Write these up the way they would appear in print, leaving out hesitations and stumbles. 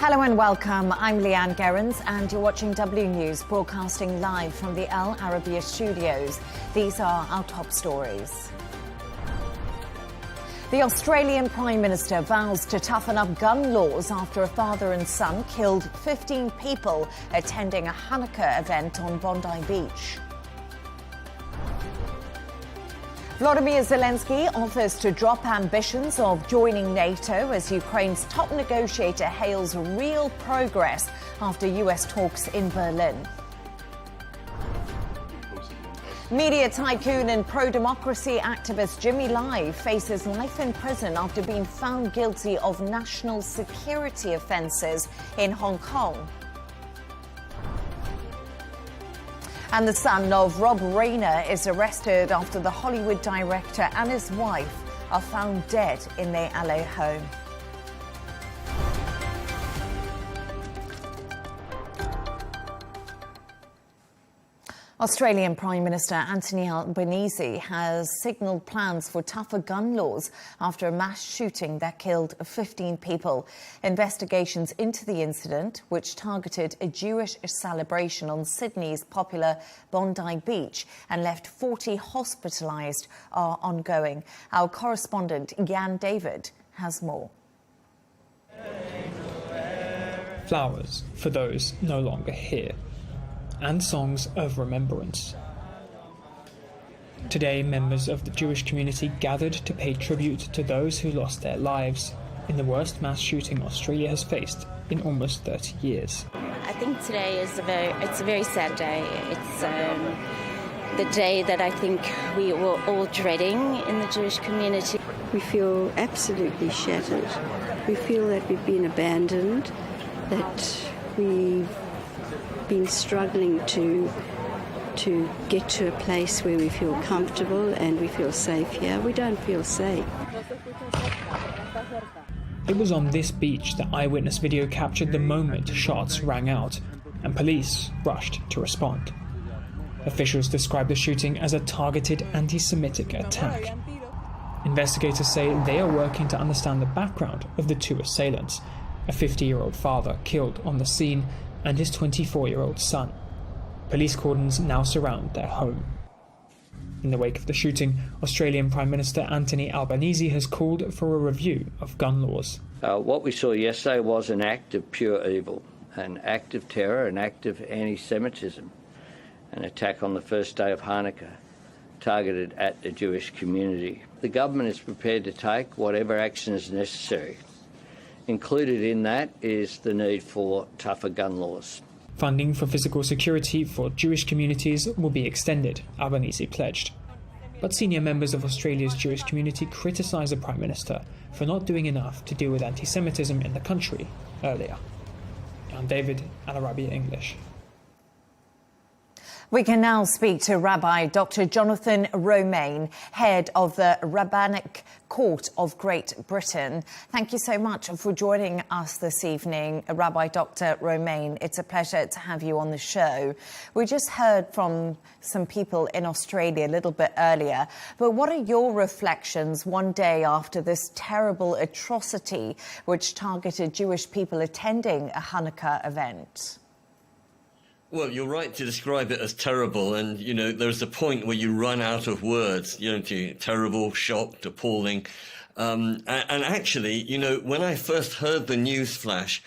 Hello and welcome. I'm Leigh Ann Gerrans and you're watching W News, broadcasting live from the Al Arabiya studios. These are our top stories. The Australian Prime Minister vows to toughen up gun laws after a father and son killed 15 people attending a Hanukkah event on Bondi Beach. Volodymyr Zelensky offers to drop ambitions of joining NATO as Ukraine's top negotiator hails real progress after US talks in Berlin. Media tycoon and pro-democracy activist Jimmy Lai faces life in prison after being found guilty of national security offences in Hong Kong. And the son of Rob Reiner is arrested after the Hollywood director and his wife are found dead in their LA home. Australian Prime Minister Anthony Albanese has signalled plans for tougher gun laws after a mass shooting that killed 15 people. Investigations into the incident, which targeted a Jewish celebration on Sydney's popular Bondi Beach and left 40 hospitalised, are ongoing. Our correspondent Jan David has more. Flowers for those no longer here, and songs of remembrance. Today, members of the Jewish community gathered to pay tribute to those who lost their lives in the worst mass shooting Australia has faced in almost 30 years. I think today is a very sad day. It's the day that I think we were all dreading in the Jewish community. We feel absolutely shattered. We feel that we've been abandoned, that we've been struggling to get to a place where we feel comfortable and we feel safe here. We don't feel safe. It was on this beach that eyewitness video captured the moment shots rang out and police rushed to respond. Officials described the shooting as a targeted anti-Semitic attack. Investigators say they are working to understand the background of the two assailants, a 50-year-old father killed on the scene and his 24-year-old son. Police cordons now surround their home. In the wake of the shooting, Australian Prime Minister Anthony Albanese has called for a review of gun laws. What we saw yesterday was an act of pure evil, an act of terror, an act of anti-Semitism, an attack on the first day of Hanukkah targeted at the Jewish community. The government is prepared to take whatever action is necessary. Included in that is the need for tougher gun laws. Funding for physical security for Jewish communities will be extended, Albanese pledged. But senior members of Australia's Jewish community criticise the Prime Minister for not doing enough to deal with anti-Semitism in the country earlier. I'm David, Al Arabiya English. We can now speak to Rabbi Dr. Jonathan Romaine, head of the Rabbinic Court of Great Britain. Thank you so much for joining us this evening, Rabbi Dr. Romaine. It's a pleasure to have you on the show. We just heard from some people in Australia a little bit earlier, but what are your reflections one day after this terrible atrocity which targeted Jewish people attending a Hanukkah event? Well, you're right to describe it as terrible, and, you know, there's a point where you run out of words, you know, to terrible, shocked, appalling. And actually, you know, when I first heard the news flash,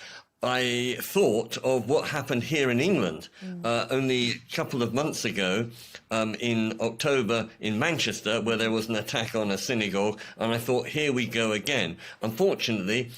I thought of what happened here in England only a couple of months ago in October in Manchester, where there was an attack on a synagogue, and I thought, here we go again. Unfortunately,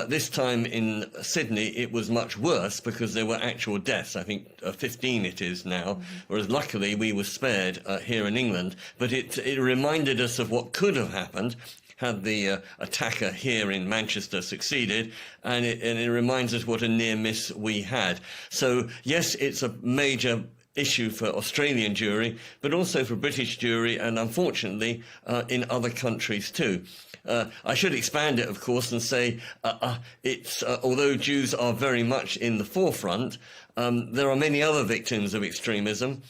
this time in Sydney, it was much worse because there were actual deaths. I think 15 it is now, whereas luckily we were spared here in England. But it reminded us of what could have happened had the attacker here in Manchester succeeded, and it reminds us what a near miss we had. So yes, it's a major issue for Australian Jewry, but also for British Jewry, and unfortunately in other countries too. I should expand it, of course, and say although Jews are very much in the forefront, there are many other victims of extremism.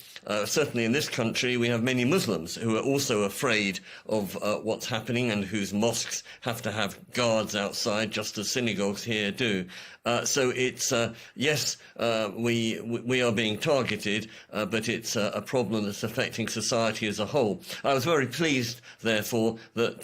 Certainly in this country, we have many Muslims who are also afraid of what's happening and whose mosques have to have guards outside, just as synagogues here do. So it's, yes, we are being targeted, but it's a problem that's affecting society as a whole. I was very pleased, therefore, that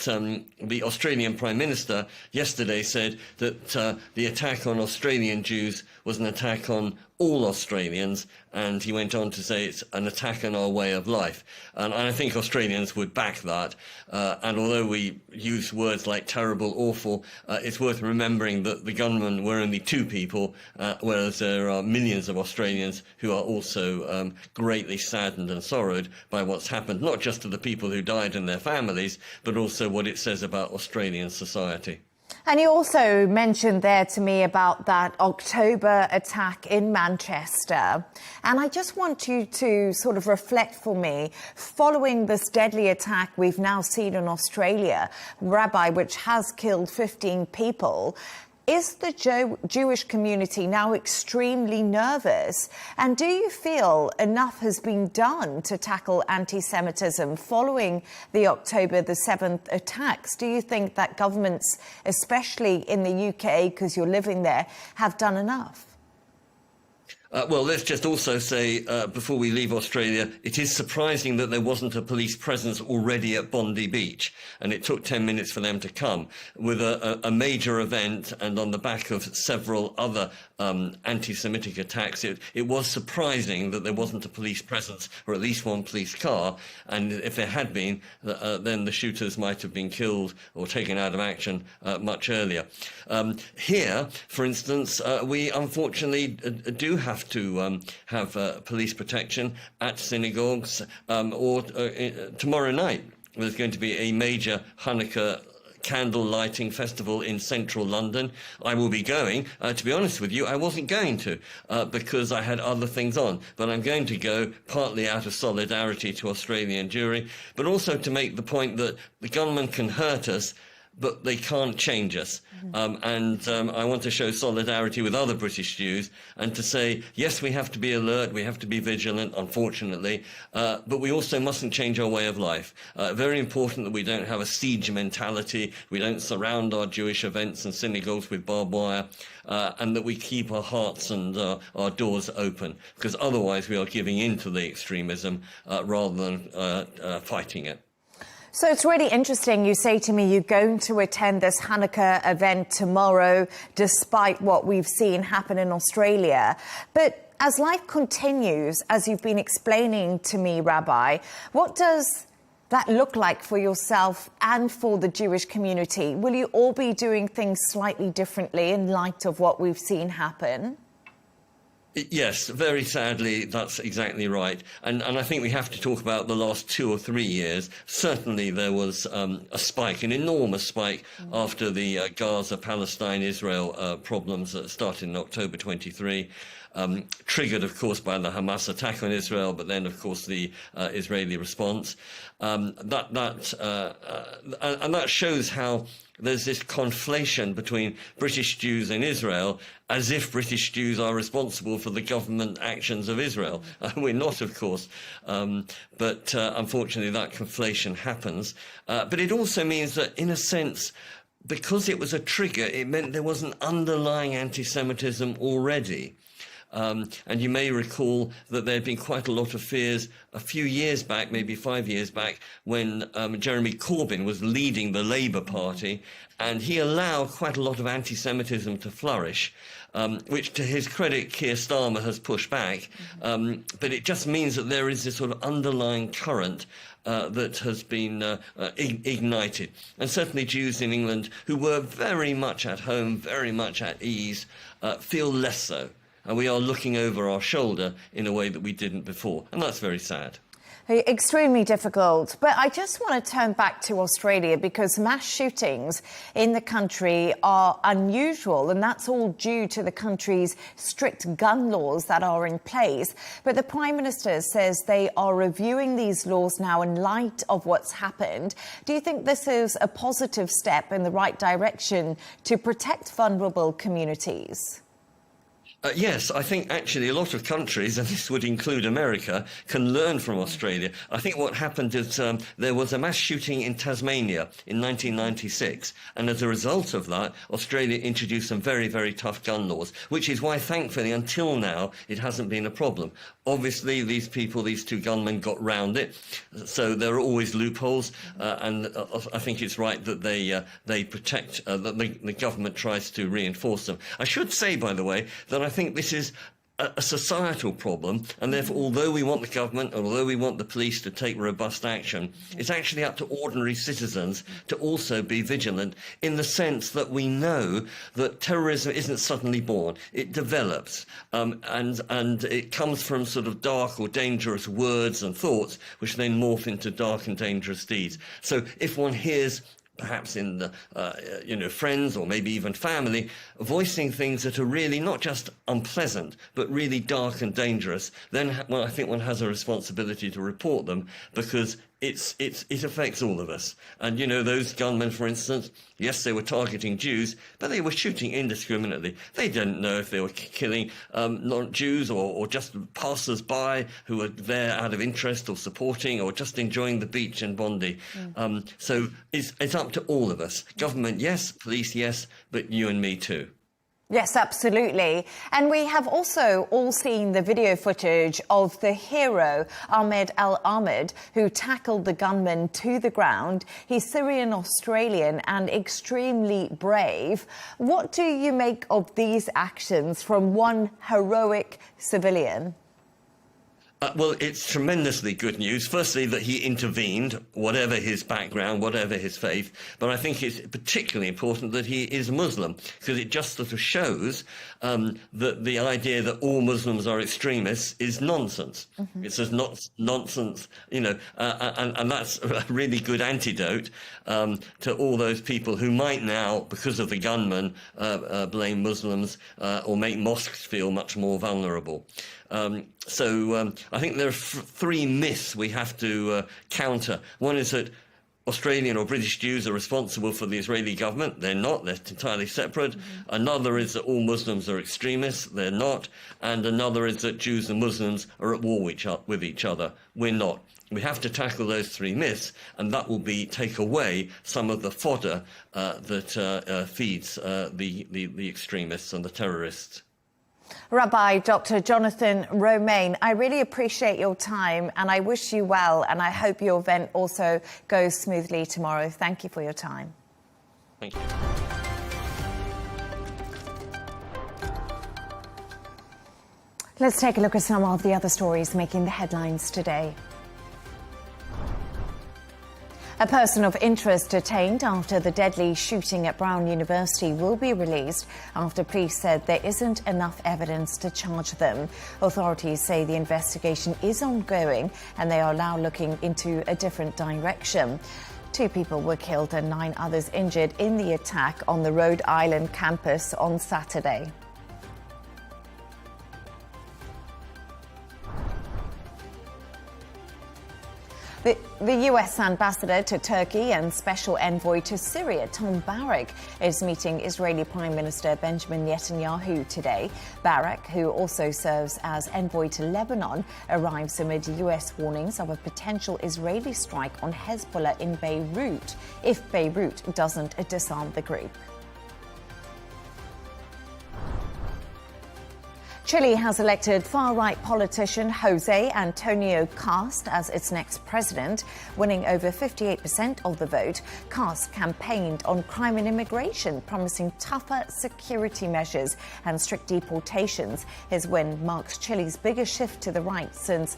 the Australian Prime Minister yesterday said that the attack on Australian Jews was an attack on all Australians, and he went on to say it's an attack on our way of life. And I think Australians would back that. And although we use words like terrible, awful, it's worth remembering that the gunmen were only 2 people, whereas there are millions of Australians who are also greatly saddened and sorrowed by what's happened, not just to the people who died and their families, but also what it says about Australian society. And you also mentioned there to me about that October attack in Manchester. And I just want you to sort of reflect for me, following this deadly attack we've now seen in Australia, Rabbi, which has killed 15 people, is the Jewish community now extremely nervous? And do you feel enough has been done to tackle anti-Semitism following the October the 7th attacks? Do you think that governments, especially in the UK, because you're living there, have done enough? Well, let's just also say, before we leave Australia, it is surprising that there wasn't a police presence already at Bondi Beach, and it took 10 minutes for them to come. With a major event and on the back of several other anti-Semitic attacks, it was surprising that there wasn't a police presence, or at least one police car, and if there had been, then the shooters might have been killed or taken out of action much earlier. Here, for instance, we unfortunately do have to have police protection at synagogues, or tomorrow night there's going to be a major Hanukkah candle lighting festival in central London. I will be going. To be honest with you, I wasn't going to because I had other things on, but I'm going to go partly out of solidarity to Australian Jewry, but also to make the point that the gunmen can hurt us, but they can't change us. I want to show solidarity with other British Jews and to say, yes, we have to be alert, we have to be vigilant, unfortunately, but we also mustn't change our way of life. Very important that we don't have a siege mentality, we don't surround our Jewish events and synagogues with barbed wire, and that we keep our hearts and our doors open, because otherwise we are giving in to the extremism rather than fighting it. So it's really interesting. You say to me you're going to attend this Hanukkah event tomorrow, despite what we've seen happen in Australia. But as life continues, as you've been explaining to me, Rabbi, what does that look like for yourself and for the Jewish community? Will you all be doing things slightly differently in light of what we've seen happen? Yes, very sadly, that's exactly right. And I think we have to talk about the last 2 or 3 years. Certainly there was a spike, an enormous spike, after the Gaza-Palestine-Israel problems that started in October 23. Triggered, of course, by the Hamas attack on Israel, but then, of course, the Israeli response. And that shows how there's this conflation between British Jews and Israel, as if British Jews are responsible for the government actions of Israel. We're not, of course, but unfortunately that conflation happens. But it also means that, in a sense, because it was a trigger, it meant there was an underlying anti-Semitism already. And you may recall that there had been quite a lot of fears a few years back, maybe 5 years back, when Jeremy Corbyn was leading the Labour Party, and he allowed quite a lot of anti-Semitism to flourish, which, to his credit, Keir Starmer has pushed back. But it just means that there is this sort of underlying current that has been ignited. And certainly Jews in England who were very much at home, very much at ease, feel less so. And we are looking over our shoulder in a way that we didn't before. And that's very sad. Extremely difficult. But I just want to turn back to Australia because mass shootings in the country are unusual, and that's all due to the country's strict gun laws that are in place. But the Prime Minister says they are reviewing these laws now in light of what's happened. Do you think this is a positive step in the right direction to protect vulnerable communities? Yes, I think actually a lot of countries, and this would include America, can learn from Australia. I think what happened is there was a mass shooting in Tasmania in 1996, and as a result of that, Australia introduced some very, very tough gun laws, which is why, thankfully, until now, it hasn't been a problem. Obviously, these two gunmen got round it, so there are always loopholes, and I think it's right that they protect, that the government tries to reinforce them. I should say, by the way, that I think this is a societal problem, and therefore, although we want the government, although we want the police to take robust action, it's actually up to ordinary citizens to also be vigilant, in the sense that we know that terrorism isn't suddenly born. It develops, and it comes from sort of dark or dangerous words and thoughts, which then morph into dark and dangerous deeds. So if one hears, perhaps in the, friends or maybe even family, voicing things that are really not just unpleasant, but really dark and dangerous, then I think one has a responsibility to report them, because it affects all of us. And, those gunmen, for instance, yes, they were targeting Jews, but they were shooting indiscriminately. They didn't know if they were killing not Jews or just passers-by who were there out of interest or supporting or just enjoying the beach in Bondi. So it's up to all of us. Government, yes. Police, yes. But you and me too. Yes, absolutely. And we have also all seen the video footage of the hero, Ahmed Al-Ahmed, who tackled the gunman to the ground. He's Syrian-Australian and extremely brave. What do you make of these actions from one heroic civilian? Well, it's tremendously good news. Firstly, that he intervened, whatever his background, whatever his faith. But I think it's particularly important that he is Muslim, because it just sort of shows that the idea that all Muslims are extremists is nonsense. It's just nonsense, and that's a really good antidote to all those people who might now, because of the gunman, blame Muslims or make mosques feel much more vulnerable. So I think there are three myths we have to counter. One is that Australian or British Jews are responsible for the Israeli government. They're not. They're entirely separate. Another is that all Muslims are extremists. They're not. And another is that Jews and Muslims are at war with each other. We're not. We have to tackle those three myths, and that will take away some of the fodder that feeds the extremists and the terrorists. Rabbi Dr. Jonathan Romaine, I really appreciate your time and I wish you well, and I hope your event also goes smoothly tomorrow. Thank you for your time. Thank you. Let's take a look at some of the other stories making the headlines today. A person of interest detained after the deadly shooting at Brown University will be released after police said there isn't enough evidence to charge them. Authorities say the investigation is ongoing and they are now looking into a different direction. 2 people were killed and 9 others injured in the attack on the Rhode Island campus on Saturday. The US ambassador to Turkey and special envoy to Syria, Tom Burges, is meeting Israeli Prime Minister Benjamin Netanyahu today. Burges, who also serves as envoy to Lebanon, arrives amid US warnings of a potential Israeli strike on Hezbollah in Beirut if Beirut doesn't disarm the group. Chile has elected far-right politician Jose Antonio Cast as its next president, winning over 58% of the vote. Cast campaigned on crime and immigration, promising tougher security measures and strict deportations. His win marks Chile's biggest shift to the right since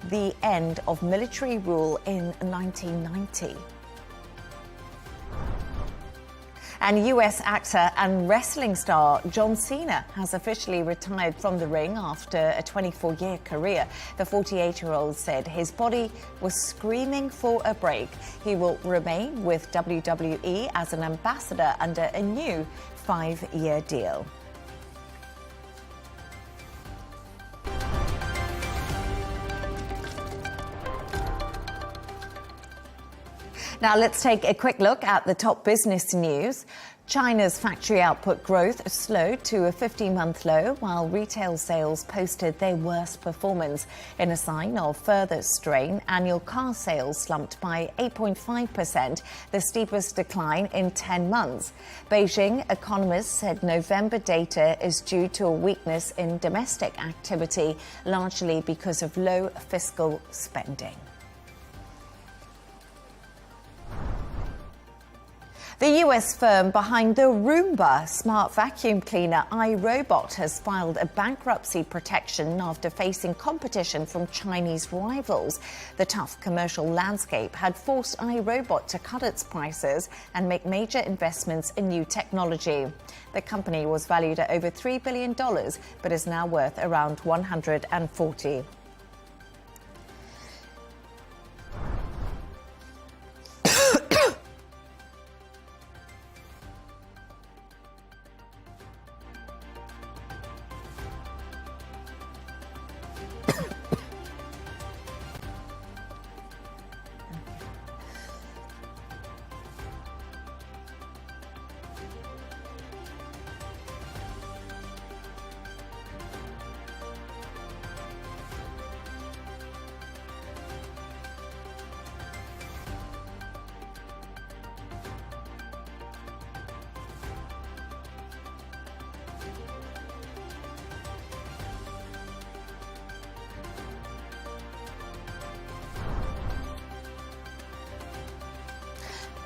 the end of military rule in 1990. And US actor and wrestling star John Cena has officially retired from the ring after a 24-year career. The 48-year-old said his body was screaming for a break. He will remain with WWE as an ambassador under a new 5-year deal. Now let's take a quick look at the top business news. China's factory output growth slowed to a 50-month low, while retail sales posted their worst performance. In a sign of further strain, annual car sales slumped by 8.5%, the steepest decline in 10 months. Beijing economists said November data is due to a weakness in domestic activity, largely because of low fiscal spending. The US firm behind the Roomba smart vacuum cleaner iRobot has filed a bankruptcy protection after facing competition from Chinese rivals. The tough commercial landscape had forced iRobot to cut its prices and make major investments in new technology. The company was valued at over $3 billion, but is now worth around $140.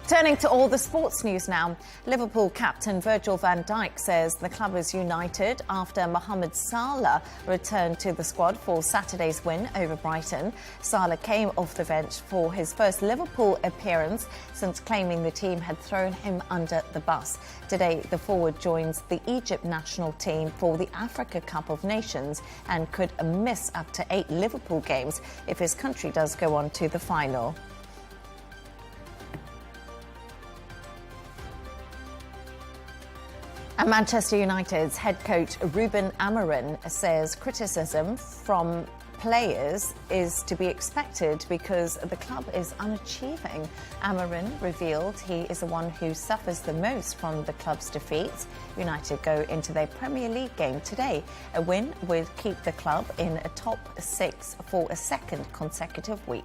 Turning to all the sports news now, Liverpool captain Virgil van Dijk says the club is united after Mohamed Salah returned to the squad for Saturday's win over Brighton. Salah came off the bench for his first Liverpool appearance since claiming the team had thrown him under the bus. Today, the forward joins the Egypt national team for the Africa Cup of Nations and could miss up to 8 Liverpool games if his country does go on to the final. And Manchester United's head coach Ruben Amorim says criticism from players is to be expected because the club is unachieving. Amorim revealed he is the one who suffers the most from the club's defeats. United go into their Premier League game today. A win would keep the club in a top 6 for a second consecutive week.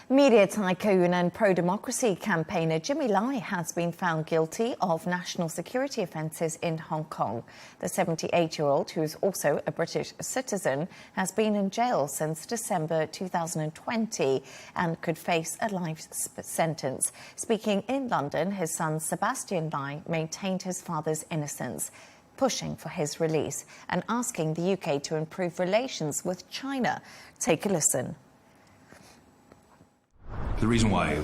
Media tycoon and pro-democracy campaigner Jimmy Lai has been found guilty of national security offences in Hong Kong. The 78-year-old, who is also a British citizen, has been in jail since December 2020 and could face a life sentence. Speaking in London, his son Sebastian Lai maintained his father's innocence, pushing for his release and asking the UK to improve relations with China. Take a listen. The reason why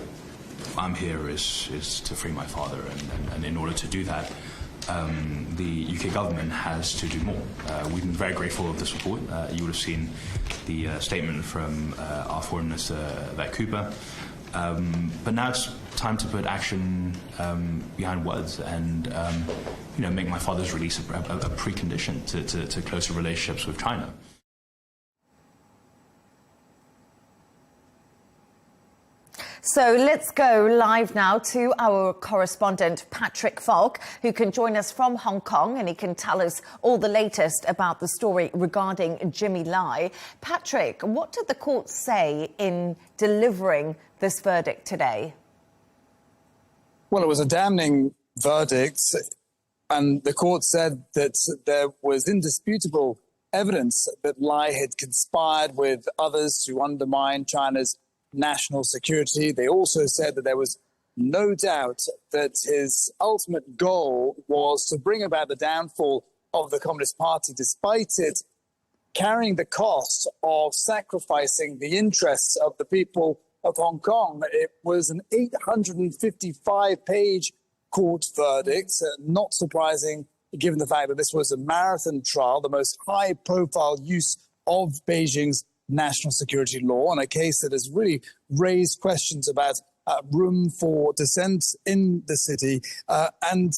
I'm here is to free my father, and in order to do that, the UK government has to do more. We've been very grateful of the support. You would have seen the statement from our Foreign Minister, Vet Cooper. But now it's time to put action behind words and make my father's release a precondition to closer relationships with China. So let's go live now to our correspondent, Patrick Falk, who can join us from Hong Kong, and he can tell us all the latest about the story regarding Jimmy Lai. Patrick, what did the court say in delivering this verdict today? Well, it was a damning verdict, and the court said that there was indisputable evidence that Lai had conspired with others to undermine China's national security. They also said that there was no doubt that his ultimate goal was to bring about the downfall of the Communist Party, despite it carrying the cost of sacrificing the interests of the people of Hong Kong. It was an 855-page court verdict, not surprising given the fact that this was a marathon trial, the most high-profile use of Beijing's national security law, and a case that has really raised questions about room for dissent in the city. And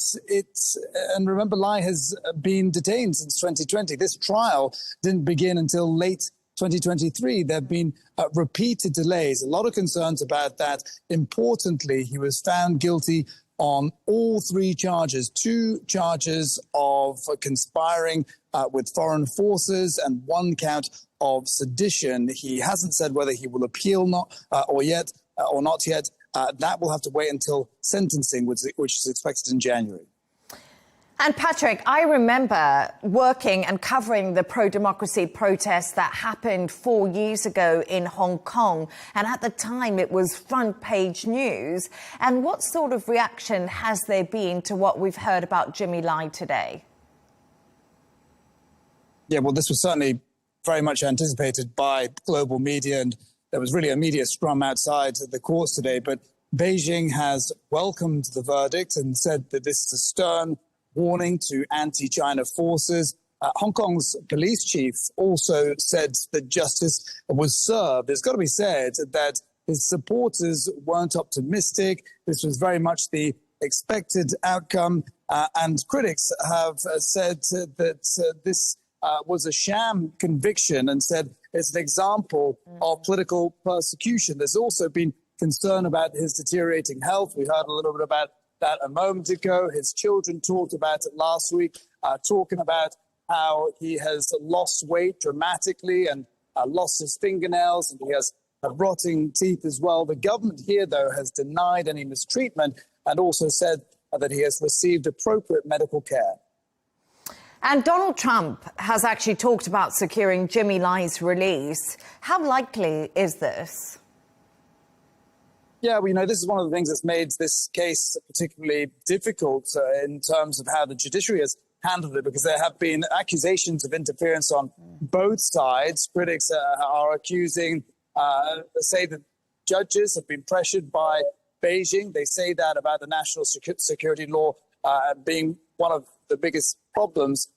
remember, Lai has been detained since 2020. This trial didn't begin until late 2023. There have been repeated delays, a lot of concerns about that. Importantly, he was found guilty on all three charges, 2 charges of conspiring with foreign forces and 1 count of sedition. He hasn't said whether he will appeal or not yet. That will have to wait until sentencing, which is expected in January. And Patrick, I remember working and covering the pro-democracy protests that happened 4 years ago in Hong Kong. And at the time, it was front page news. And what sort of reaction has there been to what we've heard about Jimmy Lai today? Yeah, well, this was certainly very much anticipated by global media, and there was really a media scrum outside the courts today. But Beijing has welcomed the verdict and said that this is a stern warning to anti-China forces. Hong Kong's police chief also said that justice was served. It's got to be said that his supporters weren't optimistic. This was very much the expected outcome. And critics have said that this was a sham conviction and said it's an example of political persecution. There's also been concern about his deteriorating health. We heard a little bit about that a moment ago. His children talked about it last week, talking about how he has lost weight dramatically and lost his fingernails, and he has rotting teeth as well. The government here, though, has denied any mistreatment and also said that he has received appropriate medical care. And Donald Trump has actually talked about securing Jimmy Lai's release. How likely is this? Yeah, well, this is one of the things that's made this case particularly difficult in terms of how the judiciary has handled it, because there have been accusations of interference on both sides. Critics are accusing, say that judges have been pressured by Beijing. They say that about the national security law being one of the biggest problems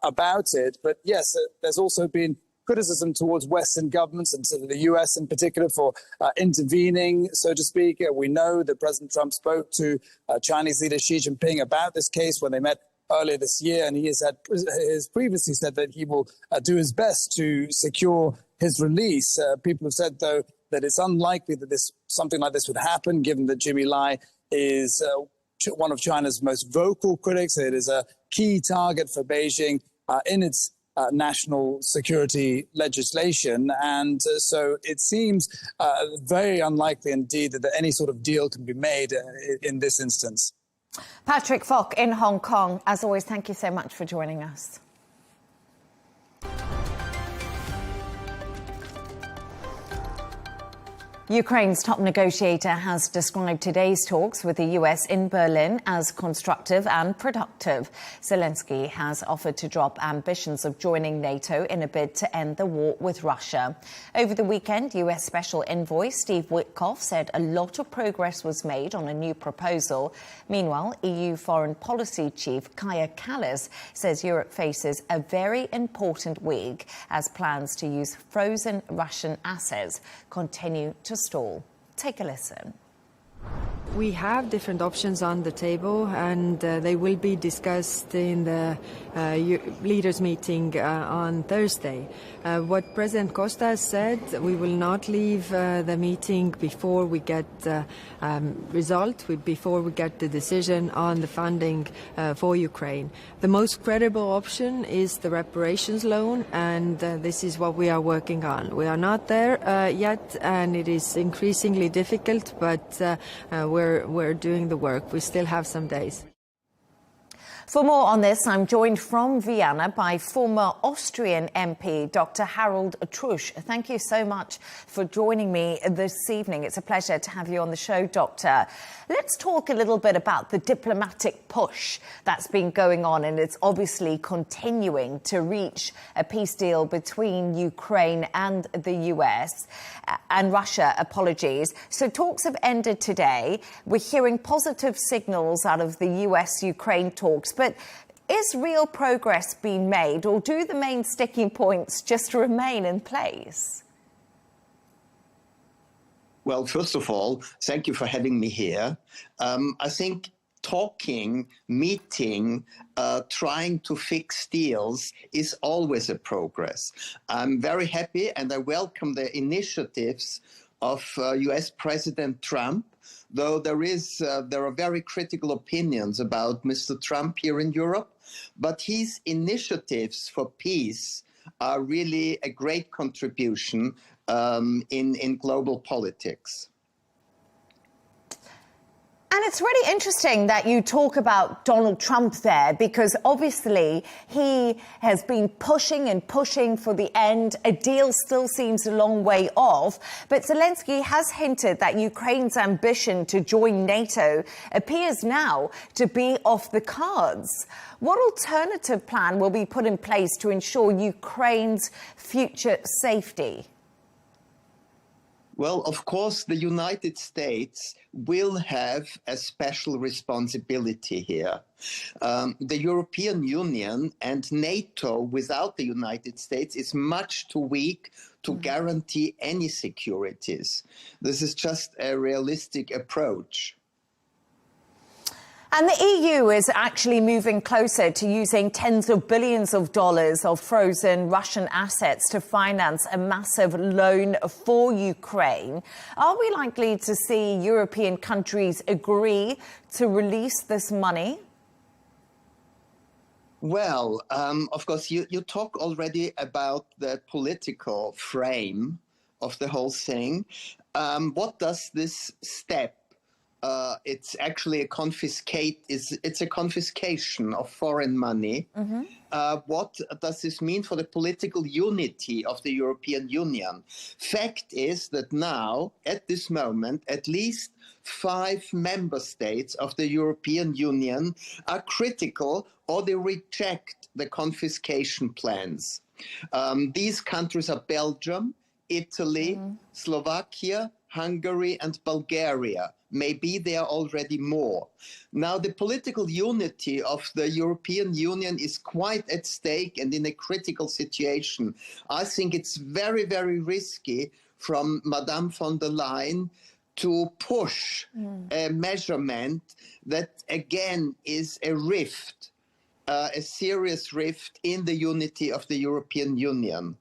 about it. But yes, there's also been criticism towards Western governments and to the US in particular for intervening, so to speak. We know that President Trump spoke to Chinese leader Xi Jinping about this case when they met earlier this year, and he has previously said that he will do his best to secure his release. People have said, though, that it's unlikely that something like this would happen, given that Jimmy Lai is one of China's most vocal critics. It is a key target for Beijing in its national security legislation. And so it seems very unlikely indeed that any sort of deal can be made in this instance. Patrick Falk in Hong Kong, as always, thank you so much for joining us. Ukraine's top negotiator has described today's talks with the US in Berlin as constructive and productive. Zelensky has offered to drop ambitions of joining NATO in a bid to end the war with Russia. Over the weekend, US Special Envoy Steve Witkoff said a lot of progress was made on a new proposal. Meanwhile, EU Foreign Policy Chief Kaja Kallas says Europe faces a very important week as plans to use frozen Russian assets continue to stall. Take a listen. We have different options on the table, and they will be discussed in the leaders' meeting on Thursday. What President Costa has said, we will not leave the meeting before we get result, before we get the decision on the funding for Ukraine. The most credible option is the reparations loan, and this is what we are working on. We are not there yet, and it is increasingly difficult, but we're doing the work. We still have some days. For more on this, I'm joined from Vienna by former Austrian MP, Dr. Harald Trusch. Thank you so much for joining me this evening. It's a pleasure to have you on the show, Doctor. Let's talk a little bit about the diplomatic push that's been going on, and it's obviously continuing to reach a peace deal between Ukraine and the US and Russia, apologies. So talks have ended today. We're hearing positive signals out of the US-Ukraine talks, but is real progress being made, or do the main sticking points just remain in place? Well, first of all, thank you for having me here. I think talking, meeting, trying to fix deals is always a progress. I'm very happy and I welcome the initiatives of US President Trump, though there are very critical opinions about Mr. Trump here in Europe. But his initiatives for peace are really a great contribution in global politics. And it's really interesting that you talk about Donald Trump there, because obviously he has been pushing and pushing for the end. A deal still seems a long way off. But Zelensky has hinted that Ukraine's ambition to join NATO appears now to be off the cards. What alternative plan will be put in place to ensure Ukraine's future safety? Well, of course, the United States will have a special responsibility here. The European Union and NATO without the United States is much too weak to guarantee any securities. This is just a realistic approach. And the EU is actually moving closer to using tens of billions of dollars of frozen Russian assets to finance a massive loan for Ukraine. Are we likely to see European countries agree to release this money? Well, of course, you talk already about the political frame of the whole thing. What does this step? It's actually it's a confiscation of foreign money. What does this mean for the political unity of the European Union? Fact is that now, at this moment, at least 5 member states of the European Union are critical or they reject the confiscation plans. These countries are Belgium, Italy, Slovakia, Hungary and Bulgaria. Maybe there are already more. Now, the political unity of the European Union is quite at stake and in a critical situation. I think it's very, very risky from Madame von der Leyen to push a measurement that, again, is a rift, a serious rift in the unity of the European Union.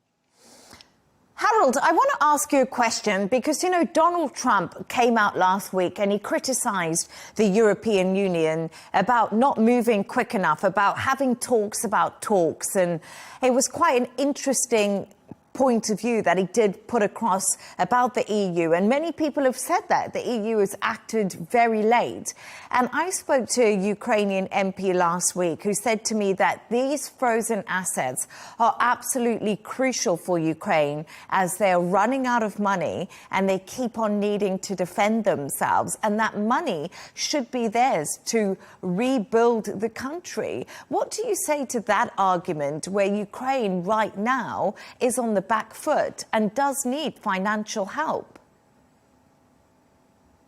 Harald, I want to ask you a question because, you know, Donald Trump came out last week and he criticised the European Union about not moving quick enough, about having talks about talks. And it was quite an interesting point of view that he did put across about the EU. And many people have said that the EU has acted very late. And I spoke to a Ukrainian MP last week who said to me that these frozen assets are absolutely crucial for Ukraine as they're running out of money and they keep on needing to defend themselves. And that money should be theirs to rebuild the country. What do you say to that argument where Ukraine right now is on the back foot and does need financial help?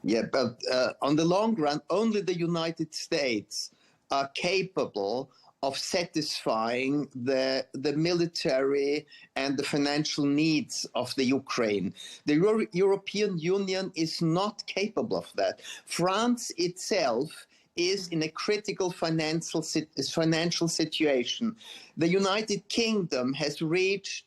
Yeah, but on the long run, only the United States are capable of satisfying the military and the financial needs of the Ukraine. The European Union is not capable of that. France itself is in a critical financial situation. The United Kingdom has reached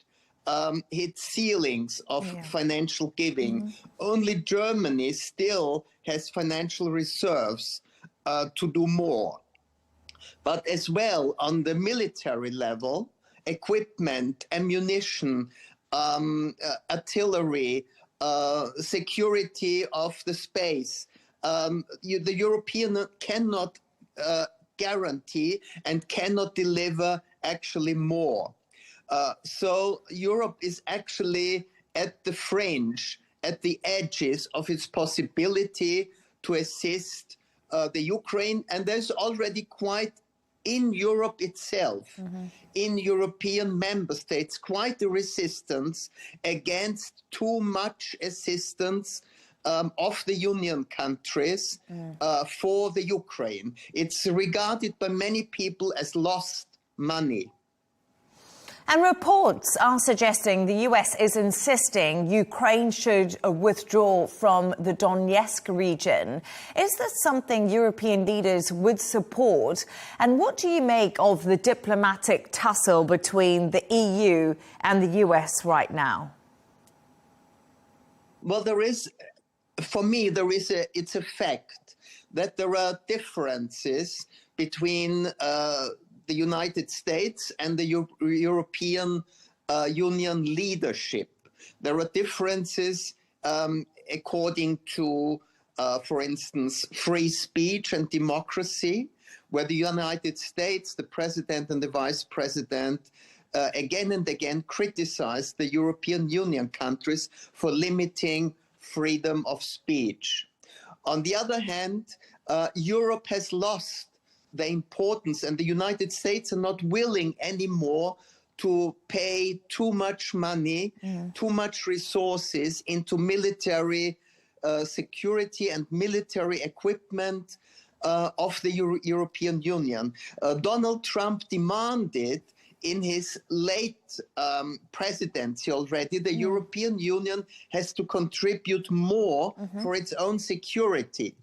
its ceilings of financial giving. Only Germany still has financial reserves to do more. But as well, on the military level, equipment, ammunition, artillery, security of the space, the European cannot guarantee and cannot deliver actually more. So Europe is actually at the fringe, at the edges of its possibility to assist the Ukraine. And there's already quite, in Europe itself, in European member states, quite a resistance against too much assistance of the Union countries for the Ukraine. It's regarded by many people as lost money. And reports are suggesting the US is insisting Ukraine should withdraw from the Donetsk region. Is this something European leaders would support? And what do you make of the diplomatic tussle between the EU and the US right now? Well, for me, it's a fact that there are differences between the United States and the European Union leadership. There are differences according to, for instance, free speech and democracy, where the United States, the president and the vice president, again and again criticized the European Union countries for limiting freedom of speech. On the other hand, Europe has lost the importance, and the United States are not willing anymore to pay too much money, too much resources into military security and military equipment of the European Union. Donald Trump demanded in his late presidency already, the European Union has to contribute more for its own security.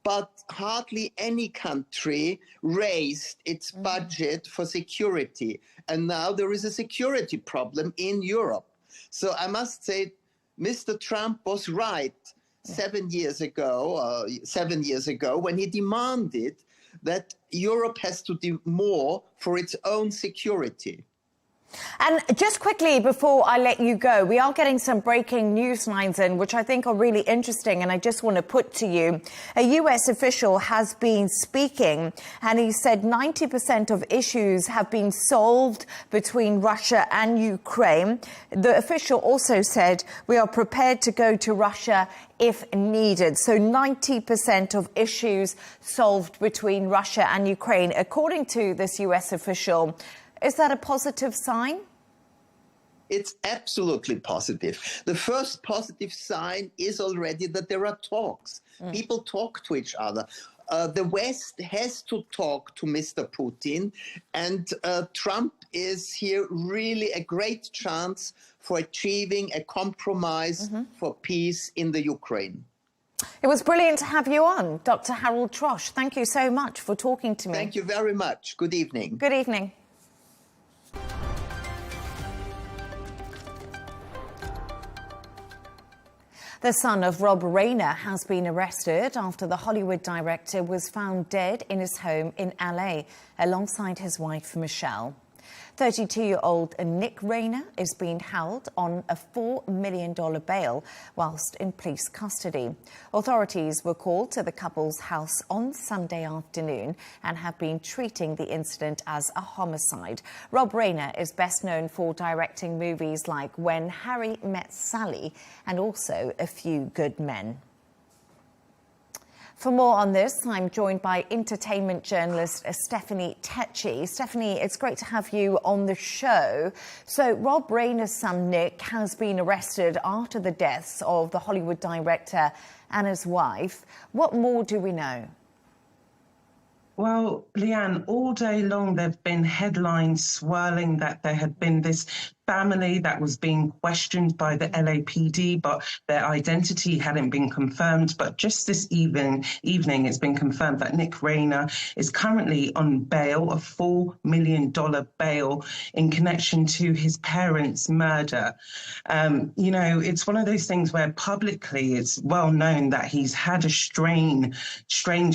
But hardly any country raised its budget for security. And now there is a security problem in Europe. So I must say, Mr. Trump was right 7 years ago, when he demanded that Europe has to do more for its own security. And just quickly, before I let you go, we are getting some breaking news lines in, which I think are really interesting, and I just want to put to you. A US official has been speaking, and he said 90% of issues have been solved between Russia and Ukraine. The official also said, we are prepared to go to Russia if needed. So 90% of issues solved between Russia and Ukraine, according to this US official. Is that a positive sign? It's absolutely positive. The first positive sign is already that there are talks. People talk to each other. The West has to talk to Mr. Putin, and Trump is here really a great chance for achieving a compromise for peace in the Ukraine. It was brilliant to have you on, Dr. Harold Trosch. Thank you so much for talking to me. Thank you very much. Good evening. Good evening. The son of Rob Reiner has been arrested after the Hollywood director was found dead in his home in LA alongside his wife, Michelle. 32-year-old Nick Reiner is being held on a $4 million bail whilst in police custody. Authorities were called to the couple's house on Sunday afternoon and have been treating the incident as a homicide. Rob Reiner is best known for directing movies like When Harry Met Sally and also A Few Good Men. For more on this, I'm joined by entertainment journalist Stephanie Tecci. Stephanie, it's great to have you on the show. So Rob Reiner's son Nick has been arrested after the deaths of the Hollywood director and his wife. What more do we know? Well, Leigh Ann, all day long there have been headlines swirling that there had been this family that was being questioned by the LAPD, but their identity hadn't been confirmed. But just this evening, it's been confirmed that Nick Reiner is currently on bail, a $4 million bail in connection to his parents' murder. You know, it's one of those things where publicly it's well known that he's had a strange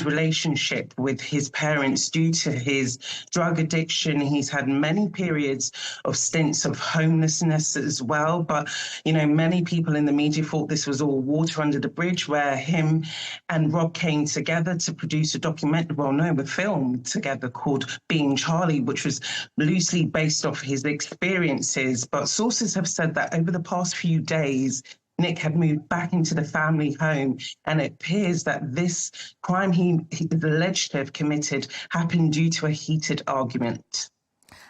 relationship with his parents due to his drug addiction. He's had many periods of stints of homelessness as well. But, you know, many people in the media thought this was all water under the bridge, where him and Rob came together to produce a a film together called Being Charlie, which was loosely based off his experiences. But sources have said that over the past few days, Nick had moved back into the family home, and it appears that this crime he is alleged to have committed happened due to a heated argument.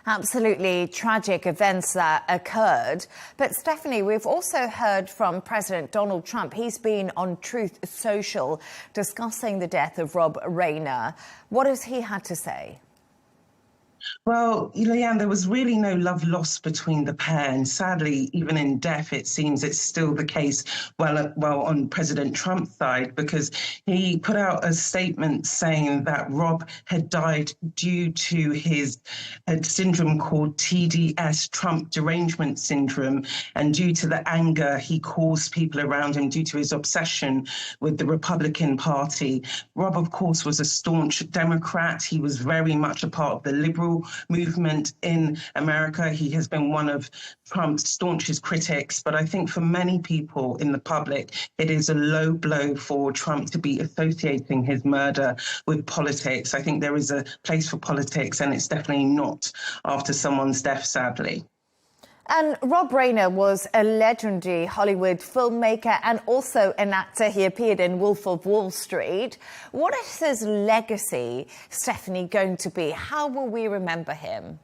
Absolutely tragic events that occurred. But Stephanie, we've also heard from President Donald Trump. He's been on Truth Social discussing the death of Rob Rayner. What has he had to say? Well, Leigh Ann, there was really no love lost between the pair, and sadly, even in death, it seems it's still the case. Well, on President Trump's side, because he put out a statement saying that Rob had died due to his syndrome called TDS, Trump Derangement Syndrome, and due to the anger he caused people around him due to his obsession with the Republican Party. Rob, of course, was a staunch Democrat. He was very much a part of the liberal movement in America. He has been one of Trump's staunchest critics, but I think for many people in the public, it is a low blow for Trump to be associating his murder with politics. I think there is a place for politics, and it's definitely not after someone's death, sadly. And Rob Rayner was a legendary Hollywood filmmaker and also an actor. He appeared in Wolf of Wall Street. What is his legacy, Stephanie, going to be? How will we remember him?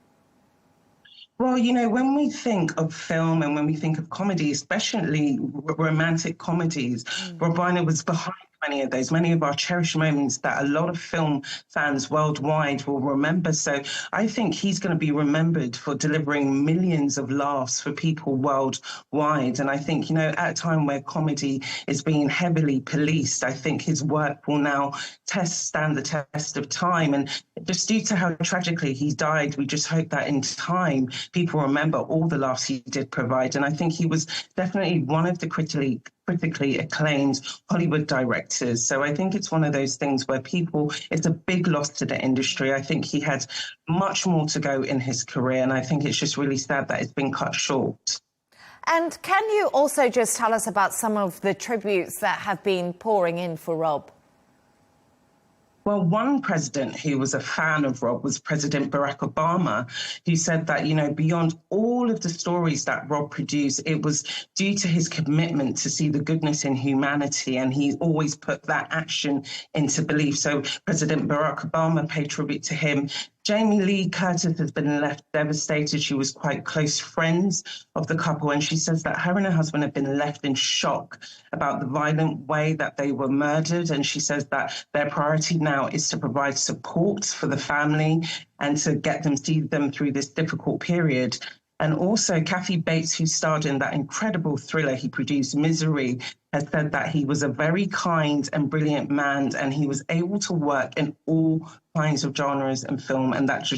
Well, you know, when we think of film and when we think of comedy, especially romantic comedies, Rob Reiner was behind many of those, many of our cherished moments that a lot of film fans worldwide will remember. So I think he's going to be remembered for delivering millions of laughs for people worldwide. And I think, you know, at a time where comedy is being heavily policed, I think his work will now stand the test of time. And just due to how tragically he died, we just hope that in time people remember all the laughs he did provide. And I think he was definitely one of the critically acclaimed Hollywood directors. So I think it's one of those things where it's a big loss to the industry. I think he had much more to go in his career, and I think it's just really sad that it's been cut short. And can you also just tell us about some of the tributes that have been pouring in for Rob? Well, one president who was a fan of Rob was President Barack Obama, who said that, you know, beyond all of the stories that Rob produced, it was due to his commitment to see the goodness in humanity, and he always put that action into belief. So President Barack Obama paid tribute to him. Jamie Lee Curtis has been left devastated. She was quite close friends of the couple, and she says that her and her husband have been left in shock about the violent way that they were murdered. And she says that their priority now is to provide support for the family and to get them, see them through this difficult period. And also Kathy Bates, who starred in that incredible thriller he produced, Misery, has said that he was a very kind and brilliant man, and he was able to work in all kinds of genres and film, and that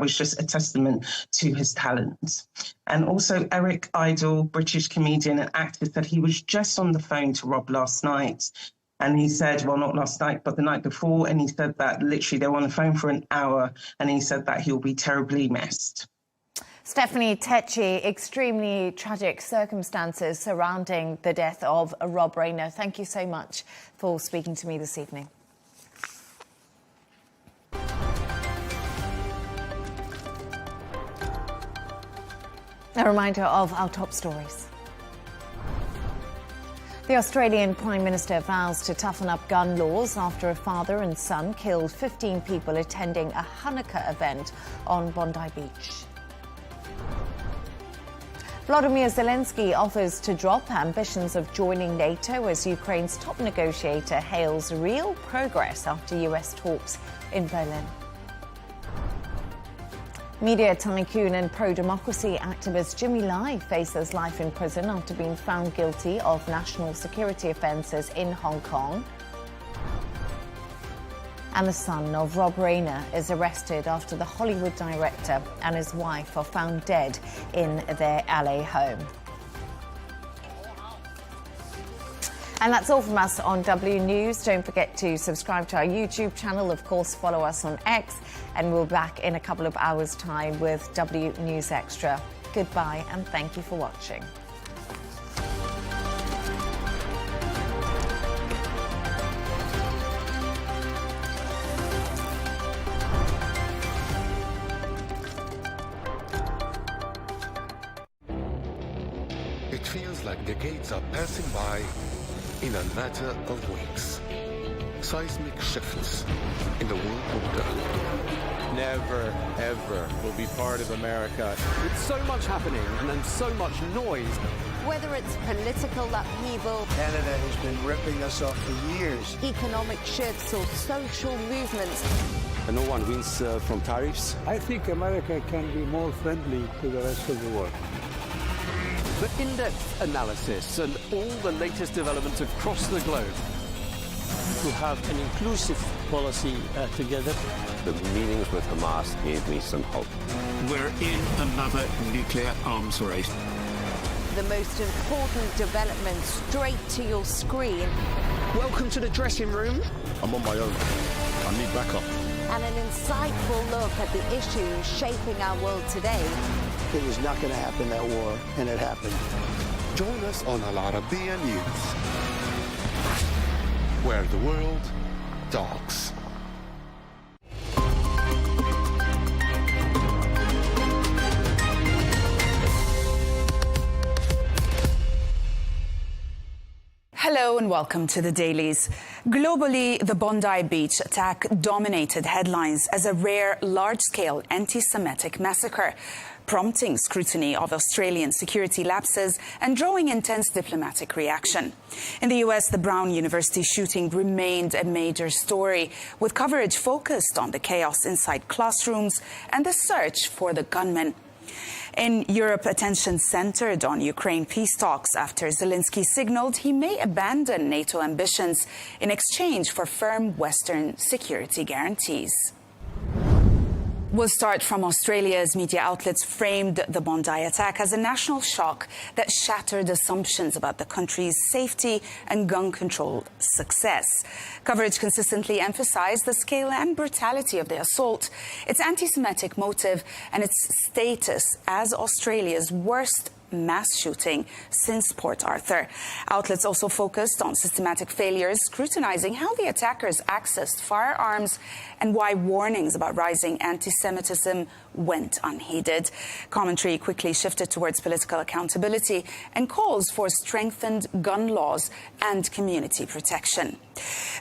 was just a testament to his talents. And also Eric Idle, British comedian and actor, said he was just on the phone to Rob last night. And he said, well, not last night, but the night before, and he said that literally they were on the phone for an hour, and he said that he'll be terribly missed. Stephanie Tecci, extremely tragic circumstances surrounding the death of Rob Rayner. Thank you so much for speaking to me this evening. A reminder of our top stories. The Australian Prime Minister vows to toughen up gun laws after a father and son killed 15 people attending a Hanukkah event on Bondi Beach. Volodymyr Zelensky offers to drop ambitions of joining NATO as Ukraine's top negotiator hails real progress after US talks in Berlin. Media tycoon and pro-democracy activist Jimmy Lai faces life in prison after being found guilty of national security offences in Hong Kong. And the son of Rob Rayner is arrested after the Hollywood director and his wife are found dead in their LA home. And that's all from us on W News. Don't forget to subscribe to our YouTube channel. Of course, follow us on X. And we'll be back in a couple of hours' time with W News Extra. goodbye and thank you for watching. It feels like decades are passing by in a matter of weeks. Seismic shifts in the world order. Never, ever will be part of America. With so much happening and then so much noise. Whether it's political upheaval, Canada has been ripping us off for years. Economic shifts or social movements. And no one wins from tariffs. I think America can be more friendly to the rest of the world. The in-depth analysis and all the latest developments across the globe. To have an inclusive policy together. The meetings with Hamas gave me some hope. We're in another nuclear arms race. The most important developments straight to your screen. Welcome to the dressing room. I'm on my own. I need backup. And an insightful look at the issues shaping our world today. It was not going to happen, that war, and it happened. Join us on Al Arabiya News, where the world talks. Hello and welcome to the Dailies. Globally, the Bondi beach attack dominated headlines as a rare, large-scale anti-Semitic massacre, prompting scrutiny of Australian security lapses and drawing intense diplomatic reaction. In the US, the Brown University shooting remained a major story, with coverage focused on the chaos inside classrooms and the search for the gunman. In Europe, attention centered on Ukraine peace talks after Zelensky signaled he may abandon NATO ambitions in exchange for firm Western security guarantees. We'll start from Australia's media outlets framed the Bondi attack as a national shock that shattered assumptions about the country's safety and gun control success. Coverage consistently emphasized the scale and brutality of the assault, its anti-Semitic motive, and its status as Australia's worst mass shooting since Port Arthur. Outlets also focused on systematic failures, scrutinizing how the attackers accessed firearms and why warnings about rising anti-Semitism went unheeded. Commentary quickly shifted towards political accountability and calls for strengthened gun laws and community protection.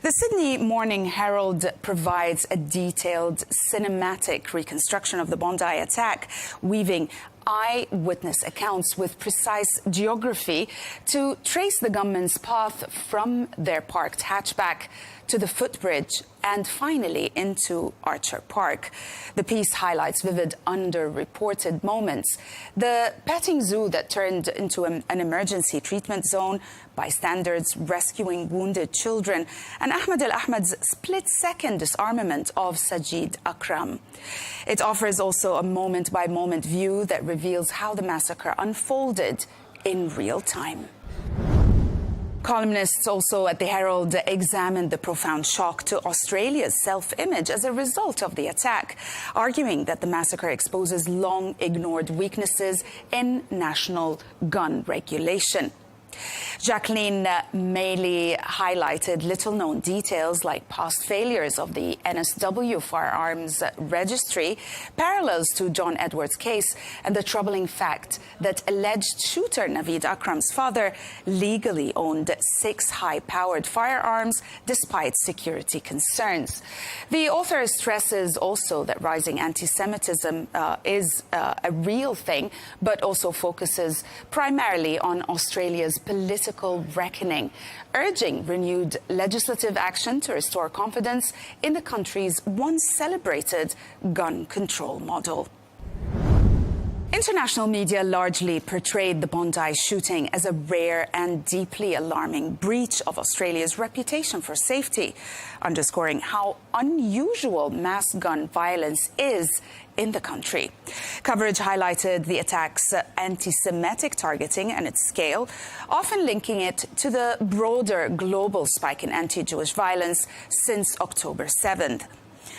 The Sydney Morning Herald provides a detailed cinematic reconstruction of the Bondi attack, weaving eyewitness accounts with precise geography to trace the gunman's path from their parked hatchback to the footbridge and finally into Archer Park. The piece highlights vivid underreported moments. The petting zoo that turned into an emergency treatment zone, bystanders rescuing wounded children, and Ahmed al-Ahmad's split-second disarmament of Sajid Akram. It offers also a moment-by-moment view that reveals how the massacre unfolded in real time. Columnists also at the Herald examined the profound shock to Australia's self-image as a result of the attack, arguing that the massacre exposes long-ignored weaknesses in national gun regulation. Jacqueline Maley highlighted little-known details like past failures of the NSW firearms registry, parallels to John Edwards' case, and the troubling fact that alleged shooter Naveed Akram's father legally owned 6 high-powered firearms despite security concerns. The author stresses also that rising anti-Semitism is a real thing, but also focuses primarily on Australia's political reckoning, urging renewed legislative action to restore confidence in the country's once celebrated gun control model. International media largely portrayed the Bondi shooting as a rare and deeply alarming breach of Australia's reputation for safety, underscoring how unusual mass gun violence is in the country. Coverage highlighted the attack's anti-Semitic targeting and its scale, often linking it to the broader global spike in anti-Jewish violence since October 7th.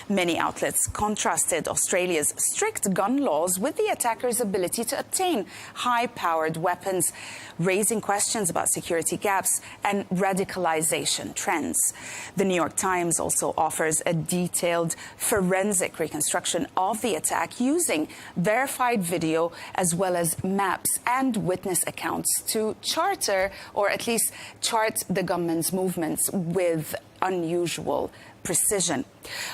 Many outlets contrasted Australia's strict gun laws with the attacker's ability to obtain high-powered weapons, raising questions about security gaps and radicalization trends. The New York Times also offers a detailed forensic reconstruction of the attack using verified video as well as maps and witness accounts to charter, or at least chart, the gunman's movements with unusual precision.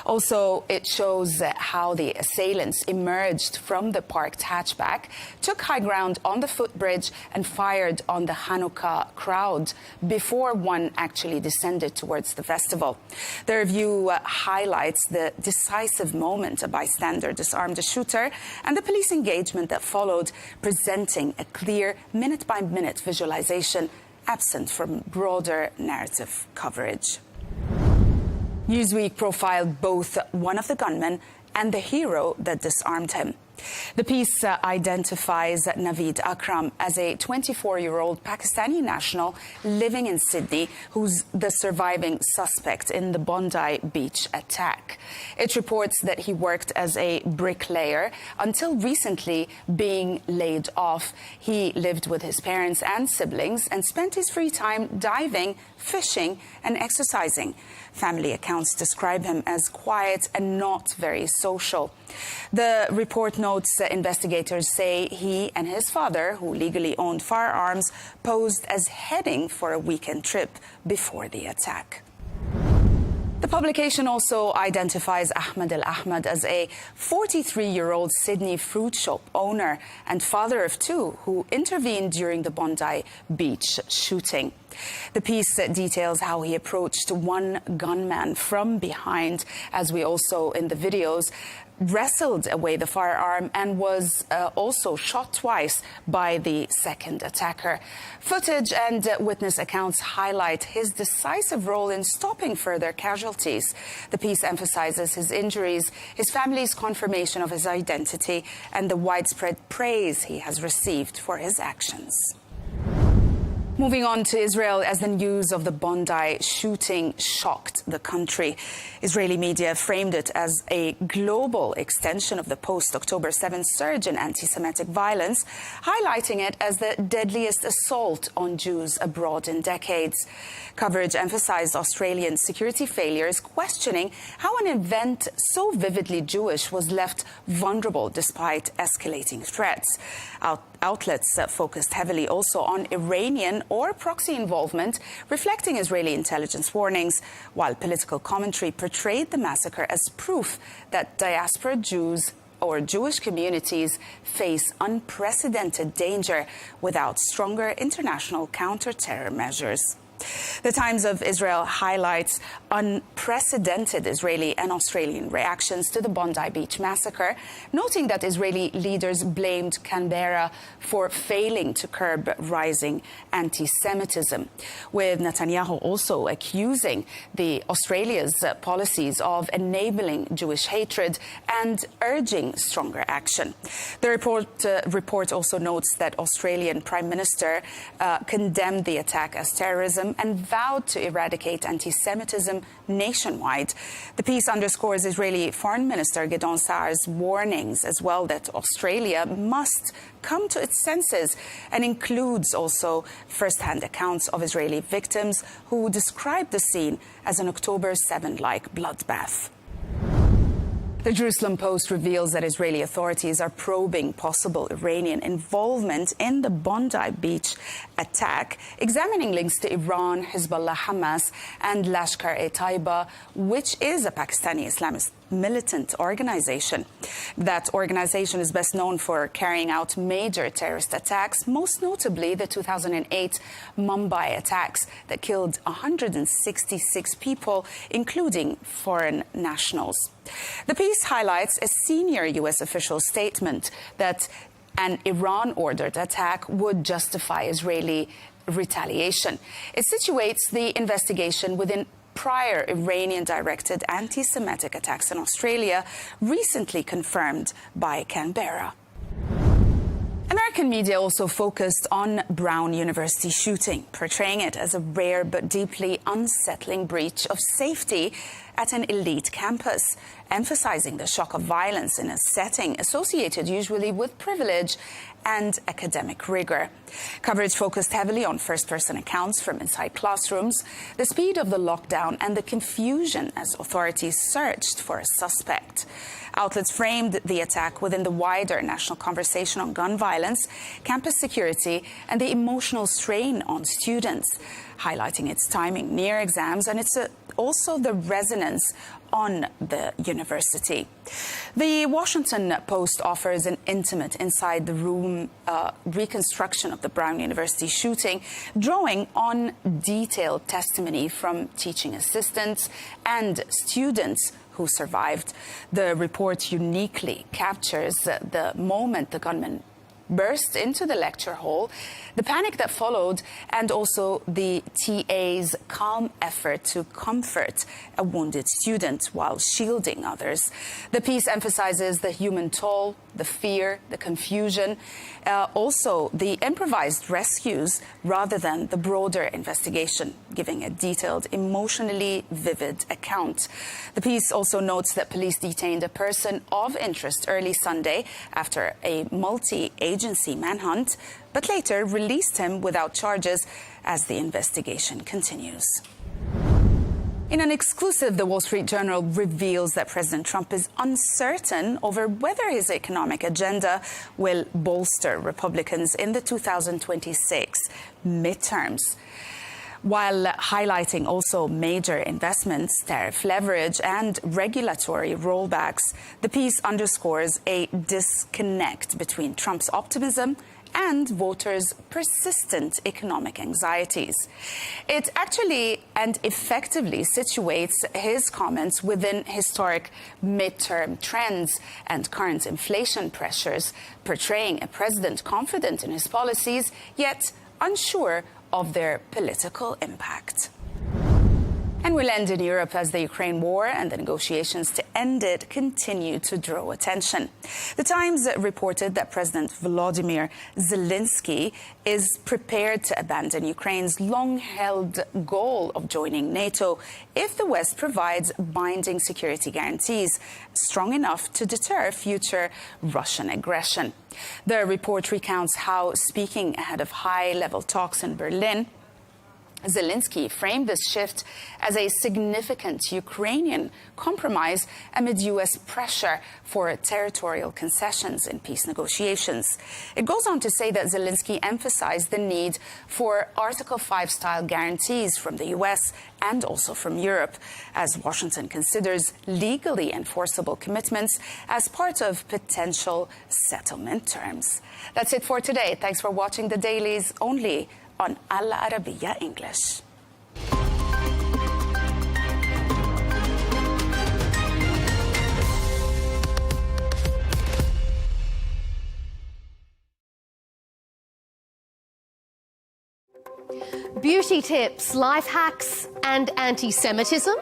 Also, it shows how the assailants emerged from the parked hatchback, took high ground on the footbridge and fired on the Hanukkah crowd before one actually descended towards the festival. The review highlights the decisive moment a bystander disarmed the shooter and the police engagement that followed, presenting a clear minute-by-minute visualization absent from broader narrative coverage. Newsweek profiled both one of the gunmen and the hero that disarmed him. The piece identifies Naveed Akram as a 24-year-old Pakistani national living in Sydney who's the surviving suspect in the Bondi Beach attack. It reports that he worked as a bricklayer until recently being laid off. He lived with his parents and siblings and spent his free time diving, fishing and exercising. Family accounts describe him as quiet and not very social. The report notes investigators say he and his father, who legally owned firearms, posed as heading for a weekend trip before the attack. The publication also identifies Ahmed Al Ahmed as a 43-year-old Sydney fruit shop owner and father of two who intervened during the Bondi Beach shooting. The piece details how he approached one gunman from behind, as we also in the videos, wrestled away the firearm and was also shot twice by the second attacker. Footage and witness accounts highlight his decisive role in stopping further casualties. The piece emphasizes his injuries, his family's confirmation of his identity, and the widespread praise he has received for his actions. Moving on to Israel, as the news of the Bondi shooting shocked the country. Israeli media framed it as a global extension of the post-October 7 surge in anti-Semitic violence, highlighting it as the deadliest assault on Jews abroad in decades. Coverage emphasized Australian security failures, questioning how an event so vividly Jewish was left vulnerable despite escalating threats. Outlets focused heavily also on Iranian or proxy involvement, reflecting Israeli intelligence warnings, while political commentary portrayed the massacre as proof that diaspora Jews or Jewish communities face unprecedented danger without stronger international counter-terror measures. The Times of Israel highlights unprecedented Israeli and Australian reactions to the Bondi Beach massacre, noting that Israeli leaders blamed Canberra for failing to curb rising anti-Semitism, with Netanyahu also accusing Australia's policies of enabling Jewish hatred and urging stronger action. The report also notes that Australian Prime Minister condemned the attack as terrorism and vowed to eradicate anti-Semitism nationwide. The piece underscores Israeli Foreign Minister Gideon Sa'ar's warnings as well that Australia must come to its senses, and includes also first-hand accounts of Israeli victims who described the scene as an October 7-like bloodbath. The Jerusalem Post reveals that Israeli authorities are probing possible Iranian involvement in the Bondi Beach attack, examining links to Iran, Hezbollah, Hamas, and Lashkar-e-Taiba, which is a Pakistani Islamist militant organization. That organization is best known for carrying out major terrorist attacks, most notably the 2008 Mumbai attacks that killed 166 people, including foreign nationals. The piece highlights a senior U.S. official's statement that an Iran-ordered attack would justify Israeli retaliation. It situates the investigation within prior Iranian-directed anti-Semitic attacks in Australia, recently confirmed by Canberra. American media also focused on Brown University shooting, portraying it as a rare but deeply unsettling breach of safety at an elite campus, emphasizing the shock of violence in a setting associated usually with privilege and academic rigor. Coverage focused heavily on first-person accounts from inside classrooms, the speed of the lockdown and the confusion as authorities searched for a suspect. Outlets framed the attack within the wider national conversation on gun violence, campus security and the emotional strain on students, highlighting its timing near exams and its also the resonance on the university. The Washington Post offers an intimate inside-the-room reconstruction of the Brown University shooting, drawing on detailed testimony from teaching assistants and students who survived. The report uniquely captures the moment the gunman burst into the lecture hall, the panic that followed, and also the TA's calm effort to comfort a wounded student while shielding others. The piece emphasizes the human toll, the fear, the confusion, also the improvised rescues rather than the broader investigation, giving a detailed, emotionally vivid account. The piece also notes that police detained a person of interest early Sunday after a multi-agency manhunt, but later released him without charges as the investigation continues. In an exclusive, the Wall Street Journal reveals that President Trump is uncertain over whether his economic agenda will bolster Republicans in the 2026 midterms, while highlighting also major investments, tariff leverage and regulatory rollbacks. The piece underscores a disconnect between Trump's optimism and voters' persistent economic anxieties. It actually and effectively situates his comments within historic midterm trends and current inflation pressures, portraying a president confident in his policies, yet unsure of their political impact. And we'll end in Europe as the Ukraine war and the negotiations to end it continue to draw attention. The Times reported that President Volodymyr Zelensky is prepared to abandon Ukraine's long-held goal of joining NATO if the West provides binding security guarantees strong enough to deter future Russian aggression. The report recounts how, speaking ahead of high-level talks in Berlin, Zelensky framed this shift as a significant Ukrainian compromise amid U.S. pressure for territorial concessions in peace negotiations. It goes on to say that Zelensky emphasized the need for Article 5-style guarantees from the U.S. and also from Europe, as Washington considers legally enforceable commitments as part of potential settlement terms. That's it for today. Thanks for watching The Dailies only on Arabiya English. Beauty tips, life hacks and anti-Semitism?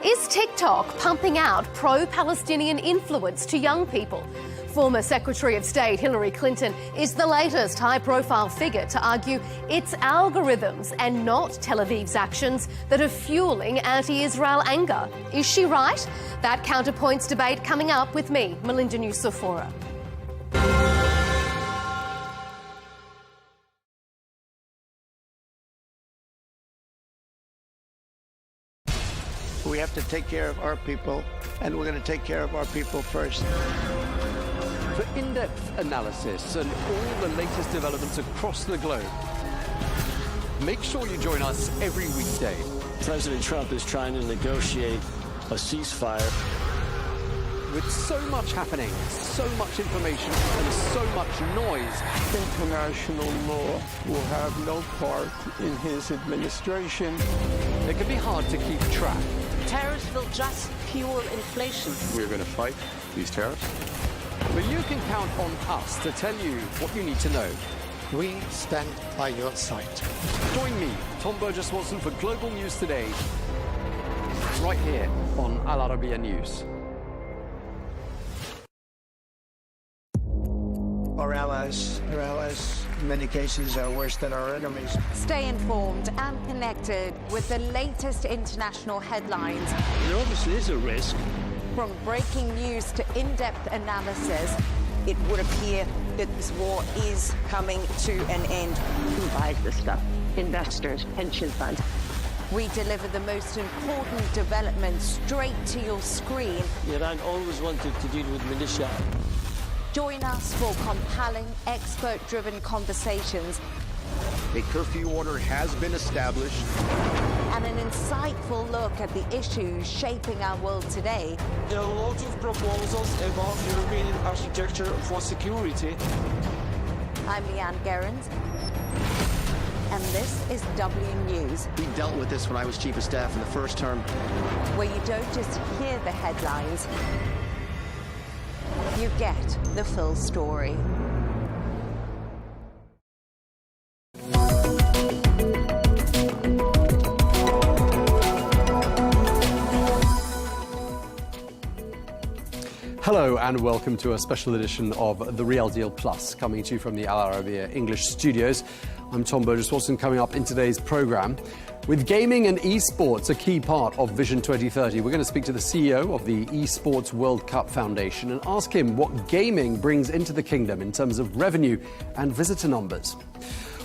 Is TikTok pumping out pro-Palestinian influence to young people? Former Secretary of State Hillary Clinton is the latest high-profile figure to argue it's algorithms and not Tel Aviv's actions that are fueling anti-Israel anger. Is she right? That Counterpoints debate coming up with me, Melinda Nucifora. We have to take care of our people, and we're going to take care of our people first. For in-depth analysis and all the latest developments across the globe, make sure you join us every weekday. President Trump is trying to negotiate a ceasefire. With so much happening, so much information, and so much noise, international law will have no part in his administration. It can be hard to keep track. Tariffs will just fuel inflation. We're going to fight these tariffs. But you can count on us to tell you what you need to know. We stand by your side. Join me, Tom Burges Watson, for Global News Today, right here on Al Arabiya News. Our allies in many cases, are worse than our enemies. Stay informed and connected with the latest international headlines. There obviously is a risk. From breaking news to in-depth analysis, It would appear that this war is coming to an end. Who buys this stuff? Investors, pension funds. we deliver the most important developments straight to your screen. Iran always wanted to deal with militia. Join us for compelling, expert-driven conversations. A curfew order has been established. And an insightful look at the issues shaping our world today. There are a lot of proposals about European architecture for security. I'm Leigh Ann Gerrans, and this is W News. We dealt with this when I was Chief of Staff in the first term. Where you don't just hear the headlines, you get the full story. Hello and welcome to a special edition of The Real Deal Plus, coming to you from the Arabiya English studios. I'm Tom Burges Watson, coming up in today's programme. With gaming and esports a key part of Vision 2030, we're going to speak to the CEO of the Esports World Cup Foundation and ask him what gaming brings into the kingdom in terms of revenue and visitor numbers.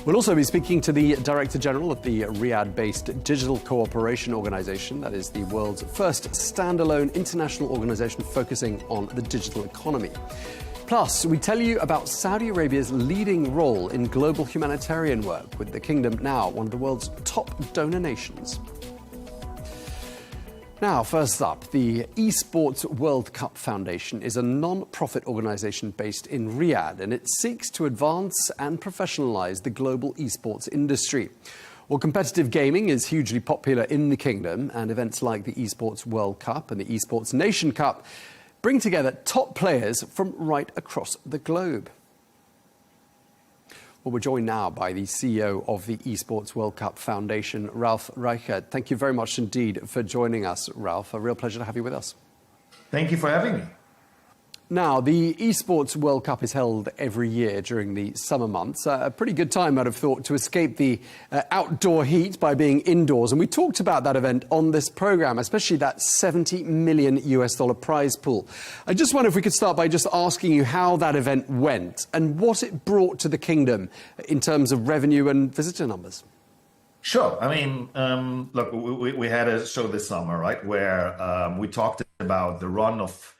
We'll also be speaking to the Director General of the Riyadh-based Digital Cooperation Organisation, that is the world's first standalone international organisation focusing on the digital economy. Plus, we tell you about Saudi Arabia's leading role in global humanitarian work, with the kingdom now one of the world's top donor nations. Now, first up, the Esports World Cup Foundation is a non-profit organisation based in Riyadh, and it seeks to advance and professionalise the global esports industry. Well, competitive gaming is hugely popular in the kingdom, and events like the Esports World Cup and the Esports Nation Cup bring together top players from right across the globe. Well, we're joined now by the CEO of the Esports World Cup Foundation, Ralph Reichert. Thank you very much indeed for joining us, Ralph. A real pleasure to have you with us. Thank you for having me. Now, the Esports World Cup is held every year during the summer months. A pretty good time, I'd have thought, to escape the outdoor heat by being indoors. And we talked about that event on this programme, especially that $70 million prize pool. I just wonder if we could start by just asking you how that event went and what it brought to the kingdom in terms of revenue and visitor numbers. Sure. I mean, look, we had a show this summer, right, where we talked about the run of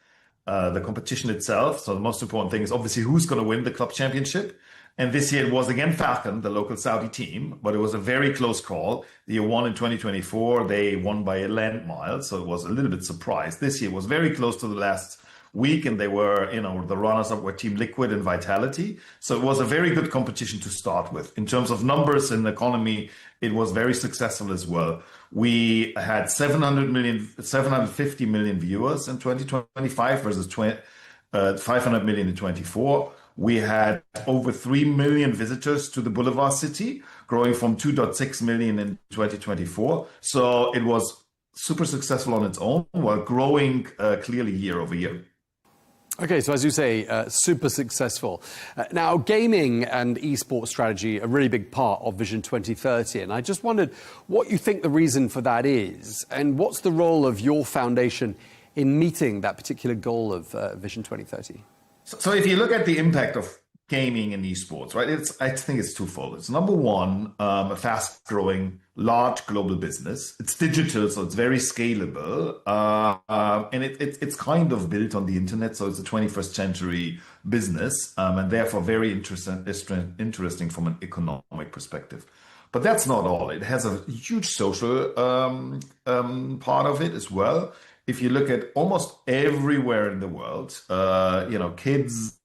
the competition itself. So the most important thing is obviously who's going to win the club championship. And this year it was again Falcon, the local Saudi team, but it was a very close call. The year one in 2024, they won by a land mile. So it was a little bit surprised. This year was very close to the last week, and they were, the runners-up were Team Liquid and Vitality. So it was a very good competition to start with. In terms of numbers in the economy, it was very successful as well. We had 750 million viewers in 2025 versus 500 million in 24. We had over 3 million visitors to the Boulevard City, growing from 2.6 million in 2024. So it was super successful on its own, while growing clearly year over year. Okay, so as you say, super successful. Now, gaming and esports strategy are a really big part of Vision 2030, and I just wondered what you think the reason for that is, and what's the role of your foundation in meeting that particular goal of Vision 2030? So if you look at the impact of gaming and esports, right, I think it's twofold. It's number one, a fast-growing, large global business. It's digital, so it's very scalable, and it's kind of built on the internet, so it's a 21st century business, and therefore very interesting from an economic perspective. But that's not all. It has a huge social part of it as well. If you look at almost everywhere in the world, kids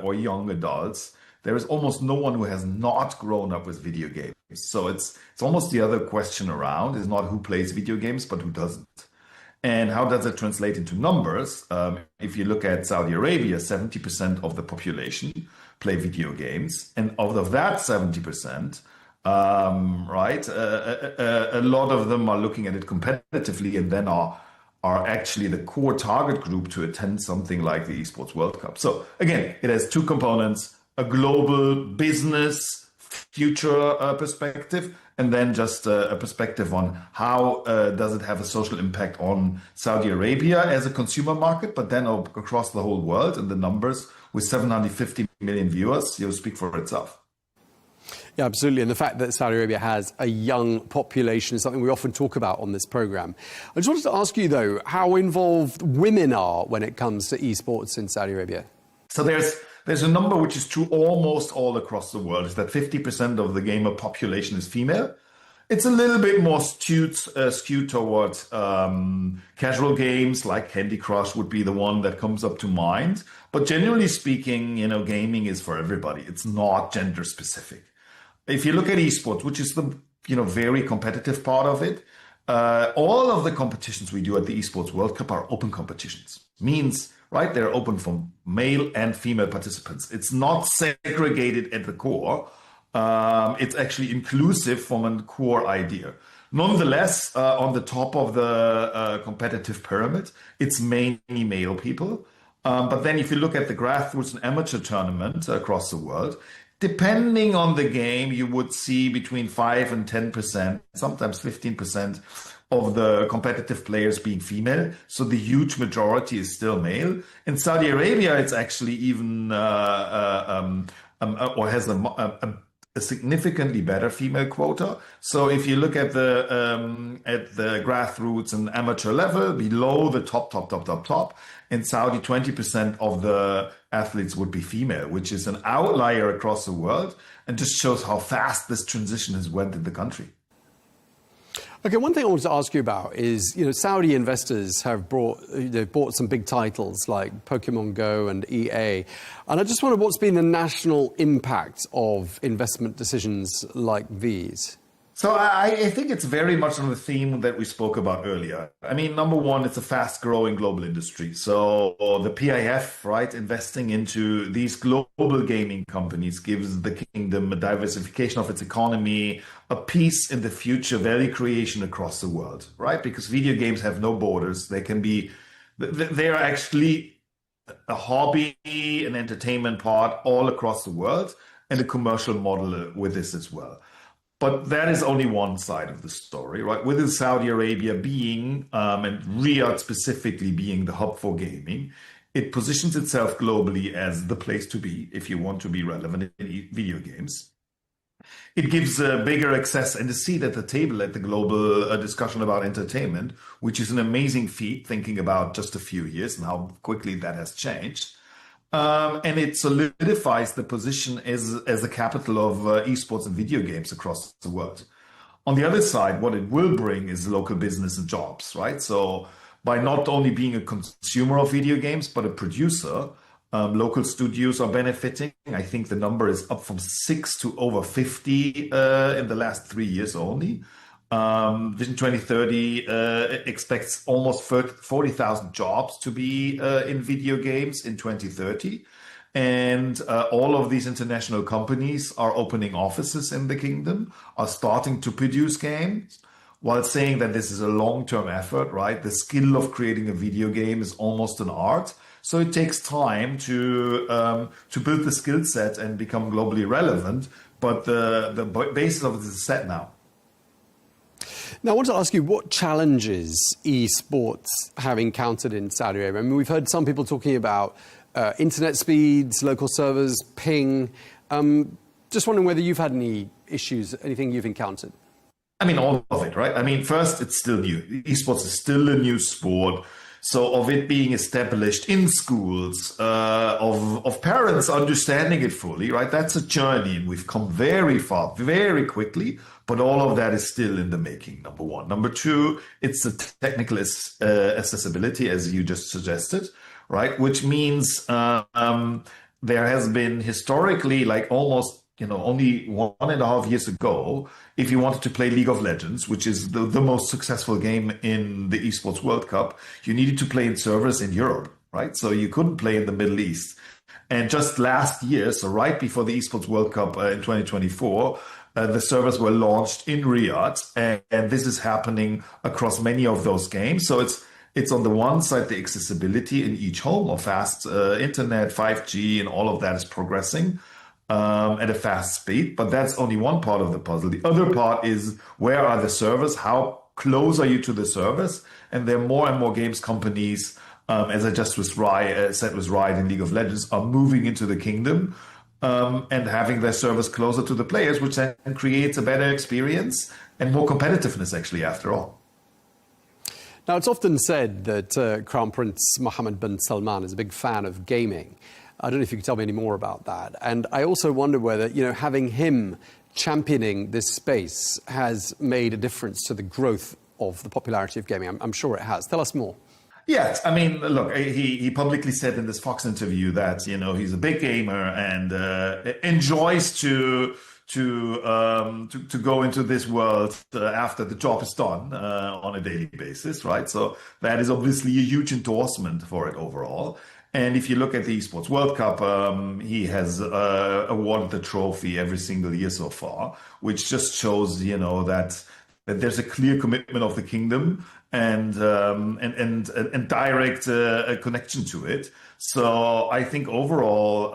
or young adults, there is almost no one who has not grown up with video games. So it's almost the other question around is not who plays video games, but who doesn't. And how does it translate into numbers? If you look at Saudi Arabia, 70% of the population play video games. And out of that 70%, a lot of them are looking at it competitively and then are actually the core target group to attend something like the Esports World Cup. So again, it has two components, a global business future perspective, and then just a perspective on how does it have a social impact on Saudi Arabia as a consumer market, but then across the whole world. And the numbers with 750 million viewers, speak for itself. Yeah, absolutely. And the fact that Saudi Arabia has a young population is something we often talk about on this programme. I just wanted to ask you, though, how involved women are when it comes to esports in Saudi Arabia. So there's a number which is true almost all across the world, is that 50% of the gamer population is female. It's a little bit more skewed towards casual games, like Candy Crush would be the one that comes up to mind. But generally speaking, gaming is for everybody. It's not gender specific. If you look at esports, which is the very competitive part of it, all of the competitions we do at the Esports World Cup are open competitions. Means, right, they're open for male and female participants. It's not segregated at the core. It's actually inclusive from a core idea. Nonetheless, on the top of the competitive pyramid, it's mainly male people. But then if you look at the grassroots and amateur tournament across the world, depending on the game, you would see between 5 and 10%, sometimes 15% of the competitive players being female. So the huge majority is still male. In Saudi Arabia, it's actually even or has a significantly better female quota. So if you look at the grassroots and amateur level, below the top, in Saudi, 20% of the athletes would be female, which is an outlier across the world and just shows how fast this transition has went in the country. Okay, one thing I wanted to ask you about is, Saudi investors have bought some big titles like Pokemon Go and EA. And I just wonder what's been the national impact of investment decisions like these? So I think it's very much on the theme that we spoke about earlier. I mean, number one, it's a fast-growing global industry. So the PIF, right, investing into these global gaming companies gives the kingdom a diversification of its economy, a piece in the future value creation across the world, right? Because video games have no borders. They're actually a hobby, an entertainment part all across the world, and a commercial model with this as well. But that is only one side of the story, right? With Saudi Arabia being, and Riyadh specifically being the hub for gaming, it positions itself globally as the place to be if you want to be relevant in video games. It gives a bigger access and a seat at the table at the global discussion about entertainment, which is an amazing feat, thinking about just a few years and how quickly that has changed. And it solidifies the position as a capital of esports and video games across the world. On the other side, what it will bring is local business and jobs, right? So by not only being a consumer of video games, but a producer, local studios are benefiting. I think the number is up from 6 to over 50 in the last 3 years only. Vision 2030 expects almost 40,000 jobs to be in video games in 2030. And all of these international companies are opening offices in the kingdom, are starting to produce games, while saying that this is a long-term effort, right? The skill of creating a video game is almost an art. So it takes time to build the skill set and become globally relevant. But the basis of it is set now. Now, I want to ask you, what challenges esports have encountered in Saudi Arabia? I mean, we've heard some people talking about internet speeds, local servers, ping. Just wondering whether you've had any issues, anything you've encountered. I mean, all of it, right? I mean, first, it's still new. Esports is still a new sport. So of it being established in schools, of parents understanding it fully, right? That's a journey, and we've come very far, very quickly, but all of that is still in the making, number one. Number two, it's the technical accessibility, as you just suggested, right? Which means there has been historically, like almost, only 1.5 years ago, if you wanted to play League of Legends, which is the most successful game in the Esports World Cup, you needed to play in servers in Europe, right? So you couldn't play in the Middle East. And just last year, so right before the Esports World Cup in 2024, the servers were launched in Riyadh, and this is happening across many of those games. So it's on the one side, the accessibility in each home of fast internet, 5G, and all of that is progressing. at a fast speed, but that's only one part of the puzzle. The other part is, where are the servers? How close are you to the servers? And there are more and more games companies, as I just said was Riot in League of Legends, are moving into the kingdom and having their servers closer to the players, which then creates a better experience and more competitiveness, actually, after all. Now, it's often said that Crown Prince Mohammed bin Salman is a big fan of gaming. I don't know if you could tell me any more about that. And I also wonder whether, having him championing this space has made a difference to the growth of the popularity of gaming. I'm sure it has. Tell us more. Yes, I mean, look, he publicly said in this Fox interview that, he's a big gamer and enjoys to go into this world after the job is done on a daily basis, right? So that is obviously a huge endorsement for it overall. And if you look at the Esports World Cup, he has awarded the trophy every single year so far, which just shows, that there's a clear commitment of the kingdom and direct connection to it. So I think overall,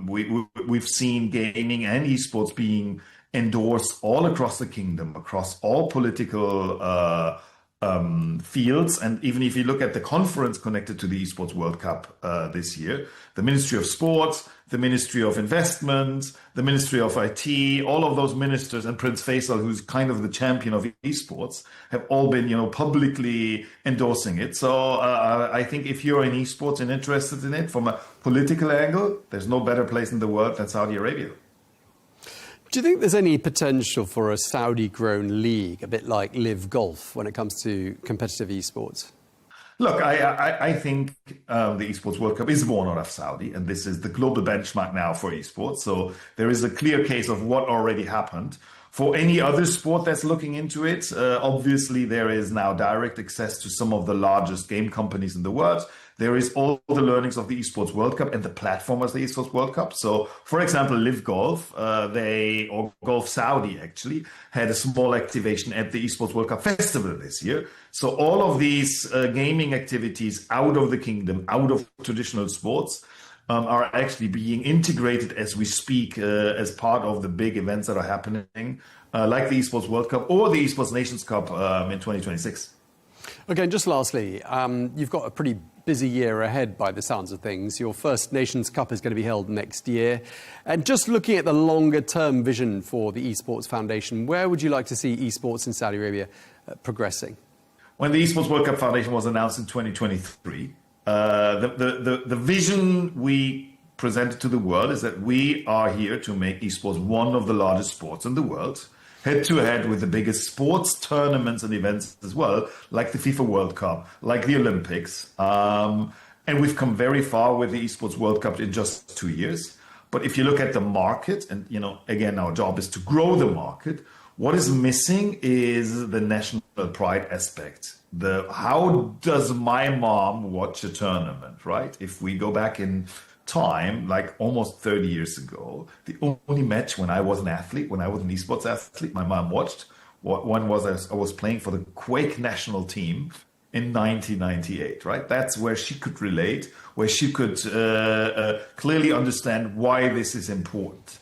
we've seen gaming and esports being endorsed all across the kingdom, across all political fields. And even if you look at the conference connected to the Esports World Cup this year, the Ministry of Sports, the Ministry of Investment, the Ministry of IT, all of those ministers, and Prince Faisal, who's kind of the champion of esports, have all been, publicly endorsing it. So I think if you're in esports and interested in it from a political angle, there's no better place in the world than Saudi Arabia. Do you think there's any potential for a Saudi-grown league, a bit like Live Golf, when it comes to competitive esports? Look, I think the Esports World Cup is born out of Saudi, and this is the global benchmark now for esports. So there is a clear case of what already happened. For any other sport that's looking into it, obviously there is now direct access to some of the largest game companies in the world. There is all the learnings of the Esports World Cup and the platform as the Esports World Cup. So, for example, Live Golf, or Golf Saudi actually, had a small activation at the Esports World Cup Festival this year. So all of these gaming activities out of the kingdom, out of traditional sports, are actually being integrated as we speak as part of the big events that are happening, like the Esports World Cup or the Esports Nations Cup in 2026. Okay, and just lastly, you've got a pretty busy year ahead by the sounds of things. Your first Nations Cup is going to be held next year. And just looking at the longer-term vision for the Esports Foundation, where would you like to see esports in Saudi Arabia progressing? When the Esports World Cup Foundation was announced in 2023, the vision we presented to the world is that we are here to make esports one of the largest sports in the world, head-to-head with the biggest sports tournaments and events as well, like the FIFA World Cup, like the Olympics. And we've come very far with the Esports World Cup in just 2 years. But if you look at the market, and again, our job is to grow the market, what is missing is the national pride aspect. How does my mom watch a tournament, right? If we go back in time, like almost 30 years ago, the only match when I was an athlete, when I was an esports athlete, my mom watched, one was I was playing for the Quake national team in 1998, right? That's where she could relate, where she could clearly understand why this is important.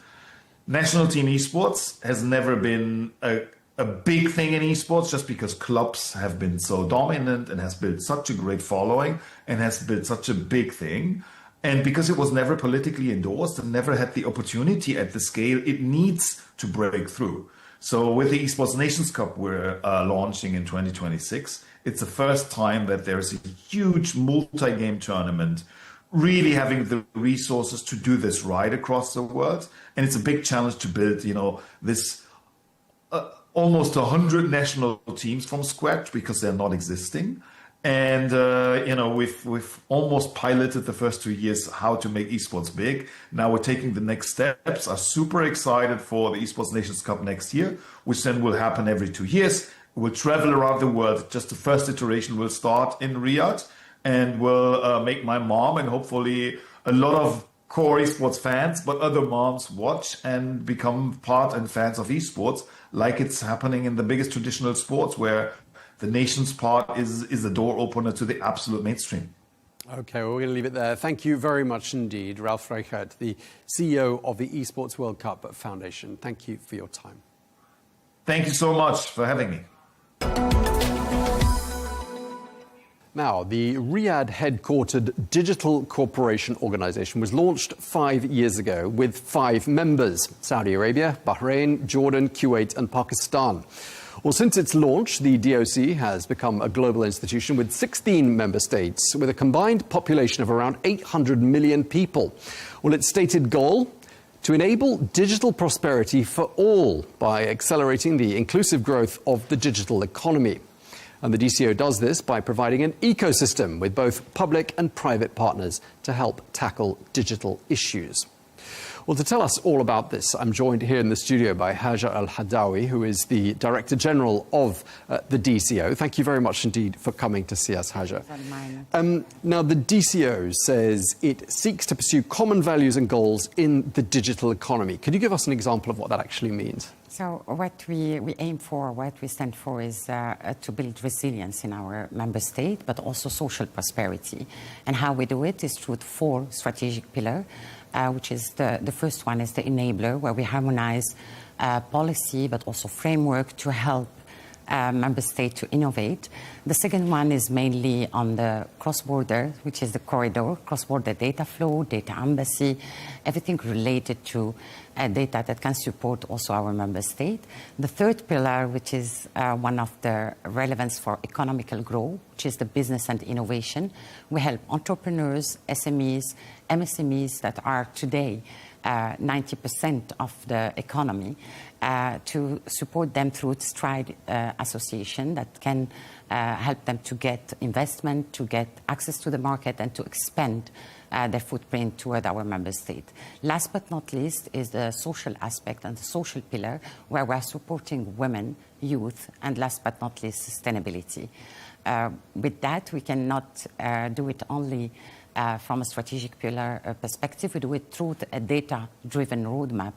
National team esports has never been a big thing in esports, just because clubs have been so dominant and has built such a great following and has built such a big thing. And because it was never politically endorsed and never had the opportunity at the scale it needs to break through. So with the Esports Nations Cup we're launching in 2026, it's the first time that there's a huge multi-game tournament really having the resources to do this right across the world. And it's a big challenge to build, this almost 100 national teams from scratch, because they're not existing. And, we've almost piloted the first 2 years how to make esports big. Now we're taking the next steps, are super excited for the Esports Nations Cup next year, which then will happen every 2 years. We'll travel around the world. Just the first iteration will start in Riyadh, and we'll make my mom and hopefully a lot of core esports fans, but other moms watch and become part and fans of esports, like it's happening in the biggest traditional sports, where the nation's part is the door opener to the absolute mainstream. Okay, well, we're going to leave it there. Thank you very much indeed, Ralph Reichert, the CEO of the Esports World Cup Foundation. Thank you for your time. Thank you so much for having me. Now, the Riyadh-headquartered Digital Cooperation Organization was launched 5 years ago with 5 members: Saudi Arabia, Bahrain, Jordan, Kuwait and Pakistan. Well, since its launch, the DOC has become a global institution with 16 member states, with a combined population of around 800 million people. Well, its stated goal: to enable digital prosperity for all by accelerating the inclusive growth of the digital economy. And the DCO does this by providing an ecosystem with both public and private partners to help tackle digital issues. Well, to tell us all about this, I'm joined here in the studio by Hajar Al-Hadawi, who is the Director General of the DCO. Thank you very much indeed for coming to see us, Hajar. Now, the DCO says it seeks to pursue common values and goals in the digital economy. Could you give us an example of what that actually means? So what we aim for, what we stand for is to build resilience in our member state, but also social prosperity. And how we do it is through 4 strategic pillars, which is the first one is the enabler, where we harmonize policy, but also framework to help member state to innovate. The second one is mainly on the cross-border, which is the corridor, cross-border data flow, data embassy, everything related to data that can support also our member state. The third pillar, which is one of the relevance for economical growth, which is the business and innovation. We help entrepreneurs, SMEs, MSMEs that are today 90% of the economy, to support them through Stride Association that can help them to get investment, to get access to the market and to expand their footprint toward our member state. Last but not least is the social aspect and the social pillar, where we're supporting women, youth, and last but not least, sustainability. With that, we cannot do it only from a strategic pillar perspective. We do it through a data-driven roadmap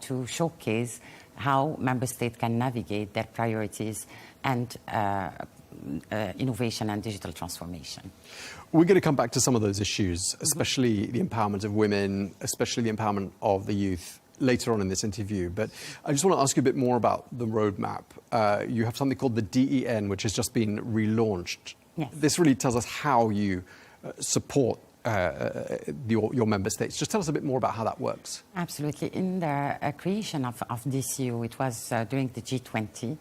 to showcase how member states can navigate their priorities and innovation and digital transformation. We're going to come back to some of those issues, especially the empowerment of women, especially the empowerment of the youth, later on in this interview. But I just want to ask you a bit more about the roadmap. You have something called the DEN, which has just been relaunched. Yes. This really tells us how you support your member states. Just tell us a bit more about how that works. Absolutely. In the creation of DCO, it was during the G20.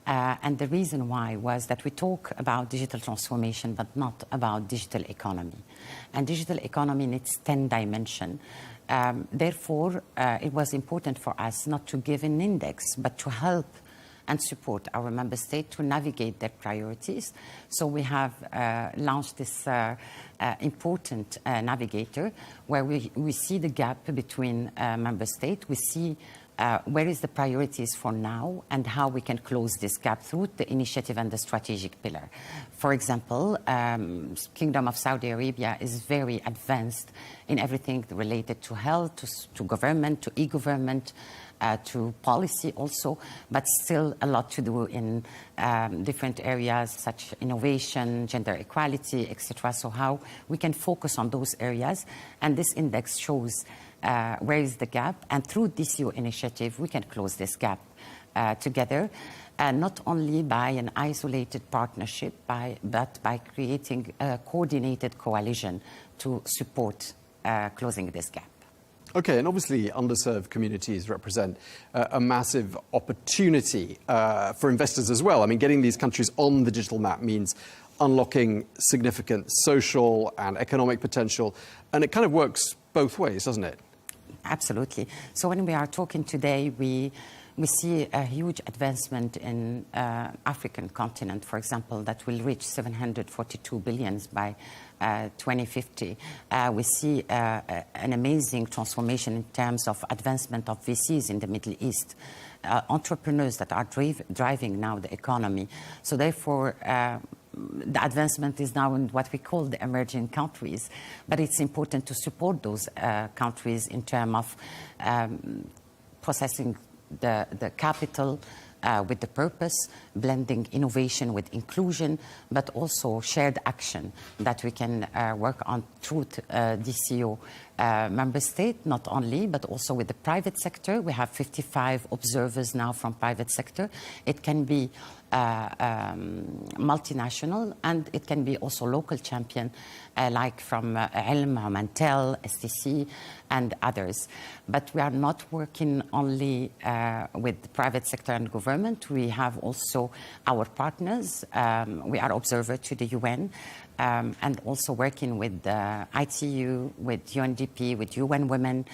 And the reason why was that we talk about digital transformation, but not about digital economy. And digital economy in its 10 dimensions. Therefore, it was important for us not to give an index, but to help and support our member state to navigate their priorities. So we have launched this important navigator where we see the gap between member states. We see where is the priorities for now and how we can close this gap through the initiative and the strategic pillar. For example, Kingdom of Saudi Arabia is very advanced in everything related to health, to government, to e-government, to policy also, but still a lot to do in different areas such innovation, gender equality, etc. So how we can focus on those areas, and this index shows where is the gap, and through DCO initiative we can close this gap together, not only by an isolated partnership, but by creating a coordinated coalition to support closing this gap. Okay, and obviously underserved communities represent a massive opportunity for investors as well. I mean, getting these countries on the digital map means unlocking significant social and economic potential, and it kind of works both ways, doesn't it? Absolutely. So when we are talking today, we see a huge advancement in African continent, for example, that will reach 742 billion by 2050. We see an amazing transformation in terms of advancement of VCs in the Middle East, entrepreneurs that are driving now the economy. So therefore, the advancement is now in what we call the emerging countries, but it's important to support those countries in terms of processing the capital, with the purpose, blending innovation with inclusion, but also shared action that we can work on through DCO member state, not only, but also with the private sector. We have 55 observers now from private sector. It can be multinational, and it can be also local champion, like from Ilm, Mantel, STC, and others. But we are not working only with the private sector and government. We have also our partners. We are observer to the UN, and also working with ITU, with UNDP, with UN Women.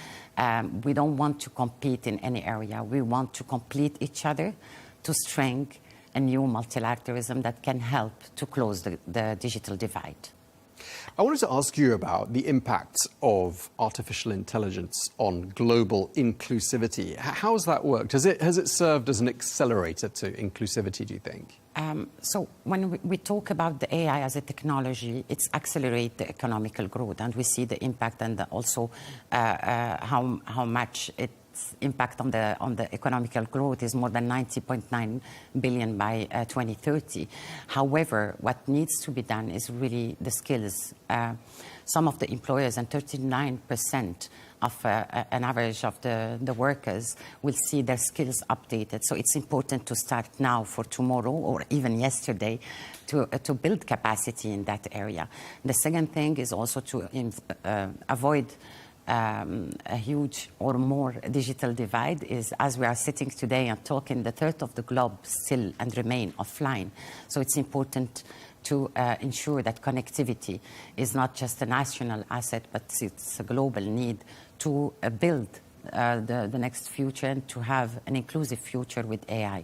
We don't want to compete in any area. We want to complete each other to strengthen a new multilateralism that can help to close the digital divide. I wanted to ask you about the impact of artificial intelligence on global inclusivity. How has that worked? Has it served as an accelerator to inclusivity, do you think? So when we talk about the AI as a technology, it's accelerate the economical growth, and we see the impact and also how much its impact on the economical growth is more than 90.9 billion by 2030. However, what needs to be done is really the skills. Some of the employers, and 39% of an average of the workers, will see their skills updated. So it's important to start now for tomorrow, or even yesterday, to build capacity in that area. The second thing is also to avoid a huge or more digital divide. Is, as we are sitting today and talking, the third of the globe still and remain offline. So it's important to ensure that connectivity is not just a national asset, but it's a global need to build the next future and to have an inclusive future with AI.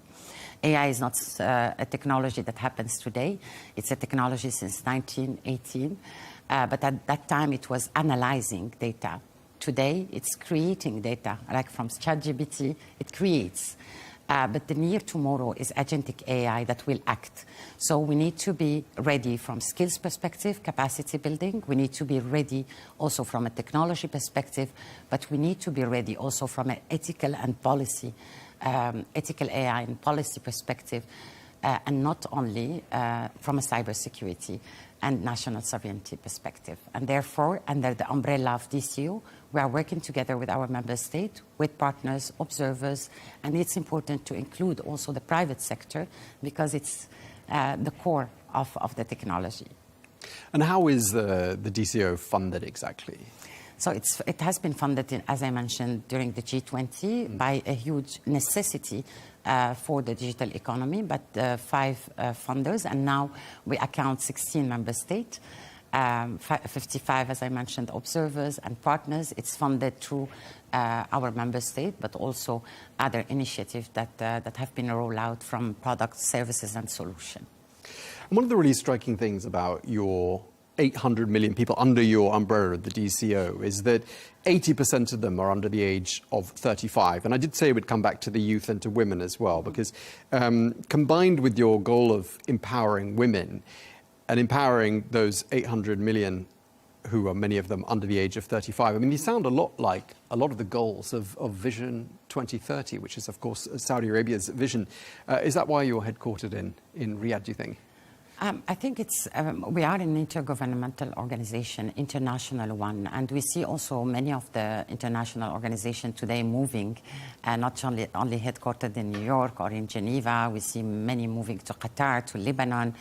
AI is not a technology that happens today. It's a technology since 1918, but at that time it was analyzing data. Today, it's creating data, like from ChatGPT, it creates. But the near tomorrow is agentic AI that will act. So we need to be ready from skills perspective, capacity building. We need to be ready also from a technology perspective, but we need to be ready also from an ethical and policy, ethical AI and policy perspective, and not only from a cybersecurity and national sovereignty perspective. And therefore, under the umbrella of DCO, we are working together with our member state, with partners, observers, and it's important to include also the private sector because it's the core of the technology. And how is the DCO funded exactly? So it has been funded, as I mentioned, during the G20 by a huge necessity for the digital economy, but 5 funders, and now we account 16 member states, 55, as I mentioned, observers and partners. It's funded through our member state, but also other initiatives that have been rolled out from products, services, and solutions. And one of the really striking things about your 800 million people under your umbrella, the DCO, is that 80% of them are under the age of 35. And I did say we'd come back to the youth and to women as well, because combined with your goal of empowering women and empowering those 800 million who are many of them under the age of 35, I mean, these sound a lot like a lot of the goals of Vision 2030, which is, of course, Saudi Arabia's vision. Is that why you're headquartered in Riyadh, do you think? I think it's we are an intergovernmental organization, international one, and we see also many of the international organizations today moving, not only headquartered in New York or in Geneva. We see many moving to Qatar, to Lebanon,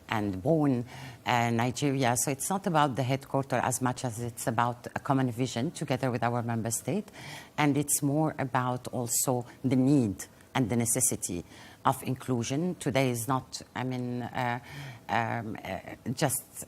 and Bonn, Nigeria. So it's not about the headquarters as much as it's about a common vision together with our member state, and it's more about also the need and the necessity of inclusion. Today is not, I mean, just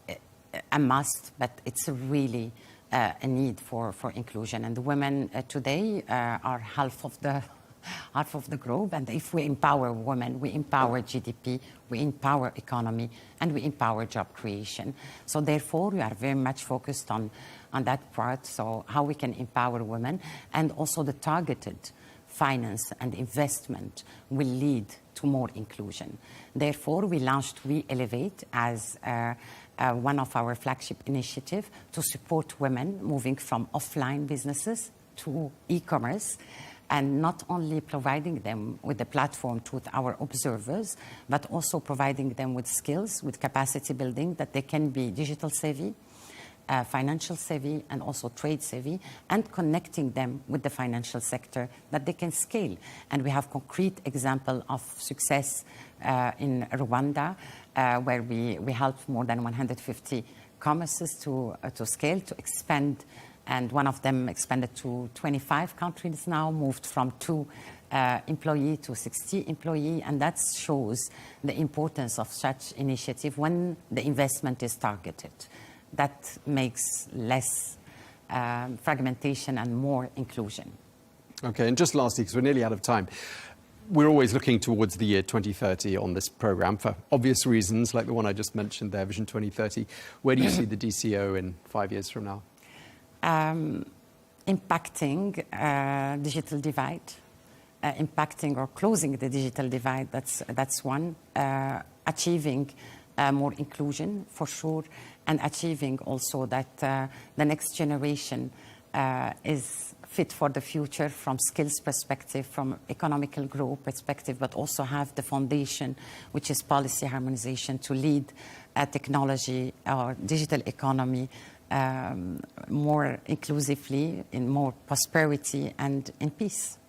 a must, but it's really a need for inclusion. And the women today are half of the globe. And if we empower women, we empower GDP, we empower economy, and we empower job creation. So therefore, we are very much focused on that part. So how we can empower women, and also the targeted finance and investment will lead to more inclusion. Therefore, we launched We Elevate as one of our flagship initiatives to support women moving from offline businesses to e-commerce, and not only providing them with a platform to our observers, but also providing them with skills, with capacity building, that they can be digital savvy, financial savvy, and also trade savvy, and connecting them with the financial sector that they can scale. And we have concrete example of success in Rwanda, where we helped more than 150 commerces to scale, to expand. And one of them expanded to 25 countries now, moved from 2 employee to 60 employee. And that shows the importance of such initiative when the investment is targeted. That makes less fragmentation and more inclusion. Okay, and just lastly, because we're nearly out of time, we're always looking towards the year 2030 on this programme for obvious reasons, like the one I just mentioned there, Vision 2030. Where do you see the DCO in 5 years from now? Impacting digital divide, impacting or closing the digital divide, that's one. Achieving more inclusion, for sure, and achieving also that the next generation is fit for the future from skills perspective, from economical growth perspective, but also have the foundation, which is policy harmonization, to lead technology or digital economy more inclusively, in more prosperity and in peace.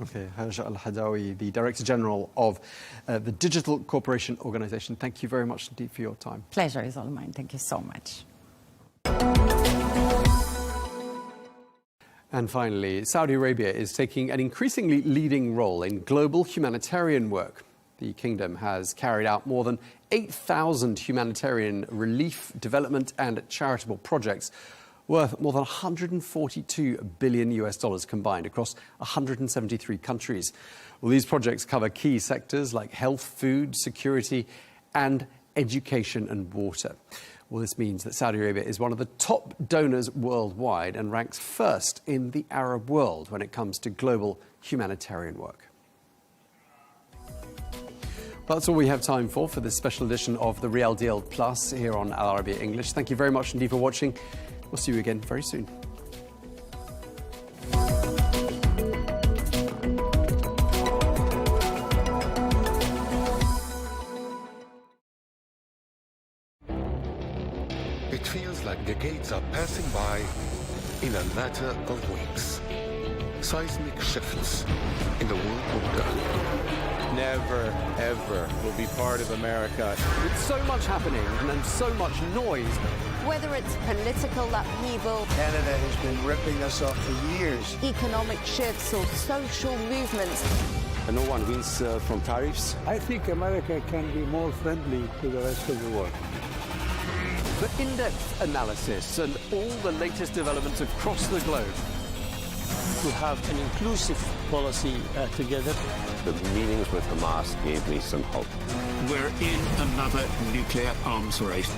Okay, Haja Al-Hadawi, the Director General of the Digital Corporation Organization. Thank you very much indeed for your time. Pleasure is all mine. Thank you so much. And finally, Saudi Arabia is taking an increasingly leading role in global humanitarian work. The kingdom has carried out more than 8,000 humanitarian relief, development and charitable projects worth more than $142 billion combined across 173 countries. Well, these projects cover key sectors like health, food, security and education and water. Well, this means that Saudi Arabia is one of the top donors worldwide and ranks first in the Arab world when it comes to global humanitarian work. That's all we have time for this special edition of The Real Deal Plus here on Al Arabiya English. Thank you very much indeed for watching. We'll see you again very soon. It feels like decades are passing by in a matter of weeks. Seismic shifts in the world order. Never, ever will be part of America. With so much happening and so much noise. Whether it's political upheaval, Canada has been ripping us off for years. economic shifts, or social movements, And no one wins from tariffs. I think America can be more friendly to the rest of the world. For in-depth analysis and all the latest developments across the globe. To have an inclusive policy together. The meetings with Hamas gave me some hope. We're in another nuclear arms race.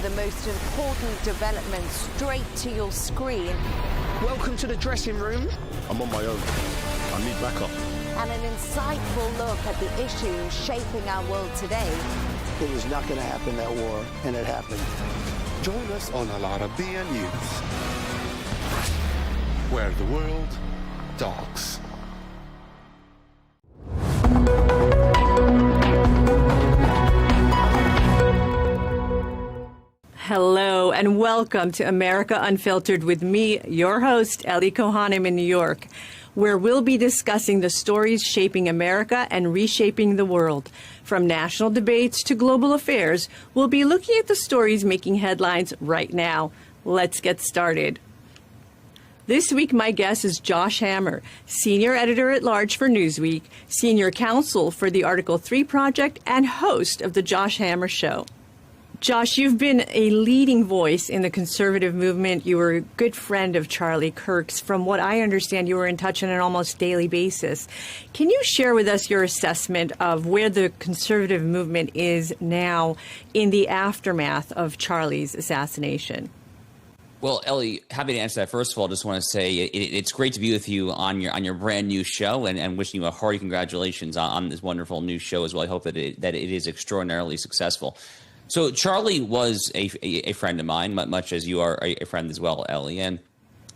the most important developments straight to your screen. Welcome to the dressing room. I'm on my own. I need backup. And an insightful look at the issues shaping our world today. It was not going to happen, that war, and it happened. Join us on Al Arabiya News, where the world talks. Hello and welcome to America Unfiltered with me, your host, Ellie Kohanim in New York, where we'll be discussing the stories shaping America and reshaping the world. From national debates to global affairs, we'll be looking at the stories making headlines right now. Let's get started. This week, my guest is Josh Hammer, Senior Editor-at-Large for Newsweek, Senior Counsel for the Article 3 Project, and host of The Josh Hammer Show. Josh, you've been a leading voice in the conservative movement. You were a good friend of Charlie Kirk's. From what I understand, you were in touch on an almost daily basis. Can you share with us your assessment of where the conservative movement is now in the aftermath of Charlie's assassination? Well, Ellie, happy to answer that. First of all, just want to say it's great to be with you on your brand new show, and wishing you a hearty congratulations on this wonderful new show as well. I hope that it is extraordinarily successful. So Charlie was a friend of mine, much as you are a friend as well, Ellie. And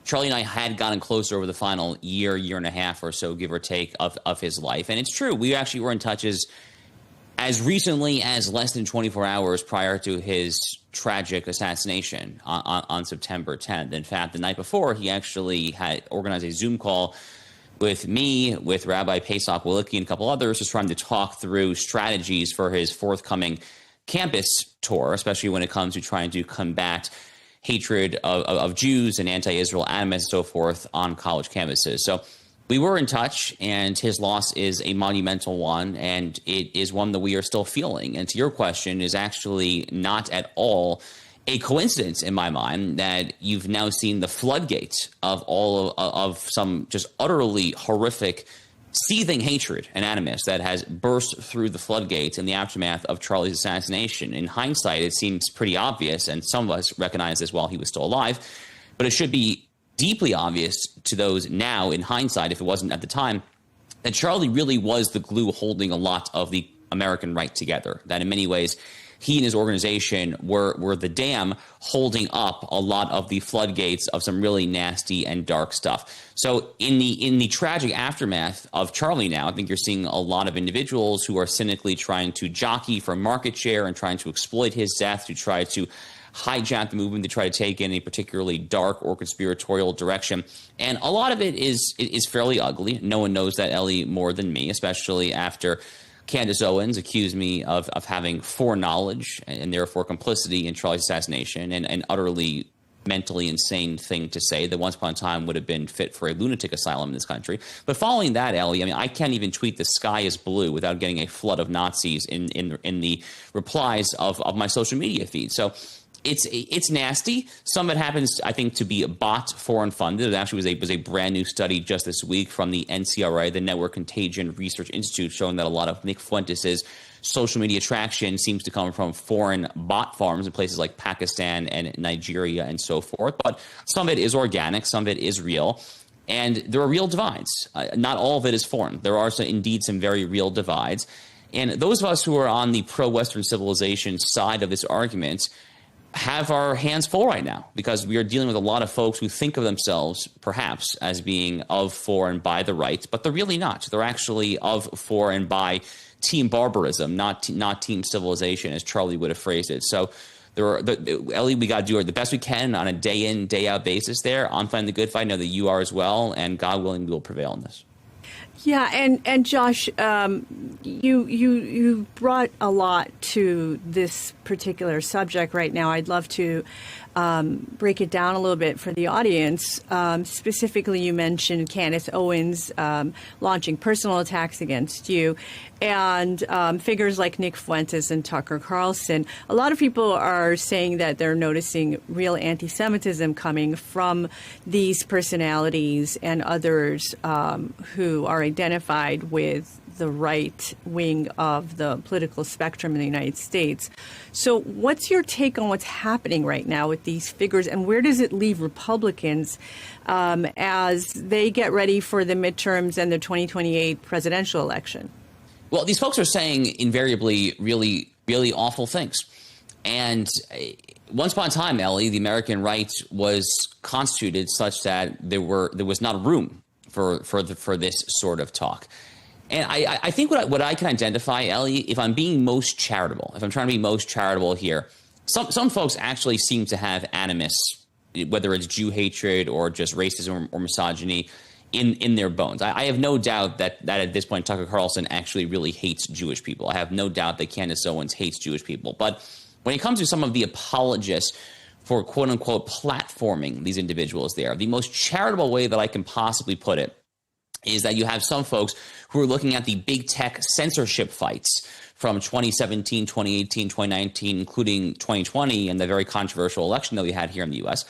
Charlie and I had gotten closer over the final year and a half or so, give or take, of his life. And it's true, we actually were in touch as recently as less than 24 hours prior to his tragic assassination on September 10th. In fact, the night before, he actually had organized a Zoom call with me, with Rabbi Pesach Wilicki, and a couple others, just trying to talk through strategies for his forthcoming campus tour, especially when it comes to trying to combat hatred of Jews and anti-Israel animus and so forth on college campuses. So we were in touch, and his loss is a monumental one, and it is one that we are still feeling. And to your question, is actually not at all a coincidence in my mind that you've now seen the floodgates of all of some just utterly horrific, seething hatred and animus that has burst through the floodgates in the aftermath of Charlie's assassination. In hindsight, it seems pretty obvious, and some of us recognize this while he was still alive, but it should be deeply obvious to those now in hindsight, if it wasn't at the time, that Charlie really was the glue holding a lot of the American right together, that in many ways he and his organization were the dam holding up a lot of the floodgates of some really nasty and dark stuff. So in the tragic aftermath of Charlie now, I think you're seeing a lot of individuals who are cynically trying to jockey for market share and trying to exploit his death to try to hijack the movement, to try to take in a particularly dark or conspiratorial direction. And a lot of it is fairly ugly. No one knows that, Ellie, more than me, especially after Candace Owens accused me of having foreknowledge and therefore complicity in Charlie's assassination, and an utterly mentally insane thing to say that once upon a time would have been fit for a lunatic asylum in this country. But following that, Ellie, I mean, I can't even tweet "the sky is blue" without getting a flood of Nazis in the replies of my social media feed. So it's nasty. Some of it happens, I think, to be bot foreign funded. It actually was a brand new study just this week from the NCRA, the Network Contagion Research Institute, showing that a lot of Nick Fuentes' social media traction seems to come from foreign bot farms in places like Pakistan and Nigeria and so forth. But some of it is organic, some of it is real. And there are real divides. Not all of it is foreign. There are indeed some very real divides. And those of us who are on the pro-Western civilization side of this argument have our hands full right now, because we are dealing with a lot of folks who think of themselves perhaps as being of, for, and by the right, but they're really not. They're actually of, for, and by team barbarism, not team civilization, as Charlie would have phrased it. So Ellie, we got to do the best we can on a day in, day out basis there. I'm fighting the good fight. I know that you are as well, and God willing, we will prevail in this. Yeah, and Josh, you brought a lot to this particular subject right now. I'd love to break it down a little bit for the audience. Specifically, you mentioned Candace Owens launching personal attacks against you, and figures like Nick Fuentes and Tucker Carlson. A lot of people are saying that they're noticing real anti-Semitism coming from these personalities and others who are identified with the right wing of the political spectrum in the United States. So what's your take on what's happening right now with these figures, and where does it leave Republicans as they get ready for the midterms and the 2028 presidential election? Well, these folks are saying invariably really, really awful things. And once upon a time, Ellie, the American right was constituted such that there was not room for this sort of talk. And I think what I can identify, Ellie, if I'm being most charitable, if I'm trying to be most charitable here, some folks actually seem to have animus, whether it's Jew hatred or just racism or misogyny, in their bones. I have no doubt that at this point Tucker Carlson actually really hates Jewish people. I have no doubt that Candace Owens hates Jewish people. But when it comes to some of the apologists for quote-unquote platforming these individuals there, the most charitable way that I can possibly put it is that you have some folks who are looking at the big tech censorship fights from 2017, 2018, 2019, including 2020 and the very controversial election that we had here in the U.S.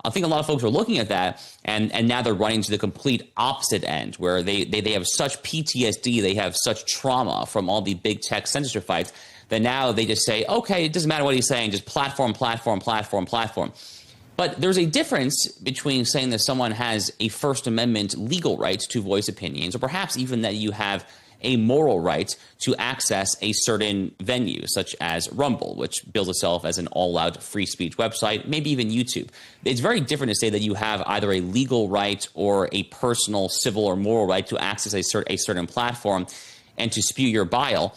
I think a lot of folks are looking at that, and now they're running to the complete opposite end, where they have such PTSD, they have such trauma from all the big tech censorship fights, that now they just say, okay, it doesn't matter what he's saying, just platform, platform, platform, platform. But there's a difference between saying that someone has a First Amendment legal right to voice opinions, or perhaps even that you have a moral right to access a certain venue, such as Rumble, which bills itself as an all-out free speech website, maybe even YouTube. It's very different to say that you have either a legal right or a personal, civil, or moral right to access a certain platform and to spew your bile.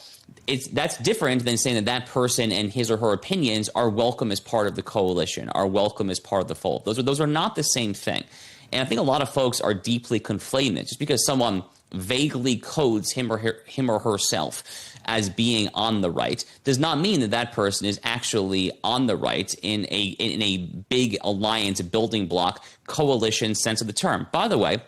That's different than saying that person and his or her opinions are welcome as part of the coalition, are welcome as part of the fold. Those are not the same thing. And I think a lot of folks are deeply conflating it. Just because someone vaguely codes him or herself as being on the right does not mean that that person is actually on the right in a big alliance, building block, coalition sense of the term. By the way,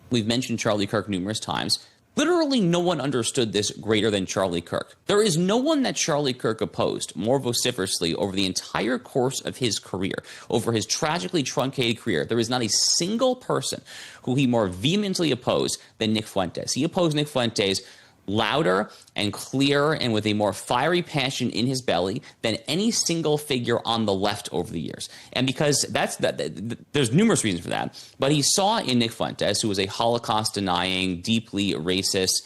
we've mentioned Charlie Kirk numerous times. Literally no one understood this greater than Charlie Kirk. There is no one that Charlie Kirk opposed more vociferously over the entire course of his career, over his tragically truncated career. There is not a single person who he more vehemently opposed than Nick Fuentes. He opposed Nick Fuentes louder and clearer and with a more fiery passion in his belly than any single figure on the left over the years. And because there's numerous reasons for that, but he saw in Nick Fuentes, who was a Holocaust-denying, deeply racist,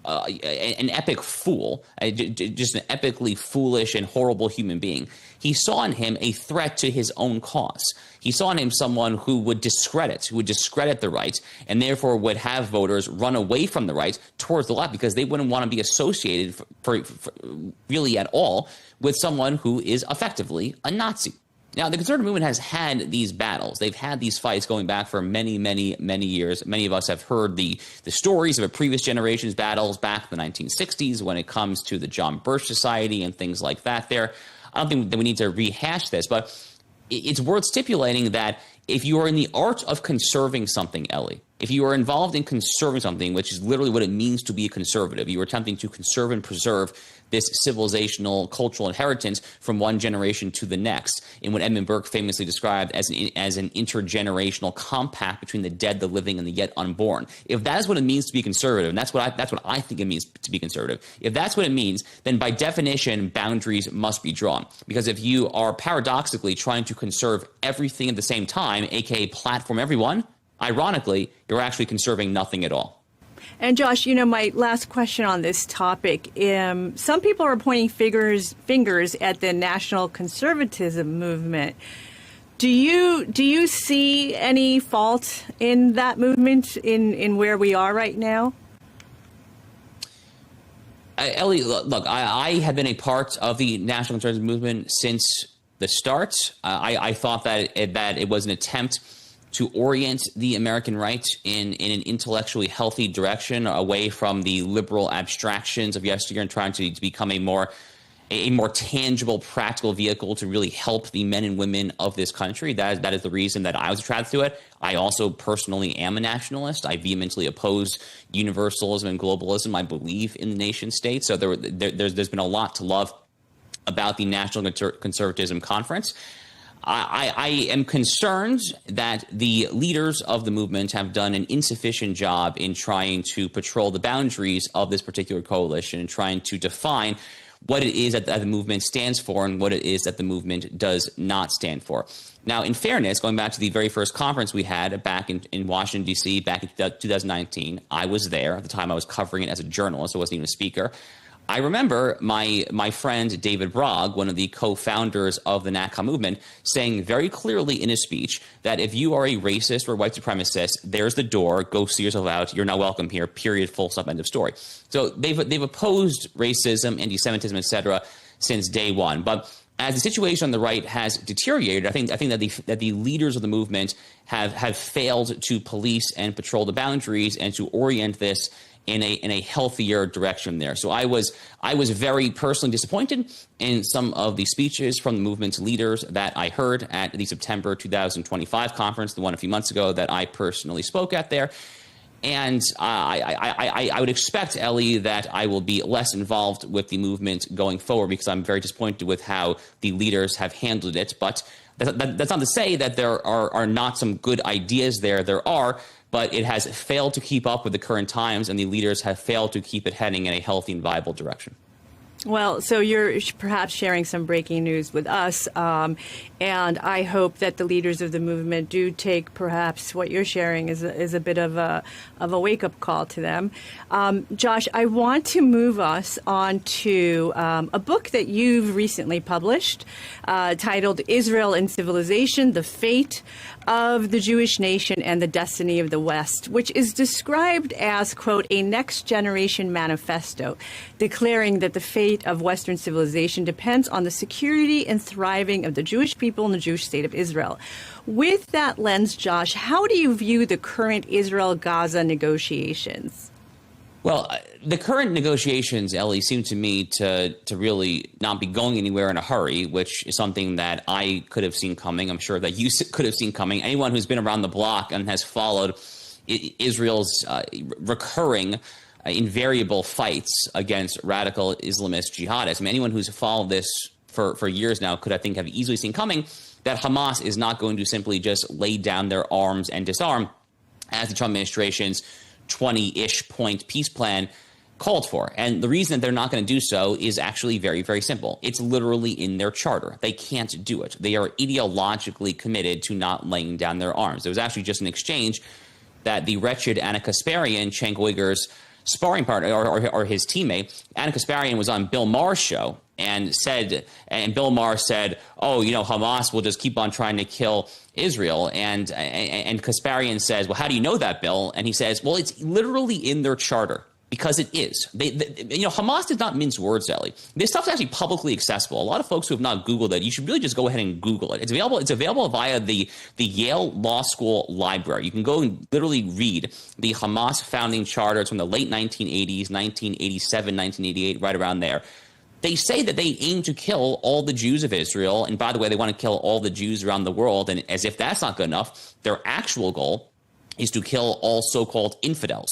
an epic fool, just an epically foolish and horrible human being. He saw in him a threat to his own cause. He saw in him someone who would discredit the right, and therefore would have voters run away from the right towards the left because they wouldn't want to be associated for really at all with someone who is effectively a Nazi. Now, the conservative movement has had these battles. They've had these fights going back for many, many, many years. Many of us have heard the stories of a previous generation's battles back in the 1960s when it comes to the John Birch Society and things like that there. I don't think that we need to rehash this, but it's worth stipulating that if you are in the art of conserving something, Ellie, if you are involved in conserving something, which is literally what it means to be a conservative, you are attempting to conserve and preserve this civilizational cultural inheritance from one generation to the next in what Edmund Burke famously described as an intergenerational compact between the dead, the living, and the yet unborn. If that is what it means to be conservative, and that's what I think it means to be conservative, if that's what it means, then by definition, boundaries must be drawn. Because if you are paradoxically trying to conserve everything at the same time, aka platform everyone, ironically, you're actually conserving nothing at all. And Josh, my last question on this topic, some people are pointing fingers at the national conservatism movement. Do you see any fault in that movement in where we are right now? Ellie, look, I have been a part of the national conservatism movement since the start. I thought that it was an attempt to orient the American right in an intellectually healthy direction away from the liberal abstractions of yesteryear and trying to become a more tangible, practical vehicle to really help the men and women of this country. That is the reason that I was attracted to it. I also personally am a nationalist. I vehemently oppose universalism and globalism. I believe in the nation state. So there's been a lot to love about the National Conservatism Conference. I am concerned that the leaders of the movement have done an insufficient job in trying to patrol the boundaries of this particular coalition and trying to define what it is that the movement stands for and what it is that the movement does not stand for. Now, in fairness, going back to the very first conference we had back in Washington, D.C., back in 2019, I was there. At the time, I was covering it as a journalist. I wasn't even a speaker. I remember my friend David Bragg, one of the co-founders of the NatCon movement, saying very clearly in his speech that if you are a racist or white supremacist, there's the door, go see yourself out, you're not welcome here, period, full stop, end of story. So they've opposed racism, anti-Semitism, etc. since day one. But as the situation on the right has deteriorated, I think that the leaders of the movement have failed to police and patrol the boundaries and to orient this in a healthier direction there. So I was very personally disappointed in some of the speeches from the movement's leaders that I heard at the September 2025 conference, the one a few months ago that I personally spoke at there. And I would expect, Ellie, that I will be less involved with the movement going forward because I'm very disappointed with how the leaders have handled it. But that's not to say that there are not some good ideas there. There are. But it has failed to keep up with the current times, and the leaders have failed to keep it heading in a healthy and viable direction. Well, so you're perhaps sharing some breaking news with us, and I hope that the leaders of the movement do take perhaps what you're sharing is a bit of a wake-up call to them. Josh, I want to move us on to a book that you've recently published titled Israel and Civilization, The Fate of the Jewish Nation and the Destiny of the West, which is described as, quote, a next-generation manifesto declaring that the fate of Western civilization depends on the security and thriving of the Jewish people and the Jewish state of Israel. With that lens, Josh, how do you view the current Israel-Gaza negotiations? Well, the current negotiations, Ellie, seem to me to really not be going anywhere in a hurry, which is something that I could have seen coming. I'm sure that you could have seen coming. Anyone who's been around the block and has followed Israel's recurring invariable fights against radical Islamist jihadists, I mean, anyone who's followed this for years now could, I think, have easily seen coming that Hamas is not going to simply just lay down their arms and disarm, as the Trump administration's 20-ish point peace plan called for. And the reason that they're not going to do so is actually very, very simple. It's literally in their charter. They can't do it. They are ideologically committed to not laying down their arms. There was actually just an exchange that the wretched Anna Kasparian, Cenk Uyghur's sparring partner or his teammate, Anna Kasparian, was on Bill Maher's show and Bill Maher said, oh, you know, Hamas will just keep on trying to kill Israel. And Kasparian says, well, how do you know that, Bill? And he says, well, it's literally in their charter. Because it is. Hamas did not mince words, Ellie. This stuff's actually publicly accessible. A lot of folks who have not Googled it, you should really just go ahead and Google it. It's available via the Yale Law School library. You can go and literally read the Hamas founding charter. It's from the late 1980s, 1987, 1988, right around there. They say that they aim to kill all the Jews of Israel. And by the way, they want to kill all the Jews around the world. And as if that's not good enough, their actual goal is to kill all so-called infidels,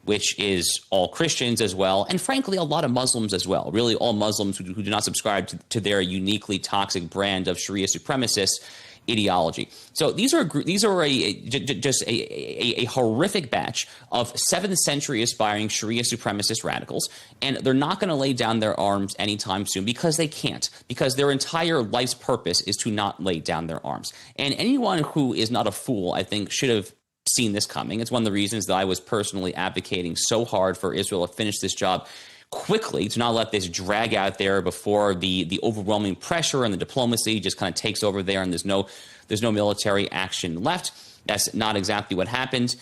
which is all Christians as well, and frankly, a lot of Muslims as well, really all Muslims who do not subscribe to their uniquely toxic brand of Sharia supremacist ideology. So these are just a horrific batch of 7th century aspiring Sharia supremacist radicals, and they're not going to lay down their arms anytime soon because they can't, because their entire life's purpose is to not lay down their arms. And anyone who is not a fool, I think, should have seen this coming. It's one of the reasons that I was personally advocating so hard for Israel to finish this job quickly, to not let this drag out there before the overwhelming pressure and the diplomacy just kind of takes over there and there's no military action left. That's not exactly what happened.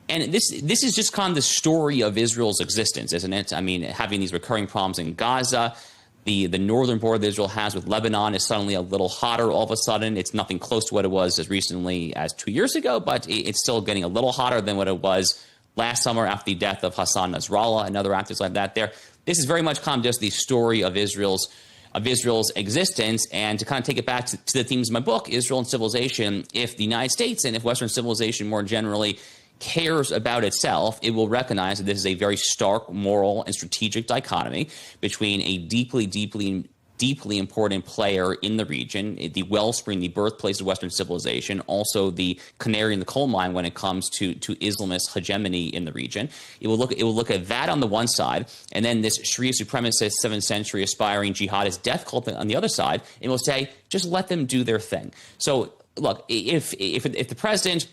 And this is just kind of the story of Israel's existence, isn't it? I mean, having these recurring problems in Gaza. The northern border that Israel has with Lebanon is suddenly a little hotter all of a sudden. It's nothing close to what it was as recently as 2 years ago, but it's still getting a little hotter than what it was last summer after the death of Hassan Nasrallah and other actors like that there. This is very much kind of just the story of Israel's existence. And to kind of take it back to the themes of my book, Israel and Civilization, if the United States and if Western civilization more generally cares about itself, it will recognize that this is a very stark moral and strategic dichotomy between a deeply important player in the region, the wellspring, the birthplace of Western civilization, also the canary in the coal mine when it comes to Islamist hegemony in the region. It will look at that on the one side, and then this Sharia supremacist 7th century aspiring jihadist death cult on the other side, and will say, just let them do their thing. So look, if the president,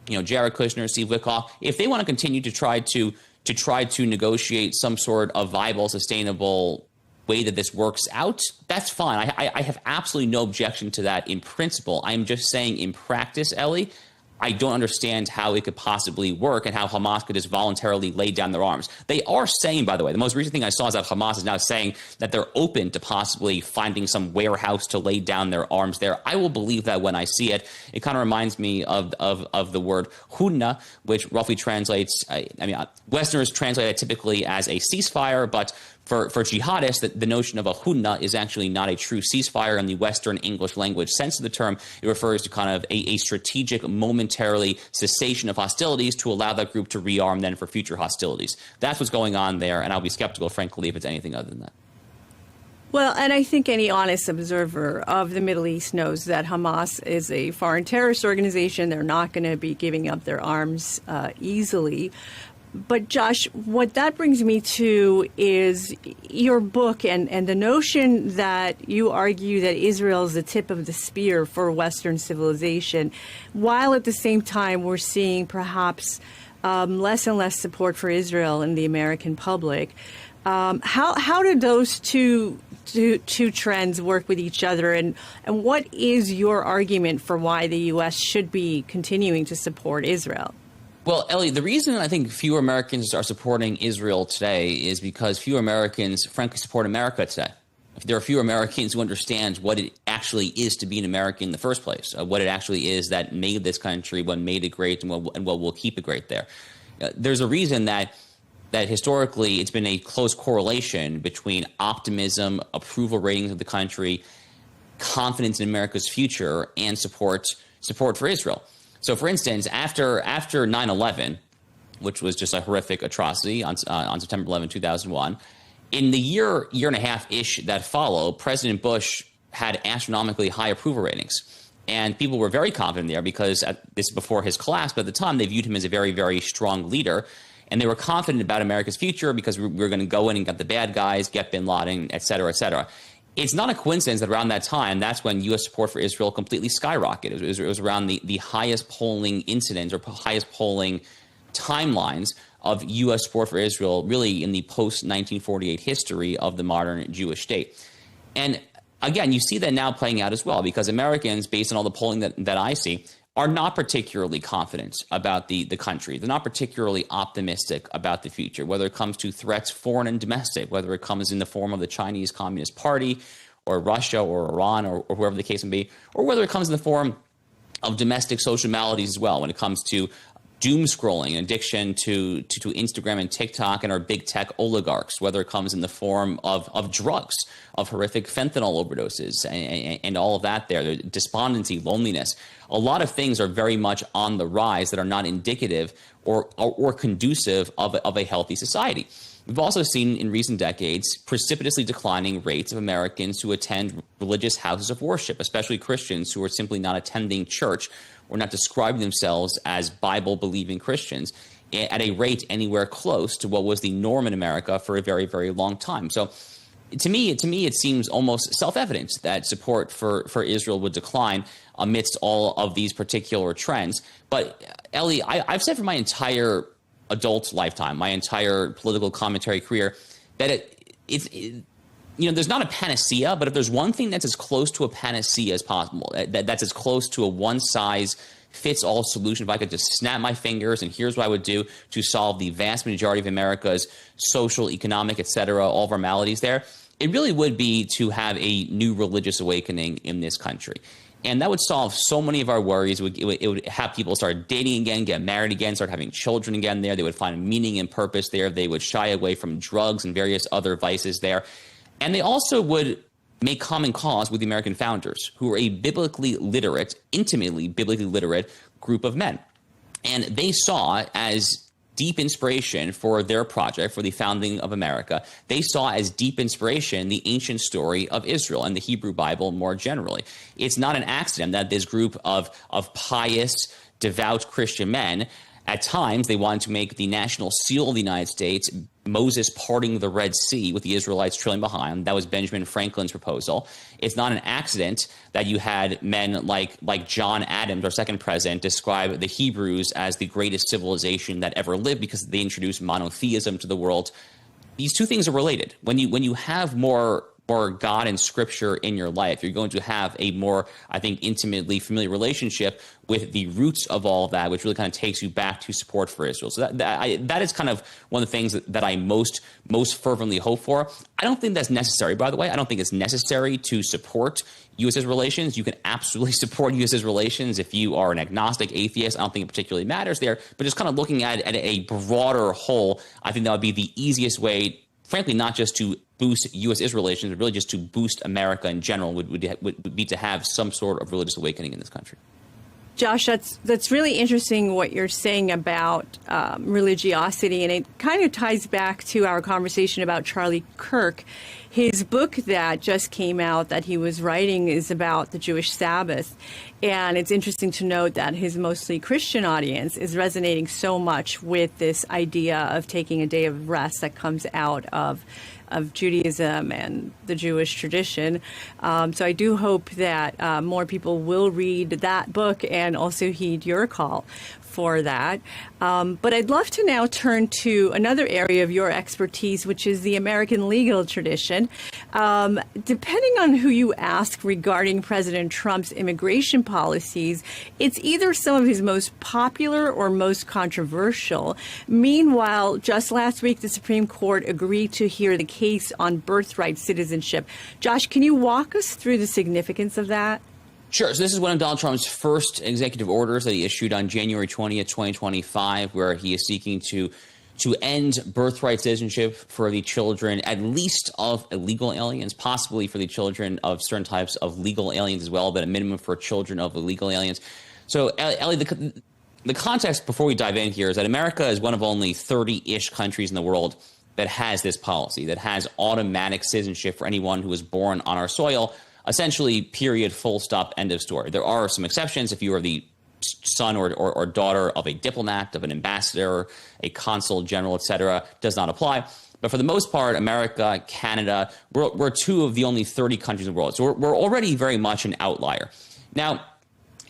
Jared Kushner, Steve Witkoff, if they want to continue to try to negotiate some sort of viable, sustainable way that this works out, that's fine. I have absolutely no objection to that in principle. I'm just saying in practice, Ellie, I don't understand how it could possibly work and how Hamas could just voluntarily lay down their arms. They are saying, by the way, the most recent thing I saw is that Hamas is now saying that they're open to possibly finding some warehouse to lay down their arms there. I will believe that when I see it. It kind of reminds me of the word hunna, which roughly translates, Westerners translate it typically as a ceasefire, but for jihadists, the notion of a hunna is actually not a true ceasefire in the Western English language sense of the term. It refers to kind of a strategic, momentarily cessation of hostilities to allow that group to rearm then for future hostilities. That's what's going on there, and I'll be skeptical, frankly, if it's anything other than that. Well, and I think any honest observer of the Middle East knows that Hamas is a foreign terrorist organization. They're not going to be giving up their arms easily. But Josh, what that brings me to is your book and the notion that you argue that Israel is the tip of the spear for Western civilization, while at the same time we're seeing perhaps less and less support for Israel in the American public. How do those two trends work with each other, and what is your argument for why the U.S. should be continuing to support Israel? Well, Ellie, the reason I think fewer Americans are supporting Israel today is because fewer Americans, frankly, support America today. There are fewer Americans who understand what it actually is to be an American in the first place, what it actually is that made this country, what made it great, and what will keep it great there. There's a reason that historically it's been a close correlation between optimism, approval ratings of the country, confidence in America's future, and support for Israel. So, for instance, after 9/11, which was just a horrific atrocity on September 11, 2001, in the year and a half-ish that followed, President Bush had astronomically high approval ratings. And people were very confident there because this is before his collapse, but at the time they viewed him as a very, very strong leader. And they were confident about America's future because we were going to go in and get the bad guys, get bin Laden, et cetera, et cetera. It's not a coincidence that around that time, that's when U.S. support for Israel completely skyrocketed. It was around the highest polling incidents or highest polling timelines of U.S. support for Israel, really in the post-1948 history of the modern Jewish state. And again, you see that now playing out as well, because Americans, based on all the polling that I see, are not particularly confident about the country. They're not particularly optimistic about the future, whether it comes to threats foreign and domestic, whether it comes in the form of the Chinese Communist Party or Russia or Iran or whoever the case may be, or whether it comes in the form of domestic social maladies as well, when it comes to doom scrolling, addiction to Instagram and TikTok and our big tech oligarchs, whether it comes in the form of drugs, of horrific fentanyl overdoses and all of that there, despondency, loneliness. A lot of things are very much on the rise that are not indicative or conducive of a healthy society. We've also seen in recent decades precipitously declining rates of Americans who attend religious houses of worship, especially Christians who are simply not attending church or not describing themselves as Bible-believing Christians at a rate anywhere close to what was the norm in America for a very, very long time. So to me, it seems almost self-evident that support for Israel would decline amidst all of these particular trends. But Ellie, I've said for my entire adult lifetime, my entire political commentary career, that there's not a panacea, but if there's one thing that's as close to a panacea as possible, that's as close to a one-size-fits-all solution, if I could just snap my fingers and here's what I would do to solve the vast majority of America's social, economic, et cetera, all of our maladies there, it really would be to have a new religious awakening in this country. And that would solve so many of our worries. It would have people start dating again, get married again, start having children again there. They would find meaning and purpose there. They would shy away from drugs and various other vices there. And they also would make common cause with the American founders, who were a biblically literate, intimately biblically literate group of men. And they saw as deep inspiration for their project, for the founding of America, they saw as deep inspiration the ancient story of Israel and the Hebrew Bible more generally. It's not an accident that this group of pious, devout Christian men, at times they wanted to make the national seal of the United States Moses parting the Red Sea with the Israelites trailing behind. That was Benjamin Franklin's proposal. It's not an accident that you had men like John Adams, our second president, describe the Hebrews as the greatest civilization that ever lived because they introduced monotheism to the world. These two things are related. When you have more God and Scripture in your life, you're going to have a more, I think, intimately familiar relationship with the roots of all of that, which really kind of takes you back to support for Israel. So that is kind of one of the things that I most fervently hope for. I don't think that's necessary, by the way. I don't think it's necessary to support U.S.'s relations. You can absolutely support U.S.'s relations if you are an agnostic atheist. I don't think it particularly matters there. But just kind of looking at a broader whole, I think that would be the easiest way, frankly, not just to boost U.S.-Israel relations, but really just to boost America in general would be to have some sort of religious awakening in this country. Josh, that's really interesting what you're saying about religiosity, and it kind of ties back to our conversation about Charlie Kirk. His book that just came out that he was writing is about the Jewish Sabbath, and it's interesting to note that his mostly Christian audience is resonating so much with this idea of taking a day of rest that comes out of Judaism and the Jewish tradition. So I do hope that more people will read that book and also heed your call for that. But I'd love to now turn to another area of your expertise, which is the American legal tradition. Depending on who you ask regarding President Trump's immigration policies, it's either some of his most popular or most controversial. Meanwhile, just last week, the Supreme Court agreed to hear the case on birthright citizenship. Josh, can you walk us through the significance of that? Sure. So this is one of Donald Trump's first executive orders that he issued on January 20th, 2025, where he is seeking to end birthright citizenship for the children, at least of illegal aliens, possibly for the children of certain types of legal aliens as well, but a minimum for children of illegal aliens. So, Ellie, the context before we dive in here is that America is one of only 30-ish countries in the world that has this policy, that has automatic citizenship for anyone who was born on our soil. Essentially, period, full stop, end of story. There are some exceptions if you are the son or daughter of a diplomat, of an ambassador, a consul general, etc. Does not apply. But for the most part, America, Canada, we're two of the only 30 countries in the world. So we're already very much an outlier. Now,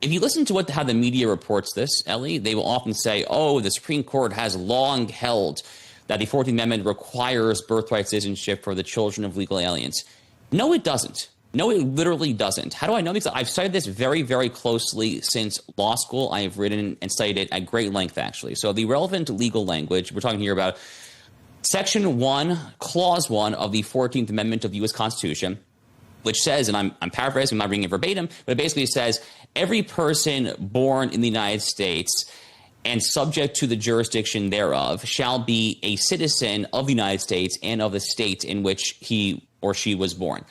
if you listen to how the media reports this, Ellie, they will often say, oh, the Supreme Court has long held that the 14th Amendment requires birthright citizenship for the children of legal aliens. No, it doesn't. No, it literally doesn't. How do I know this? I've studied this very, very closely since law school. I have written and studied it at great length, actually. So the relevant legal language, we're talking here about Section 1, Clause 1 of the 14th Amendment of the U.S. Constitution, which says, and I'm paraphrasing, I'm not reading it verbatim, but it basically says, every person born in the United States and subject to the jurisdiction thereof shall be a citizen of the United States and of the state in which he or she was born.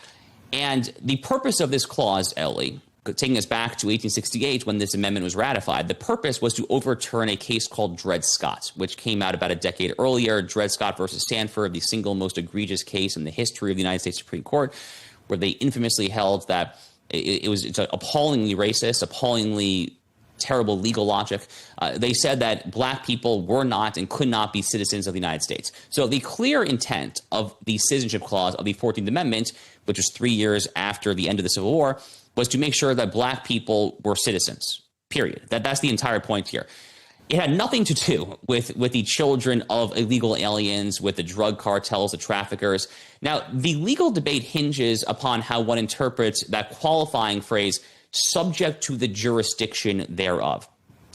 And the purpose of this clause, Ellie, taking us back to 1868 when this amendment was ratified, the purpose was to overturn a case called Dred Scott, which came out about a decade earlier, Dred Scott versus Stanford, the single most egregious case in the history of the United States Supreme Court, where they infamously held that it's appallingly racist, appallingly terrible legal logic. They said that black people were not and could not be citizens of the United States. So the clear intent of the citizenship clause of the 14th Amendment, which was 3 years after the end of the Civil War, was to make sure that black people were citizens, period. That's the entire point here. It had nothing to do with the children of illegal aliens, with the drug cartels, the traffickers. Now, the legal debate hinges upon how one interprets that qualifying phrase, subject to the jurisdiction thereof.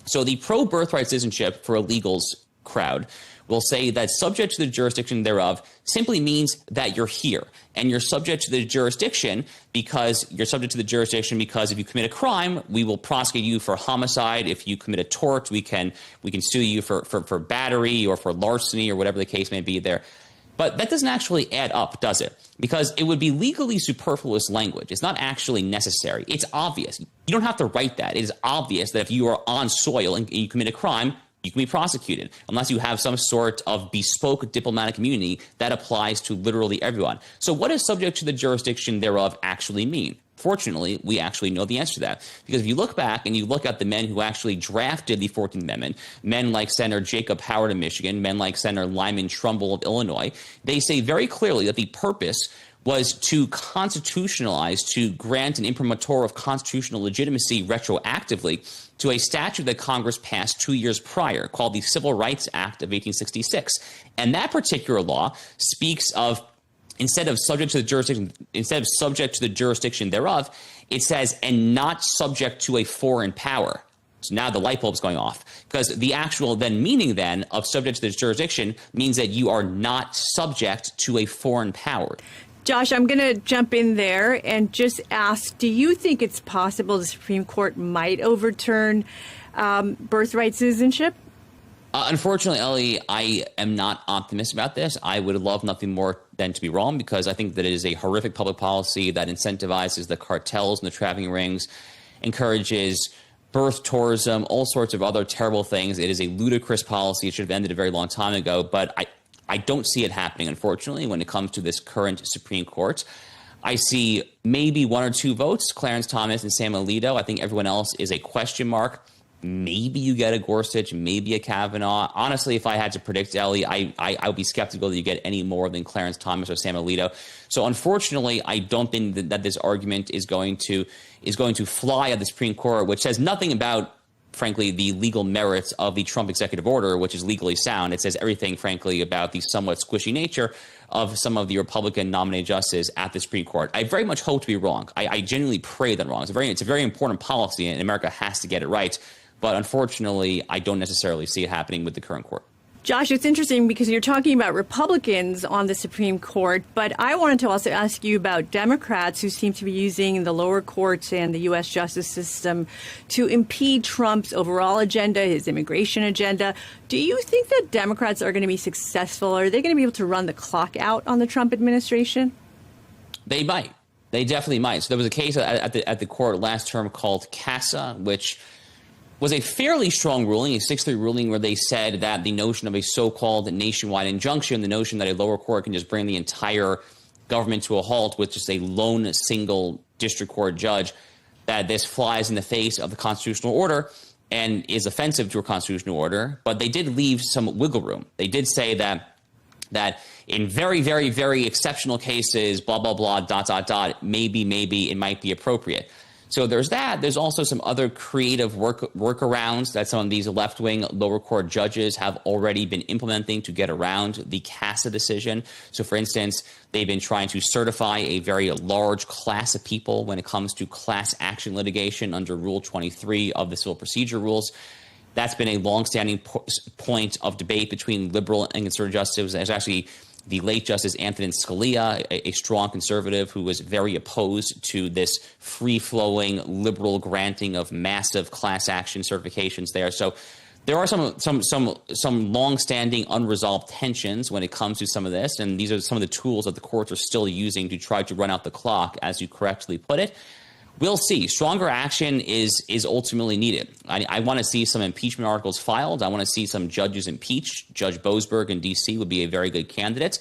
So the pro-birthright citizenship for illegals crowd will say that subject to the jurisdiction thereof simply means that you're here. And you're subject to the jurisdiction because if you commit a crime, we will prosecute you for homicide. If you commit a tort, we can sue you for battery or for larceny or whatever the case may be there. But that doesn't actually add up, does it? Because it would be legally superfluous language. It's not actually necessary. It's obvious. You don't have to write that. It is obvious that if you are on soil and you commit a crime, you can be prosecuted, unless you have some sort of bespoke diplomatic immunity that applies to literally everyone. So what does subject to the jurisdiction thereof actually mean? Fortunately, we actually know the answer to that. Because if you look back and you look at the men who actually drafted the 14th Amendment, men like Senator Jacob Howard of Michigan, men like Senator Lyman Trumbull of Illinois, they say very clearly that the purpose was to constitutionalize, to grant an imprimatur of constitutional legitimacy retroactively to a statute that Congress passed 2 years prior called the Civil Rights Act of 1866. And that particular law speaks of, instead of subject to the jurisdiction thereof, it says, and not subject to a foreign power. So now the light bulb's going off, because the actual then meaning then of subject to the jurisdiction means that you are not subject to a foreign power. Josh, I'm going to jump in there and just ask, do you think it's possible the Supreme Court might overturn birthright citizenship? Unfortunately, Ellie, I am not optimistic about this. I would love nothing more than to be wrong, because I think that it is a horrific public policy that incentivizes the cartels and the trafficking rings, encourages birth tourism, all sorts of other terrible things. It is a ludicrous policy. It should have ended a very long time ago, but I don't see it happening, unfortunately, when it comes to this current Supreme Court. I see maybe 1 or 2 votes, Clarence Thomas and Sam Alito. I think everyone else is a question mark. Maybe you get a Gorsuch, maybe a Kavanaugh. Honestly, if I had to predict, Ellie, I would be skeptical that you get any more than Clarence Thomas or Sam Alito. So unfortunately, I don't think that this argument is going to fly at the Supreme Court, which says nothing about, frankly, the legal merits of the Trump executive order, which is legally sound. It says everything, frankly, about the somewhat squishy nature of some of the Republican nominated justices at the Supreme Court. I very much hope to be wrong. I genuinely pray that I'm wrong. It's a very important policy, and America has to get it right. But unfortunately, I don't necessarily see it happening with the current court. Josh, it's interesting because you're talking about Republicans on the Supreme Court, but I wanted to also ask you about Democrats who seem to be using the lower courts and the U.S. justice system to impede Trump's overall agenda, his immigration agenda. Do you think that Democrats are going to be successful? Are they going to be able to run the clock out on the Trump administration? They might. They definitely might. So there was a case at the court last term called CASA, which was a fairly strong ruling, a 6-3 ruling, where they said that the notion of a so-called nationwide injunction, the notion that a lower court can just bring the entire government to a halt with just a lone single district court judge, that this flies in the face of the constitutional order and is offensive to a constitutional order. But they did leave some wiggle room. They did say that in very, very, very exceptional cases, blah, blah, blah, ... maybe it might be appropriate. So there's that. There's also some other creative workarounds that some of these left-wing lower court judges have already been implementing to get around the CASA decision. So, for instance, they've been trying to certify a very large class of people when it comes to class action litigation under Rule 23 of the Civil Procedure Rules. That's been a longstanding point of debate between liberal and conservative justices. There's actually the late Justice Antonin Scalia, a strong conservative who was very opposed to this free-flowing liberal granting of massive class action certifications there. So there are some long-standing unresolved tensions when it comes to some of this, and these are some of the tools that the courts are still using to try to run out the clock, as you correctly put it. We'll see. Stronger action is ultimately needed. I want to see some impeachment articles filed. I want to see some judges impeached. Judge Boasberg in D.C. would be a very good candidate.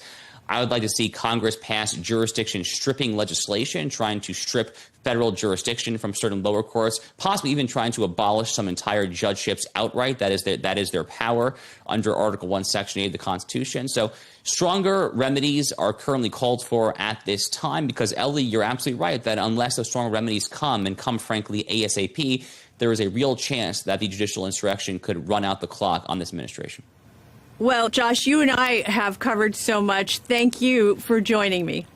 I would like to see Congress pass jurisdiction stripping legislation, trying to strip federal jurisdiction from certain lower courts, possibly even trying to abolish some entire judgeships outright. That is their power under Article 1, Section 8 of the Constitution. So stronger remedies are currently called for at this time because, Ellie, you're absolutely right that unless those strong remedies come, frankly, ASAP, there is a real chance that the judicial insurrection could run out the clock on this administration. Well, Josh, you and I have covered so much. Thank you for joining me.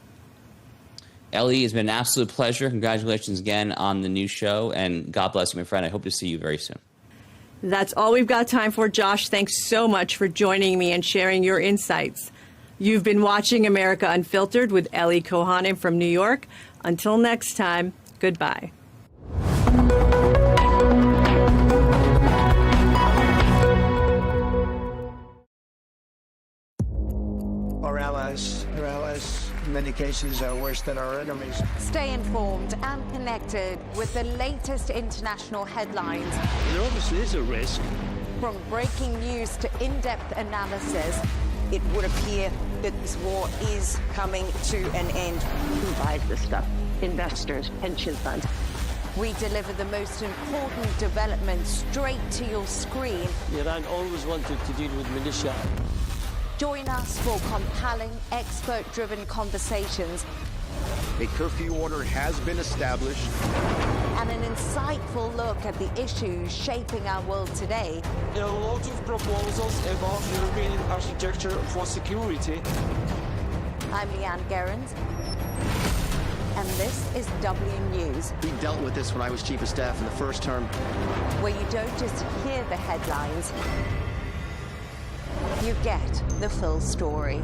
Ellie, it's been an absolute pleasure. Congratulations again on the new show, and God bless you, my friend. I hope to see you very soon. That's all we've got time for. Josh, thanks so much for joining me and sharing your insights. You've been watching America Unfiltered with Ellie Kohanim from New York. Until next time, goodbye. Our allies, in many cases, are worse than our enemies. Stay informed and connected with the latest international headlines. There obviously is a risk. From breaking news to in-depth analysis, it would appear that this war is coming to an end. Who buys this stuff? Investors, pension funds. we deliver the most important developments straight to your screen. Iran always wanted to deal with militia. Join us for compelling, expert-driven conversations. A curfew order has been established. And an insightful look at the issues shaping our world today. There are a lot of proposals about European architecture for security. I'm Leigh Ann Gerrans, and this is W News. We dealt with this when I was Chief of Staff in the first term. Where you don't just hear the headlines, you get the full story.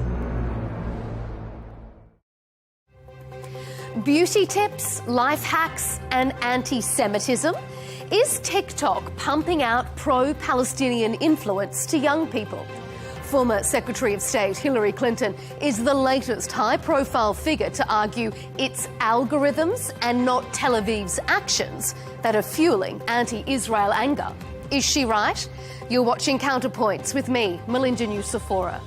Beauty tips, life hacks, and anti-Semitism? Is TikTok pumping out pro-Palestinian influence to young people? Former Secretary of State Hillary Clinton is the latest high-profile figure to argue it's algorithms and not Tel Aviv's actions that are fueling anti-Israel anger. Is she right? You're watching Counterpoints with me, Melinda Nucifora.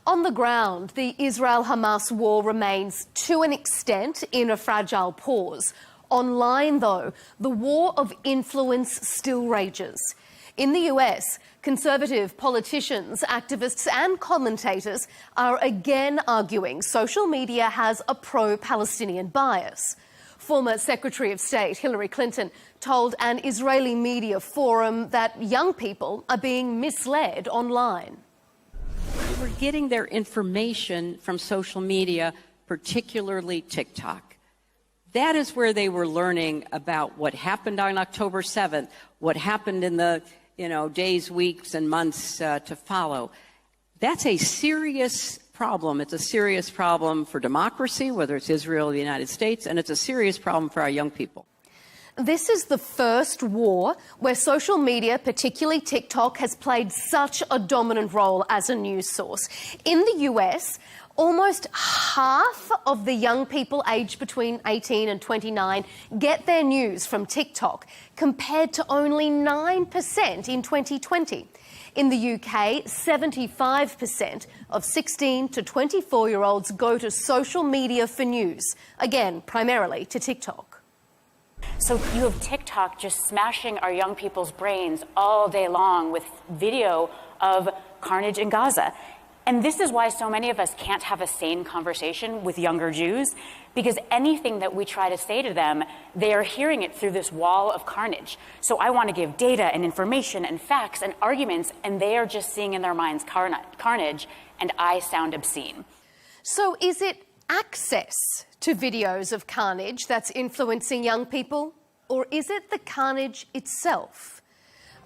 On the ground, the Israel-Hamas war remains, to an extent, in a fragile pause. Online, though, the war of influence still rages. In the US, conservative politicians, activists and commentators are again arguing social media has a pro-Palestinian bias. Former Secretary of State Hillary Clinton told an Israeli media forum that young people are being misled online. We're getting their information from social media, particularly TikTok. That is where they were learning about what happened on October 7th, what happened in the days, weeks, and months to follow. That's a serious problem. It's a serious problem for democracy, whether it's Israel or the United States, and it's a serious problem for our young people. This is the first war where social media, particularly TikTok, has played such a dominant role as a news source. In the US, almost half of the young people aged between 18 and 29 get their news from TikTok, compared to only 9% in 2020. In the UK, 75% of 16 to 24-year-olds go to social media for news, again, primarily to TikTok. So you have TikTok just smashing our young people's brains all day long with video of carnage in Gaza. And this is why so many of us can't have a sane conversation with younger Jews, because anything that we try to say to them, they are hearing it through this wall of carnage. So I want to give data and information and facts and arguments, and they are just seeing in their minds carnage, and I sound obscene. So is it access to videos of carnage that's influencing young people, or is it the carnage itself?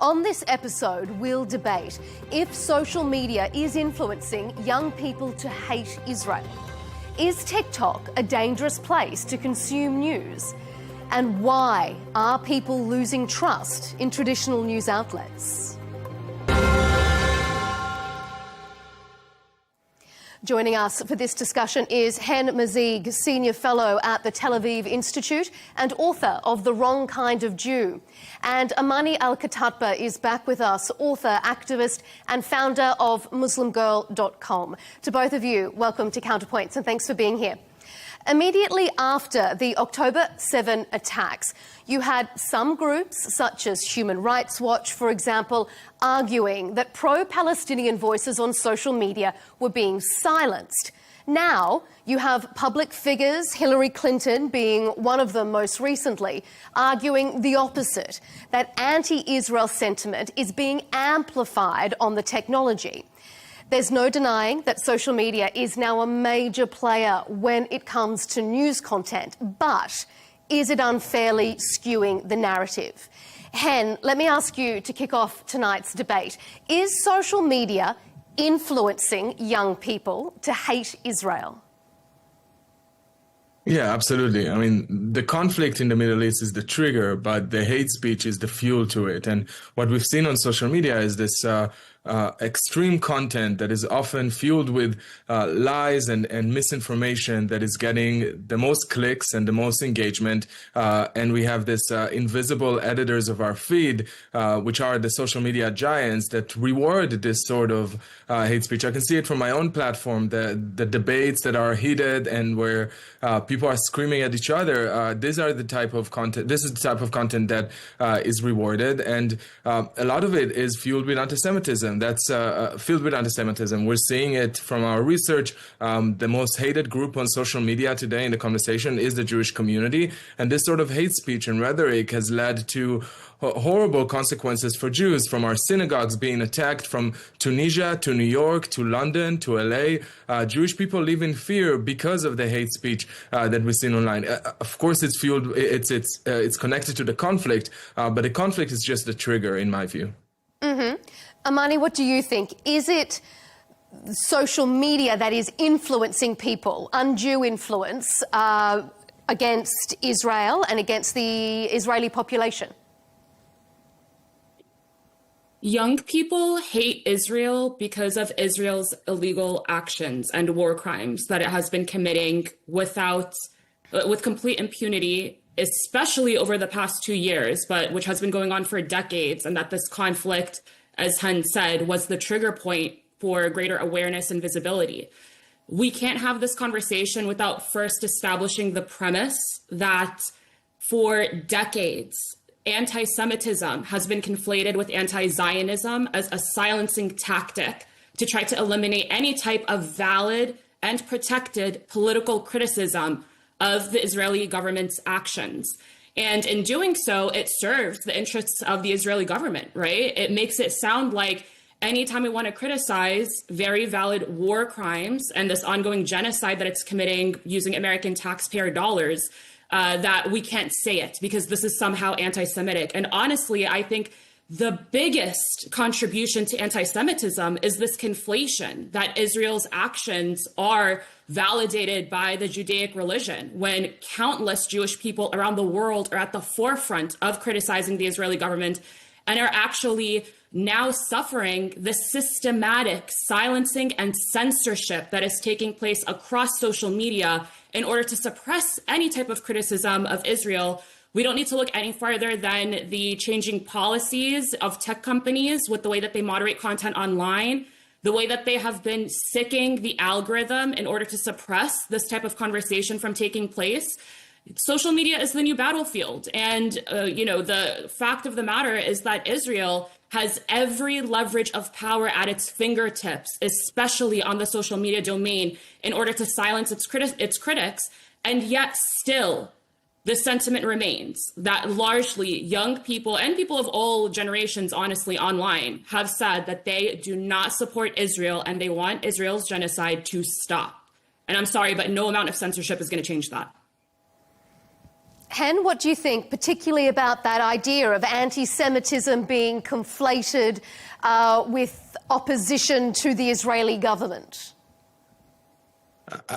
On this episode, we'll debate if social media is influencing young people to hate Israel. Is TikTok a dangerous place to consume news? And why are people losing trust in traditional news outlets? Joining us for this discussion is Hen Mazig, Senior Fellow at the Tel Aviv Institute and author of The Wrong Kind of Jew. And Amani Al-Khattatba is back with us, author, activist and founder of MuslimGirl.com. To both of you, welcome to Counterpoints and thanks for being here. Immediately after the October 7 attacks, you had some groups, such as Human Rights Watch, for example, arguing that pro-Palestinian voices on social media were being silenced. Now, you have public figures, Hillary Clinton being one of them most recently, arguing the opposite, that anti-Israel sentiment is being amplified on the technology. There's no denying that social media is now a major player when it comes to news content, but is it unfairly skewing the narrative? Hen, let me ask you to kick off tonight's debate. Is social media influencing young people to hate Israel? Yeah, absolutely. I mean, the conflict in the Middle East is the trigger, but the hate speech is the fuel to it. And what we've seen on social media is this extreme content that is often fueled with lies and misinformation that is getting the most clicks and the most engagement. And we have this invisible editors of our feed, which are the social media giants that reward this sort of hate speech. I can see it from my own platform, the debates that are heated and where people are screaming at each other. These are the type of content. This is the type of content that is rewarded. And a lot of it is fueled with anti-Semitism. anti-Semitism. That's filled with anti-Semitism. We're seeing it from our research. The most hated group on social media today in the conversation is the Jewish community. And this sort of hate speech and rhetoric has led to horrible consequences for Jews, from our synagogues being attacked, from Tunisia to New York to London to LA. Jewish people live in fear because of the hate speech that we've seen online. Of course, it's fueled, it's connected to the conflict, but the conflict is just the trigger, in my view. Mm-hmm. Amani, what do you think? Is it social media that is influencing people, undue influence against Israel and against the Israeli population? Young people hate Israel because of Israel's illegal actions and war crimes that it has been committing with complete impunity, especially over the past 2 years, but which has been going on for decades, and that this conflict, as Hen said, was the trigger point for greater awareness and visibility. We can't have this conversation without first establishing the premise that for decades, anti-Semitism has been conflated with anti-Zionism as a silencing tactic to try to eliminate any type of valid and protected political criticism of the Israeli government's actions. And in doing so, it serves the interests of the Israeli government, right? It makes it sound like anytime we want to criticize very valid war crimes and this ongoing genocide that it's committing using American taxpayer dollars, that we can't say it because this is somehow anti-Semitic. And honestly, I think the biggest contribution to anti-Semitism is this conflation that Israel's actions are validated by the Judaic religion, when countless Jewish people around the world are at the forefront of criticizing the Israeli government and are actually now suffering the systematic silencing and censorship that is taking place across social media in order to suppress any type of criticism of Israel. We don't need to look any farther than the changing policies of tech companies with the way that they moderate content online, the way that they have been sicking the algorithm in order to suppress this type of conversation from taking place. Social media is the new battlefield. And, the fact of the matter is that Israel has every leverage of power at its fingertips, especially on the social media domain, in order to silence its critics. And yet still, the sentiment remains that largely young people and people of all generations, honestly, online, have said that they do not support Israel and they want Israel's genocide to stop. And I'm sorry, but no amount of censorship is going to change that. Hen, what do you think, particularly about that idea of anti-Semitism being conflated with opposition to the Israeli government?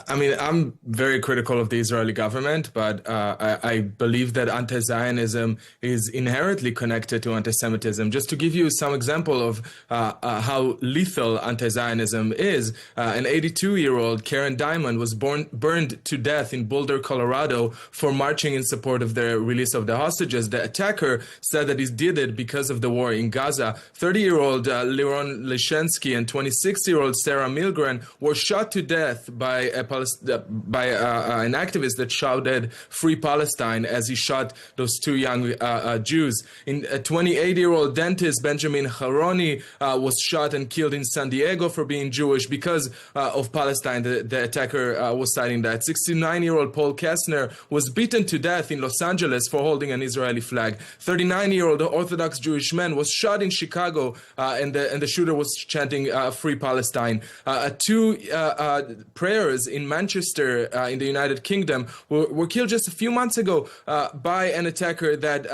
I mean, I'm very critical of the Israeli government, but I believe that anti-Zionism is inherently connected to anti-Semitism. Just to give you some example of how lethal anti-Zionism is, an 82-year-old Karen Diamond was burned to death in Boulder, Colorado for marching in support of the release of the hostages. The attacker said that he did it because of the war in Gaza. 30-year-old Liron Lishensky and 26-year-old Sarah Milgren were shot to death by an activist that shouted "Free Palestine" as he shot those two young Jews. A 28-year-old dentist, Benjamin Haroni, was shot and killed in San Diego for being Jewish because of Palestine. The attacker was citing that. 69-year-old Paul Kessner was beaten to death in Los Angeles for holding an Israeli flag. 39-year-old Orthodox Jewish man was shot in Chicago, and the shooter was chanting "Free Palestine." Two prayers in Manchester in the United Kingdom were killed just a few months ago by an attacker that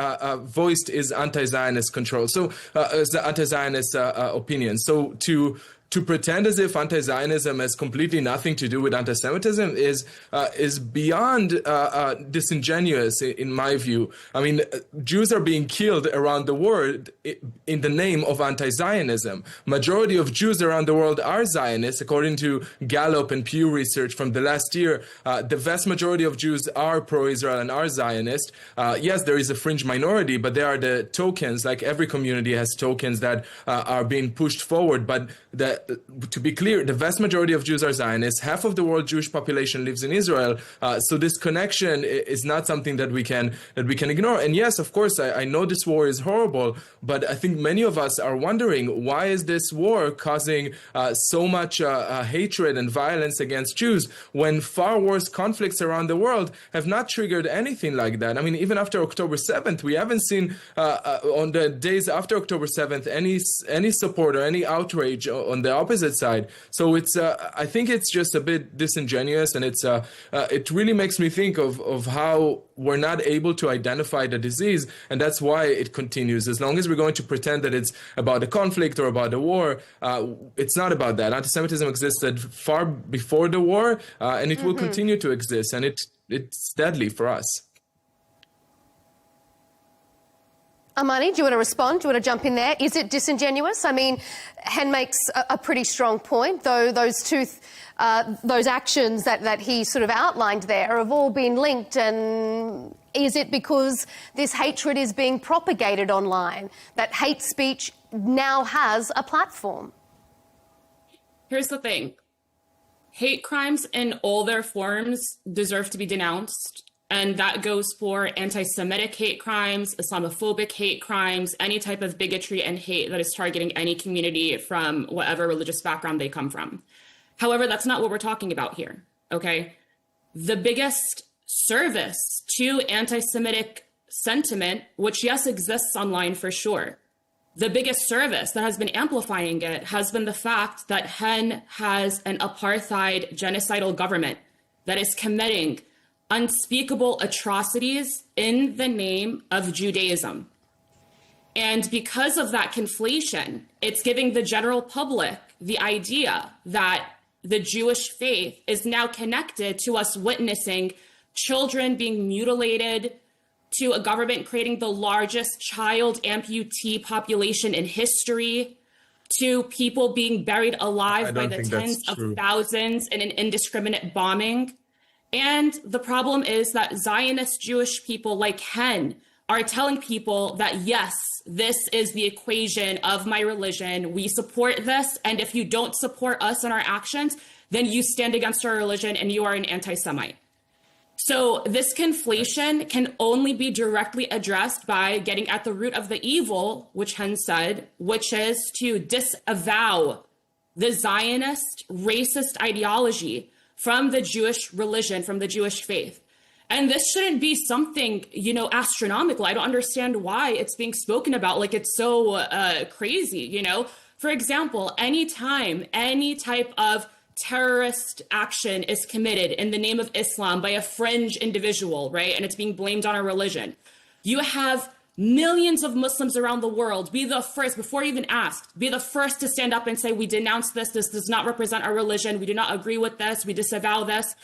voiced his anti-Zionist control. So anti-Zionist opinion. So to pretend as if anti-Zionism has completely nothing to do with anti-Semitism is beyond disingenuous, in my view. I mean, Jews are being killed around the world in the name of anti-Zionism. Majority of Jews around the world are Zionists, according to Gallup and Pew Research from the last year. The vast majority of Jews are pro-Israel and are Zionist. Yes, there is a fringe minority, but there are the tokens, like every community has tokens that are being pushed forward. But the to be clear, the vast majority of Jews are Zionists. Half of the world Jewish population lives in Israel. So this connection is not something that we can ignore. And yes, of course, I know this war is horrible, but I think many of us are wondering, why is this war causing so much hatred and violence against Jews when far worse conflicts around the world have not triggered anything like that? I mean, even after October 7th, we haven't seen on the days after October 7th any support or any outrage on the opposite side. So it's I think it's just a bit disingenuous, and it really makes me think of how we're not able to identify the disease, and that's why it continues. As long as we're going to pretend that it's about a conflict or about a war, it's not about that. Anti-Semitism existed far before the war, and it will continue to exist, and it's deadly for us. Amani, do you want to respond? Do you want to jump in there? Is it disingenuous? I mean, Hen makes a pretty strong point, though those actions that he sort of outlined there have all been linked. And is it because this hatred is being propagated online, that hate speech now has a platform? Here's the thing. Hate crimes in all their forms deserve to be denounced. And that goes for anti-Semitic hate crimes, Islamophobic hate crimes, any type of bigotry and hate that is targeting any community from whatever religious background they come from. However, that's not what we're talking about here, okay? The biggest service to anti-Semitic sentiment, which yes, exists online for sure, the biggest service that has been amplifying it has been the fact that Hen has an apartheid genocidal government that is committing unspeakable atrocities in the name of Judaism. And because of that conflation, it's giving the general public the idea that the Jewish faith is now connected to us witnessing children being mutilated, to a government creating the largest child amputee population in history, to people being buried alive by the tens of thousands in an indiscriminate bombing. And the problem is that Zionist Jewish people like Hen are telling people that, yes, this is the equation of my religion. We support this. And if you don't support us in our actions, then you stand against our religion and you are an anti-Semite. So this conflation can only be directly addressed by getting at the root of the evil, which Hen said, which is to disavow the Zionist racist ideology from the Jewish religion, from the Jewish faith. And this shouldn't be something, astronomical. I don't understand why it's being spoken about like it's so crazy, For example, anytime any type of terrorist action is committed in the name of Islam by a fringe individual, right, and it's being blamed on our religion, you have millions of Muslims around the world be the first, before even asked, be the first to stand up and say, we denounce this. This does not represent our religion. We do not agree with this. We disavow this.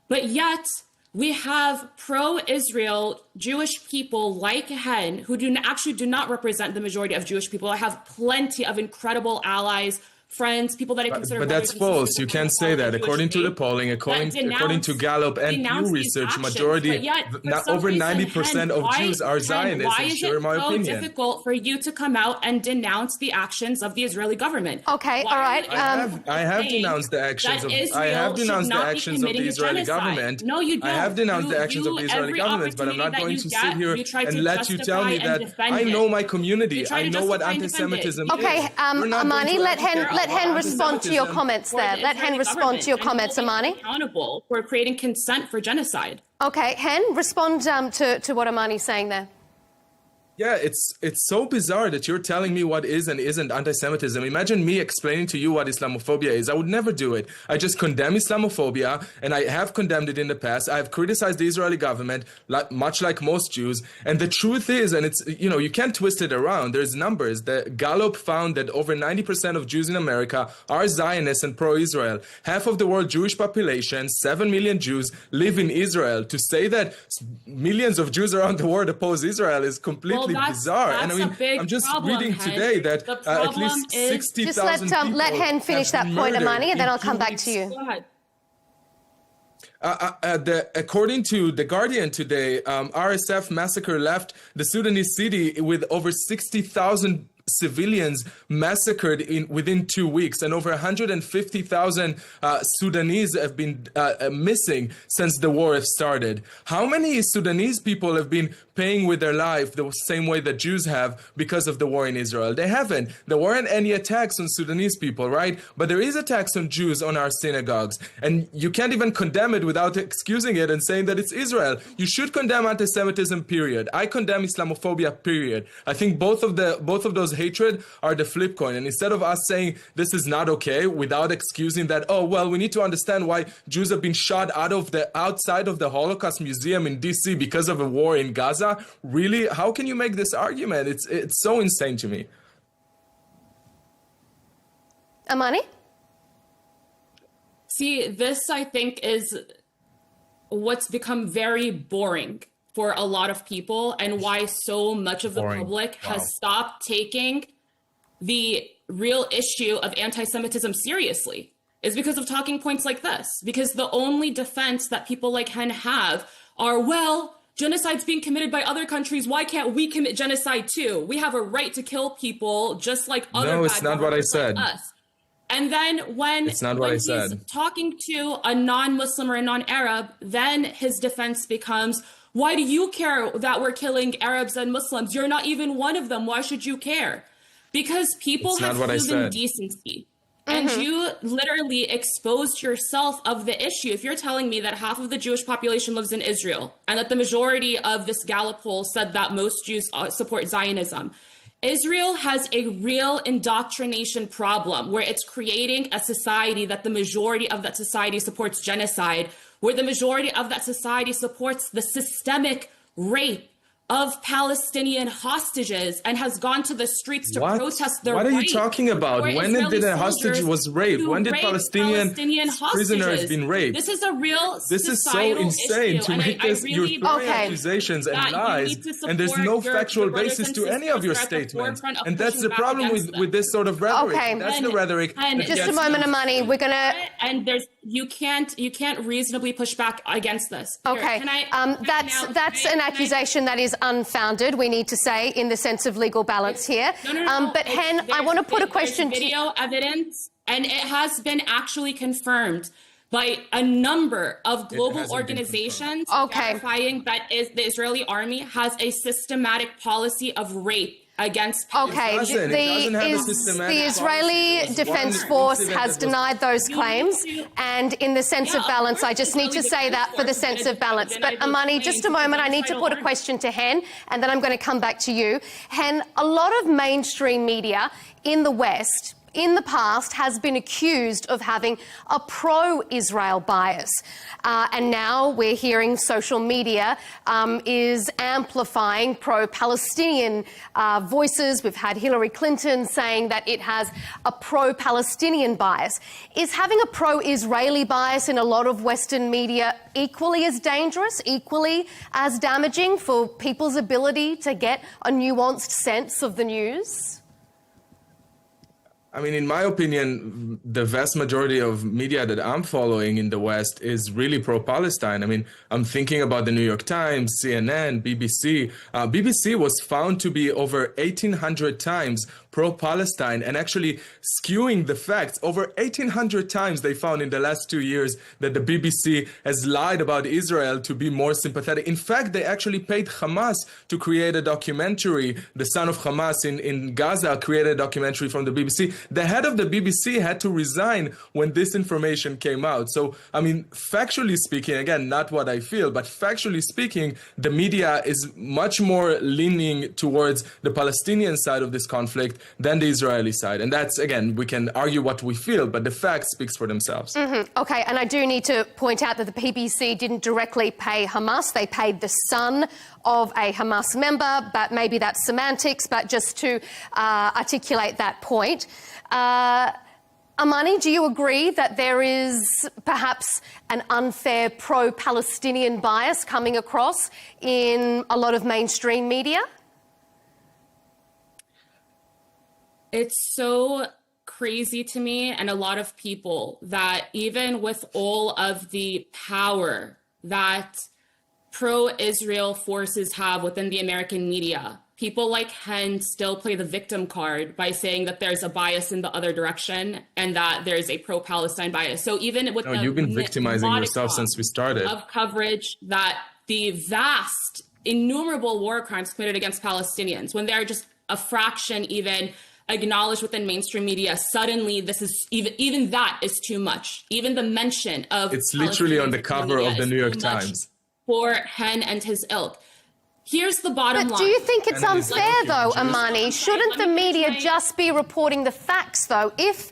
But yet we have pro-Israel Jewish people like Hen who actually do not represent the majority of Jewish people. I have plenty of incredible allies, friends, people that I consider. But that's false. You can't say that. According to the polling, according to Gallup and Pew Research, majority, over 90% of Jews are Zionists. Why is it so difficult for you to come out and denounce the actions of the Israeli government? Okay, all right. I have denounced the actions of the Israeli government. No, you don't. I have denounced the actions of the Israeli government, but I'm not going to sit here and let you tell me that I know my community. I know what anti-Semitism is. Okay, Amani, let Hen respond to your comments there. Let Hen respond to your comments, Amani. Accountable for creating consent for genocide. Okay, Hen, respond to what Amani's saying there. Yeah, it's so bizarre that you're telling me what is and isn't anti-Semitism. Imagine me explaining to you what Islamophobia is. I would never do it. I just condemn Islamophobia, and I have condemned it in the past. I have criticized the Israeli government, much like most Jews. And the truth is, and it's, you can't twist it around. There's numbers. The Gallup found that over 90% of Jews in America are Zionists and pro-Israel. Half of the world Jewish population, 7 million Jews, live in Israel. To say that millions of Jews around the world oppose Israel is completely bizarre. And I mean, I'm just reading today that at least 60,000 people let Hen finish that point, Amani, and then I'll come back to you. According to The Guardian today, RSF Massacre left the Sudanese city with over 60,000 civilians massacred within 2 weeks, and over 150,000 Sudanese have been missing since the war started. How many Sudanese people have been paying with their life the same way that Jews have because of the war in Israel? They haven't. There weren't any attacks on Sudanese people, right? But there is attacks on Jews on our synagogues. And you can't even condemn it without excusing it and saying that it's Israel. You should condemn anti-Semitism, period. I condemn Islamophobia, period. I think both of those hatred are the flip coin. And instead of us saying this is not okay without excusing that, oh, well, we need to understand why Jews have been shot outside of the Holocaust Museum in DC because of a war in Gaza. Really? How can you make this argument? It's so insane to me. Amani? See, this, I think, is what's become very boring for a lot of people, and why so much of the public has stopped taking the real issue of anti-Semitism seriously, is because of talking points like this. Because the only defense that people like Hen have are, well, genocide's being committed by other countries. Why can't we commit genocide too? We have a right to kill people just like other No, it's not what I said. Like us. And then when he's talking to a non-Muslim or a non-Arab, then his defense becomes, why do you care that we're killing Arabs and Muslims? You're not even one of them. Why should you care? Because people have human decency. And you literally exposed yourself of the issue. If you're telling me that half of the Jewish population lives in Israel and that the majority of this Gallup poll said that most Jews support Zionism, Israel has a real indoctrination problem where it's creating a society that the majority of that society supports genocide, where the majority of that society supports the systemic rape of Palestinian hostages and has gone to the streets to protest their What are you right talking about? When did a hostage was raped? When did Palestinian prisoners been raped? This is a real This is so insane to make this. You're throwing accusations and lies, and there's no factual basis to any of your statements. And that's the problem with this sort of rhetoric. Okay. That's the rhetoric. Just a moment of money. We're gonna. And you can't reasonably push back against this. Here, okay. That's an accusation that is unfounded, we need to say, in the sense of legal balance here. No. But Hen, I want to put a question to you. Video evidence, and it has been actually confirmed by a number of global organizations verifying that the Israeli army has a systematic policy of rape against the Israeli Defense Force has denied those claims, and in the sense of balance, I just need to say that for the sense of balance. But Amani, just a moment, I need to put a question to Hen, and then I'm going to come back to you. Hen, a lot of mainstream media in the West in the past has been accused of having a pro-Israel bias. And now we're hearing social media is amplifying pro-Palestinian voices. We've had Hillary Clinton saying that it has a pro-Palestinian bias. Is having a pro-Israeli bias in a lot of Western media equally as dangerous, equally as damaging for people's ability to get a nuanced sense of the news? I mean, in my opinion, the vast majority of media that I'm following in the West is really pro-Palestine. I mean, I'm thinking about the New York Times, CNN, BBC. BBC was found to be over 1,800 times pro-Palestine and actually skewing the facts. Over 1,800 times they found in the last 2 years that the BBC has lied about Israel to be more sympathetic. In fact, they actually paid Hamas to create a documentary. The son of Hamas in Gaza created a documentary from the BBC. The head of the BBC had to resign when this information came out. So, I mean, factually speaking, again, not what I feel, but factually speaking, the media is much more leaning towards the Palestinian side of this conflict than the Israeli side. And that's, again, we can argue what we feel, but the fact speaks for themselves. Okay, and I do need to point out that the BBC didn't directly pay Hamas. They paid the son of a Hamas member, but maybe that's semantics, but just to articulate that point. Amani, do you agree that there is perhaps an unfair pro-Palestinian bias coming across in a lot of mainstream media? It's so crazy to me and a lot of people that even with all of the power that pro-Israel forces have within the American media. People like Hen still play the victim card by saying that there's a bias in the other direction and that there's a pro-Palestine bias. So even with you've been victimizing yourself since we started. Of coverage that the vast, innumerable war crimes committed against Palestinians, when they're just a fraction even acknowledged within mainstream media, suddenly this is even that is too much. Even the mention of it's literally on the cover of the New York Times for Hen and his ilk. Here's the bottom line. But do you think it's unfair, though, Amani? Shouldn't the media just be reporting the facts, though? If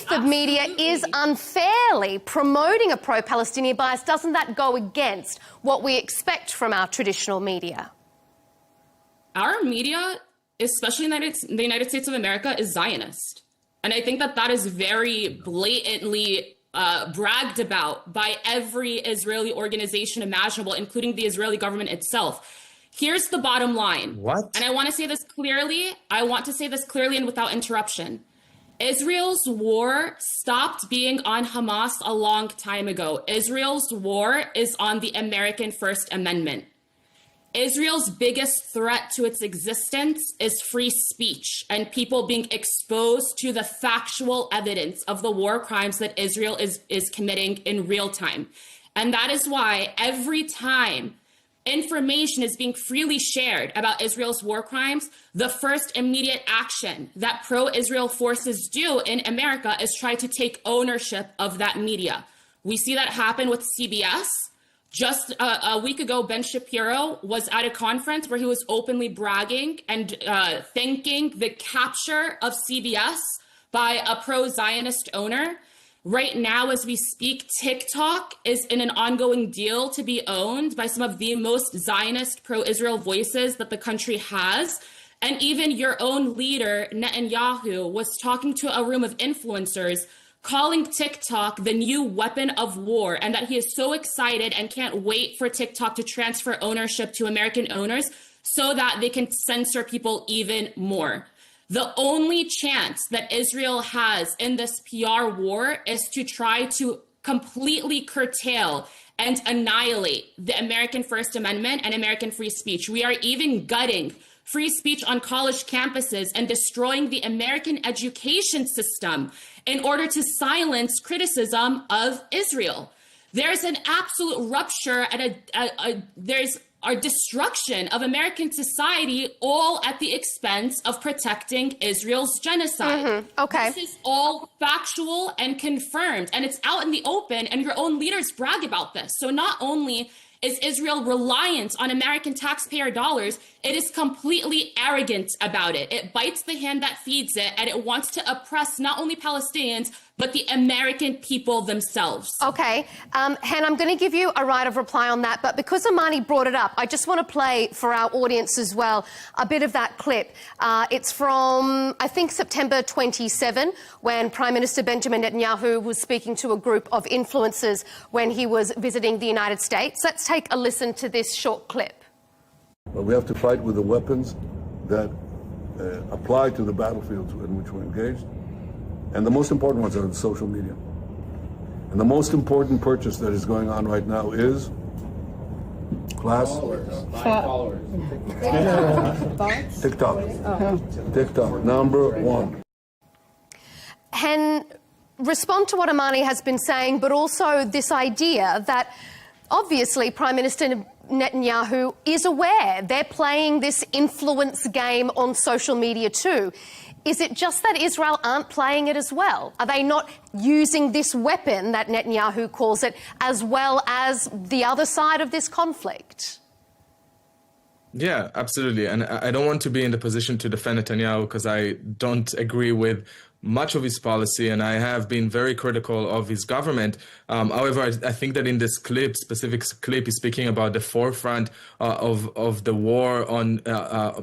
the media is unfairly promoting a pro-Palestinian bias, doesn't that go against what we expect from our traditional media? Our media, especially in the United States of America, is Zionist. And I think that that is very blatantly bragged about by every Israeli organization imaginable, including the Israeli government itself. Here's the bottom line. What? And I want to say this clearly. I want to say this clearly and without interruption. Israel's war stopped being on Hamas a long time ago. Israel's war is on the American First Amendment. Israel's biggest threat to its existence is free speech and people being exposed to the factual evidence of the war crimes that Israel is committing in real time. And that is why every time information is being freely shared about Israel's war crimes, the first immediate action that pro-Israel forces do in America is try to take ownership of that media. We see that happen with CBS. Just a week ago, Ben Shapiro was at a conference where he was openly bragging and thanking the capture of CBS by a pro-Zionist owner. Right now, as we speak, TikTok is in an ongoing deal to be owned by some of the most Zionist pro-Israel voices that the country has. And even your own leader, Netanyahu, was talking to a room of influencers, calling TikTok the new weapon of war, and that he is so excited and can't wait for TikTok to transfer ownership to American owners so that they can censor people even more. The only chance that Israel has in this PR war is to try to completely curtail and annihilate the American First Amendment and American free speech. We are even gutting free speech on college campuses and destroying the American education system in order to silence criticism of Israel. There's an absolute rupture and there's our destruction of American society, all at the expense of protecting Israel's genocide. Mm-hmm. Okay. This is all factual and confirmed, and it's out in the open, and your own leaders brag about this. So not only is Israel reliant on American taxpayer dollars, it is completely arrogant about it. It bites the hand that feeds it, and it wants to oppress not only Palestinians, but the American people themselves. Okay. Hen, I'm going to give you a right of reply on that, but because Amani brought it up, I just want to play for our audience as well a bit of that clip. It's from, I think, September 27, when Prime Minister Benjamin Netanyahu was speaking to a group of influencers when he was visiting the United States. Let's take a listen to this short clip. But we have to fight with the weapons that apply to the battlefields in which we're engaged. And the most important ones are the social media. And the most important purchase that is going on right now is class. Followers. TikTok. TikTok, number one. Hen, respond to what Amani has been saying, but also this idea that obviously Prime Minister Netanyahu is aware they're playing this influence game on social media too. Is it just that Israel aren't playing it as well? Are they not using this weapon that Netanyahu calls it as well as the other side of this conflict? Yeah, absolutely. And I don't want to be in the position to defend Netanyahu because I don't agree with much of his policy, and I have been very critical of his government. However, I think that in this clip, specific clip, he's speaking about the forefront of the war on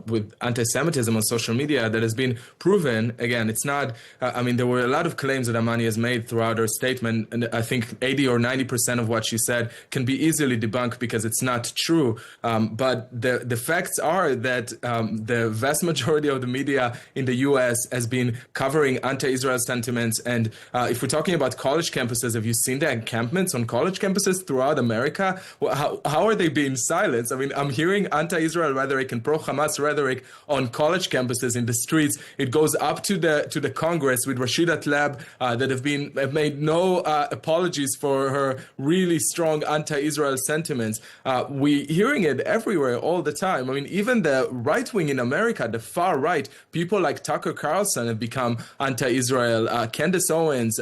with anti-Semitism on social media that has been proven. Again, it's not, I mean, there were a lot of claims that Amani has made throughout her statement, and I think 80 or 90% of what she said can be easily debunked because it's not true. But the facts are that the vast majority of the media in the U.S. has been covering anti-Israel sentiments. And if we're talking about college campuses, have you seen the encampments on college campuses throughout America? Well, how are they being silenced? I mean, I'm hearing anti-Israel rhetoric and pro-Hamas rhetoric on college campuses in the streets. It goes up to the Congress with Rashida Tlaib that have made no apologies for her really strong anti-Israel sentiments. We hearing it everywhere all the time. I mean, even the right wing in America, the far right, people like Tucker Carlson have become anti-Israel. Candace Owens,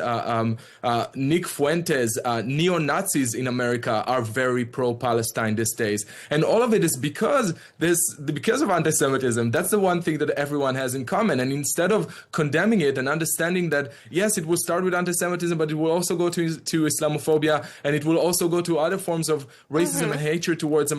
Nick Fuentes, neo-Nazis in America are very pro-Palestine these days. And all of it is because of anti-Semitism. That's the one thing that everyone has in common. And instead of condemning it and understanding that, yes, it will start with anti-Semitism, but it will also go to Islamophobia, and it will also go to other forms of racism and hatred towards the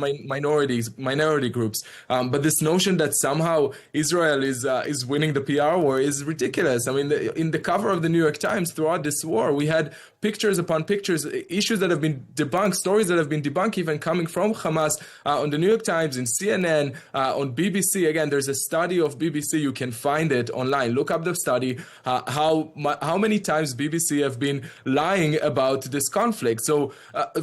minority groups. But this notion that somehow Israel is winning the PR war is ridiculous. I mean, in the cover of the New York Times throughout this war, we had pictures upon pictures, issues that have been debunked, stories that have been debunked, even coming from Hamas on the New York Times, in CNN, on BBC. Again, there's a study of BBC. You can find it online. Look up the study. How many times BBC have been lying about this conflict. So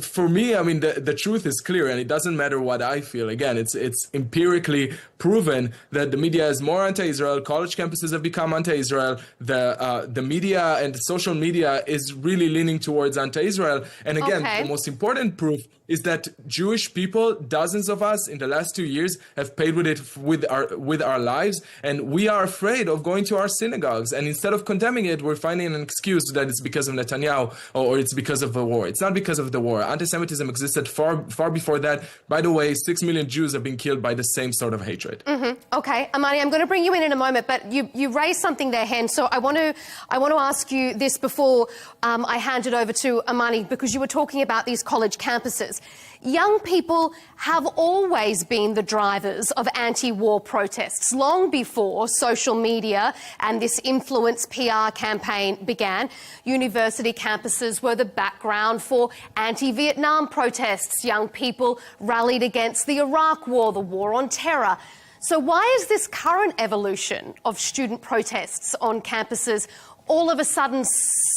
for me, I mean, the truth is clear, and it doesn't matter what I feel. Again, it's empirically proven that the media is more anti-Israel. College campuses have become anti-Israel. The media and the social media is really leaning towards anti-Israel. And again, the most important proof is that Jewish people, dozens of us in the last 2 years, have paid with it with our lives, and we are afraid of going to our synagogues. And instead of condemning it, we're finding an excuse that it's because of Netanyahu or it's because of the war. It's not because of the war. Anti-Semitism existed far before that. By the way, 6 million Jews have been killed by the same sort of hatred. Okay, Amani, I'm going to bring you in a moment, but you raised something there, Hen. So I want to ask you this before I hand it over to Amani, because you were talking about these college campuses. Young people have always been the drivers of anti-war protests, long before social media and this influence PR campaign began. University campuses were the background for anti-Vietnam protests. Young people rallied against the Iraq War, the war on terror. So why is this current evolution of student protests on campuses all of a sudden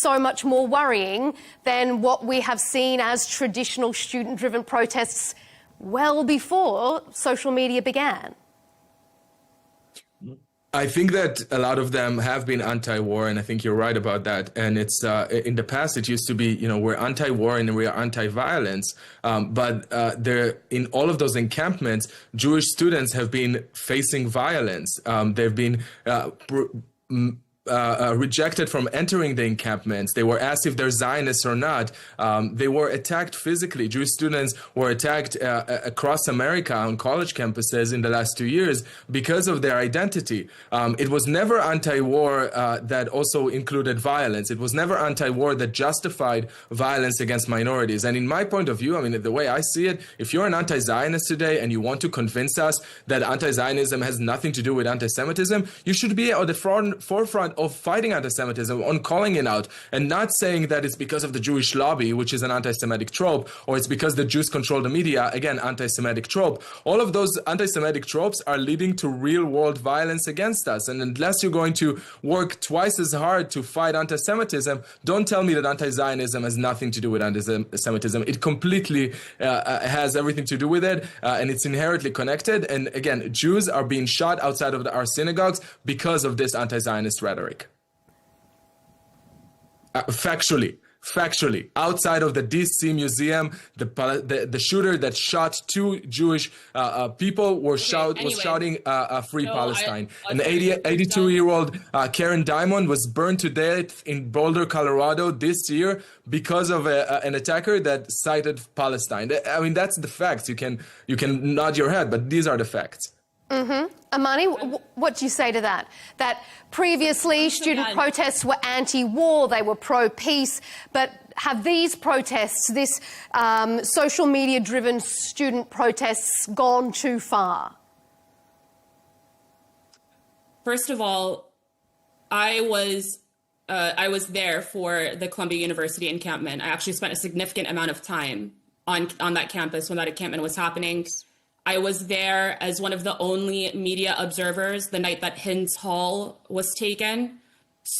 so much more worrying than what we have seen as traditional student-driven protests well before social media began? I think that a lot of them have been anti-war, and I think you're right about that. And it's in the past, it used to be, we're anti-war and we're anti-violence. But there, in all of those encampments, Jewish students have been facing violence. They've been rejected from entering the encampments. They were asked if they're Zionists or not. They were attacked physically. Jewish students were attacked across America on college campuses in the last 2 years because of their identity. It was never anti-war that also included violence. It was never anti-war that justified violence against minorities. And in my point of view, I mean, the way I see it, if you're an anti-Zionist today and you want to convince us that anti-Zionism has nothing to do with anti-Semitism, you should be at the forefront of fighting anti-Semitism, on calling it out, and not saying that it's because of the Jewish lobby, which is an anti-Semitic trope, or it's because the Jews control the media, again, anti-Semitic trope. All of those anti-Semitic tropes are leading to real-world violence against us. And unless you're going to work twice as hard to fight anti-Semitism, don't tell me that anti-Zionism has nothing to do with anti-Semitism. It completely has everything to do with it, and it's inherently connected. And again, Jews are being shot outside of our synagogues because of this anti-Zionist rhetoric. Factually, outside of the DC museum, the shooter that shot 2 Jewish people was shouting "Free Palestine." An 82-year-old Karen Diamond was burned to death in Boulder, Colorado this year because of an attacker that cited Palestine. I mean, that's the facts. You can nod your head, but these are the facts. Amani, what do you say to that? That previously student protests were anti-war, they were pro-peace, but have these protests, this social media-driven student protests, gone too far? First of all, I was there for the Columbia University encampment. I actually spent a significant amount of time on that campus when that encampment was happening. I was there as one of the only media observers the night that Hind's Hall was taken.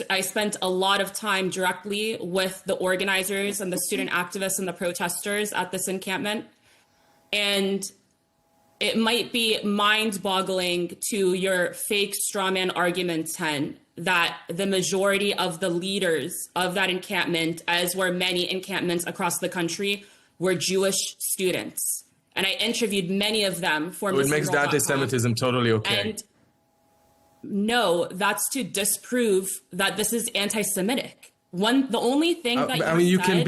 I spent a lot of time directly with the organizers and the student activists and the protesters at this encampment. And it might be mind-boggling to your fake straw man arguments, Hen, that the majority of the leaders of that encampment, as were many encampments across the country, were Jewish students. And I interviewed many of them for So it makes the anti-Semitism totally okay. And no, that's to disprove that this is anti-Semitic. The only thing that I mean, you can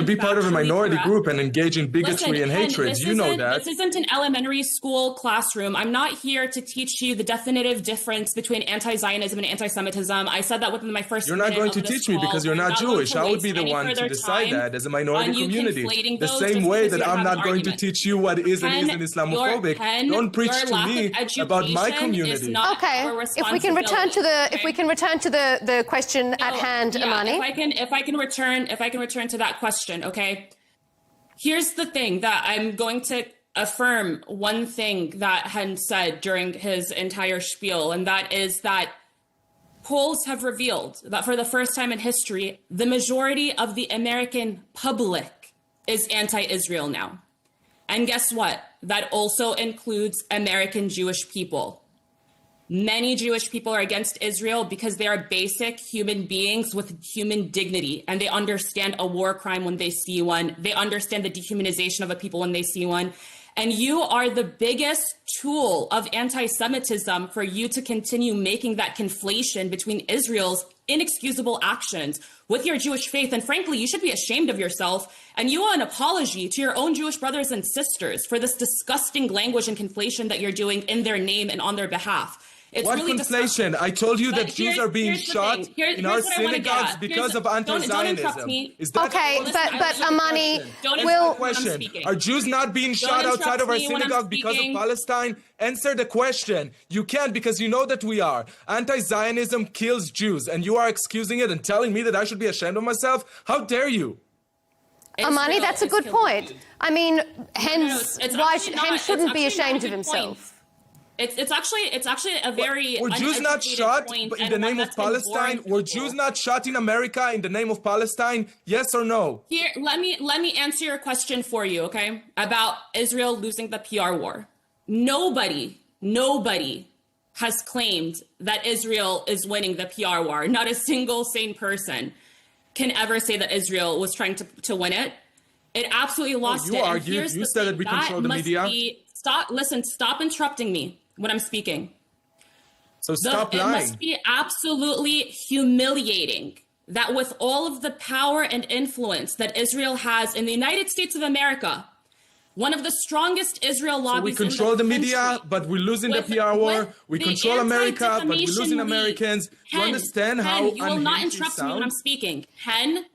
be part of a minority group and engage in bigotry and hatred. You know that. This isn't an elementary school classroom. I'm not here to teach you the definitive difference between anti-Zionism and anti-Semitism. I said that within my first. You're not going to teach me because you're not Jewish. I would be the one to decide that as a minority community. The same way that I'm not going to teach you what is and isn't Islamophobic. Don't preach to me about my community. Okay, if we can return to the question at hand, Amani. If I can return to that question, okay? Here's the thing that I'm going to affirm one thing that Hen said during his entire spiel, and that is that polls have revealed that for the first time in history, the majority of the American public is anti-Israel now. And guess what? That also includes American Jewish people. Many Jewish people are against Israel because they are basic human beings with human dignity, and they understand a war crime when they see one. They understand the dehumanization of a people when they see one. And you are the biggest tool of anti-Semitism for you to continue making that conflation between Israel's inexcusable actions with your Jewish faith. And frankly, you should be ashamed of yourself. And you owe an apology to your own Jewish brothers and sisters for this disgusting language and conflation that you're doing in their name and on their behalf. It's what really conflation? I told you that Jews are being shot in our synagogues because of anti-Zionism. Is that okay? But Amani, will question: are Jews not being shot outside of our synagogue because of Palestine? Answer the question. You can't, because you know that we are. Anti-Zionism kills Jews, and you are excusing it and telling me that I should be ashamed of myself? How dare you? Amani, that's a good point. I mean, Hen shouldn't be ashamed of himself. It's actually a very were Jews not shot in the name of Palestine? Were Jews not shot in America in the name of Palestine? Yes or no? Here, let me answer your question for you, okay? About Israel losing the PR war. Nobody has claimed that Israel is winning the PR war. Not a single sane person can ever say that Israel was trying to win it. It absolutely lost it. You argued. You said that we control the media. Stop interrupting me when I'm speaking. So stop lying. It must be absolutely humiliating that with all of the power and influence that Israel has in the United States of America, one of the strongest Israel lobbies so we control the media, but we're losing the PR war. We control America, but we're losing Americans. You understand how you will not interrupt me when I'm speaking. Hen,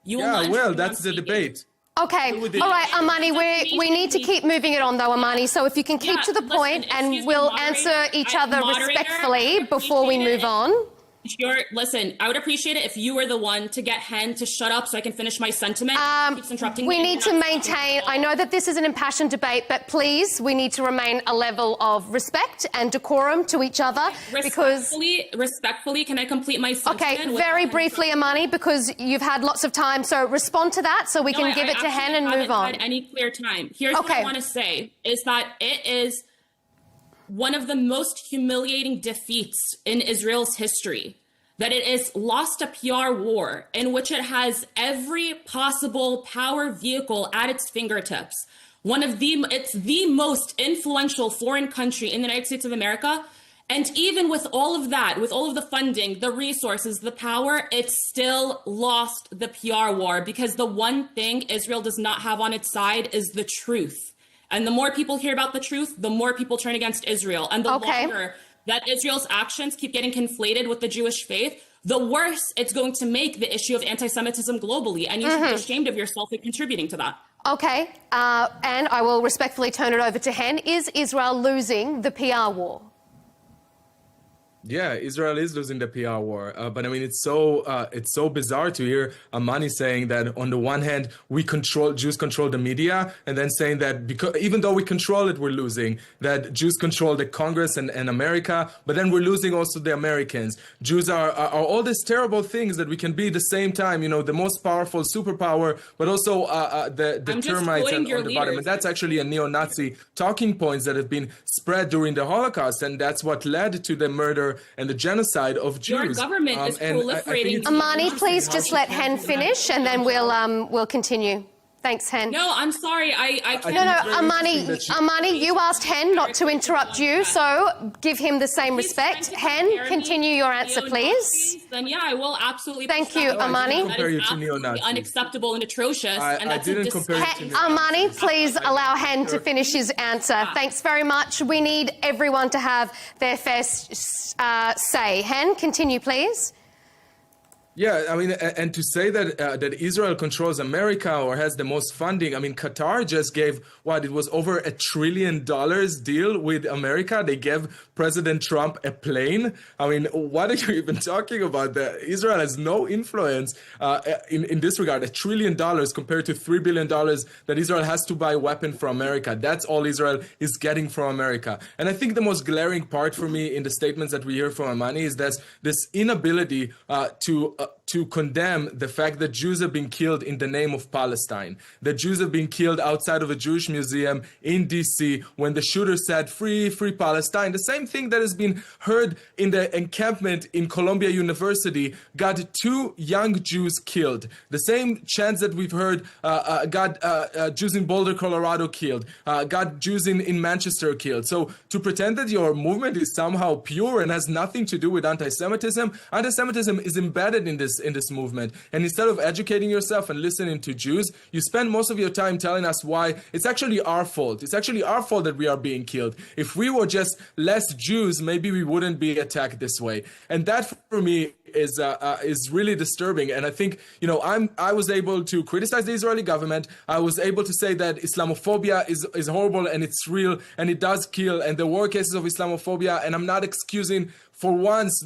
you will not interrupt me when I'm that's the debate. Okay, all right, Amani, we need to keep moving it on though, Amani, so if you can keep to the point and we'll answer each other respectfully before we move on. Listen, I would appreciate it if you were the one to get Hen to shut up so I can finish my sentiment. Keeps interrupting we me. need to maintain, I know that this is an impassioned debate, but please, we need to remain a level of respect and decorum to each other. Respectfully, can I complete my sentiment? Okay, very briefly, Amani, because you've had lots of time, so respond to that so we can give it to Hen and move on. I haven't had any clear time. Here's what I want to say, is that it is one of the most humiliating defeats in Israel's history, that it has lost a PR war in which it has every possible power vehicle at its fingertips. It's the most influential foreign country in the United States of America. And even with all of that, with all of the funding, the resources, the power, it still lost the PR war, because the one thing Israel does not have on its side is the truth. And the more people hear about the truth, the more people turn against Israel. And the longer that Israel's actions keep getting conflated with the Jewish faith, the worse it's going to make the issue of anti-Semitism globally. And you should be ashamed of yourself for contributing to that. Okay, and I will respectfully turn it over to Hen. Is Israel losing the PR war? Yeah, Israel is losing the PR war, but I mean it's so bizarre to hear Amani saying that on the one hand Jews control the media, and then saying that because even though we control it, we're losing. That Jews control the Congress and America, but then we're losing also the Americans. Jews are all these terrible things that we can be at the same time. You know, the most powerful superpower, but also the termites on the bottom. And that's actually a neo-Nazi talking points that have been spread during the Holocaust, and that's what led to the murder and the genocide of Jews. Your government is proliferating. Amani, please just let Hen finish, and then we'll continue. Thanks, Hen. No, I'm sorry. I can't. No, Amani, you asked Hen not to interrupt you, so give him the same respect. Hen, continue your answer, please. Then yeah, I will absolutely. Thank you, Amani. That is absolutely unacceptable and atrocious. And that's Amani, please allow Hen to finish his answer. Thanks very much. We need everyone to have their fair say. Hen, continue, please. Yeah, I mean, and to say that that Israel controls America or has the most funding, I mean, Qatar just gave, it was over $1 trillion deal with America. They gave President Trump a plane. I mean, what are you even talking about? Israel has no influence in this regard. $1 trillion compared to $3 billion that Israel has to buy weapons from America. That's all Israel is getting from America. And I think the most glaring part for me in the statements that we hear from Amani is this inability to condemn the fact that Jews have been killed in the name of Palestine, that Jews have been killed outside of a Jewish museum in D.C. when the shooter said, free Palestine. The same thing that has been heard in the encampment in Columbia University got 2 young Jews killed. The same chants that we've heard got Jews in Boulder, Colorado killed, got Jews in Manchester killed. So to pretend that your movement is somehow pure and has nothing to do with anti-Semitism is embedded in this movement. And instead of educating yourself and listening to Jews, you spend most of your time telling us why it's actually our fault. It's actually our fault that we are being killed. If we were just less Jews, maybe we wouldn't be attacked this way. And that for me is really disturbing. And I think, I was able to criticize the Israeli government. I was able to say that Islamophobia is horrible and it's real and it does kill, and there were cases of Islamophobia, and I'm not excusing for once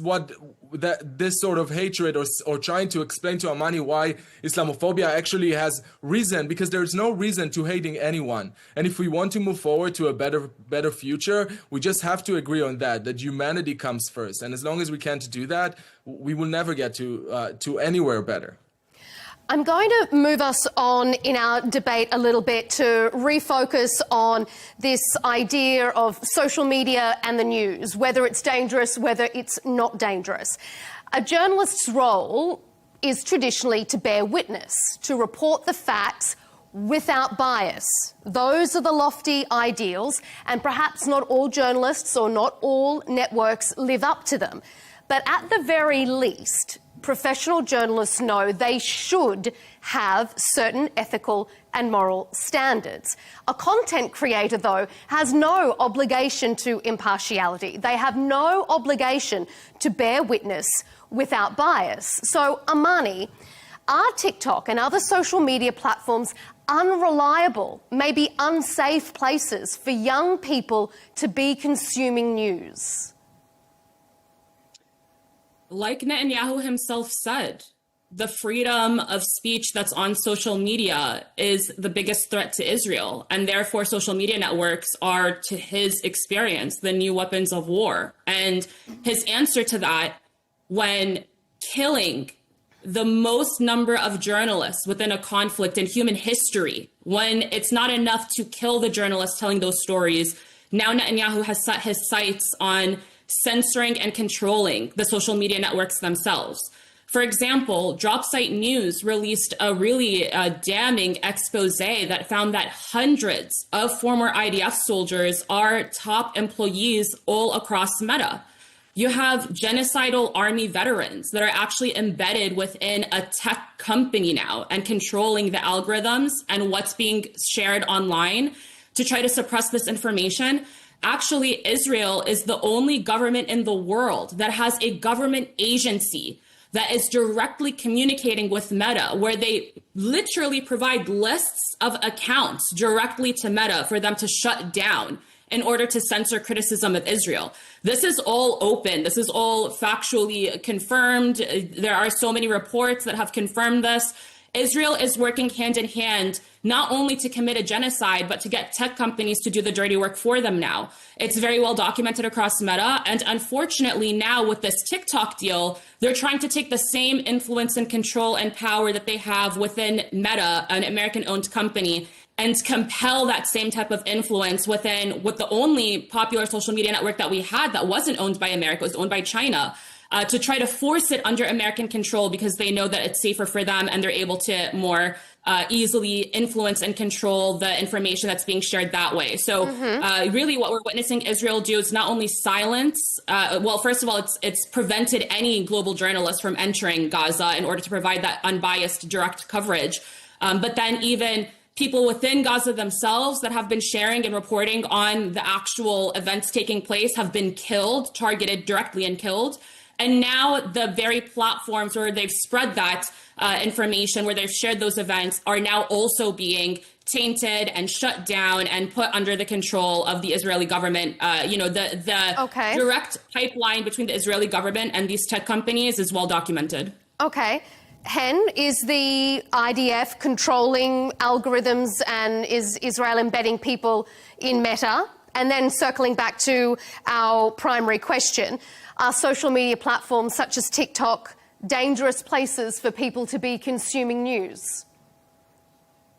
this sort of hatred or trying to explain to Amani why Islamophobia actually has reason, because there is no reason to hating anyone. And if we want to move forward to a better future, we just have to agree on that humanity comes first. And as long as we can't do that, we will never get to anywhere better. I'm going to move us on in our debate a little bit to refocus on this idea of social media and the news, whether it's dangerous, whether it's not dangerous. A journalist's role is traditionally to bear witness, to report the facts without bias. Those are the lofty ideals, and perhaps not all journalists or not all networks live up to them. But at the very least, professional journalists know they should have certain ethical and moral standards. A content creator, though, has no obligation to impartiality. They have no obligation to bear witness without bias. So, Amani, are TikTok and other social media platforms unreliable, maybe unsafe places for young people to be consuming news? Like Netanyahu himself said, the freedom of speech that's on social media is the biggest threat to Israel. And therefore, social media networks are, to his experience, the new weapons of war. And his answer to that, when killing the most number of journalists within a conflict in human history, when it's not enough to kill the journalists telling those stories, now Netanyahu has set his sights on censoring and controlling the social media networks themselves. For example, Dropsite News released a really damning expose that found that hundreds of former IDF soldiers are top employees all across Meta. You have genocidal army veterans that are actually embedded within a tech company now and controlling the algorithms and what's being shared online to try to suppress this information. Actually, Israel is the only government in the world that has a government agency that is directly communicating with Meta, where they literally provide lists of accounts directly to Meta for them to shut down in order to censor criticism of Israel. This is all open. This is all factually confirmed. There are so many reports that have confirmed this. Israel is working hand in hand, not only to commit a genocide, but to get tech companies to do the dirty work for them now. It's very well documented across Meta. And unfortunately, now with this TikTok deal, they're trying to take the same influence and control and power that they have within Meta, an American-owned company, and compel that same type of influence within what the only popular social media network that we had that wasn't owned by America, was owned by China. To try to force it under American control because they know that it's safer for them and they're able to more easily influence and control the information that's being shared that way. So really what we're witnessing Israel do is not only silence, well, first of all, it's prevented any global journalist from entering Gaza in order to provide that unbiased direct coverage. But then even people within Gaza themselves that have been sharing and reporting on the actual events taking place have been killed, targeted directly and killed. And now the very platforms where they've spread that information, where they've shared those events, are now also being tainted and shut down and put under the control of the Israeli government. The direct pipeline between the Israeli government and these tech companies is well documented. Okay. Hen, is the IDF controlling algorithms and is Israel embedding people in Meta? And then circling back to our primary question, are social media platforms such as TikTok dangerous places for people to be consuming news?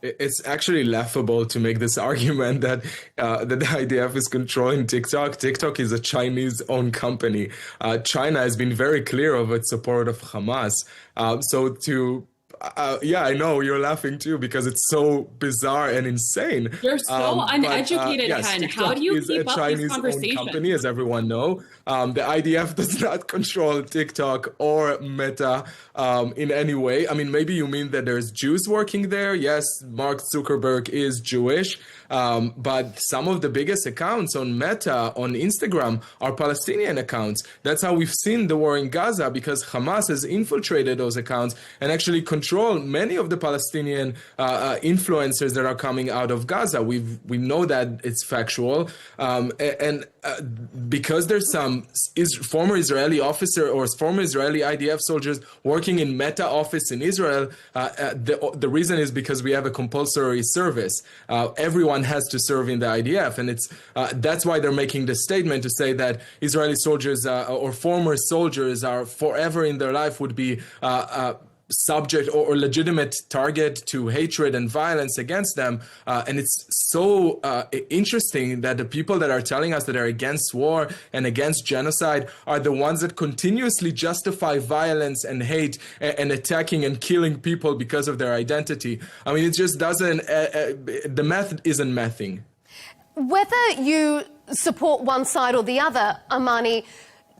It's actually laughable to make this argument that the IDF is controlling TikTok. TikTok is a Chinese-owned company. China has been very clear of its support of Hamas. Yeah, I know you're laughing too because it's so bizarre and insane. You're so uneducated, Ken. How do you keep up these conversations? Company, as everyone know, the IDF does not control TikTok or Meta in any way. I mean, maybe you mean that there's Jews working there. Yes, Mark Zuckerberg is Jewish, but some of the biggest accounts on Meta, on Instagram, are Palestinian accounts. That's how we've seen the war in Gaza, because Hamas has infiltrated those accounts and actually control many of the Palestinian influencers that are coming out of Gaza. We know that it's factual, because there's some former Israeli officer or former Israeli IDF soldiers working in Meta office in Israel. The reason is because we have a compulsory service. Everyone has to serve in the IDF, and that's why they're making the statement to say that Israeli soldiers or former soldiers are forever in their life would be subject or legitimate target to hatred and violence against them. And it's so interesting that the people that are telling us that are against war and against genocide are the ones that continuously justify violence and hate and attacking and killing people because of their identity. I mean, it just doesn't, the math isn't mathing. Whether you support one side or the other, Amani,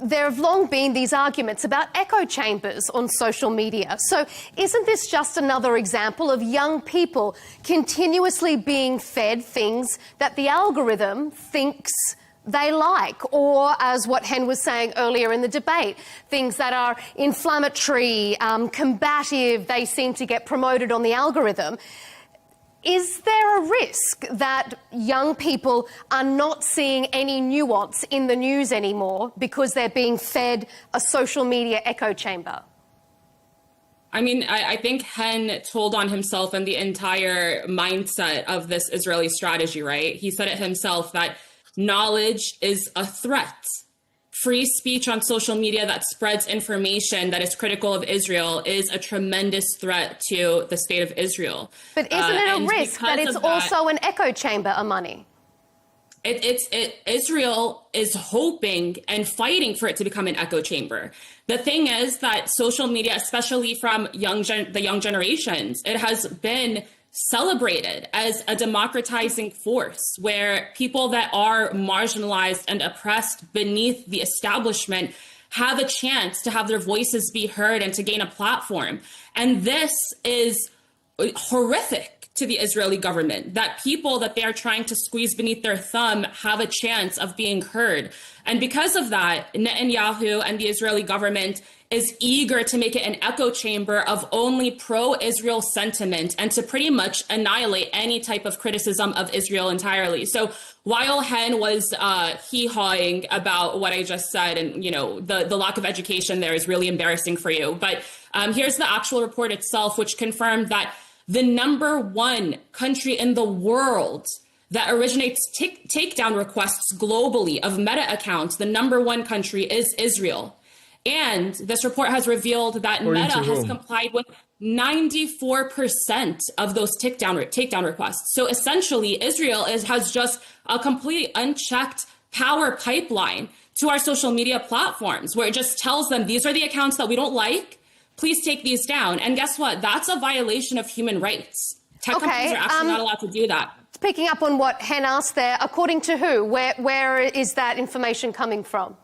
there have long been these arguments about echo chambers on social media. So isn't this just another example of young people continuously being fed things that the algorithm thinks they like, or as what Hen was saying earlier in the debate, things that are inflammatory, combative, they seem to get promoted on the algorithm? Is there a risk that young people are not seeing any nuance in the news anymore because they're being fed a social media echo chamber? I mean, I think Hen told on himself and the entire mindset of this Israeli strategy, right? He said it himself that knowledge is a threat. Free speech on social media that spreads information that is critical of Israel is a tremendous threat to the state of Israel. But isn't it a risk that it's also an echo chamber, Amani? Israel is hoping and fighting for it to become an echo chamber. The thing is that social media, especially from the young generations, it has been celebrated as a democratizing force where people that are marginalized and oppressed beneath the establishment have a chance to have their voices be heard and to gain a platform. And this is horrific to the Israeli government, that people that they are trying to squeeze beneath their thumb have a chance of being heard. And because of that, Netanyahu and the Israeli government is eager to make it an echo chamber of only pro-Israel sentiment and to pretty much annihilate any type of criticism of Israel entirely. So while Hen was hee-hawing about what I just said, and the lack of education there is really embarrassing for you, but here's the actual report itself, which confirmed that the #1 country in the world that originates takedown requests globally of Meta accounts, the #1 country is Israel. And this report has revealed that Meta has complied with 94% of those takedown requests. So essentially, Israel has just a completely unchecked power pipeline to our social media platforms, where it just tells them, these are the accounts that we don't like, please take these down. And guess what? That's a violation of human rights. Tech companies are actually not allowed to do that. Picking up on what Hen asked there, according to who? Where is that information coming from?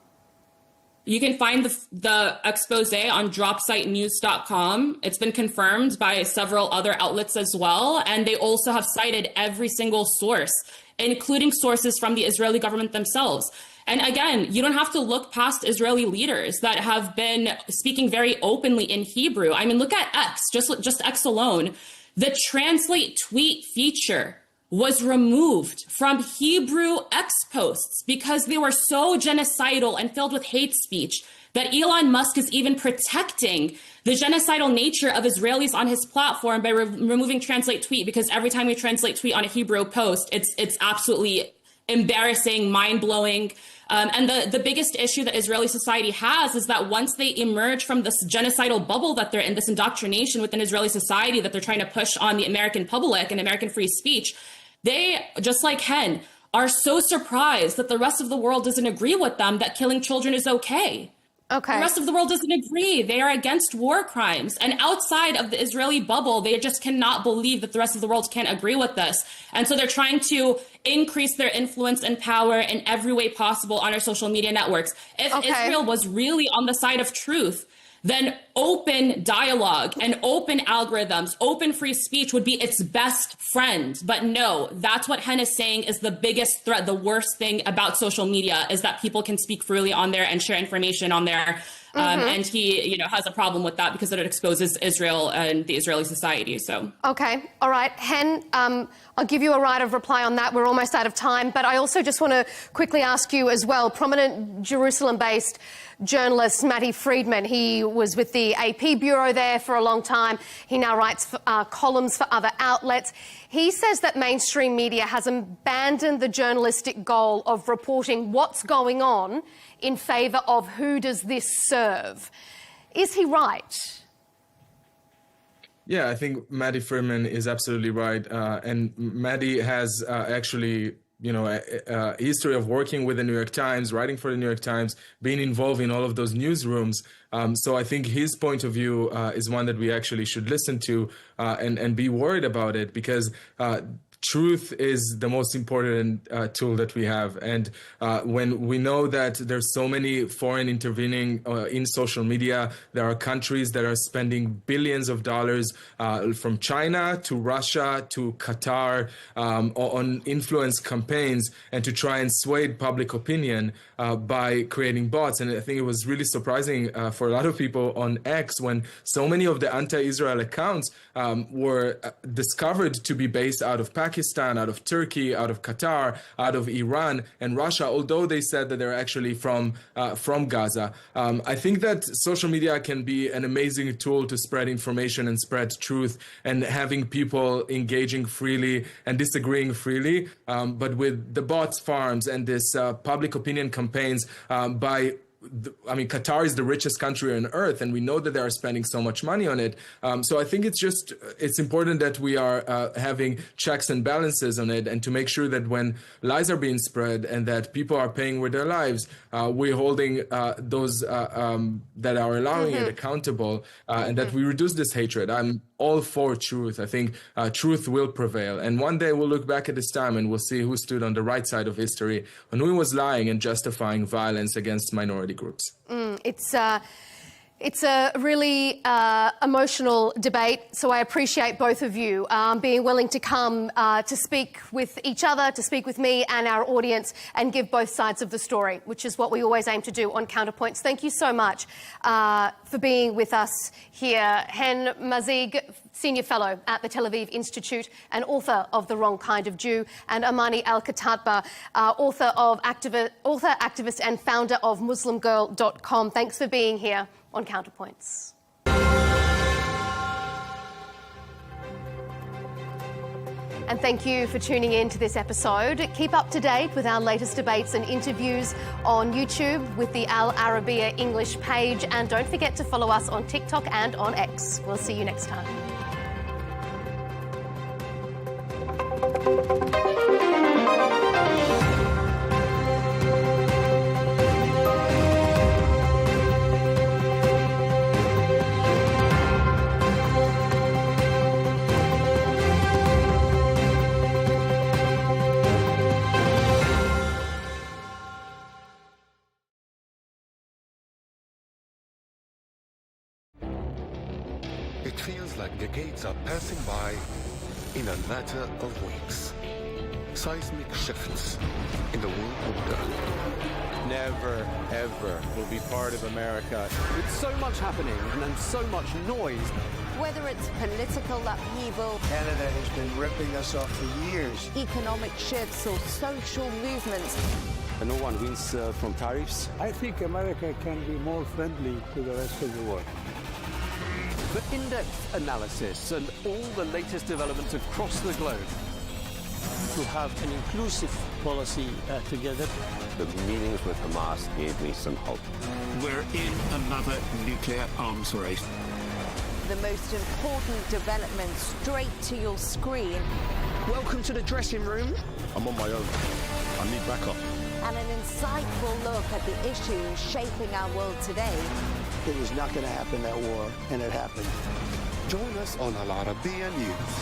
You can find the expose on dropsitenews.com. It's been confirmed by several other outlets as well. And they also have cited every single source, including sources from the Israeli government themselves. And again, you don't have to look past Israeli leaders that have been speaking very openly in Hebrew. I mean, look at X, just X alone. The translate tweet feature was removed from Hebrew X posts because they were so genocidal and filled with hate speech that Elon Musk is even protecting the genocidal nature of Israelis on his platform by removing translate tweet, because every time we translate tweet on a Hebrew post, it's absolutely embarrassing, mind-blowing. And the biggest issue that Israeli society has is that once they emerge from this genocidal bubble that they're in, this indoctrination within Israeli society that they're trying to push on the American public and American free speech, they, just like Hen, are so surprised that the rest of the world doesn't agree with them that killing children is okay. Okay. The rest of the world doesn't agree. They are against war crimes. And outside of the Israeli bubble, they just cannot believe that the rest of the world can't agree with this. And so they're trying to increase their influence and power in every way possible on our social media networks. If Israel was really on the side of truth, then open dialogue and open algorithms, open free speech would be its best friend. But no, that's what Hen is saying is the biggest threat. The worst thing about social media is that people can speak freely on there and share information on there. And he, has a problem with that because it exposes Israel and the Israeli society. So okay, all right, Hen, I'll give you a right of reply on that. We're almost out of time, but I also just want to quickly ask you as well. Prominent Jerusalem-based journalist Matty Friedman, he was with the AP bureau there for a long time. He now writes columns for other outlets. He says that mainstream media has abandoned the journalistic goal of reporting what's going on in favour of who does this serve. Is he right? Yeah, I think Matty Friedman is absolutely right. And Matty has actually, a history of working with the New York Times, writing for the New York Times, being involved in all of those newsrooms. So I think his point of view is one that we actually should listen to and be worried about it, because truth is the most important tool that we have. And when we know that there's so many foreign intervening in social media, there are countries that are spending billions of dollars from China to Russia to Qatar on influence campaigns and to try and sway public opinion by creating bots. And I think it was really surprising for a lot of people on X when so many of the anti-Israel accounts were discovered to be based out of Pakistan, out of Turkey, out of Qatar, out of Iran and Russia, although they said that they're actually from Gaza. I think that social media can be an amazing tool to spread information and spread truth and having people engaging freely and disagreeing freely. But with the bots farms and this public opinion campaigns Qatar is the richest country on earth, and we know that they are spending so much money on it. So I think it's important that we are having checks and balances on it, and to make sure that when lies are being spread and that people are paying with their lives, we're holding those that are allowing it accountable, and that we reduce this hatred. I'm all for truth. I think truth will prevail. And one day we'll look back at this time and we'll see who stood on the right side of history and who was lying and justifying violence against minority groups. It's a really emotional debate, so I appreciate both of you being willing to come to speak with each other, to speak with me and our audience, and give both sides of the story, which is what we always aim to do on Counterpoints. Thank you so much for being with us here. Hen Mazig, Senior Fellow at the Tel Aviv Institute and author of The Wrong Kind of Jew, and Amani Al-Katatba, author, activist and founder of MuslimGirl.com. Thanks for being here on Counterpoints. And thank you for tuning in to this episode. Keep up to date with our latest debates and interviews on YouTube with the Al Arabiya English page. And don't forget to follow us on TikTok and on X. We'll see you next time. It feels like decades are passing by in a matter of weeks. Seismic shifts in the world order. Never, ever will be part of America. With so much happening and so much noise. Whether it's political upheaval, Canada has been ripping us off for years. economic shifts, or social movements, And no one wins from tariffs. I think America can be more friendly to the rest of the world. For in-depth analysis and all the latest developments across the globe. To have an inclusive policy together. The meetings with Hamas gave me some hope. We're in another nuclear arms race. the most important developments straight to your screen. Welcome to the dressing room. I'm on my own. I need backup. And an insightful look at the issues shaping our world today. It was not going to happen, that war, and it happened. Join us on Al Arabiya News,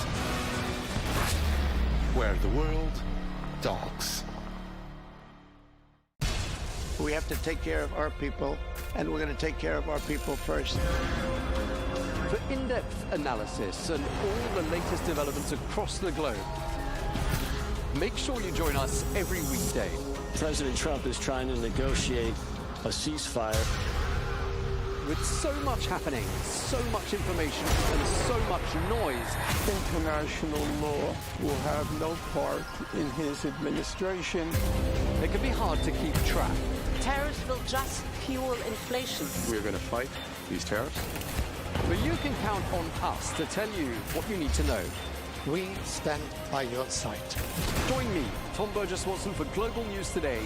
where the world talks. We have to take care of our people, and we're going to take care of our people first. For in-depth analysis and all the latest developments across the globe, make sure you join us every weekday. President Trump is trying to negotiate a ceasefire. With so much happening, so much information, and so much noise, International law will have no part in his administration. it can be hard to keep track. Tariffs will just fuel inflation. We're going to fight these tariffs. But you can count on us to tell you what you need to know. We stand by your side. Join me, Tom Burges Watson, for Global News Today,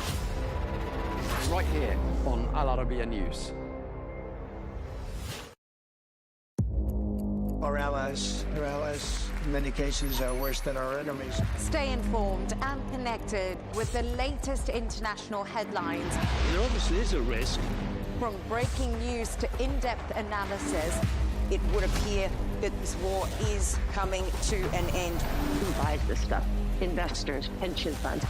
right here on Al Arabiya News. Our allies, in many cases, are worse than our enemies. Stay informed and connected with the latest international headlines. There obviously is a risk. From breaking news to in-depth analysis, it would appear that this war is coming to an end. Who buys this stuff? Investors, pension funds.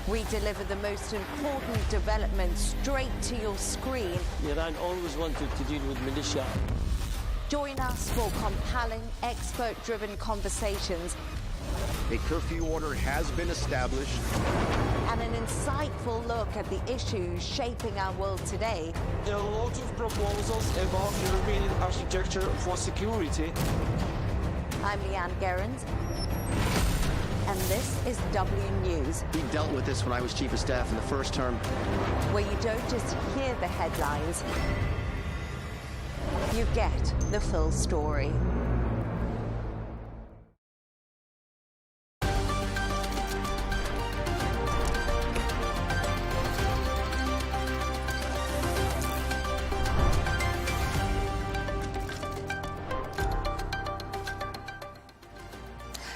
We deliver the most important developments straight to your screen. Iran always wanted to deal with militia. Join us for compelling, expert-driven conversations. A curfew order has been established. And an insightful look at the issues shaping our world today. There are a lot of proposals about European architecture for security. I'm Leigh Ann Gerrans, and this is W News. We dealt with this when I was chief of staff in the first term. Where you don't just hear the headlines, you get the full story.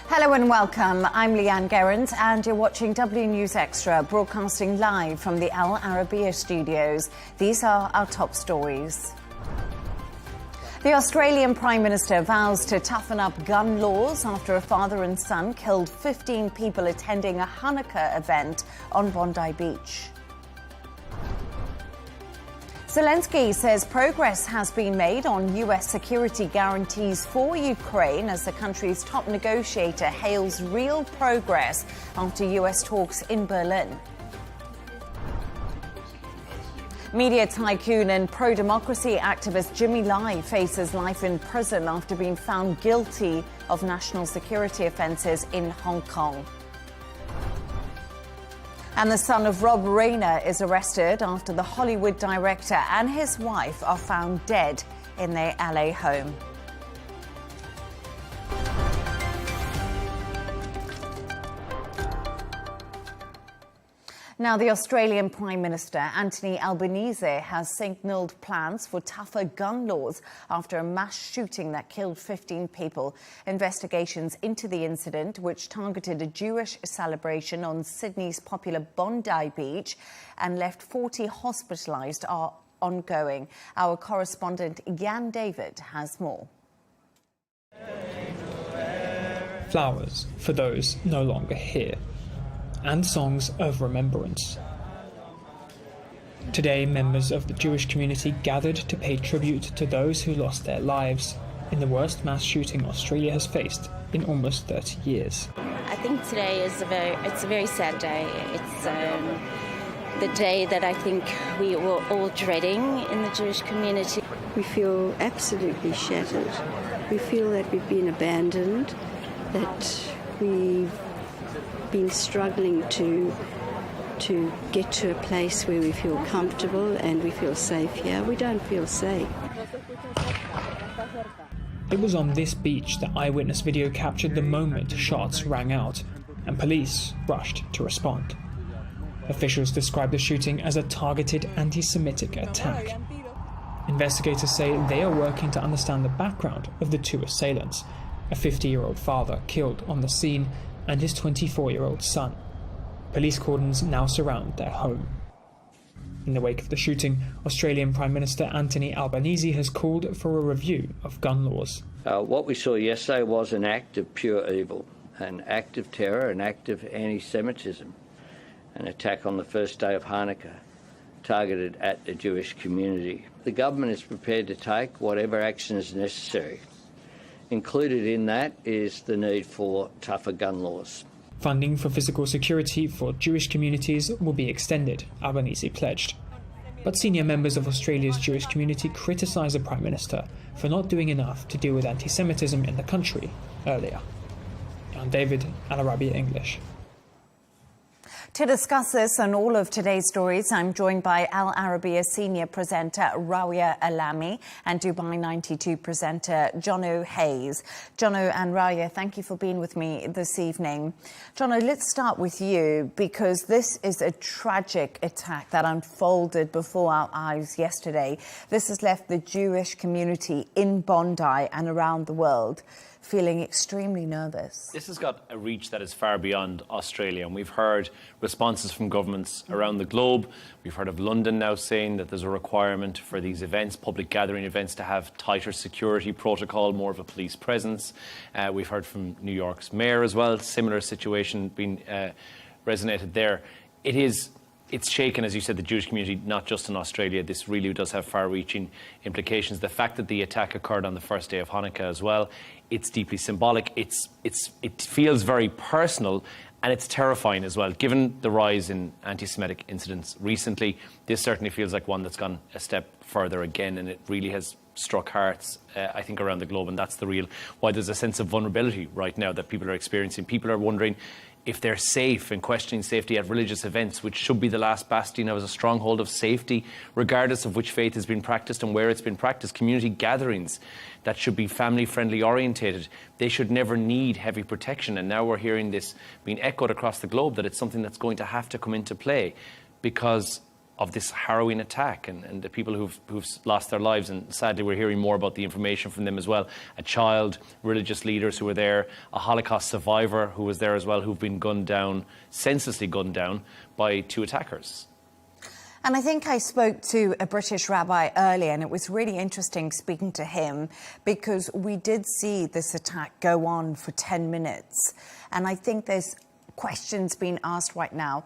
Hello and welcome. I'm Leigh Ann Gerrans and you're watching W News Extra, broadcasting live from the Al Arabiya studios. These are our top stories. The Australian Prime Minister vows to toughen up gun laws after a father and son killed 15 people attending a Hanukkah event on Bondi Beach. Zelensky says progress has been made on US security guarantees for Ukraine as the country's top negotiator hails real progress after US talks in Berlin. Media tycoon and pro-democracy activist Jimmy Lai faces life in prison after being found guilty of national security offences in Hong Kong. And the son of Rob Reiner is arrested after the Hollywood director and his wife are found dead in their LA home. Now, the Australian Prime Minister, Anthony Albanese, has signalled plans for tougher gun laws after a mass shooting that killed 15 people. Investigations into the incident, which targeted a Jewish celebration on Sydney's popular Bondi beach and left 40 hospitalised, are ongoing. Our correspondent, Jan David, has more. Flowers for those no longer here, and songs of remembrance. Today, members of the Jewish community gathered to pay tribute to those who lost their lives in the worst mass shooting Australia has faced in almost 30 years. I think today is a very sad day. It's the day that I think we were all dreading in the Jewish community. We feel absolutely shattered. We feel that we've been abandoned, that we've been struggling to get to a place where we feel comfortable and we feel safe here. We don't feel safe. It was on this beach that eyewitness video captured the moment shots rang out and police rushed to respond. Officials described the shooting as a targeted anti-Semitic attack. Investigators say they are working to understand the background of the two assailants, a 50-year-old father killed on the scene and his 24-year-old son. Police cordons now surround their home. In the wake of the shooting, Australian Prime Minister Anthony Albanese has called for a review of gun laws. What we saw yesterday was an act of pure evil, an act of terror, an act of anti-Semitism, an attack on the first day of Hanukkah targeted at the Jewish community. The government is prepared to take whatever action is necessary. Included in that is the need for tougher gun laws. Funding for physical security for Jewish communities will be extended, Albanese pledged. But senior members of Australia's Jewish community criticise the Prime Minister for not doing enough to deal with anti-Semitism in the country earlier. I'm David at Arabiya English. To discuss this and all of today's stories, I'm joined by Al Arabiya senior presenter Rawia Alami and Dubai 92 presenter Jono Hayes. Jono and Rawia, thank you for being with me this evening. Jono, let's start with you, because this is a tragic attack that unfolded before our eyes yesterday. This has left the Jewish community in Bondi and around the world feeling extremely nervous. This has got a reach that is far beyond Australia, and we've heard responses from governments around the globe. We've heard of London now saying that there's a requirement for these events, public gathering events, to have tighter security protocol, more of a police presence. We've heard from New York's mayor as well, similar situation being resonated there. It's shaken, as you said, the Jewish community, not just in Australia. This really does have far-reaching implications. The fact that the attack occurred on the first day of Hanukkah as well, it's deeply symbolic. It feels very personal, and it's terrifying as well. Given the rise in anti-Semitic incidents recently, this certainly feels like one that's gone a step further again, and it really has struck hearts, I think, around the globe, and that's why there's a sense of vulnerability right now that people are experiencing. People are wondering if they're safe and questioning safety at religious events, which should be the last bastion of a stronghold of safety, regardless of which faith has been practiced and where it's been practiced. Community gatherings that should be family-friendly orientated, they should never need heavy protection. And now we're hearing this being echoed across the globe, that it's something that's going to have to come into play because of this harrowing attack and the people who've lost their lives. And sadly, we're hearing more about the information from them as well. A child, religious leaders who were there, a Holocaust survivor who was there as well, who've been gunned down, senselessly gunned down by two attackers. And I think I spoke to a British rabbi earlier, and it was really interesting speaking to him, because we did see this attack go on for 10 minutes. And I think there's questions being asked right now.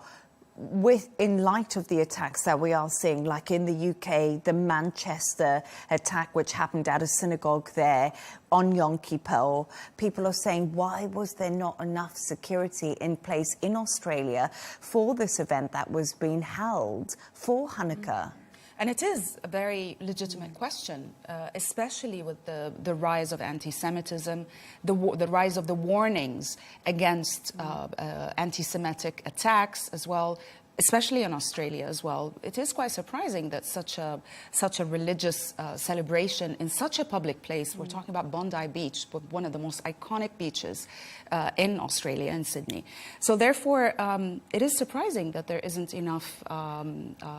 in light of the attacks that we are seeing, like in the UK, the Manchester attack, which happened at a synagogue there on Yom Kippur, people are saying, why was there not enough security in place in Australia for this event that was being held for Hanukkah? And it is a very legitimate question, especially with the rise of anti-Semitism, the rise of the warnings against anti-Semitic attacks as well, especially in Australia as well. It is quite surprising that such a religious celebration in such a public place, we're talking about Bondi Beach, one of the most iconic beaches in Australia, in Sydney. So therefore, it is surprising that there isn't enough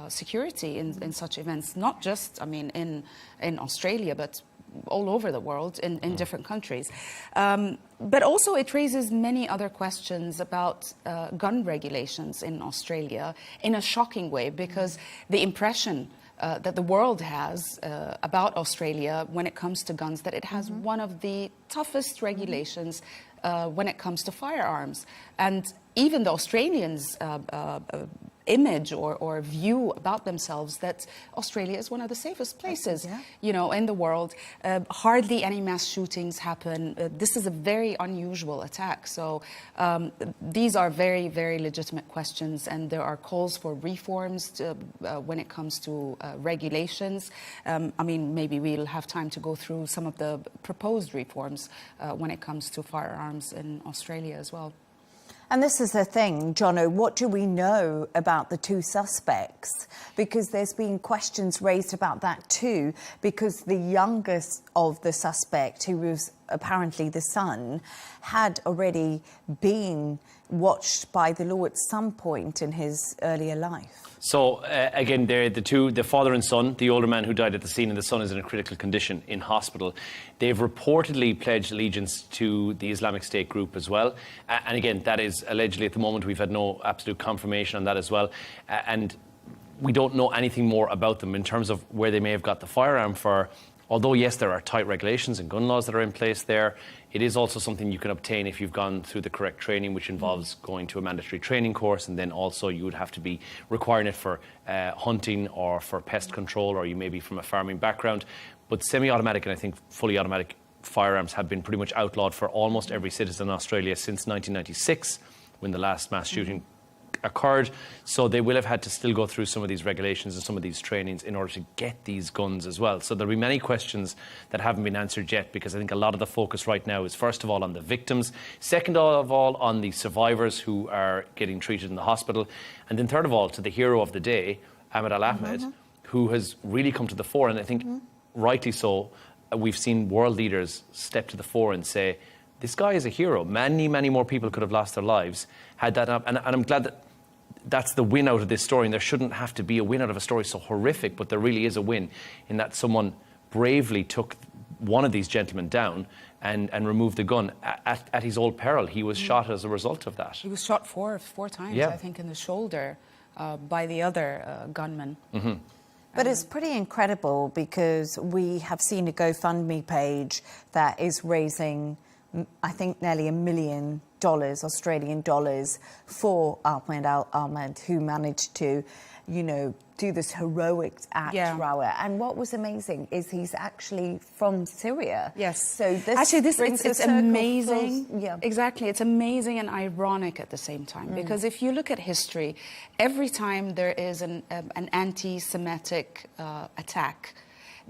security in such events, not just, I mean, in Australia, but all over the world in different countries. But also it raises many other questions about gun regulations in Australia in a shocking way, because the impression that the world has about Australia when it comes to guns, that it has one of the toughest regulations when it comes to firearms. And even the Australians' image or view about themselves, that Australia is one of the safest places, you know, in the world. Hardly any mass shootings happen. This is a very unusual attack. So these are very, very legitimate questions, and there are calls for reforms when it comes to regulations. I mean, maybe we'll have time to go through some of the proposed reforms when it comes to firearms in Australia as well. And this is the thing, Jono, what do we know about the two suspects? Because there's been questions raised about that too, because the youngest of the suspect, who was apparently the son, had already been watched by the law at some point in his earlier life. So, again, they're the father and son, the older man who died at the scene, and the son is in a critical condition in hospital. They've reportedly pledged allegiance to the Islamic State group as well. And again, that is allegedly, at the moment, we've had no absolute confirmation on that as well. And we don't know anything more about them in terms of where they may have got the firearm for. Although, yes, there are tight regulations and gun laws that are in place there, it is also something you can obtain if you've gone through the correct training, which involves going to a mandatory training course, and then also you would have to be requiring it for hunting or for pest control, or you may be from a farming background. But semi-automatic and I think fully automatic firearms have been pretty much outlawed for almost every citizen in Australia since 1996, when the last mass shooting occurred. So they will have had to still go through some of these regulations and some of these trainings in order to get these guns as well. So there'll be many questions that haven't been answered yet, because I think a lot of the focus right now is first of all on the victims, second of all on the survivors who are getting treated in the hospital, and then third of all to the hero of the day, Ahmed Al-Ahmed, who has really come to the fore. And I think rightly so, we've seen world leaders step to the fore and say, this guy is a hero. Many, many more people could have lost their lives had that up. And I'm glad that that's the win out of this story. And there shouldn't have to be a win out of a story so horrific, but there really is a win in that someone bravely took one of these gentlemen down and removed the gun at his own peril. He was shot as a result of that. He was shot four times, I think, in the shoulder by the other gunman. But it's pretty incredible, because we have seen a GoFundMe page that is raising, I think, nearly $1 million, Australian dollars, for Ahmed Al-Ahmed, who managed to, you know, do this heroic act, Rawa. And what was amazing is he's actually from Syria. Yes. So this actually, it's amazing. Yeah. Exactly. It's amazing and ironic at the same time, because if you look at history, every time there is an anti-Semitic attack,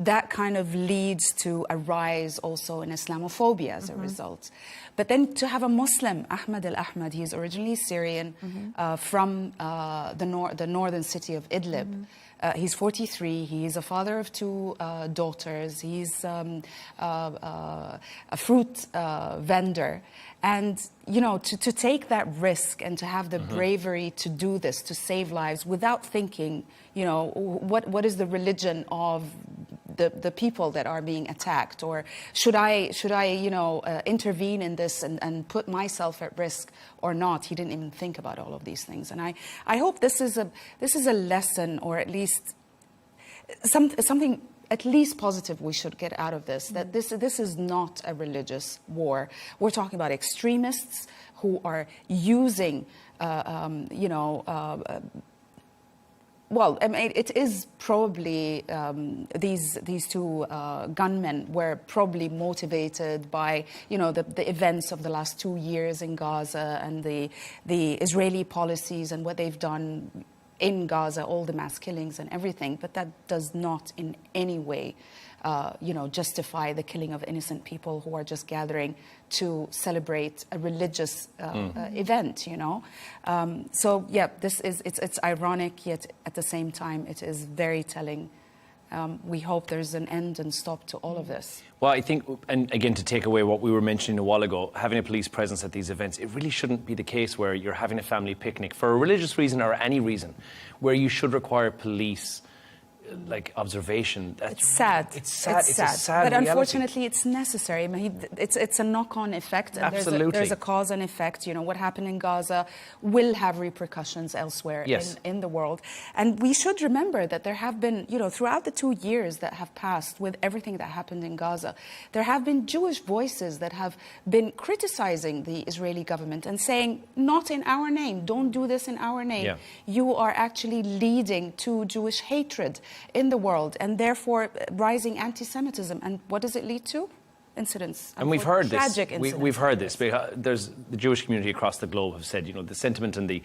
that kind of leads to a rise also in Islamophobia as a result. But then to have a Muslim, Ahmed Al-Ahmed, he is originally Syrian, from the northern city of Idlib. He's 43. He's a father of 2 daughters. He's a fruit vendor. And, you know, to take that risk and to have the bravery to do this, to save lives without thinking, you know, what is the religion of the people that are being attacked, or should I you know, intervene in this and put myself at risk or not? He didn't even think about all of these things. And I hope this is a lesson, or at least something at least positive we should get out of this, that this is not a religious war. We're talking about extremists who are using well, I mean, it is probably these two gunmen were probably motivated by, the events of the last 2 years in Gaza and the Israeli policies and what they've done in Gaza, all the mass killings and everything. But that does not in any way, justify the killing of innocent people who are just gathering to celebrate a religious event, So, yeah, it's ironic, yet at the same time, it is very telling. We hope there's an end and stop to all of this. Well, I think, and again, to take away what we were mentioning a while ago, having a police presence at these events, it really shouldn't be the case where you're having a family picnic for a religious reason or any reason, where you should require police observation. It's sad. It's sad. It's a sad but reality. Unfortunately, it's necessary. I mean, it's a knock-on effect. And Absolutely. There's a cause and effect. What happened in Gaza will have repercussions elsewhere in the world. And we should remember that there have been, throughout the 2 years that have passed with everything that happened in Gaza, there have been Jewish voices that have been criticizing the Israeli government and saying, not in our name, don't do this in our name. Yeah. You are actually leading to Jewish hatred in the world, and therefore rising anti-Semitism. And what does it lead to? Incidents. And we've heard this. Tragic incidents. We've heard this. There's the Jewish community across the globe have said, the sentiment and the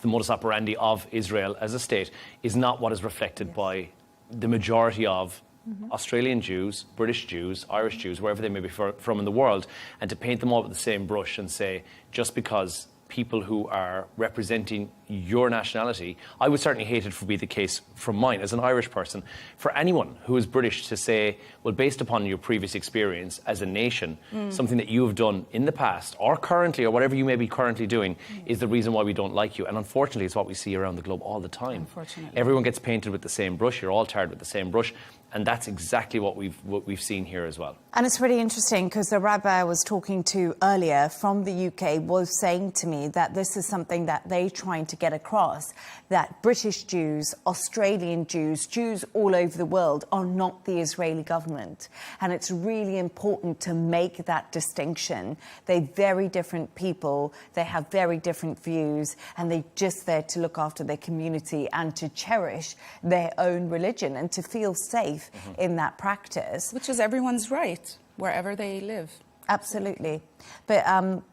modus operandi of Israel as a state is not what is reflected by the majority of Australian Jews, British Jews, Irish Jews, wherever they may be from in the world, and to paint them all with the same brush and say, just because people who are representing your nationality, I would certainly hate it to be the case from mine as an Irish person, for anyone who is British to say, well, based upon your previous experience as a nation, something that you have done in the past or currently or whatever you may be currently doing is the reason why we don't like you. And unfortunately, it's what we see around the globe all the time. Unfortunately. Everyone gets painted with the same brush. You're all tarred with the same brush. And that's exactly what we've seen here as well. And it's really interesting because the rabbi I was talking to earlier from the UK was saying to me that this is something that they're trying to get across, that British Jews, Australian Jews, Jews all over the world are not the Israeli government. And it's really important to make that distinction. They're very different people, they have very different views, and they're just there to look after their community and to cherish their own religion and to feel safe in that practice. Which is everyone's right, wherever they live. Absolutely. But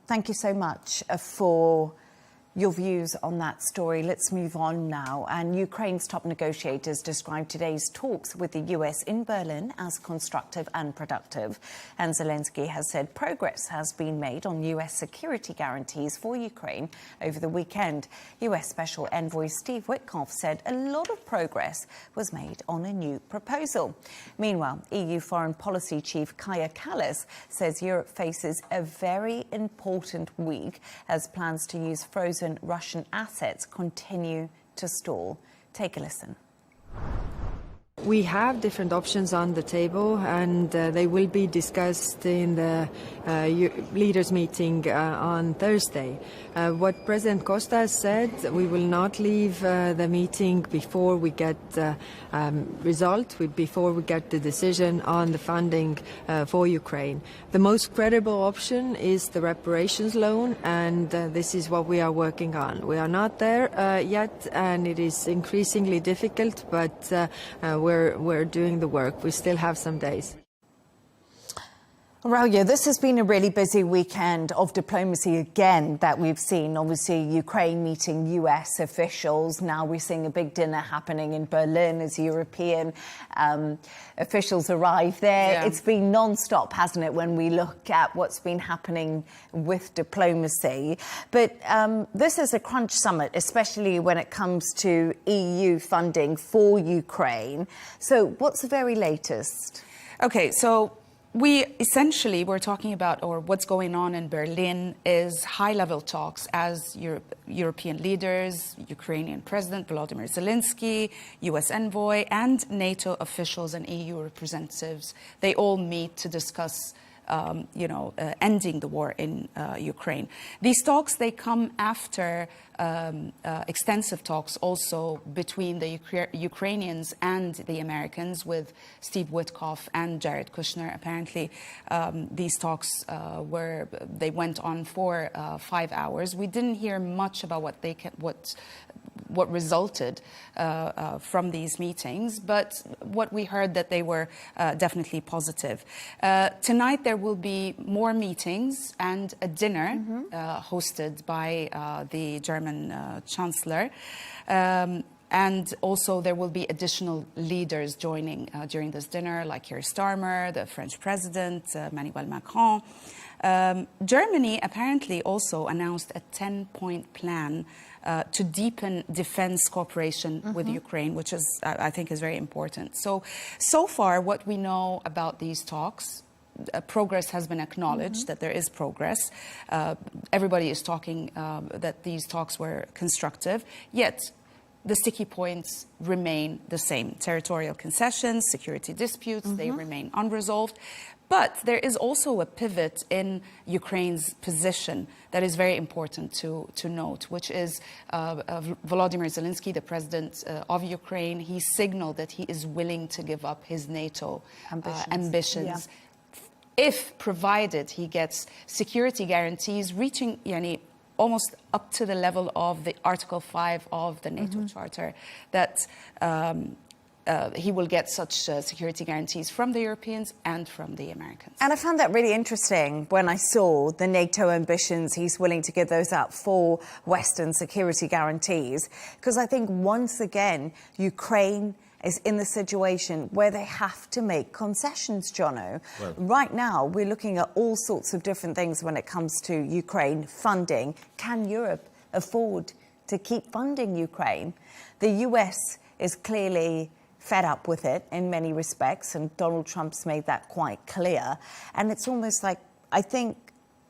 thank you so much for your views on that story. Let's move on now. And Ukraine's top negotiators described today's talks with the US in Berlin as constructive and productive. And Zelensky has said progress has been made on US security guarantees for Ukraine over the weekend. US Special Envoy Steve Witkoff said a lot of progress was made on a new proposal. Meanwhile, EU Foreign Policy Chief Kaja Kallas says Europe faces a very important week as plans to use frozen Russian assets continue to stall. Take a listen. We have different options on the table, and they will be discussed in the leaders' meeting on Thursday. What President Costa has said, we will not leave the meeting before we get result, before we get the decision on the funding for Ukraine. The most credible option is the reparations loan, and this is what we are working on. We are not there yet, and it is increasingly difficult, but we're doing the work. We still have some days. Arabiya, this has been a really busy weekend of diplomacy again that we've seen. Obviously, Ukraine meeting US officials. Now we're seeing a big dinner happening in Berlin as European officials arrive there. Yeah. It's been non-stop, hasn't it, when we look at what's been happening with diplomacy. But this is a crunch summit, especially when it comes to EU funding for Ukraine. So what's the very latest? Okay, so we're talking about, or what's going on in Berlin is high-level talks as European leaders, Ukrainian President Volodymyr Zelensky, US envoy, and NATO officials and EU representatives. They all meet to discuss ending the war in Ukraine. These talks, they come after extensive talks also between the Ukrainians and the Americans with Steve Witkoff and Jared Kushner. Apparently, these talks they went on for 5 hours. We didn't hear much about what resulted from these meetings, but what we heard that they were definitely positive. Tonight there will be more meetings and a dinner hosted by the German Chancellor. And also there will be additional leaders joining during this dinner, like Keir Starmer, the French President, Emmanuel Macron. Germany apparently also announced a 10-point plan to deepen defense cooperation with Ukraine, which is, I think, is very important. So far, what we know about these talks, progress has been acknowledged, that there is progress. Everybody is talking that these talks were constructive, yet the sticky points remain the same. Territorial concessions, security disputes, they remain unresolved. But there is also a pivot in Ukraine's position that is very important to note, which is Volodymyr Zelensky, the president of Ukraine. He signaled that he is willing to give up his NATO ambitions if provided he gets security guarantees reaching almost up to the level of the Article 5 of the NATO Charter, that he will get such security guarantees from the Europeans and from the Americans. And I found that really interesting when I saw the NATO ambitions. He's willing to give those up for Western security guarantees, because I think once again, Ukraine is in the situation where they have to make concessions, Jono. Well, right now, we're looking at all sorts of different things when it comes to Ukraine funding. Can Europe afford to keep funding Ukraine? The US is clearly fed up with it in many respects, and Donald Trump's made that quite clear. And it's almost like, I think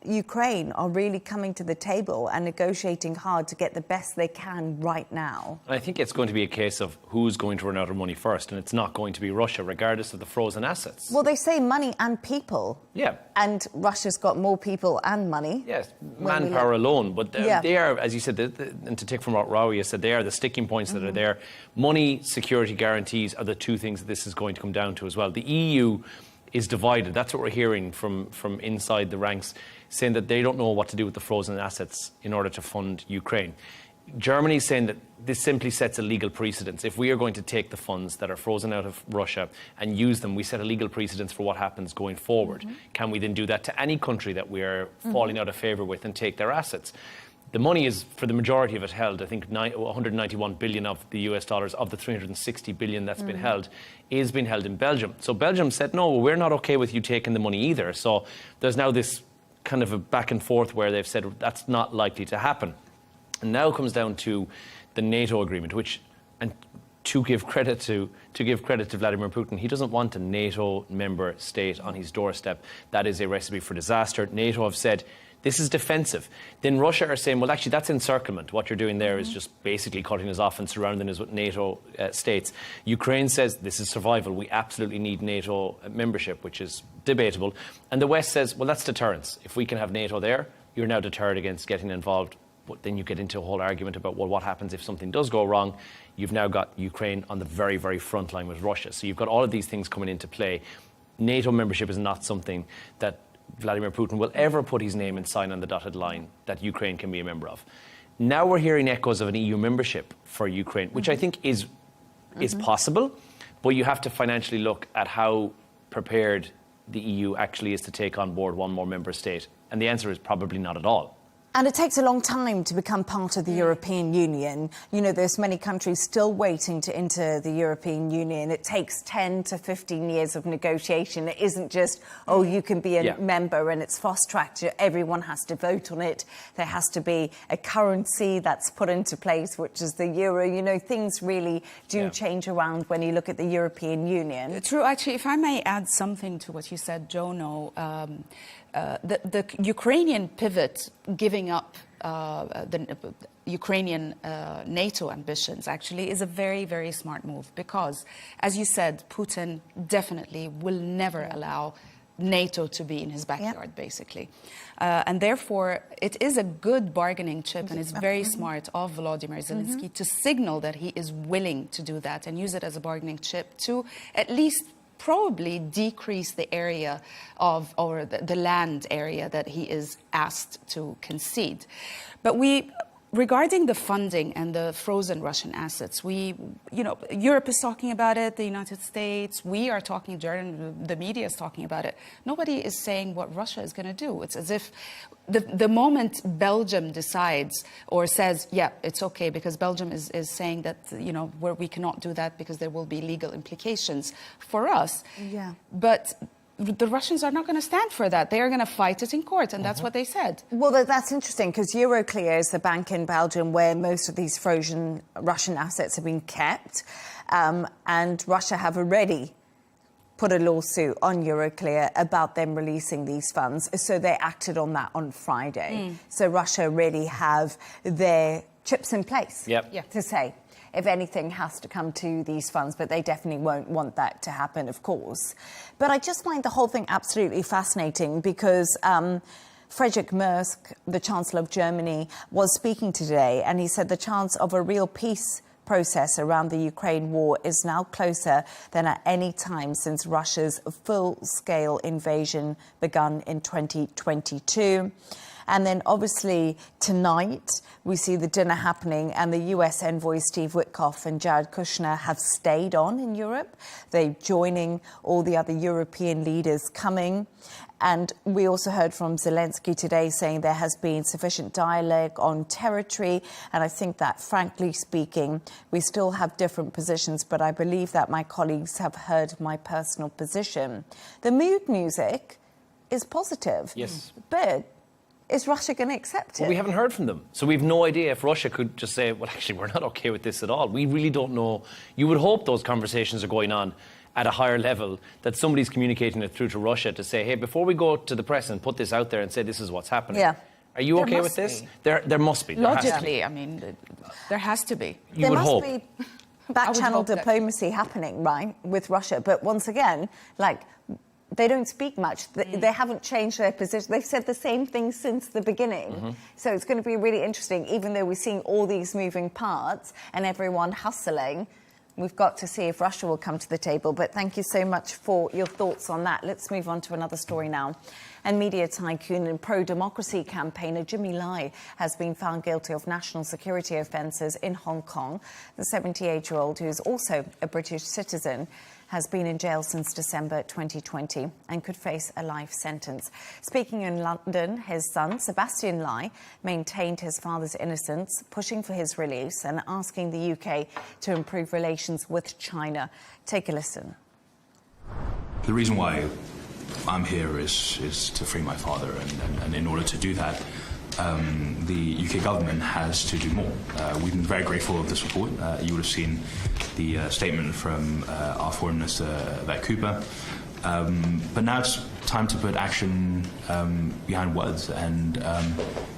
Ukraine are really coming to the table and negotiating hard to get the best they can right now. I think it's going to be a case of who's going to run out of money first, and it's not going to be Russia, regardless of the frozen assets. Well, they say money and people. Yeah. And Russia's got more people and money. Yes, manpower alone. But they are, as you said, and to take from what Rawi said, they are the sticking points that are there. Money, security guarantees are the two things that this is going to come down to as well. The EU is divided. That's what we're hearing from inside the ranks, saying that they don't know what to do with the frozen assets in order to fund Ukraine. Germany is saying that this simply sets a legal precedence. If we are going to take the funds that are frozen out of Russia and use them, we set a legal precedence for what happens going forward. Can we then do that to any country that we are falling out of favour with and take their assets? The money is, for the majority of it, held. I think 191 billion of the US dollars of the 360 billion that's been held is being held in Belgium. So Belgium said, no, we're not okay with you taking the money either. So there's now this kind of a back and forth where they've said that's not likely to happen. And now it comes down to the NATO agreement, which, and to give credit to Vladimir Putin, he doesn't want a NATO member state on his doorstep. That is a recipe for disaster. NATO have said, this is defensive. Then Russia are saying, well, actually, that's encirclement. What you're doing there is just basically cutting us off and surrounding us with NATO states. Ukraine says this is survival. We absolutely need NATO membership, which is debatable. And the West says, well, that's deterrence. If we can have NATO there, you're now deterred against getting involved. But then you get into a whole argument about, well, what happens if something does go wrong? You've now got Ukraine on the very, very front line with Russia. So you've got all of these things coming into play. NATO membership is not something that Vladimir Putin will ever put his name and sign on the dotted line that Ukraine can be a member of. Now we're hearing echoes of an EU membership for Ukraine, which I think is possible, but you have to financially look at how prepared the EU actually is to take on board one more member state. And the answer is probably not at all. And it takes a long time to become part of the European Union. You know, there's many countries still waiting to enter the European Union. It takes 10 to 15 years of negotiation. It isn't just, oh, you can be a member and it's fast-tracked. Everyone has to vote on it. There has to be a currency that's put into place, which is the euro. You know, things really do change around when you look at the European Union. True. Actually, if I may add something to what you said, Jono, the Ukrainian pivot, giving up the Ukrainian NATO ambitions, actually, is a very, very smart move because, as you said, Putin definitely will never allow NATO to be in his backyard, basically. And therefore, it is a good bargaining chip, and it's very smart of Volodymyr Zelensky to signal that he is willing to do that and use it as a bargaining chip to at least probably decrease the area of, or the land area that he is asked to concede. But regarding the funding and the frozen Russian assets, Europe is talking about it, the United States, we are talking, the media is talking about it. Nobody is saying what Russia is going to do. It's as if the moment Belgium decides or says, yeah, it's okay, because Belgium is saying that, where we cannot do that because there will be legal implications for us. Yeah. But the Russians are not going to stand for that. They are going to fight it in court, and that's what they said. Well, that's interesting, because Euroclear is the bank in Belgium where most of these frozen Russian assets have been kept, and Russia have already put a lawsuit on Euroclear about them releasing these funds. So they acted on that on Friday. So Russia really have their chips in place to say if anything has to come to these funds, but they definitely won't want that to happen, of course. But I just find the whole thing absolutely fascinating, because Friedrich Merz, the Chancellor of Germany, was speaking today, and he said the chance of a real peace process around the Ukraine war is now closer than at any time since Russia's full-scale invasion begun in 2022. And then, obviously, tonight we see the dinner happening, and the US envoys Steve Witkoff and Jared Kushner have stayed on in Europe. They're joining all the other European leaders coming. And we also heard from Zelensky today saying there has been sufficient dialogue on territory. And I think that, frankly speaking, we still have different positions, but I believe that my colleagues have heard my personal position. The mood music is positive. Yes. But is Russia going to accept it? Well, we haven't heard from them. So we have no idea if Russia could just say, well, actually, we're not okay with this at all. We really don't know. You would hope those conversations are going on at a higher level, that somebody's communicating it through to Russia to say, hey, before we go to the press and put this out there and say this is what's happening, are you okay with this? There must be. Logically, I mean, there has to be. You would hope. There must be back-channel diplomacy happening, right, with Russia. But once again, they don't speak much. They haven't changed their position. They've said the same thing since the beginning. So it's going to be really interesting, even though we're seeing all these moving parts and everyone hustling. We've got to see if Russia will come to the table. But thank you so much for your thoughts on that. Let's move on to another story now. And media tycoon and pro-democracy campaigner Jimmy Lai has been found guilty of national security offences in Hong Kong. The 78-year-old, who is also a British citizen, has been in jail since December 2020 and could face a life sentence. Speaking in London, his son, Sebastian Lai, maintained his father's innocence, pushing for his release and asking the UK to improve relations with China. Take a listen. The reason why I'm here is to free my father, and in order to do that, the UK government has to do more. We've been very grateful of this report. You would have seen the statement from our Foreign Minister, Vet Cooper. But now it's time to put action behind words and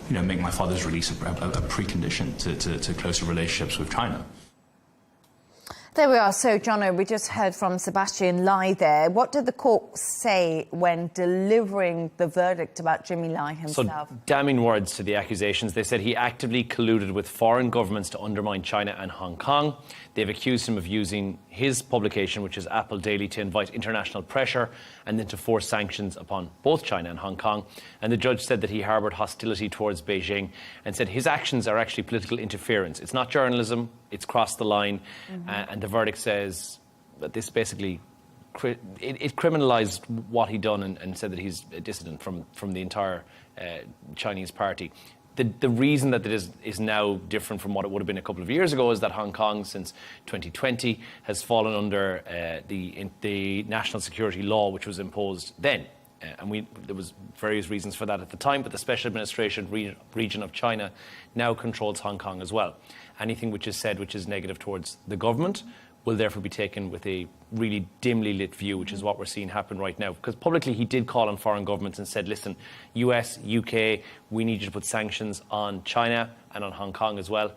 make my father's release a precondition to closer relationships with China. There we are. So, Jono, we just heard from Sebastian Lai there. What did the court say when delivering the verdict about Jimmy Lai himself? So, damning words to the accusations. They said he actively colluded with foreign governments to undermine China and Hong Kong. They've accused him of using his publication, which is Apple Daily, to invite international pressure and then to force sanctions upon both China and Hong Kong. And the judge said that he harboured hostility towards Beijing and said his actions are actually political interference. It's not journalism, it's crossed the line. And the verdict says that this basically, it criminalised what he'd done and said that he's a dissident from the entire Chinese party. The reason that it is now different from what it would have been a couple of years ago is that Hong Kong, since 2020, has fallen under the national security law, which was imposed then. And there was various reasons for that at the time, but the Special Administration region of China now controls Hong Kong as well. Anything which is said which is negative towards the government will therefore be taken with a really dimly lit view, which is what we're seeing happen right now. Because publicly he did call on foreign governments and said, listen, US, UK, we need you to put sanctions on China and on Hong Kong as well.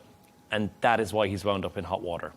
And that is why he's wound up in hot water.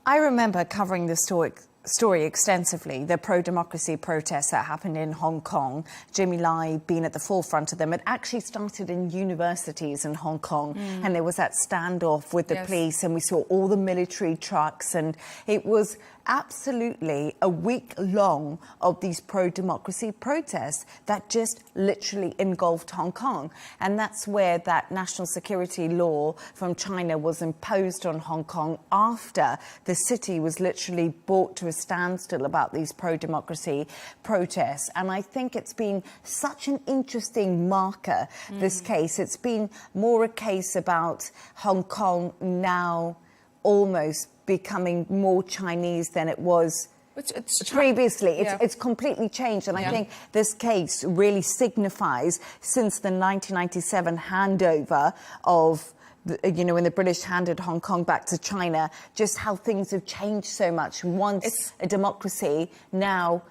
I remember covering this story story extensively, the pro-democracy protests that happened in Hong Kong, Jimmy Lai being at the forefront of them. It actually started in universities in Hong Kong, and there was that standoff with the police, and we saw all the military trucks, and it was absolutely a week long of these pro-democracy protests that just literally engulfed Hong Kong. And that's where that national security law from China was imposed on Hong Kong after the city was literally brought to a standstill about these pro-democracy protests. And I think it's been such an interesting marker, this case. It's been more a case about Hong Kong now almost becoming more Chinese than it was previously. It's completely changed, and I think this case really signifies, since the 1997 handover of when the British handed Hong Kong back to China, just how things have changed so much. Once a democracy, now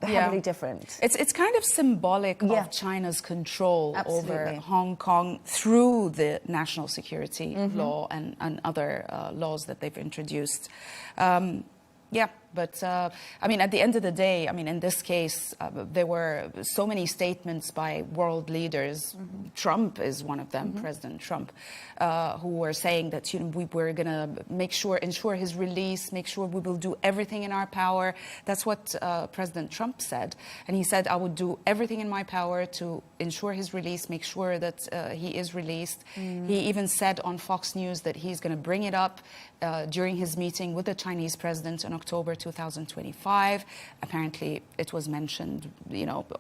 heavily different. It's kind of symbolic of China's control over Hong Kong through the national security law and other laws that they've introduced. But I mean, at the end of the day, I mean, in this case, there were so many statements by world leaders. Trump is one of them, President Trump, who were saying that we were going to ensure his release, make sure we will do everything in our power. That's what President Trump said, and he said, "I would do everything in my power to ensure his release, make sure that he is released." He even said on Fox News that he's going to bring it up during his meeting with the Chinese president in October 2025. Apparently, it was mentioned,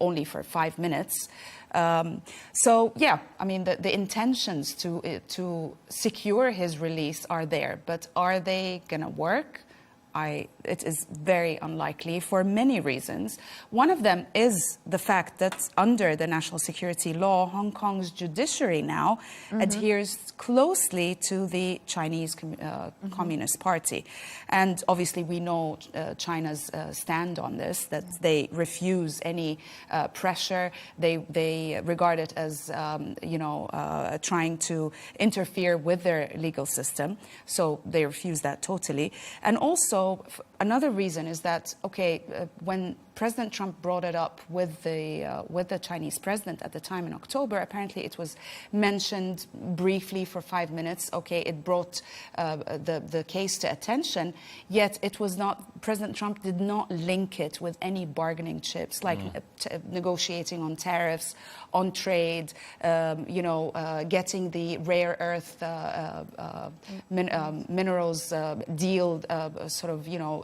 only for 5 minutes. So, yeah, I mean, the intentions to secure his release are there, but are they going to work? It is very unlikely for many reasons. One of them is the fact that under the national security law, Hong Kong's judiciary now adheres closely to the Chinese Communist Party. And obviously we know China's stand on this, that they refuse any pressure. They regard it as, trying to interfere with their legal system. So they refuse that totally. And also, another reason is that, when President Trump brought it up with the Chinese president at the time in October, apparently it was mentioned briefly for 5 minutes. It brought the case to attention, yet it was not, President Trump did not link it with any bargaining chips, like negotiating on tariffs, on trade, getting the rare earth minerals deal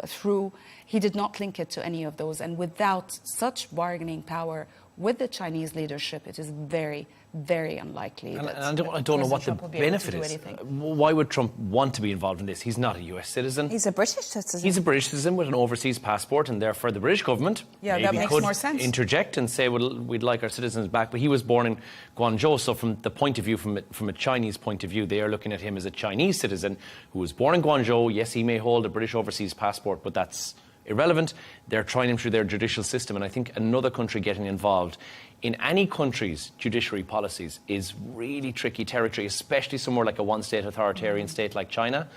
through. He did not link it to any of those. And without such bargaining power with the Chinese leadership, it is very, very unlikely. And I don't know what the benefit is. Why would Trump want to be involved in this? He's not a US citizen. He's a British citizen. He's a British citizen with an overseas passport, and therefore the British government that makes could more sense. Interject and say, well, we'd like our citizens back. But he was born in Guangzhou, so from the point of view, from a Chinese point of view, they are looking at him as a Chinese citizen who was born in Guangzhou. Yes, he may hold a British overseas passport, but that's irrelevant. They're trying him through their judicial system, and I think another country getting involved in any country's judiciary policies is really tricky territory, especially somewhere like a one-state authoritarian state like China.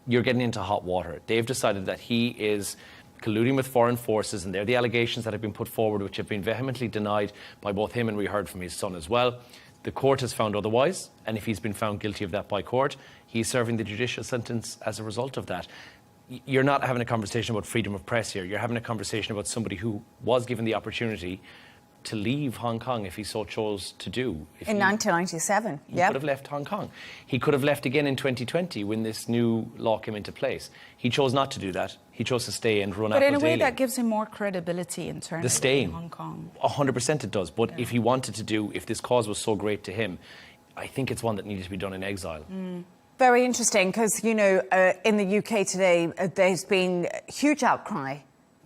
You're getting into hot water. They've decided that he is colluding with foreign forces, and they're the allegations that have been put forward, which have been vehemently denied by both him and we heard from his son as well. The court has found otherwise, and if he's been found guilty of that by court, he's serving the judicial sentence as a result of that. You're not having a conversation about freedom of press here. You're having a conversation about somebody who was given the opportunity to leave Hong Kong if he so chose to do. In 1997, He could have left Hong Kong. He could have left again in 2020 when this new law came into place. He chose not to do that. He chose to stay and run But Apple in a way Daily. that gives him more credibility internally in Hong Kong. 100% it does. But if he wanted to do, if this cause was so great to him, I think it's one that needed to be done in exile. Very interesting, because, in the UK today, there's been huge outcry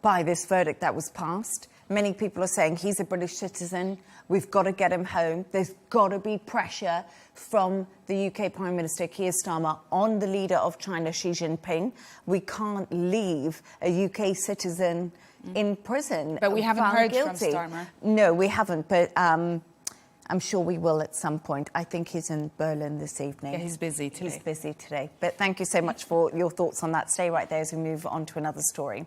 by this verdict that was passed. Many people are saying he's a British citizen. We've got to get him home. There's got to be pressure from the UK Prime Minister Keir Starmer on the leader of China, Xi Jinping. We can't leave a UK citizen in prison. But we haven't heard guilty. from Starmer. No, we haven't. But I'm sure we will at some point. I think he's in Berlin this evening. Yeah, he's busy today. He's busy today. But thank you so much for your thoughts on that. Stay right there as we move on to another story.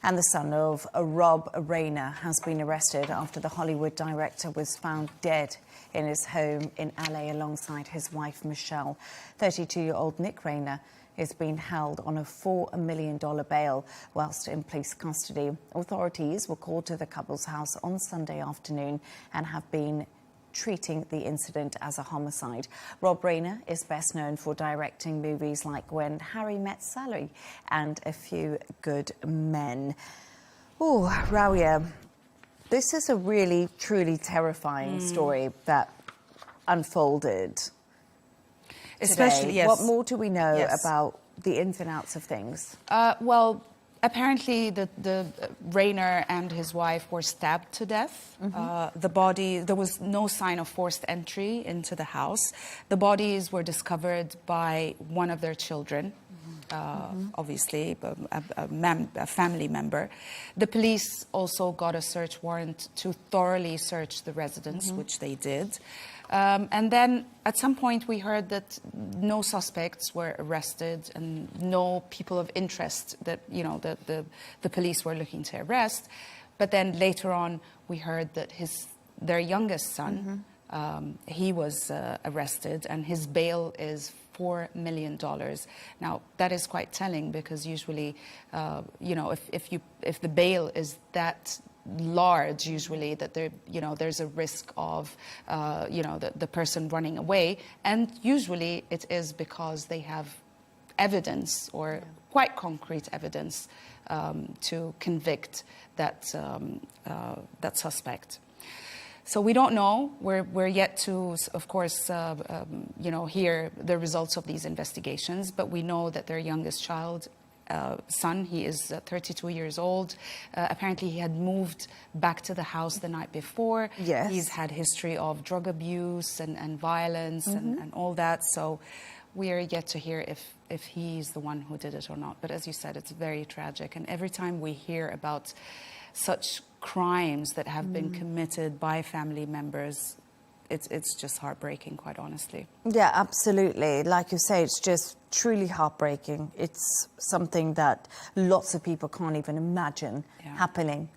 And the son of Rob Reiner has been arrested after the Hollywood director was found dead in his home in LA alongside his wife, Michelle. 32-year-old Nick Reiner is being held on a $4 million bail whilst in police custody. Authorities were called to the couple's house on Sunday afternoon and have been treating the incident as a homicide. Rob Reiner is best known for directing movies like When Harry Met Sally and A Few Good Men. Oh, Rawiya, this is a really, truly terrifying story that unfolded Especially, today. yes. What more do we know about the ins and outs of things? Well, apparently the Reiner and his wife were stabbed to death. The body, there was no sign of forced entry into the house. The bodies were discovered by one of their children, obviously a family member. The police also got a search warrant to thoroughly search the residence, which they did. And then at some point we heard that no suspects were arrested and no people of interest that, you know, the police were looking to arrest. But then later on we heard that their youngest son, he was arrested and his bail is $4 million. Now that is quite telling because usually, you know, if the bail is that large, usually that there's a risk of the person running away, and usually it is because they have evidence or quite concrete evidence to convict that suspect. So we don't know. We're yet to, of course, hear the results of these investigations. But we know that their youngest child, son, he is 32 years old. Apparently, he had moved back to the house the night before. Yes. He's had history of drug abuse and violence and all that. So we are yet to hear if he's the one who did it or not. But as you said, it's very tragic. And every time we hear about such crimes that have been committed by family members, it's just heartbreaking, quite honestly. Yeah, absolutely. Like you say, it's just truly heartbreaking. It's something that lots of people can't even imagine happening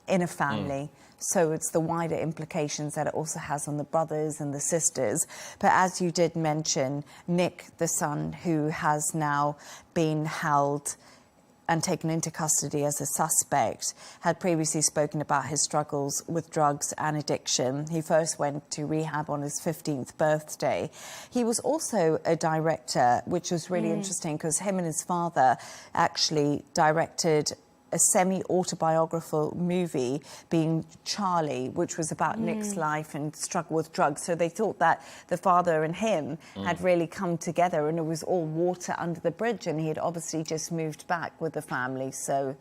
in a family. So it's the wider implications that it also has on the brothers and the sisters. But as you did mention, Nick, the son, who has now been held and taken into custody as a suspect, had previously spoken about his struggles with drugs and addiction. He first went to rehab on his 15th birthday. He was also a director, which was really interesting because him and his father actually directed a semi-autobiographical movie being Charlie, which was about Nick's life and struggle with drugs. So they thought that the father and him had really come together and it was all water under the bridge, and he had obviously just moved back with the family. So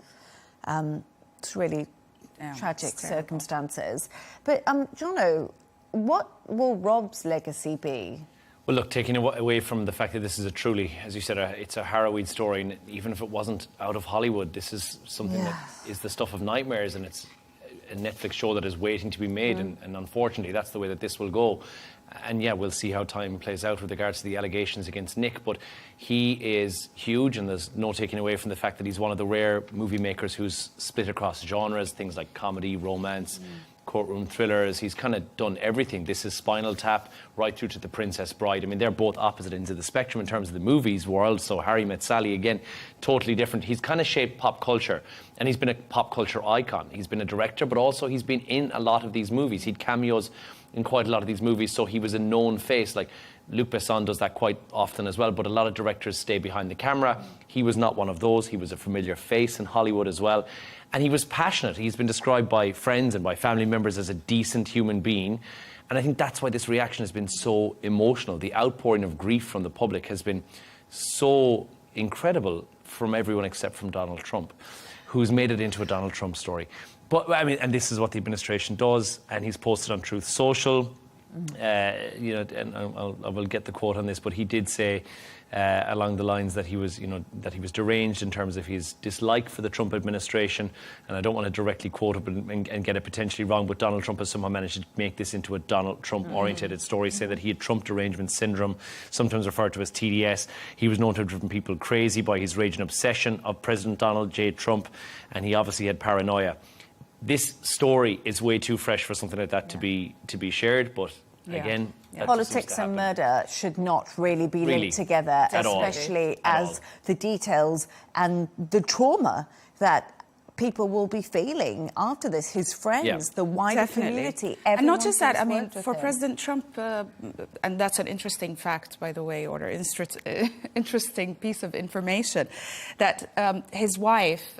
it's really tragic circumstances. But, Jono, what will Rob's legacy be? Well, look, taking away from the fact that this is a truly, as you said, it's a harrowing story, and even if it wasn't out of Hollywood, this is something that is the stuff of nightmares, and it's a Netflix show that is waiting to be made, and unfortunately that's the way that this will go. And yeah, we'll see how time plays out with regards to the allegations against Nick, but he is huge, and there's no taking away from the fact that he's one of the rare movie makers who's split across genres, things like comedy, romance, courtroom thrillers. He's kind of done everything. This is Spinal Tap right through to The Princess Bride. I mean, they're both opposite ends of the spectrum in terms of the movies world. So Harry Met Sally, again, totally different. He's kind of shaped pop culture, and he's been a pop culture icon. He's been a director, but also he's been in a lot of these movies. He'd cameos in quite a lot of these movies, so he was a known face. Like Luc Besson does that quite often as well, but a lot of directors stay behind the camera. He was not one of those. He was a familiar face in Hollywood as well. And he was passionate. He's been described by friends and by family members as a decent human being. And I think that's why this reaction has been so emotional. The outpouring of grief from the public has been so incredible from everyone except from Donald Trump, who's made it into a Donald Trump story. But, I mean, and this is what the administration does, and he's posted on Truth Social. You know, and I will get the quote on this, but he did say along the lines that he was, you know, that he was deranged in terms of his dislike for the Trump administration. And I don't want to directly quote it and get it potentially wrong, but Donald Trump has somehow managed to make this into a Donald Trump-orientated story, say that he had Trump derangement syndrome, sometimes referred to as TDS. He was known to have driven people crazy by his raging obsession of President Donald J. Trump, and he obviously had paranoia. This story is way too fresh for something like that to be shared, but again, politics and murder should not really be linked together, especially as the details and the trauma that people will be feeling after this, his friends, the wider community. And not just that, I mean, for President Trump, and that's an interesting fact, by the way, or an interesting piece of information, that his wife,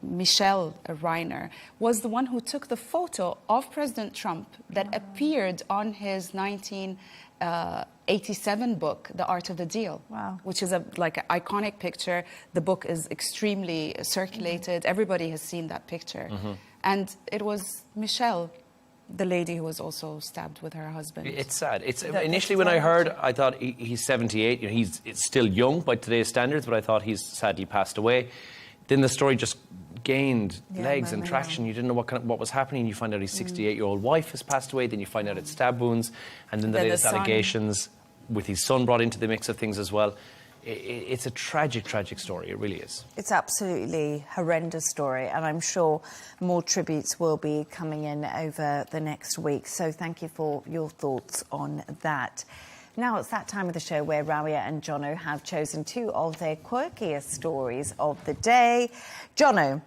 Michelle Reiner, was the one who took the photo of President Trump that appeared on his 1987 book, The Art of the Deal, which is like an iconic picture. The book is extremely circulated. Everybody has seen that picture. And it was Michelle, the lady who was also stabbed with her husband. It's sad. Initially, when I heard, I thought he's 78. You know, he's still young by today's standards, but I thought he's sadly passed away. Then the story just gained legs and traction. You didn't know what was happening. You find out his 68-year-old wife has passed away. Then you find out it's stab wounds, and then the latest allegations with his son brought into the mix of things as well. It's a tragic, tragic story. It really is. It's absolutely horrendous story, and I'm sure more tributes will be coming in over the next week. So thank you for your thoughts on that. Now it's that time of the show where Rabia and Jono have chosen two of their quirkiest stories of the day. Jono,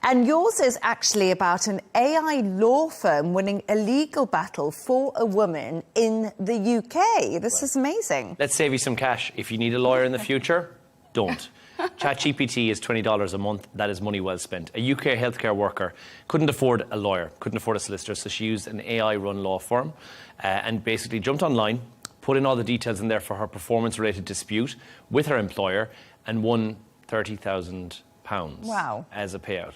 and yours is actually about an AI law firm winning a legal battle for a woman in the UK. This is amazing. Let's save you some cash. If you need a lawyer in the future, don't. ChatGPT is $20 a month. That is money well spent. A UK healthcare worker couldn't afford a lawyer, couldn't afford a solicitor, so she used an AI-run law firm and basically jumped online, put in all the details in there for her performance-related dispute with her employer, and won £30,000 as a payout.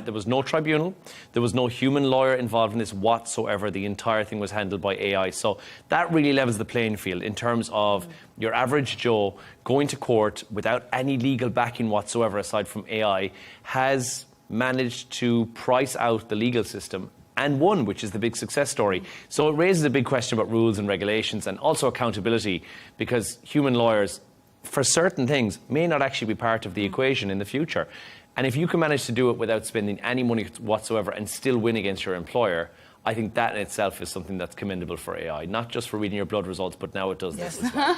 There was no tribunal. There was no human lawyer involved in this whatsoever. The entire thing was handled by AI. So that really levels the playing field in terms of your average Joe going to court without any legal backing whatsoever aside from AI has managed to price out the legal system and won, which is the big success story. So it raises a big question about rules and regulations and also accountability, because human lawyers, for certain things, may not actually be part of the equation in the future. And if you can manage to do it without spending any money whatsoever and still win against your employer, I think that in itself is something that's commendable for AI, not just for reading your blood results, but now it does this as well.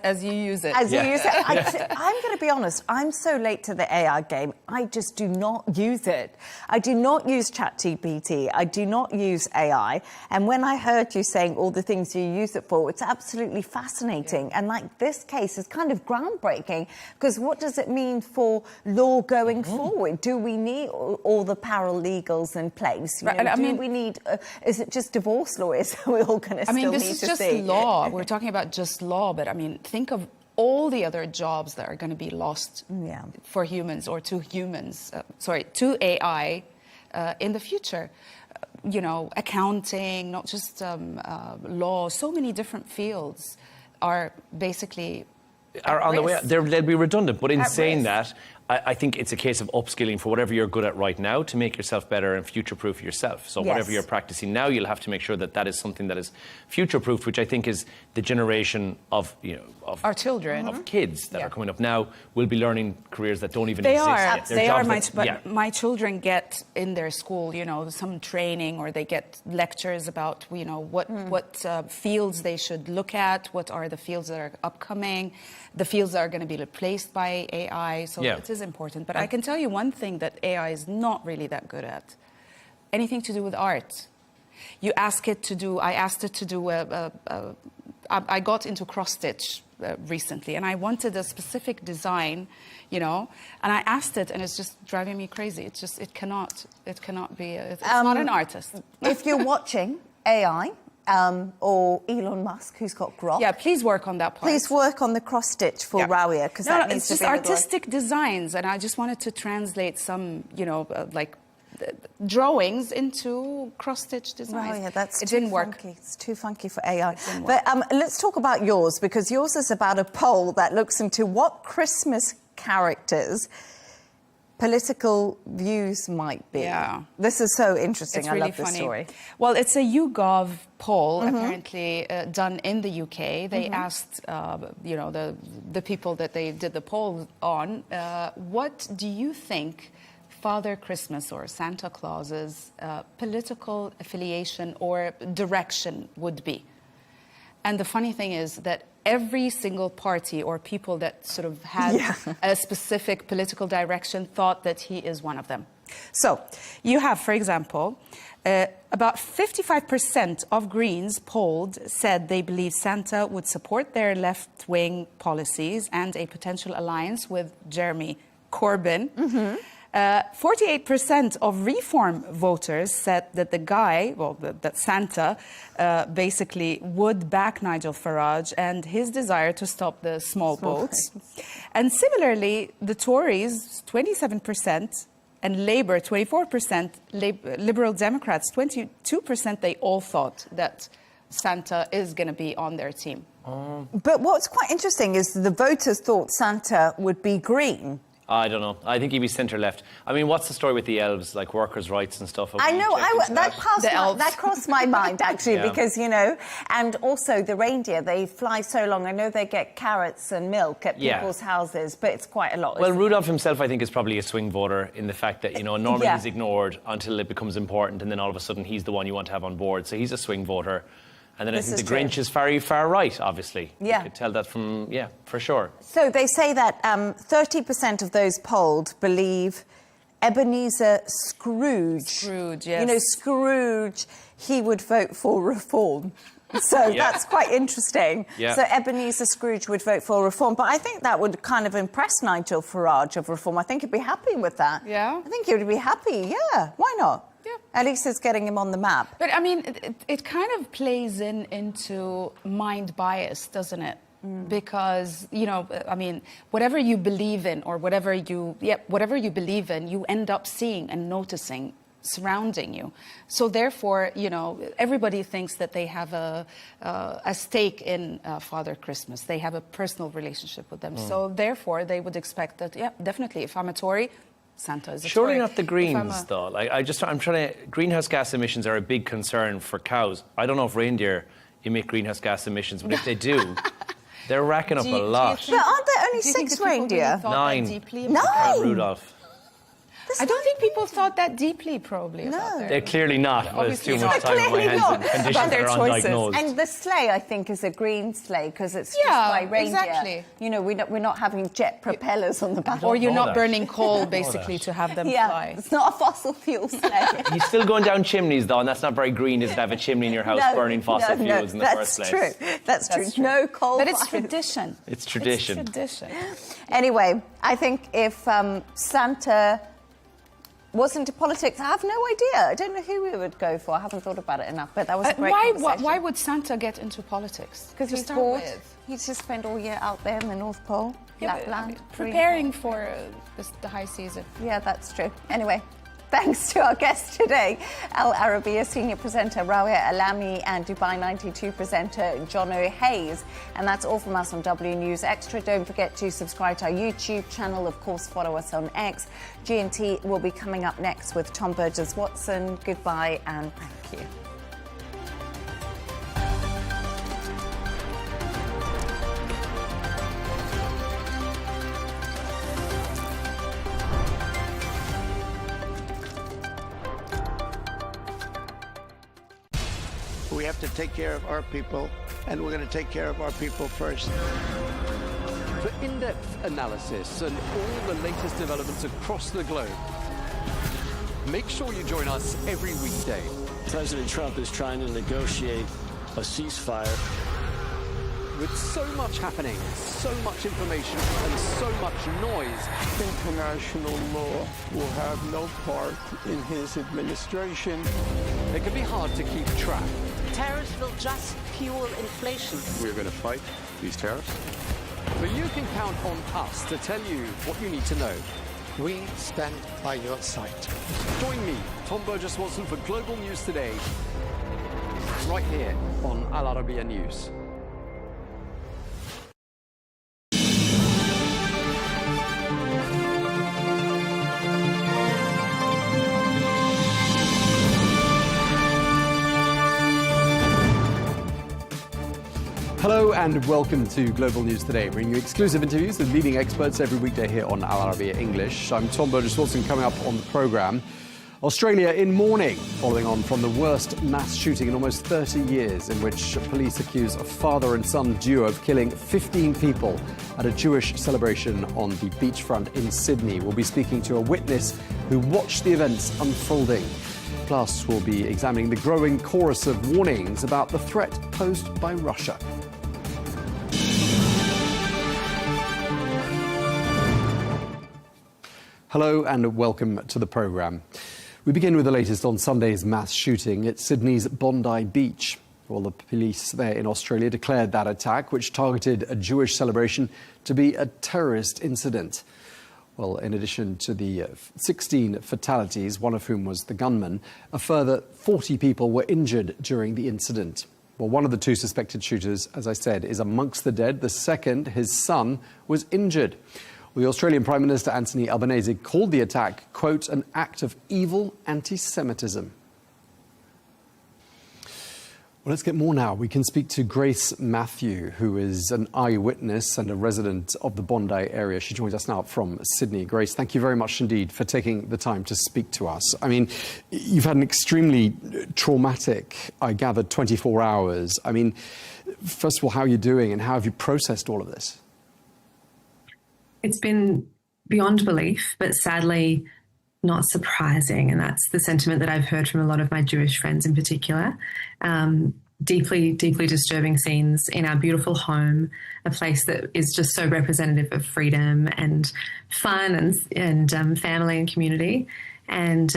as you use it. As you use it. I'm going to be honest, I'm so late to the AI game, I just do not use it. I do not use ChatGPT. I do not use AI. And when I heard you saying all the things you use it for, it's absolutely fascinating. And like this case is kind of groundbreaking, because what does it mean for law going forward? Do we need all the paralegals in place? You know, do we need is it just divorce lawyers we're all going to still need to see? This is just law. We're talking about just law, but I mean, think of all the other jobs that are going to be lost for humans or to humans, to AI in the future. You know, accounting, not just law, so many different fields are basically on the way out. They'll be redundant, but in saying that, I think it's a case of upskilling for whatever you're good at right now to make yourself better and future-proof yourself. So whatever you're practicing now, you'll have to make sure that that is something that is future-proofed, which I think is the generation of, of our children, of kids that are coming up now will be learning careers that don't even exist yet. They are. My children get in their school, some training, or they get lectures about, what fields they should look at, what are the fields that are upcoming, the fields that are going to be replaced by AI. So it is important. But I can tell you one thing that AI is not really that good at. Anything to do with art. You ask it to do, I asked it to do I got into cross-stitch recently, and I wanted a specific design, and I asked it, and it's just driving me crazy. It cannot be, it's not an artist. If you're watching AI, or Elon Musk, who's got Grok. Yeah, please work on that part. Please work on the cross-stitch for Rabia, because that needs to be it's just artistic designs, and I just wanted to translate some, drawings into cross-stitch designs. Oh, yeah, that's it didn't work. Funky. It's too funky for AI. But let's talk about yours, because yours is about a poll that looks into what Christmas characters political views might be. Yeah. This is so interesting. It's I really love this funny. story. Well, it's a YouGov poll, apparently done in the UK. They asked, you know, the people that they did the poll on, what do you think Father Christmas or Santa Claus's political affiliation or direction would be? And the funny thing is that every single party or people that sort of had a specific political direction thought that he is one of them. So you have, for example, about 55% of Greens polled said they believe Santa would support their left-wing policies and a potential alliance with Jeremy Corbyn. 48% of Reform voters said that the guy, well, that Santa, basically would back Nigel Farage and his desire to stop the small boats. And similarly, the Tories, 27%, and Labour, 24%, Liberal Democrats, 22%, they all thought that Santa is going to be on their team. But what's quite interesting is the voters thought Santa would be green. I don't know. I think he'd be centre-left. I mean, what's the story with the elves, like workers' rights and stuff? I know, that crossed my mind, actually, because, you know, and also the reindeer, they fly so long. I know they get carrots and milk at people's houses, but it's quite a lot. Well, Rudolph himself, I think, is probably a swing voter in the fact that, you know, normally he's ignored until it becomes important, and then all of a sudden he's the one you want to have on board. So he's a swing voter. And then I think the Grinch is very far right, obviously. Yeah. You could tell that from, for sure. So they say that 30% of those polled believe Ebenezer Scrooge. Scrooge, yes. You know, Scrooge, he would vote for reform. So that's quite interesting. Yeah. So Ebenezer Scrooge would vote for reform. But I think that would kind of impress Nigel Farage of reform. I think he'd be happy with that. Yeah? I think he would be happy, yeah. Why not? Yeah. At least it's getting him on the map. But, I mean, it kind of plays into mind bias, doesn't it? Because, you know, I mean, whatever you believe in or whatever you believe in, you end up seeing and noticing surrounding you. So therefore, you know, everybody thinks that they have a stake in Father Christmas. They have a personal relationship with them. So therefore, they would expect that, definitely, if I'm a Tory, Santa is a Surely Tory. not the Greens, though. Like, I'm trying to... Greenhouse gas emissions are a big concern for cows. I don't know if reindeer emit greenhouse gas emissions, but if they do, they're racking up a lot. But aren't there only 6 reindeer? 9. 9? Rudolph. I don't think people thought that deeply, probably. No. They're clearly not. There's too much time on my hands and conditions About that are undiagnosed. And the sleigh, I think, is a green sleigh because it's just by reindeer. Exactly. You know, we're not having jet propellers on the back. Or you're not burning coal, basically, to have them fly. It's not a fossil fuel sleigh. You're still going down chimneys, though, and that's not very green, is it, to have a chimney in your house burning fossil fuels in the first place. That's true. No coal. But it's tradition. It's tradition. It's tradition. Anyway, I think if Santa was into politics, I have no idea. I don't know who we would go for. I haven't thought about it enough, but that was a great conversation. Why would Santa get into politics? Because he's bored. He'd just spend all year out there in the North Pole, Lapland. Preparing for the high season. Yeah, that's true. Anyway, thanks to our guests today, Al Arabiya senior presenter Rawia Alami and Dubai 92 presenter Jono Hayes. And that's all from us on W News Extra. Don't forget to subscribe to our YouTube channel. Of course, follow us on X. G&T will be coming up next with Tom Burges Watson. Goodbye and thank you. We have to take care of our people, and we're going to take care of our people first. For in-depth analysis and all the latest developments across the globe, make sure you join us every weekday. President Trump is trying to negotiate a ceasefire. With so much happening, so much information and so much noise, international law will have no part in his administration. It can be hard to keep track. Tariffs will just fuel inflation. We're going to fight these tariffs. But you can count on us to tell you what you need to know. We stand by your side. Join me, Tom Burges Watson, for Global News Today, right here on Al Arabiya News. Hello and welcome to Global News Today, bringing you exclusive interviews with leading experts every weekday here on Al Arabiya English. I'm Tom Burges Watson. Coming up on the programme, Australia in mourning, following on from the worst mass shooting in almost 30 years, in which police accuse a father and son duo of killing 15 people at a Jewish celebration on the beachfront in Sydney. We'll be speaking to a witness who watched the events unfolding. Plus, we'll be examining the growing chorus of warnings about the threat posed by Russia. Hello and welcome to the programme. We begin with the latest on Sunday's mass shooting at Sydney's Bondi Beach. Well, the police there in Australia declared that attack, which targeted a Jewish celebration, to be a terrorist incident. Well, in addition to the 16 fatalities, one of whom was the gunman, a further 40 people were injured during the incident. Well, one of the two suspected shooters, as I said, is amongst the dead. The second, his son, was injured. Well, the Australian Prime Minister Anthony Albanese called the attack, quote, an act of evil anti-Semitism. Well, let's get more now. We can speak to Grace Matthew, who is an eyewitness and a resident of the Bondi area. She joins us now from Sydney. Grace, thank you very much indeed for taking the time to speak to us. I mean, you've had an extremely traumatic, I gathered, 24 hours. I mean, first of all, how are you doing and how have you processed all of this? It's been beyond belief, but sadly not surprising. And that's the sentiment that I've heard from a lot of my Jewish friends in particular. Deeply, deeply disturbing scenes in our beautiful home, a place that is just so representative of freedom and fun and family and community. And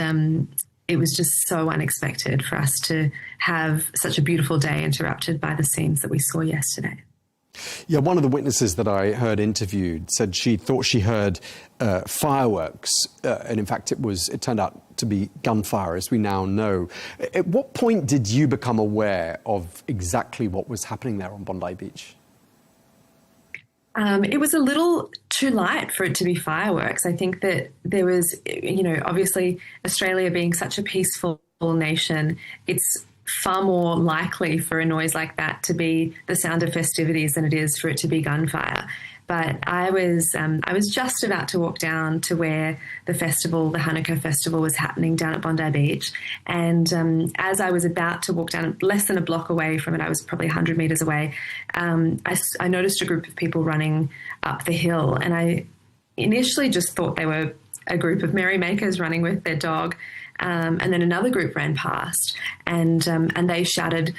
it was just so unexpected for us to have such a beautiful day interrupted by the scenes that we saw yesterday. Yeah, one of the witnesses that I heard interviewed said she thought she heard fireworks, and in fact it turned out to be gunfire, as we now know. At what point did you become aware of exactly what was happening there on Bondi Beach? It was a little too light for it to be fireworks. I think that there was, obviously Australia being such a peaceful nation, it's far more likely for a noise like that to be the sound of festivities than it is for it to be gunfire. But I was just about to walk down to where the Hanukkah festival was happening down at Bondi Beach. And as I was about to walk down, less than a block away from it, I was probably 100 metres away, I noticed a group of people running up the hill. And I initially just thought they were a group of merrymakers running with their dog. And then another group ran past and they shouted,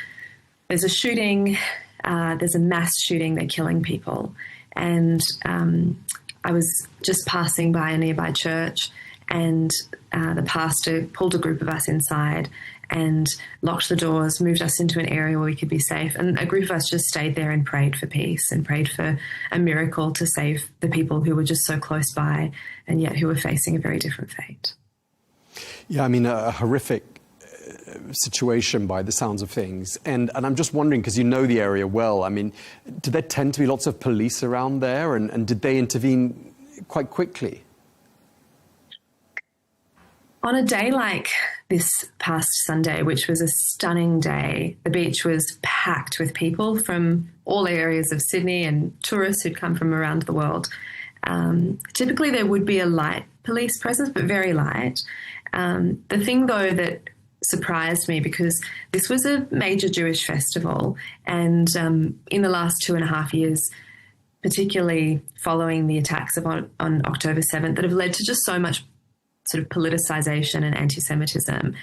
there's a shooting, there's a mass shooting, they're killing people. And I was just passing by a nearby church and the pastor pulled a group of us inside and locked the doors, moved us into an area where we could be safe. And a group of us just stayed there and prayed for peace and prayed for a miracle to save the people who were just so close by and yet who were facing a very different fate. Yeah, I mean, a horrific situation by the sounds of things. And I'm just wondering, because you know the area well, I mean, did there tend to be lots of police around there and did they intervene quite quickly? On a day like this past Sunday, which was a stunning day, the beach was packed with people from all areas of Sydney and tourists who'd come from around the world. Typically there would be a light police presence, but very light. The thing, though, that surprised me, because this was a major Jewish festival, and in the last 2.5 years, particularly following the attacks on October 7th, that have led to just so much sort of politicization and anti-Semitism,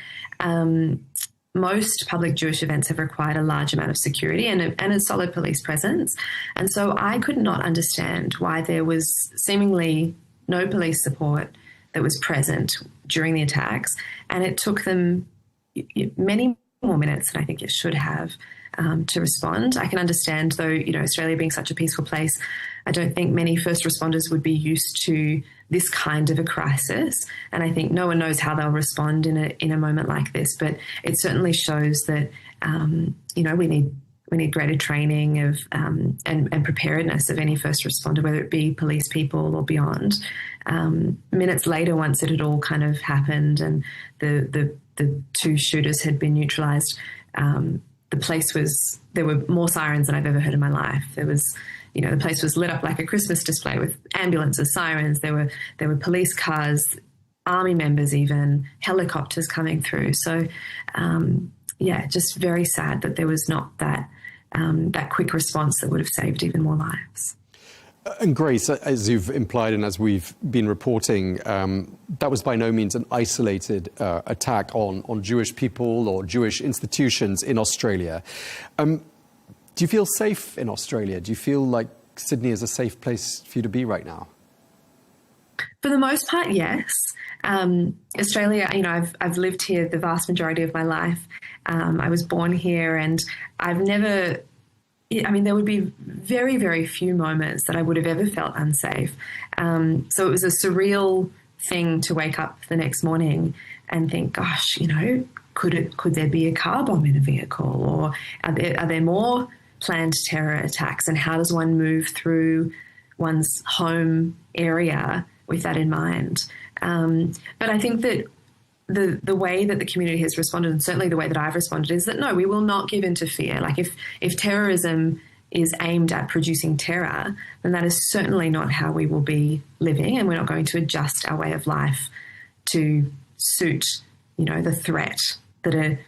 most public Jewish events have required a large amount of security and a solid police presence. And so I could not understand why there was seemingly no police support that was present during the attacks. And it took them many more minutes than I think it should have to respond. I can understand, though, Australia being such a peaceful place, I don't think many first responders would be used to this kind of a crisis, and I think no one knows how they'll respond in a moment like this. But it certainly shows that we need greater training of and preparedness of any first responder, whether it be police people or beyond. Minutes later, once it had all kind of happened and the two shooters had been neutralised, there were more sirens than I've ever heard in my life. There was, the place was lit up like a Christmas display with ambulances, sirens. There were police cars, army members, even helicopters coming through. So, just very sad that there was not that quick response that would have saved even more lives. And Grace, as you've implied and as we've been reporting, that was by no means an isolated attack on Jewish people or Jewish institutions in Australia. Do you feel safe in Australia? Do you feel like Sydney is a safe place for you to be right now? For the most part, yes. Australia, I've lived here the vast majority of my life. I was born here, and I've never... there would be very, very few moments that I would have ever felt unsafe. So it was a surreal thing to wake up the next morning and think, gosh, could there be a car bomb in a vehicle? Or are there more planned terror attacks? And how does one move through one's home area with that in mind? But I think that the way that the community has responded, and certainly the way that I've responded, is that no, we will not give in to fear. Like if terrorism is aimed at producing terror, then that is certainly not how we will be living, and we're not going to adjust our way of life to suit, the threat that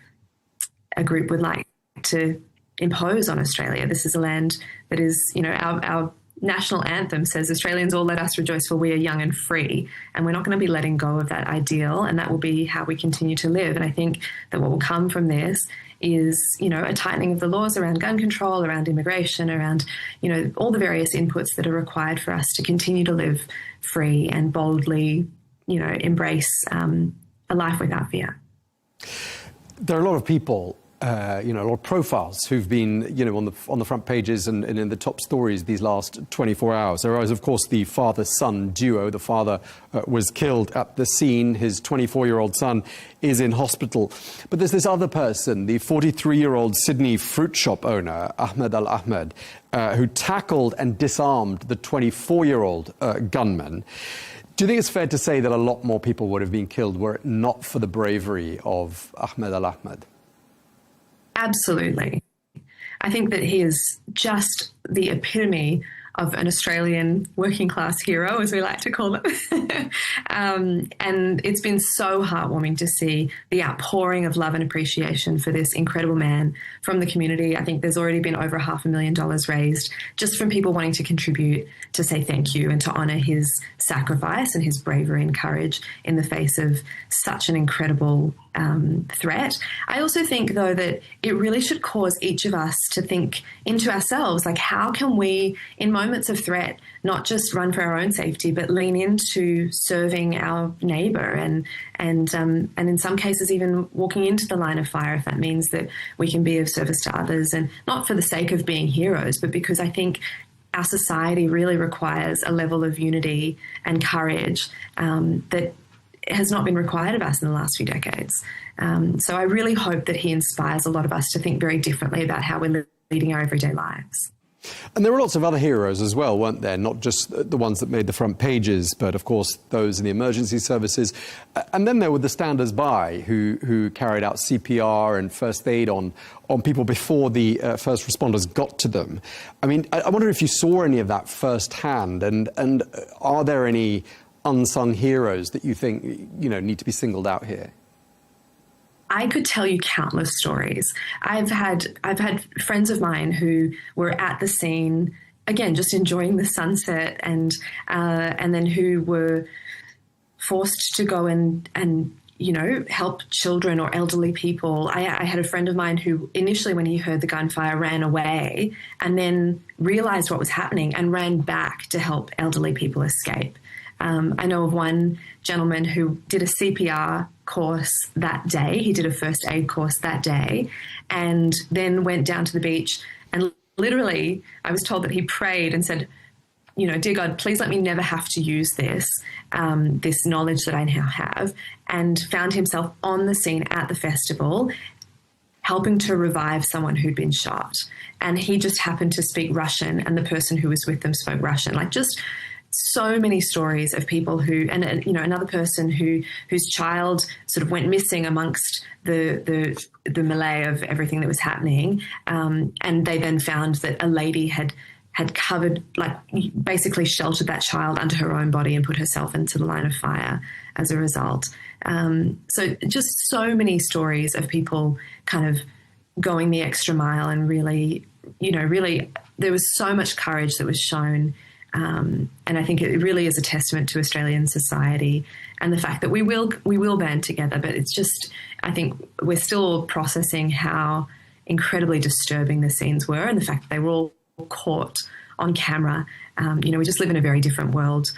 a group would like to impose on Australia. This is a land that is, our national anthem says, Australians all let us rejoice for we are young and free, and we're not going to be letting go of that ideal, and that will be how we continue to live. And I think that what will come from this is, a tightening of the laws around gun control, around immigration, around, all the various inputs that are required for us to continue to live free and boldly, embrace a life without fear. There are a lot of people, a lot of profiles who've been, on the front pages and in the top stories these last 24 hours. There is, of course, the father-son duo. The father was killed at the scene. His 24-year-old son is in hospital. But there's this other person, the 43-year-old Sydney fruit shop owner, Ahmed Al-Ahmed, who tackled and disarmed the 24-year-old gunman. Do you think it's fair to say that a lot more people would have been killed were it not for the bravery of Ahmed Al-Ahmed? Absolutely. I think that he is just the epitome of an Australian working class hero, as we like to call them. And it's been so heartwarming to see the outpouring of love and appreciation for this incredible man from the community. I think there's already been over $500,000 raised just from people wanting to contribute to say thank you and to honour his sacrifice and his bravery and courage in the face of such an incredible threat. I also think, though, that it really should cause each of us to think into ourselves, like, how can we, in moments of threat, not just run for our own safety, but lean into serving our neighbour and in some cases even walking into the line of fire if that means that we can be of service to others, and not for the sake of being heroes, but because I think our society really requires a level of unity and courage that has not been required of us in the last few decades. So I really hope that he inspires a lot of us to think very differently about how we're leading our everyday lives. And there were lots of other heroes as well, weren't there? Not just the ones that made the front pages, but of course those in the emergency services. And then there were the standers-by who carried out CPR and first aid on people before the first responders got to them. I mean, I wonder if you saw any of that firsthand, and are there any unsung heroes that you think, need to be singled out here? I could tell you countless stories. I've had friends of mine who were at the scene, again, just enjoying the sunset, and then who were forced to go and help children or elderly people. I had a friend of mine who initially, when he heard the gunfire, ran away and then realised what was happening and ran back to help elderly people escape. I know of one gentleman who did a CPR course that day. He did a first aid course that day and then went down to the beach, and literally I was told that he prayed and said, you know, dear God, please let me never have to use this knowledge that I now have, and found himself on the scene at the festival helping to revive someone who'd been shot. And he just happened to speak Russian, and the person who was with them spoke Russian. Like, just so many stories of people who, and you know, another person whose child sort of went missing amongst the melee of everything that was happening, and they then found that a lady had covered, like, basically sheltered that child under her own body and put herself into the line of fire as a result. So just so many stories of people kind of going the extra mile, and really, you know, really there was so much courage that was shown. And I think it really is a testament to Australian society and the fact that we will band together. But it's just, I think we're still processing how incredibly disturbing the scenes were, and the fact that they were all caught on camera. You know, we just live in a very different world.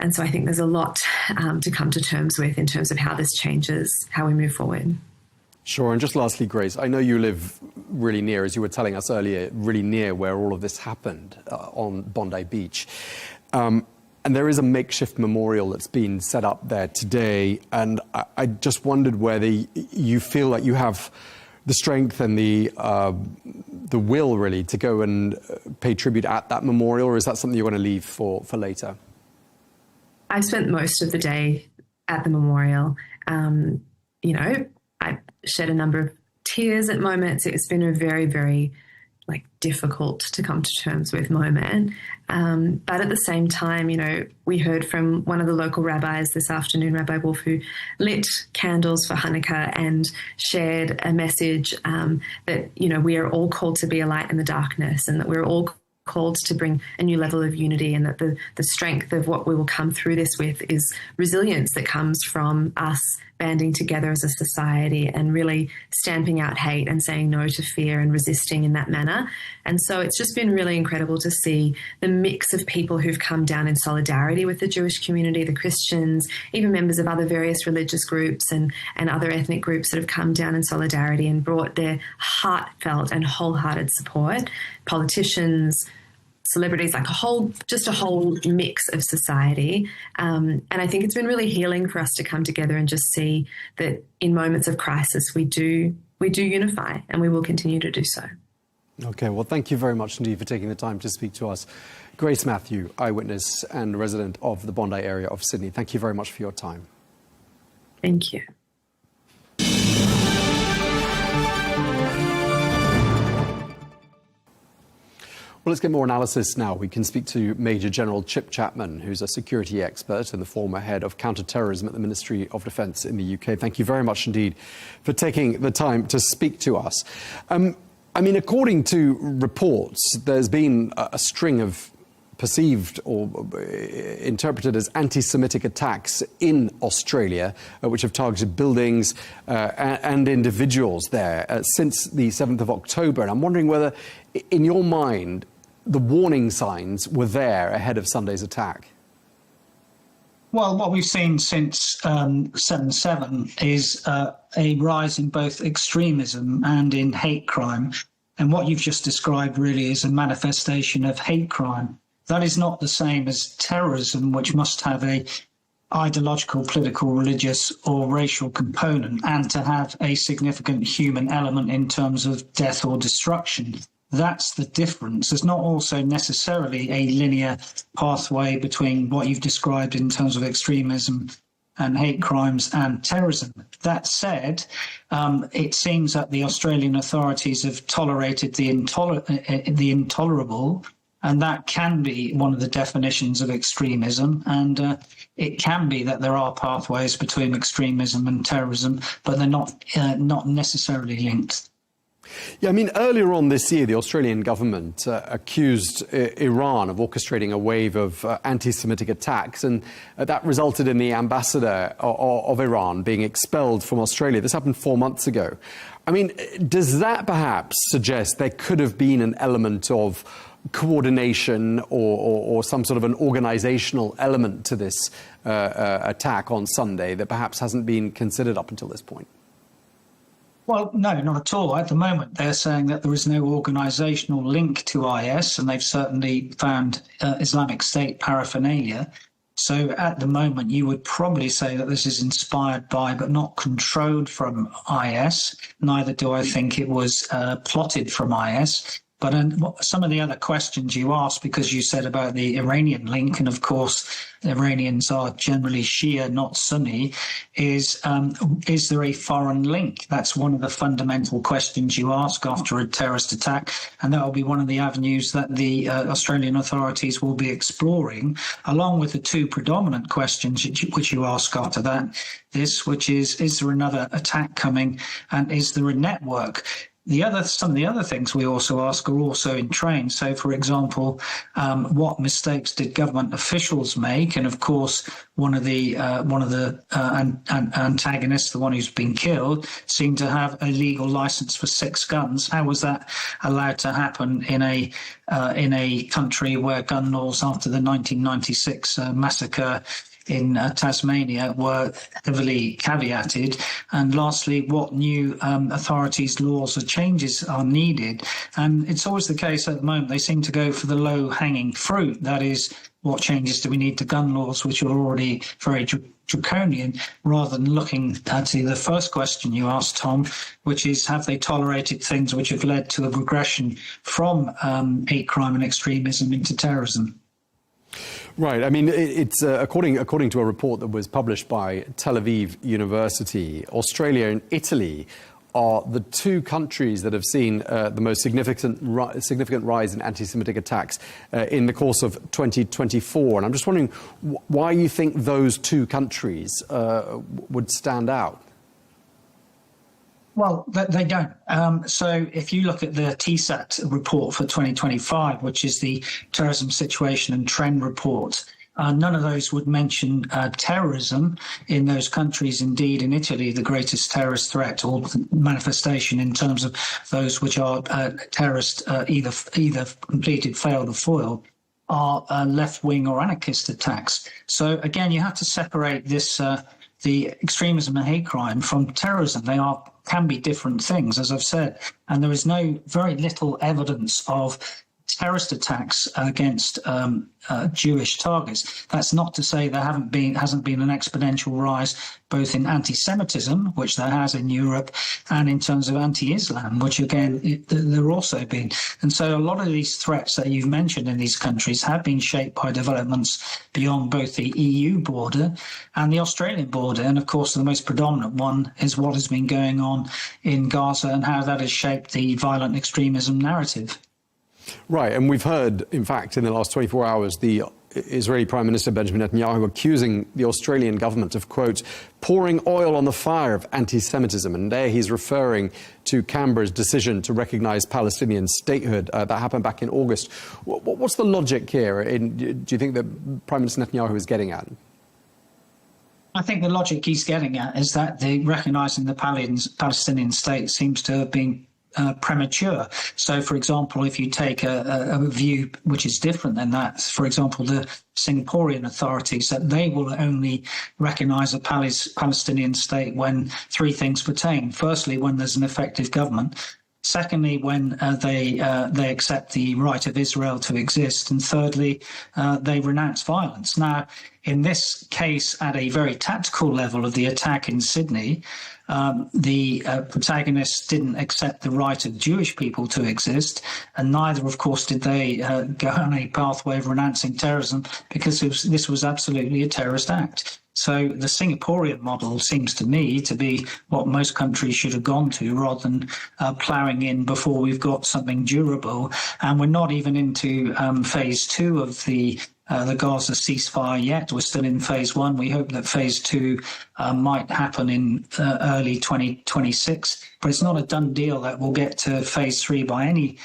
And so I think there's a lot to come to terms with in terms of how this changes how we move forward. Sure. And just lastly, Grace, I know you live really near, as you were telling us earlier, really near where all of this happened on Bondi Beach. And there is a makeshift memorial that's been set up there today. And I just wondered whether you feel like you have the strength and the will, really, to go and pay tribute at that memorial, or is that something you're going to leave for later? I've spent most of the day at the memorial. You know, I shed a number of tears at moments. It's been a very, very difficult to come to terms with moment. But at the same time, you know, we heard from one of the local rabbis this afternoon, Rabbi Wolf, who lit candles for Hanukkah and shared a message that, you know, we are all called to be a light in the darkness, and that we're all called to bring a new level of unity, and that the strength of what we will come through this with is resilience that comes from us banding together as a society and really stamping out hate and saying no to fear and resisting in that manner. And so it's just been really incredible to see the mix of people who've come down in solidarity with the Jewish community, the Christians, even members of other various religious groups and other ethnic groups that have come down in solidarity and brought their heartfelt and wholehearted support. Politicians, celebrities, like a whole mix of society. And I think it's been really healing for us to come together and just see that in moments of crisis, we do unify, and we will continue to do so. Okay, well, thank you very much indeed for taking the time to speak to us. Grace Matthew, eyewitness and resident of the Bondi area of Sydney. Thank you very much for your time. Thank you. Well, let's get more analysis now. We can speak to Major General Chip Chapman, who's a security expert and the former head of counter-terrorism at the Ministry of Defence in the UK. Thank you very much indeed for taking the time to speak to us. I mean, according to reports, there's been a string of perceived or interpreted as anti-Semitic attacks in Australia, which have targeted buildings and individuals there since the 7th of October. And I'm wondering whether, in your mind, the warning signs were there ahead of Sunday's attack. Well, what we've seen since 7/7 is a rise in both extremism and in hate crime. And what you've just described really is a manifestation of hate crime. That is not the same as terrorism, which must have a ideological, political, religious or racial component, and to have a significant human element in terms of death or destruction. That's the difference. There's not also necessarily a linear pathway between what you've described in terms of extremism and hate crimes and terrorism. That said, it seems that the Australian authorities have tolerated the intolerable, and that can be one of the definitions of extremism. And it can be that there are pathways between extremism and terrorism, but they're not necessarily linked. Yeah, I mean, earlier on this year, the Australian government accused Iran of orchestrating a wave of anti-Semitic attacks, and that resulted in the ambassador of Iran being expelled from Australia. This happened 4 months ago. I mean, does that perhaps suggest there could have been an element of coordination or some sort of an organizational element to this attack on Sunday that perhaps hasn't been considered up until this point? Well, no, not at all. At the moment, they're saying that there is no organizational link to IS, and they've certainly found Islamic State paraphernalia. So at the moment, you would probably say that this is inspired by, but not controlled from IS. Neither do I think it was plotted from IS. But some of the other questions you asked, because you said about the Iranian link, and of course, the Iranians are generally Shia, not Sunni, is there a foreign link? That's one of the fundamental questions you ask after a terrorist attack, and that will be one of the avenues that the Australian authorities will be exploring, along with the two predominant questions which you ask after that, which is there another attack coming, and is there a network? Some of the other things we also ask are also in train. So, for example, what mistakes did government officials make? And of course, one of the antagonists, the one who's been killed, seemed to have a legal license for 6 guns. How was that allowed to happen in a country where gun laws after the 1996 massacre in Tasmania were heavily caveated? And lastly, what new authorities, laws or changes are needed? And it's always the case at the moment, they seem to go for the low-hanging fruit. That is, what changes do we need to gun laws, which are already very draconian, rather than looking at the first question you asked, Tom, which is, have they tolerated things which have led to a regression from hate crime and extremism into terrorism? Right. I mean, it's according to a report that was published by Tel Aviv University, Australia and Italy are the 2 countries that have seen the most significant rise in anti-Semitic attacks in the course of 2024. And I'm just wondering why you think those 2 countries would stand out. Well, they don't. So if you look at the TSAT report for 2025, which is the Terrorism Situation and Trend Report, none of those would mention terrorism in those countries. Indeed, in Italy, the greatest terrorist threat or manifestation in terms of those which are terrorist, either completed, failed or foiled, are left-wing or anarchist attacks. So again, you have to separate this the extremism and hate crime from terrorism. They can be different things, as I've said, and there is very little evidence of terrorist attacks against Jewish targets. That's not to say there hasn't been an exponential rise both in anti-Semitism, which there has in Europe, and in terms of anti-Islam, which again there also been. And so a lot of these threats that you've mentioned in these countries have been shaped by developments beyond both the EU border and the Australian border. And of course, the most predominant one is what has been going on in Gaza and how that has shaped the violent extremism narrative. Right, and we've heard, in fact, in the last 24 hours, the Israeli Prime Minister Benjamin Netanyahu accusing the Australian government of, quote, pouring oil on the fire of anti-Semitism. And there he's referring to Canberra's decision to recognise Palestinian statehood. That happened back in August. What's the logic here? Do you think that Prime Minister Netanyahu is getting at? I think the logic he's getting at is that the recognising the Palestinian state seems to have been premature. So, for example, if you take a view which is different than that, for example, the Singaporean authorities, that they will only recognise a Palestinian state when 3 things pertain. Firstly, when there's an effective government. Secondly, when they accept the right of Israel to exist. And thirdly, they renounce violence. Now, in this case, at a very tactical level of the attack in Sydney, the protagonists didn't accept the right of Jewish people to exist, and neither, of course, did they go on a pathway of renouncing terrorism, because this was absolutely a terrorist act. So the Singaporean model seems to me to be what most countries should have gone to, rather than ploughing in before we've got something durable. And we're not even into phase 2 of the Gaza ceasefire yet. We're still in phase 1. We hope that phase 2 might happen in early 2026. But it's not a done deal that we'll get to phase 3 by any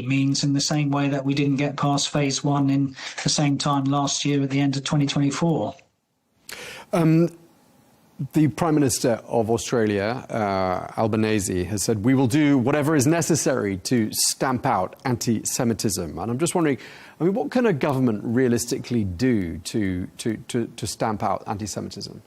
means, in the same way that we didn't get past phase 1 in the same time last year at the end of 2024. The Prime Minister of Australia, Albanese, has said, we will do whatever is necessary to stamp out anti-Semitism. And I'm just wondering, I mean, what can a government realistically do to stamp out anti-Semitism?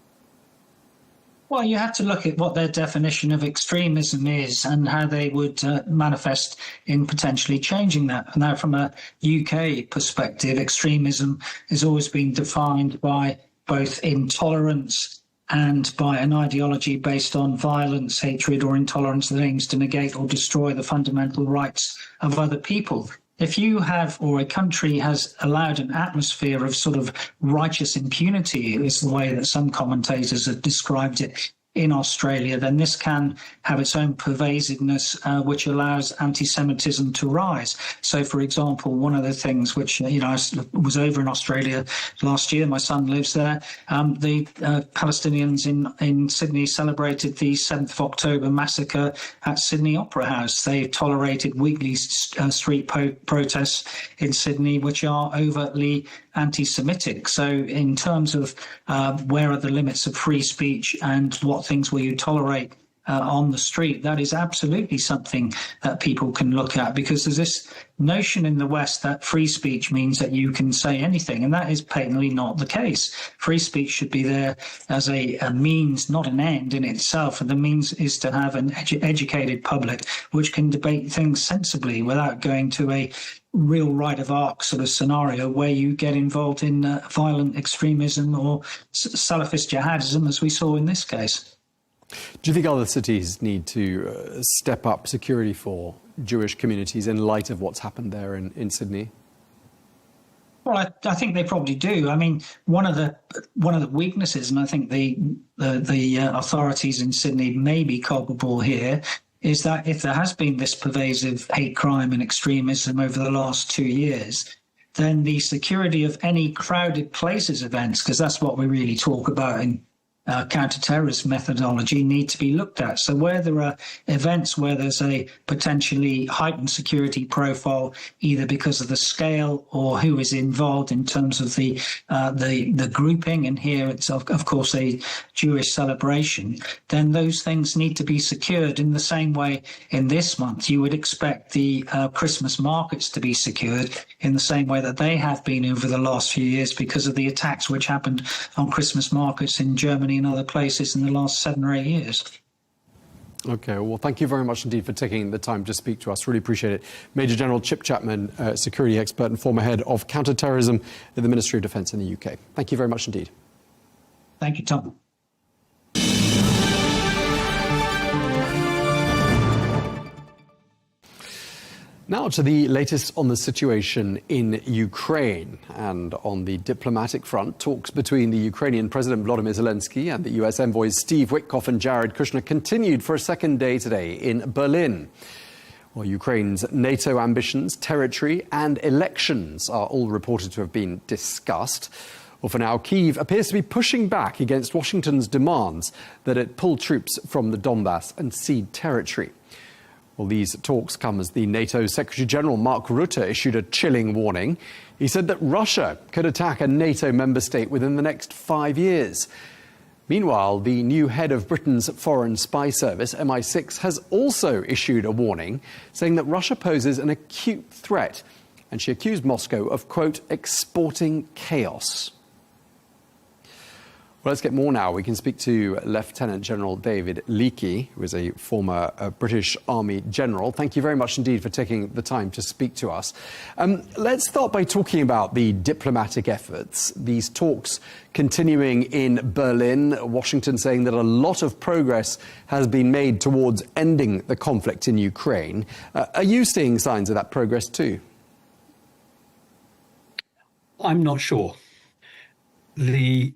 Well, you have to look at what their definition of extremism is and how they would manifest in potentially changing that. Now, from a UK perspective, extremism has always been defined by both intolerance and by an ideology based on violence, hatred, or intolerance that aims to negate or destroy the fundamental rights of other people. If you have, or a country has allowed an atmosphere of sort of righteous impunity, is the way that some commentators have described it in Australia, then this can have its own pervasiveness, which allows anti-Semitism to rise. So, for example, one of the things which, I was over in Australia last year, my son lives there, the Palestinians in Sydney celebrated the 7th of October massacre at Sydney Opera House. They tolerated weekly street protests in Sydney, which are overtly anti-Semitic. So in terms of where are the limits of free speech and what things will you tolerate on the street, that is absolutely something that people can look at, because there's this notion in the West that free speech means that you can say anything, and that is patently not the case. Free speech should be there as a means, not an end in itself, and the means is to have an educated public which can debate things sensibly without going to a real right of arc sort of scenario where you get involved in violent extremism or Salafist jihadism, as we saw in this case. Do you think other cities need to step up security for Jewish communities in light of what's happened there in Sydney? Well, I think they probably do. I mean, one of the weaknesses, and I think the authorities in Sydney may be culpable here, is that if there has been this pervasive hate crime and extremism over the last 2 years, then the security of any crowded places events, because that's what we really talk about in counter-terrorist methodology, need to be looked at. So where there are events where there's a potentially heightened security profile, either because of the scale or who is involved in terms of the grouping, and here it's of course a Jewish celebration, then those things need to be secured in the same way. In this month, you would expect the Christmas markets to be secured in the same way that they have been over the last few years because of the attacks which happened on Christmas markets in Germany and other places in the last 7 or 8 years. OK, well, thank you very much indeed for taking the time to speak to us. Really appreciate it. Major General Chip Chapman, security expert and former head of counter-terrorism at the Ministry of Defence in the UK. Thank you very much indeed. Thank you, Tom. Now to the latest on the situation in Ukraine. And on the diplomatic front, talks between the Ukrainian President Volodymyr Zelensky and the US envoys Steve Witkoff and Jared Kushner continued for a second day today in Berlin. Well, Ukraine's NATO ambitions, territory and elections are all reported to have been discussed. Well, for now, Kyiv appears to be pushing back against Washington's demands that it pull troops from the Donbass and cede territory. Well, these talks come as the NATO Secretary-General Mark Rutte issued a chilling warning. He said that Russia could attack a NATO member state within the next 5 years. Meanwhile, the new head of Britain's foreign spy service, MI6, has also issued a warning, saying that Russia poses an acute threat, and she accused Moscow of, quote, exporting chaos. Well, let's get more now. We can speak to Lieutenant General David Leakey, who is a former British Army general. Thank you very much indeed for taking the time to speak to us. Let's start by talking about the diplomatic efforts. These talks continuing in Berlin, Washington saying that a lot of progress has been made towards ending the conflict in Ukraine. Are you seeing signs of that progress too? I'm not sure. The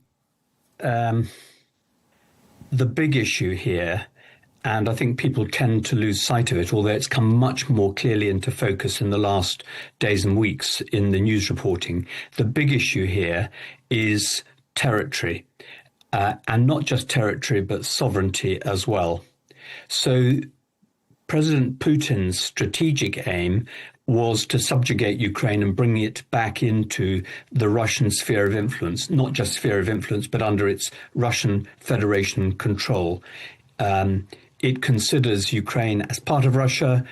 big issue here, and I think people tend to lose sight of it, although it's come much more clearly into focus in the last days and weeks in the news reporting, the big issue here is territory, and not just territory, but sovereignty as well. So President Putin's strategic aim was to subjugate Ukraine and bring it back into the Russian sphere of influence, not just sphere of influence, but under its Russian Federation control. It considers Ukraine as part of Russia,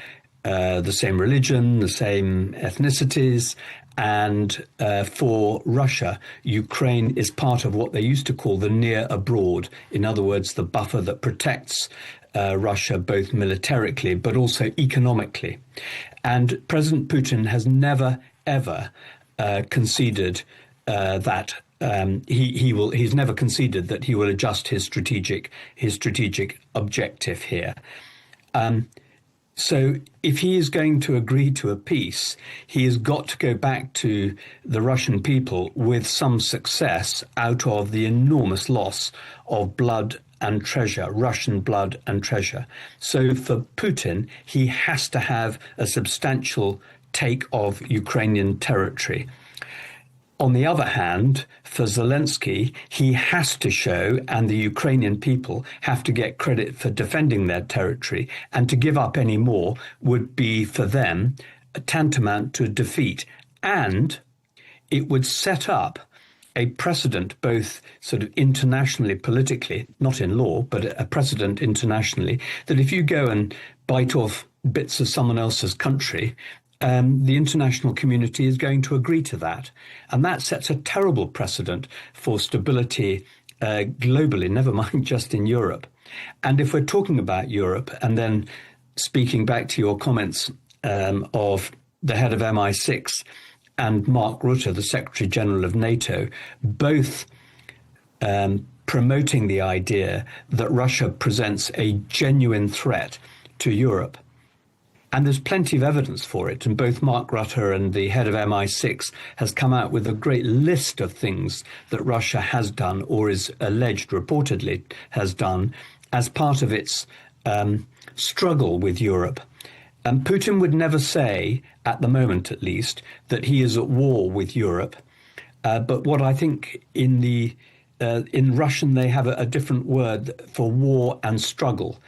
the same religion, the same ethnicities, and for Russia, Ukraine is part of what they used to call the near abroad. In other words, the buffer that protects Russia both militarily but also economically. And President Putin has never, ever conceded that he's never conceded that he will adjust his strategic objective here. So if he is going to agree to a peace, he has got to go back to the Russian people with some success out of the enormous loss of blood and treasure, Russian blood and treasure. So for Putin, he has to have a substantial take of Ukrainian territory. On the other hand, for Zelensky, he has to show, and the Ukrainian people have to get credit for defending their territory, and to give up any more would be for them tantamount to defeat. And it would set up a precedent, both sort of internationally, politically, not in law, but a precedent internationally, that if you go and bite off bits of someone else's country, the international community is going to agree to that. And that sets a terrible precedent for stability globally, never mind just in Europe. And if we're talking about Europe, and then speaking back to your comments of the head of MI6 and Mark Rutte, the Secretary General of NATO, both promoting the idea that Russia presents a genuine threat to Europe. And there's plenty of evidence for it. And both Mark Rutte and the head of MI6 has come out with a great list of things that Russia has done, or is alleged, reportedly has done, as part of its struggle with Europe. And Putin would never say, at the moment at least, that he is at war with Europe. But what I think in Russian, they have a different word for war and struggle,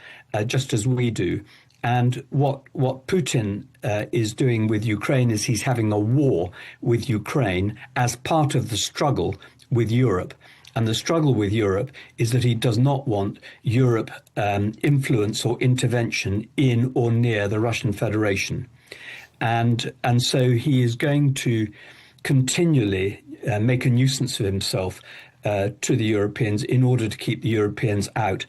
just as we do. And what Putin is doing with Ukraine is he's having a war with Ukraine as part of the struggle with Europe. And the struggle with Europe is that he does not want Europe influence or intervention in or near the Russian Federation. And so he is going to continually make a nuisance of himself to the Europeans in order to keep the Europeans out.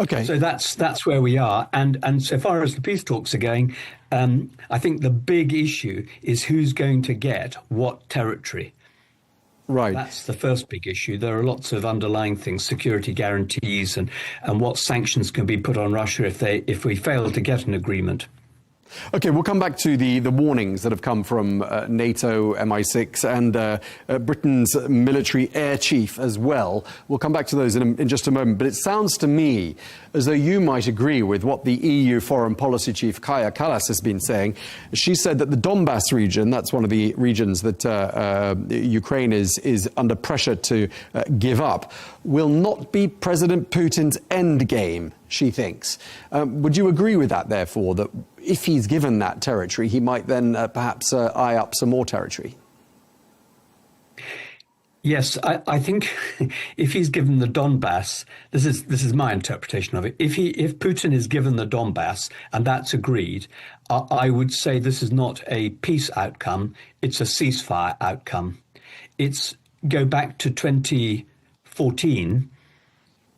Okay. So that's where we are. And so far as the peace talks are going, I think the big issue is who's going to get what territory. Right. That's the first big issue. There are lots of underlying things, security guarantees and what sanctions can be put on Russia if we fail to get an agreement. Okay, we'll come back to the warnings that have come from NATO, MI6, and Britain's military air chief as well. We'll come back to those in just a moment. But it sounds to me as though you might agree with what the EU foreign policy chief, Kaja Kallas, has been saying. She said that the Donbass region, that's one of the regions that Ukraine is under pressure to give up, will not be President Putin's end game, she thinks. Would you agree with that, therefore, that if he's given that territory, he might then perhaps eye up some more territory? Yes, I think if he's given the Donbass, this is my interpretation of it. If Putin is given the Donbass and that's agreed, I would say this is not a peace outcome; it's a ceasefire outcome. It's go back to 2014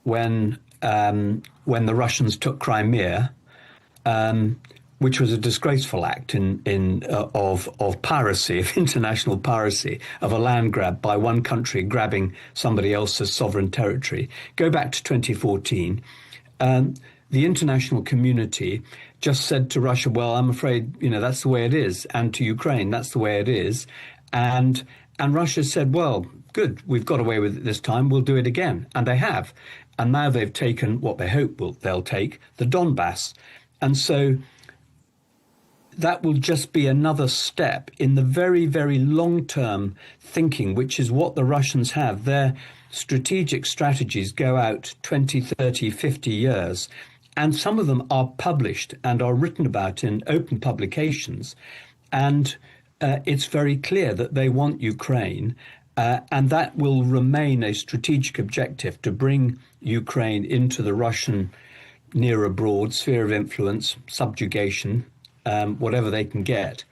when the Russians took Crimea, which was a disgraceful act of piracy, of international piracy, of a land grab by one country grabbing somebody else's sovereign territory. Go back to 2014. The international community just said to Russia, well, I'm afraid, that's the way it is. And to Ukraine, that's the way it is. And Russia said, well, good, we've got away with it this time, we'll do it again. And they have. And now they've taken what they hope they'll take, the Donbass. And so that will just be another step in the very, very long-term thinking, which is what the Russians have. Their strategic strategies go out 20, 30, 50 years. And some of them are published and are written about in open publications. And it's very clear that they want Ukraine, and that will remain a strategic objective, to bring Ukraine into the Russian near abroad sphere of influence, subjugation, whatever they can get.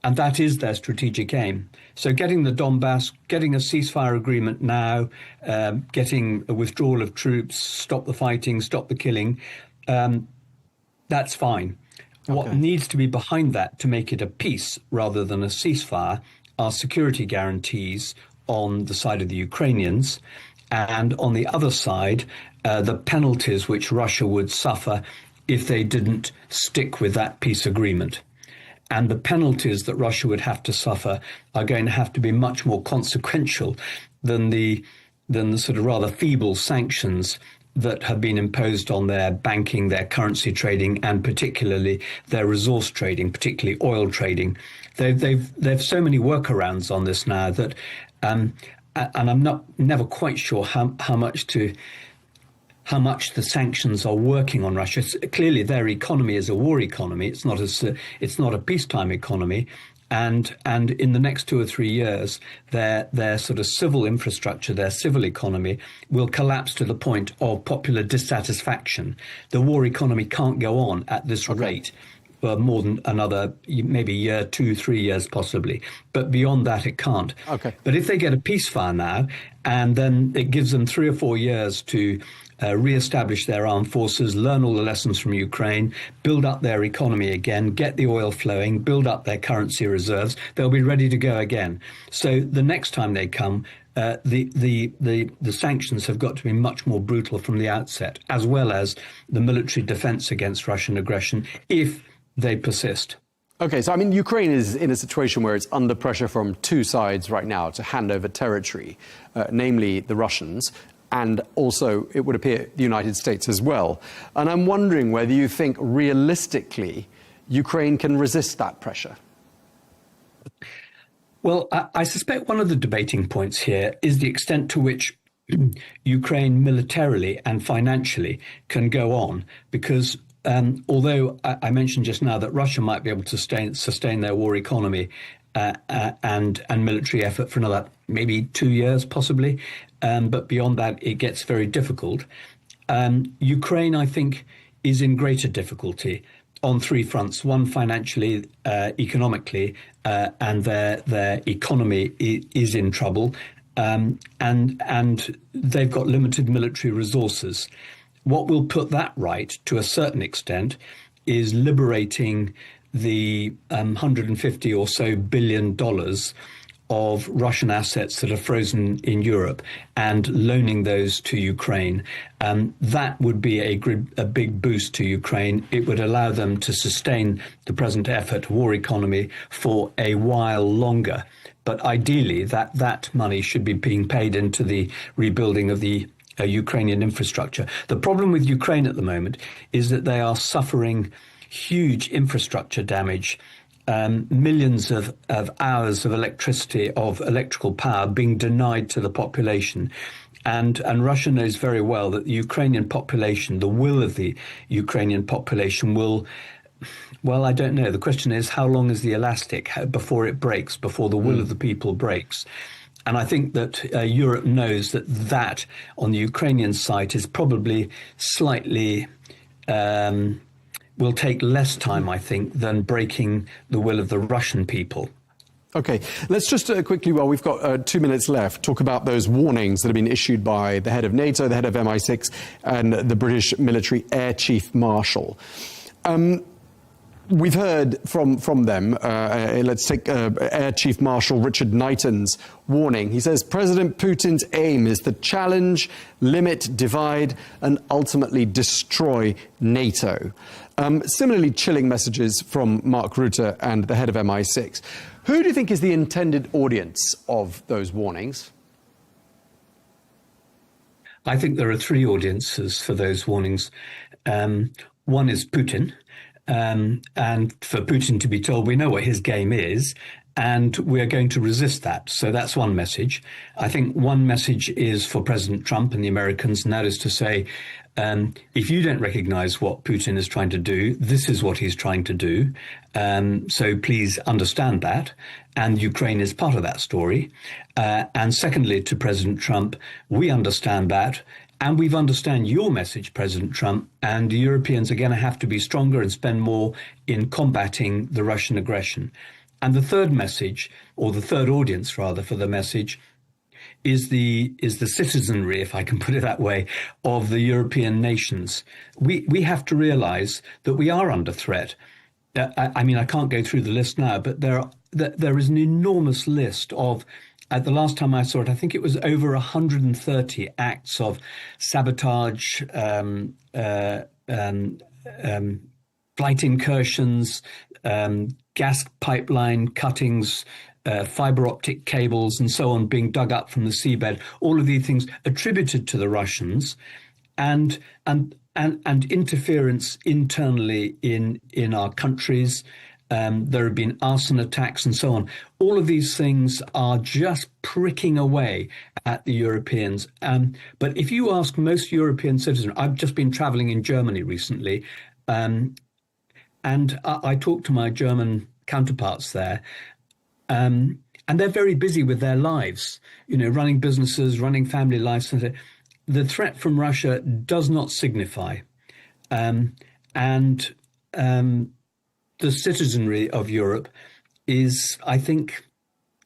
And that is their strategic aim. So getting the Donbass, getting a ceasefire agreement now, getting a withdrawal of troops, stop the fighting, stop the killing, that's fine. Okay. What needs to be behind that to make it a peace rather than a ceasefire are security guarantees on the side of the Ukrainians, and on the other side, the penalties which Russia would suffer if they didn't stick with that peace agreement. And the penalties that Russia would have to suffer are going to have to be much more consequential than the sort of rather feeble sanctions that have been imposed on their banking, their currency trading, and particularly their resource trading, particularly oil trading. They've so many workarounds on this now that, and I'm never quite sure how much the sanctions are working on Russia. Clearly, their economy is a war economy. It's not a peacetime economy. And in the next 2 or 3 years, their sort of civil infrastructure, their civil economy will collapse to the point of popular dissatisfaction. The war economy can't go on at this rate for more than another maybe year, 2, 3 years possibly. But beyond that, it can't. Okay. But if they get a ceasefire now, and then it gives them 3 or 4 years to re-establish their armed forces, learn all the lessons from Ukraine, build up their economy again, get the oil flowing, build up their currency reserves, they'll be ready to go again. So the next time they come, the sanctions have got to be much more brutal from the outset, as well as the military defense against Russian aggression, if they persist. Okay, so I mean, Ukraine is in a situation where it's under pressure from two sides right now to hand over territory, namely the Russians, and also, it would appear, the United States as well. And I'm wondering whether you think realistically Ukraine can resist that pressure. Well, I suspect one of the debating points here is the extent to which Ukraine militarily and financially can go on, because although I mentioned just now that Russia might be able to sustain their war economy and military effort for another maybe 2 years, possibly. But beyond that, it gets very difficult. Ukraine, I think, is in greater difficulty on 3 fronts. One, financially, economically, and their economy is in trouble. And they've got limited military resources. What will put that right, to a certain extent, is liberating the $150 or so billion of Russian assets that are frozen in Europe and loaning those to Ukraine. That would be a big boost to Ukraine. It would allow them to sustain the present effort war economy for a while longer. But ideally, that money should be being paid into the rebuilding of the Ukrainian infrastructure. The problem with Ukraine at the moment is that they are suffering huge infrastructure damage. Millions of hours of electricity, of electrical power being denied to the population. And Russia knows very well that the Ukrainian population, the will of the Ukrainian population will, well, I don't know. The question is, how long is the elastic before it breaks, before the will of the people breaks? And I think that Europe knows that on the Ukrainian side is probably slightly will take less time, I think, than breaking the will of the Russian people. Okay, let's just quickly, while we've got 2 minutes left, talk about those warnings that have been issued by the head of NATO, the head of MI6, and the British military Air Chief Marshal. We've heard from them. Let's take Air Chief Marshal Richard Knighton's warning. He says President Putin's aim is to challenge, limit, divide, and ultimately destroy NATO. Similarly, chilling messages from Mark Rutte and the head of MI6. Who do you think is the intended audience of those warnings? I think there are 3 audiences for those warnings. One is Putin. And for Putin to be told, we know what his game is, And we're going to resist that. So that's one message. I think one message is for President Trump and the Americans, and that is to say, if you don't recognize what Putin is trying to do, this is what he's trying to do. So please understand that. And Ukraine is part of that story. And secondly, to President Trump, we understand that. And we understand your message, President Trump, and the Europeans are going to have to be stronger and spend more in combating the Russian aggression. And the third message, or the third audience rather for the message, is the citizenry, if I can put it that way, of the European nations. We have to realize that we are under threat. I mean, I can't go through the list now, but there is an enormous list of, at the last time I saw it, I think it was over 130 acts of sabotage, flight incursions, gas pipeline cuttings, fiber optic cables and so on being dug up from the seabed, all of these things attributed to the Russians, and interference internally in our countries. There have been arson attacks and so on. All of these things are just pricking away at the Europeans. But if you ask most European citizens, I've just been traveling in Germany recently, and I talked to my German counterparts there, and they're very busy with their lives, running businesses, running family lives. The threat from Russia does not signify. The citizenry of Europe is, I think,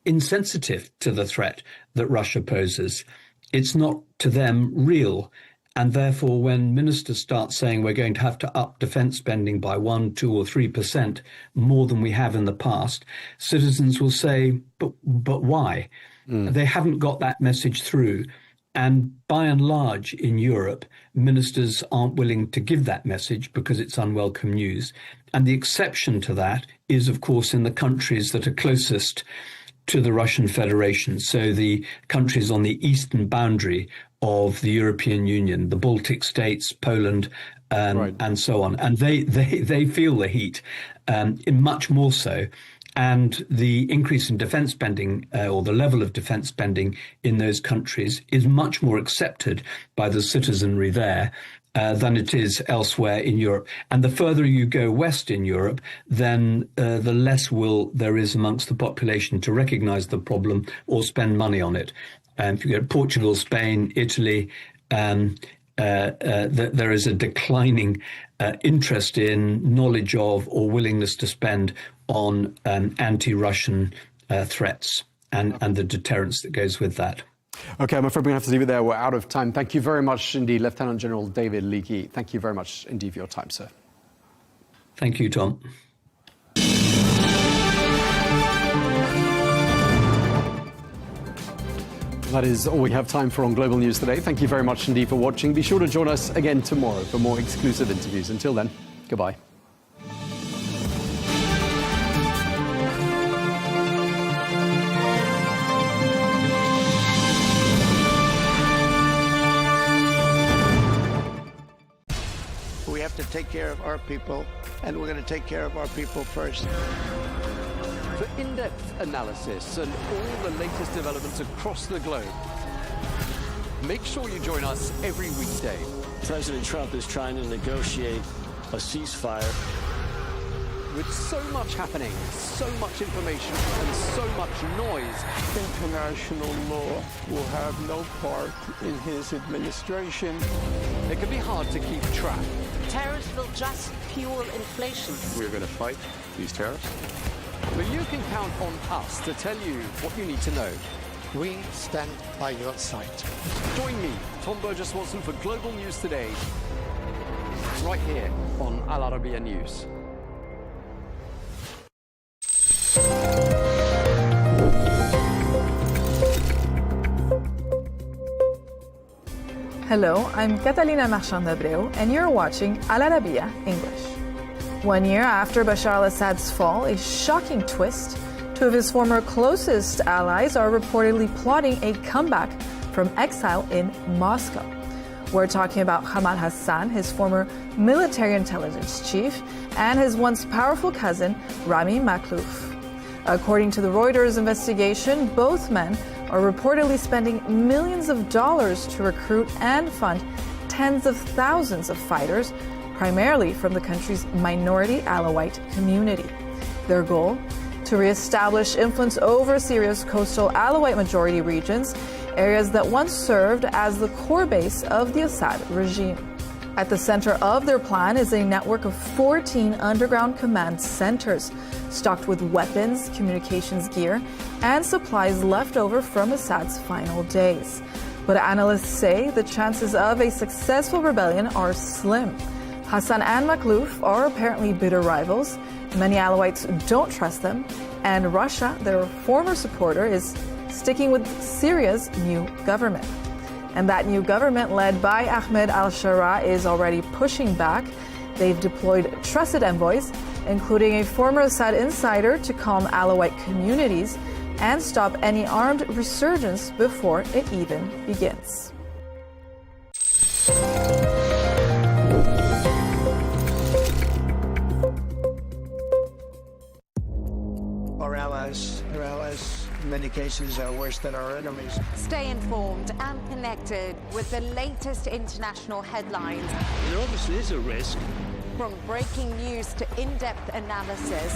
insensitive to the threat that Russia poses. It's not to them real. And therefore, when ministers start saying we're going to have to up defence spending by 1%, 2% or 3% more than we have in the past, citizens will say, but why? They haven't got that message through. And by and large in Europe, ministers aren't willing to give that message because it's unwelcome news. And the exception to that is, of course, in the countries that are closest to the Russian Federation. So the countries on the eastern boundary of the European Union, the Baltic states, Poland, and so on. And they feel the heat, much more so. And the increase in defence spending, or the level of defence spending in those countries, is much more accepted by the citizenry there than it is elsewhere in Europe. And the further you go west in Europe, then the less will there is amongst the population to recognise the problem or spend money on it. And if you go to Portugal, Spain, Italy, there is a declining interest in knowledge of or willingness to spend on anti-Russian threats and the deterrence that goes with that. OK, I'm afraid we're going to have to leave it there. We're out of time. Thank you very much indeed, Lieutenant General David Leakey. Thank you very much indeed for your time, sir. Thank you, Tom. That is all we have time for on Global News today. Thank you very much indeed for watching. Be sure to join us again tomorrow for more exclusive interviews. Until then, goodbye. We have to take care of our people, and we're going to take care of our people first. For in-depth analysis and all the latest developments across the globe, make sure you join us every weekday. President Trump is trying to negotiate a ceasefire. With so much happening, so much information, and so much noise, international law will have no part in his administration. It can be hard to keep track. Tariffs will just fuel inflation. We're going to fight these tariffs. But you can count on us to tell you what you need to know. We stand by your side. Join me, Tom Burges Watson, for Global News Today, right here on Al Arabiya News. Hello, I'm Catalina Marchand-Abreu, and you're watching Al Arabiya English. 1 year after Bashar al-Assad's fall, a shocking twist. Two of his former closest allies are reportedly plotting a comeback from exile in Moscow. We're talking about Hamad Hassan, his former military intelligence chief, and his once powerful cousin, Rami Makhlouf. According to the Reuters investigation, both men are reportedly spending millions of dollars to recruit and fund tens of thousands of fighters, primarily from the country's minority Alawite community. Their goal? To reestablish influence over Syria's coastal Alawite majority regions, areas that once served as the core base of the Assad regime. At the center of their plan is a network of 14 underground command centers, stocked with weapons, communications gear, and supplies left over from Assad's final days. But analysts say the chances of a successful rebellion are slim. Hassan and Makhlouf are apparently bitter rivals. Many Alawites don't trust them, and Russia, their former supporter, is sticking with Syria's new government. And that new government, led by Ahmed al-Sharaa, is already pushing back. They've deployed trusted envoys, including a former Assad insider, to calm Alawite communities and stop any armed resurgence before it even begins. Our allies, in many cases, are worse than our enemies. Stay informed and connected with the latest international headlines. There obviously is a risk. From breaking news to in-depth analysis,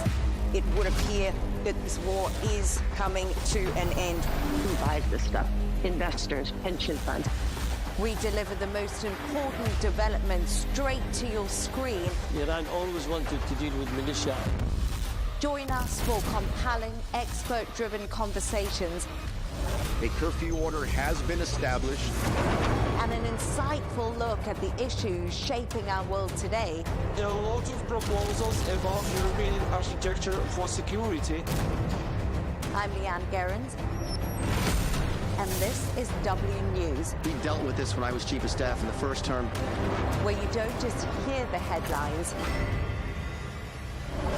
it would appear that this war is coming to an end. Who buys this stuff? Investors, pension funds. We deliver the most important developments straight to your screen. Iran always wanted to deal with militia. Join us for compelling, expert-driven conversations. A curfew order has been established. And an insightful look at the issues shaping our world today. There are a lot of proposals about European architecture for security. I'm Leigh Ann Gerrans, and this is W News. We dealt with this when I was Chief of Staff in the first term. Where you don't just hear the headlines,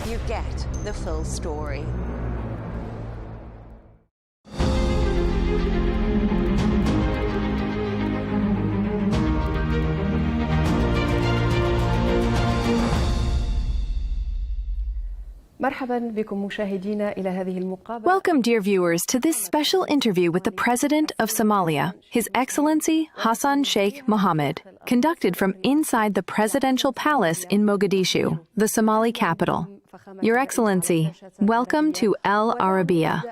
you get the full story. Welcome, dear viewers, to this special interview with the President of Somalia, His Excellency Hassan Sheikh Mohammed, conducted from inside the Presidential Palace in Mogadishu, the Somali capital. Your Excellency, welcome to El Arabiya.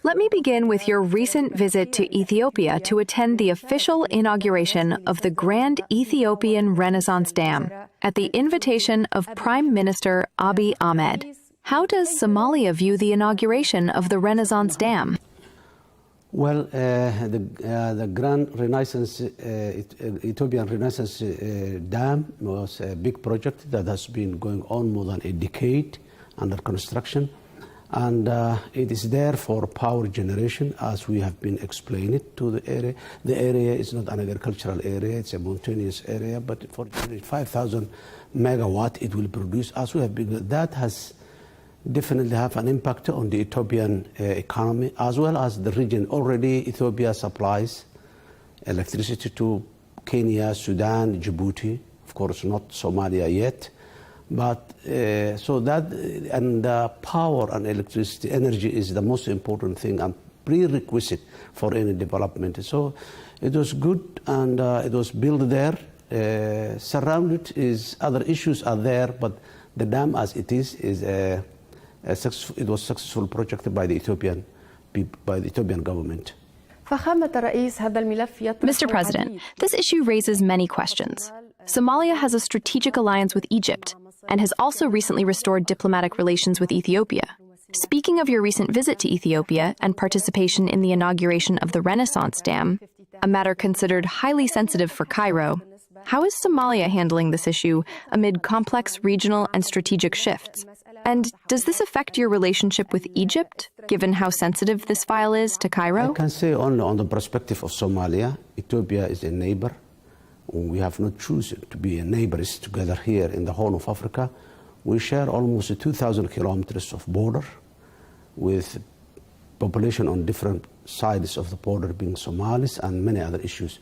Let me begin with your recent visit to Ethiopia to attend the official inauguration of the Grand Ethiopian Renaissance Dam at the invitation of Prime Minister Abiy Ahmed. How does Somalia view the inauguration of the Renaissance Dam? Well, the Grand Renaissance, Ethiopian Renaissance Dam was a big project that has been going on more than a decade under construction. And it is there for power generation, as we have been explaining to the area. The area is not an agricultural area, it's a mountainous area, but for 5,000 megawatt it will produce, as we have been. That has definitely have an impact on the Ethiopian economy, as well as the region. Already Ethiopia supplies electricity to Kenya, Sudan, Djibouti, of course not Somalia yet. But so that, and power and electricity, energy is the most important thing and prerequisite for any development. So it was good, and it was built there. Surrounded is other issues are there, but the dam as it is it was a successful project by the Ethiopian government. Mr. President, this issue raises many questions. Somalia has a strategic alliance with Egypt and has also recently restored diplomatic relations with Ethiopia. Speaking of your recent visit to Ethiopia and participation in the inauguration of the Renaissance Dam, a matter considered highly sensitive for Cairo, how is Somalia handling this issue amid complex regional and strategic shifts? And does this affect your relationship with Egypt, given how sensitive this file is to Cairo? I can say only on the perspective of Somalia, Ethiopia is a neighbor. We have not chosen to be neighbors together here in the Horn of Africa. We share almost 2,000 kilometers of border with population on different sides of the border being Somalis and many other issues.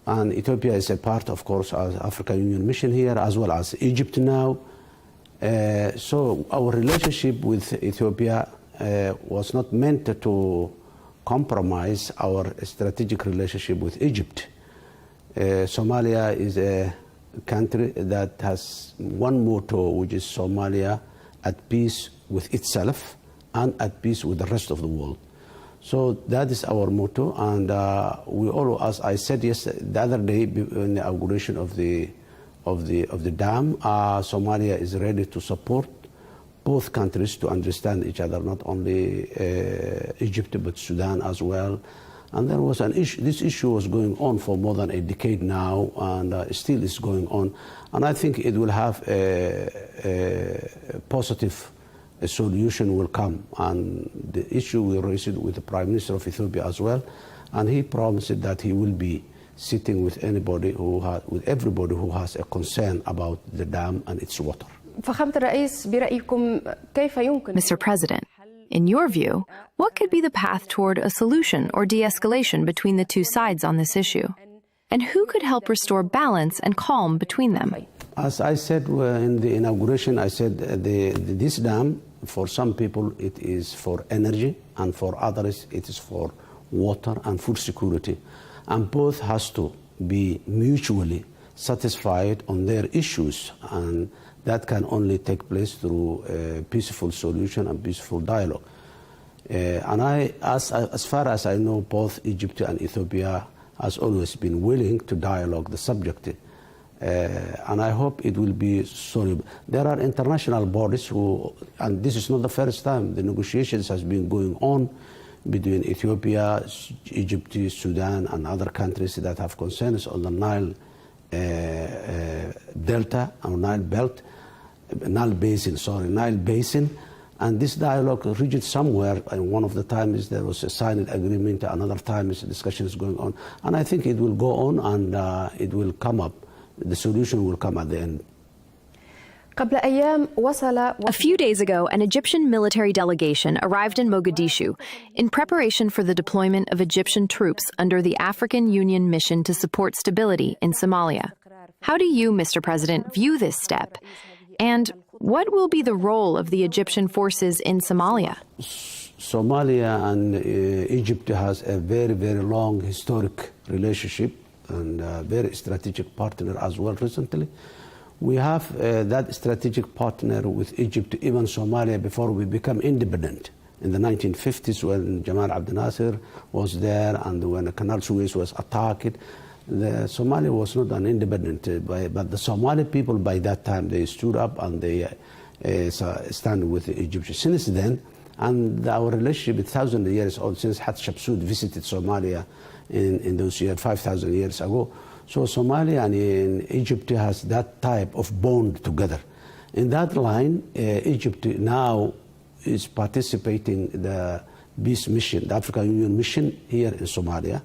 And Ethiopia is a part, of course, of the African Union mission here, as well as Egypt now. So our relationship with Ethiopia was not meant to compromise our strategic relationship with Egypt. Somalia is a country that has one motto, which is Somalia at peace with itself and at peace with the rest of the world. So that is our motto, and we all, as I said the other day in the inauguration of the dam, Somalia is ready to support both countries to understand each other, not only Egypt but Sudan as well. And there was an issue. This issue was going on for more than a decade now, and still is going on. And I think it will have a positive solution will come. And the issue we raised it with the Prime Minister of Ethiopia as well, and he promised that he will be sitting with everybody who has a concern about the dam and its water. Mr. President, in your view, what could be the path toward a solution or de-escalation between the two sides on this issue? And who could help restore balance and calm between them? As I said in the inauguration, I said this dam, for some people it is for energy, and for others it is for water and food security. And both has to be mutually satisfied on their issues, and that can only take place through a peaceful solution and peaceful dialogue. And as far as I know, both Egypt and Ethiopia has always been willing to dialogue the subject. And I hope it will be soluble. There are international bodies who, and this is not the first time, the negotiations has been going on between Ethiopia, Egypt, Sudan, and other countries that have concerns on the Nile Delta, or Nile Basin. And this dialogue reached somewhere, and one of the times there was a signed agreement, another time discussions going on. And I think it will go on, and it will come up. The solution will come at the end. A few days ago, an Egyptian military delegation arrived in Mogadishu in preparation for the deployment of Egyptian troops under the African Union mission to support stability in Somalia. How do you, Mr. President, view this step? And what will be the role of the Egyptian forces in Somalia? Somalia and Egypt has a very, very long historic relationship, and a very strategic partner as well recently. We have that strategic partner with Egypt, even Somalia, before we become independent. In the 1950s, when Jamal Abdel Nasser was there, and when the Canal Suez was attacked, Somalia was not an independent, but the Somali people by that time, they stood up and they stand with the Egyptians. Since then, and our relationship is 1,000 years old, since Hatshepsut visited Somalia in those years, 5,000 years ago. So Somalia and Egypt has that type of bond together. In that line, Egypt now is participating in the peace mission, the African Union mission here in Somalia.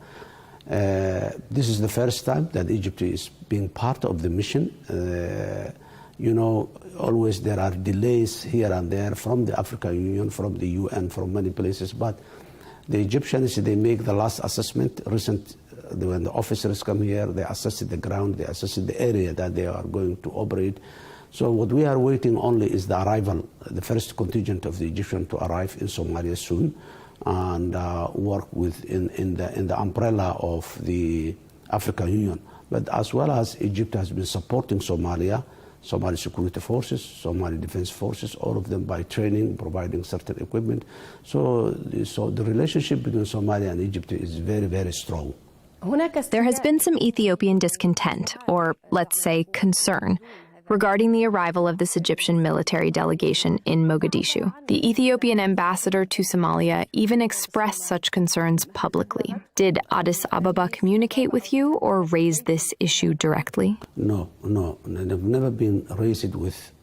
This is the first time that Egypt is being part of the mission. You know, always there are delays here and there from the African Union, from the UN, from many places, but the Egyptians, they make the last assessment when the officers come here, they assess the ground, they assess the area that they are going to operate. So what we are waiting only is the arrival, the first contingent of the Egyptian to arrive in Somalia soon, and work in the umbrella of the African Union. But as well as Egypt has been supporting Somalia, Somali security forces, Somali defense forces, all of them by training, providing certain equipment. So the relationship between Somalia and Egypt is very, very strong. There has been some Ethiopian discontent, or let's say concern, regarding the arrival of this Egyptian military delegation in Mogadishu. The Ethiopian ambassador to Somalia even expressed such concerns publicly. Did Addis Ababa communicate with you or raise this issue directly? No. They've never been raised with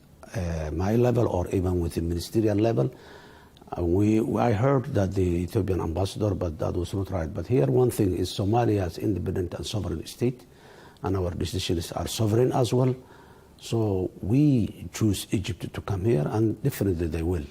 my level or even with the ministerial level. I heard that the Ethiopian ambassador, but that was not right. But here one thing is Somalia is independent and sovereign state, and our decisions are sovereign as well. So we choose Egypt to come here, and definitely they will.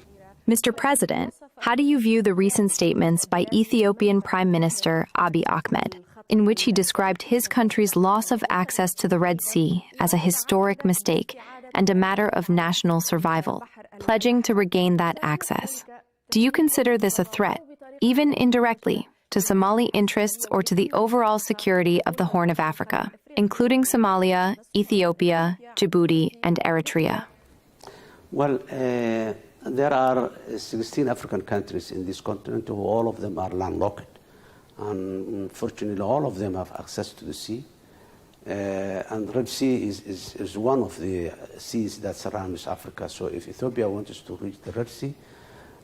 Mr. President, how do you view the recent statements by Ethiopian Prime Minister Abiy Ahmed, in which he described his country's loss of access to the Red Sea as a historic mistake and a matter of national survival, pledging to regain that access. Do you consider this a threat, even indirectly, to Somali interests or to the overall security of the Horn of Africa, including Somalia, Ethiopia, Djibouti, and Eritrea? Well, there are 16 African countries in this continent, who all of them are landlocked. And unfortunately, all of them have access to the sea. And Red Sea is one of the seas that surrounds Africa. So if Ethiopia wants to reach the Red Sea,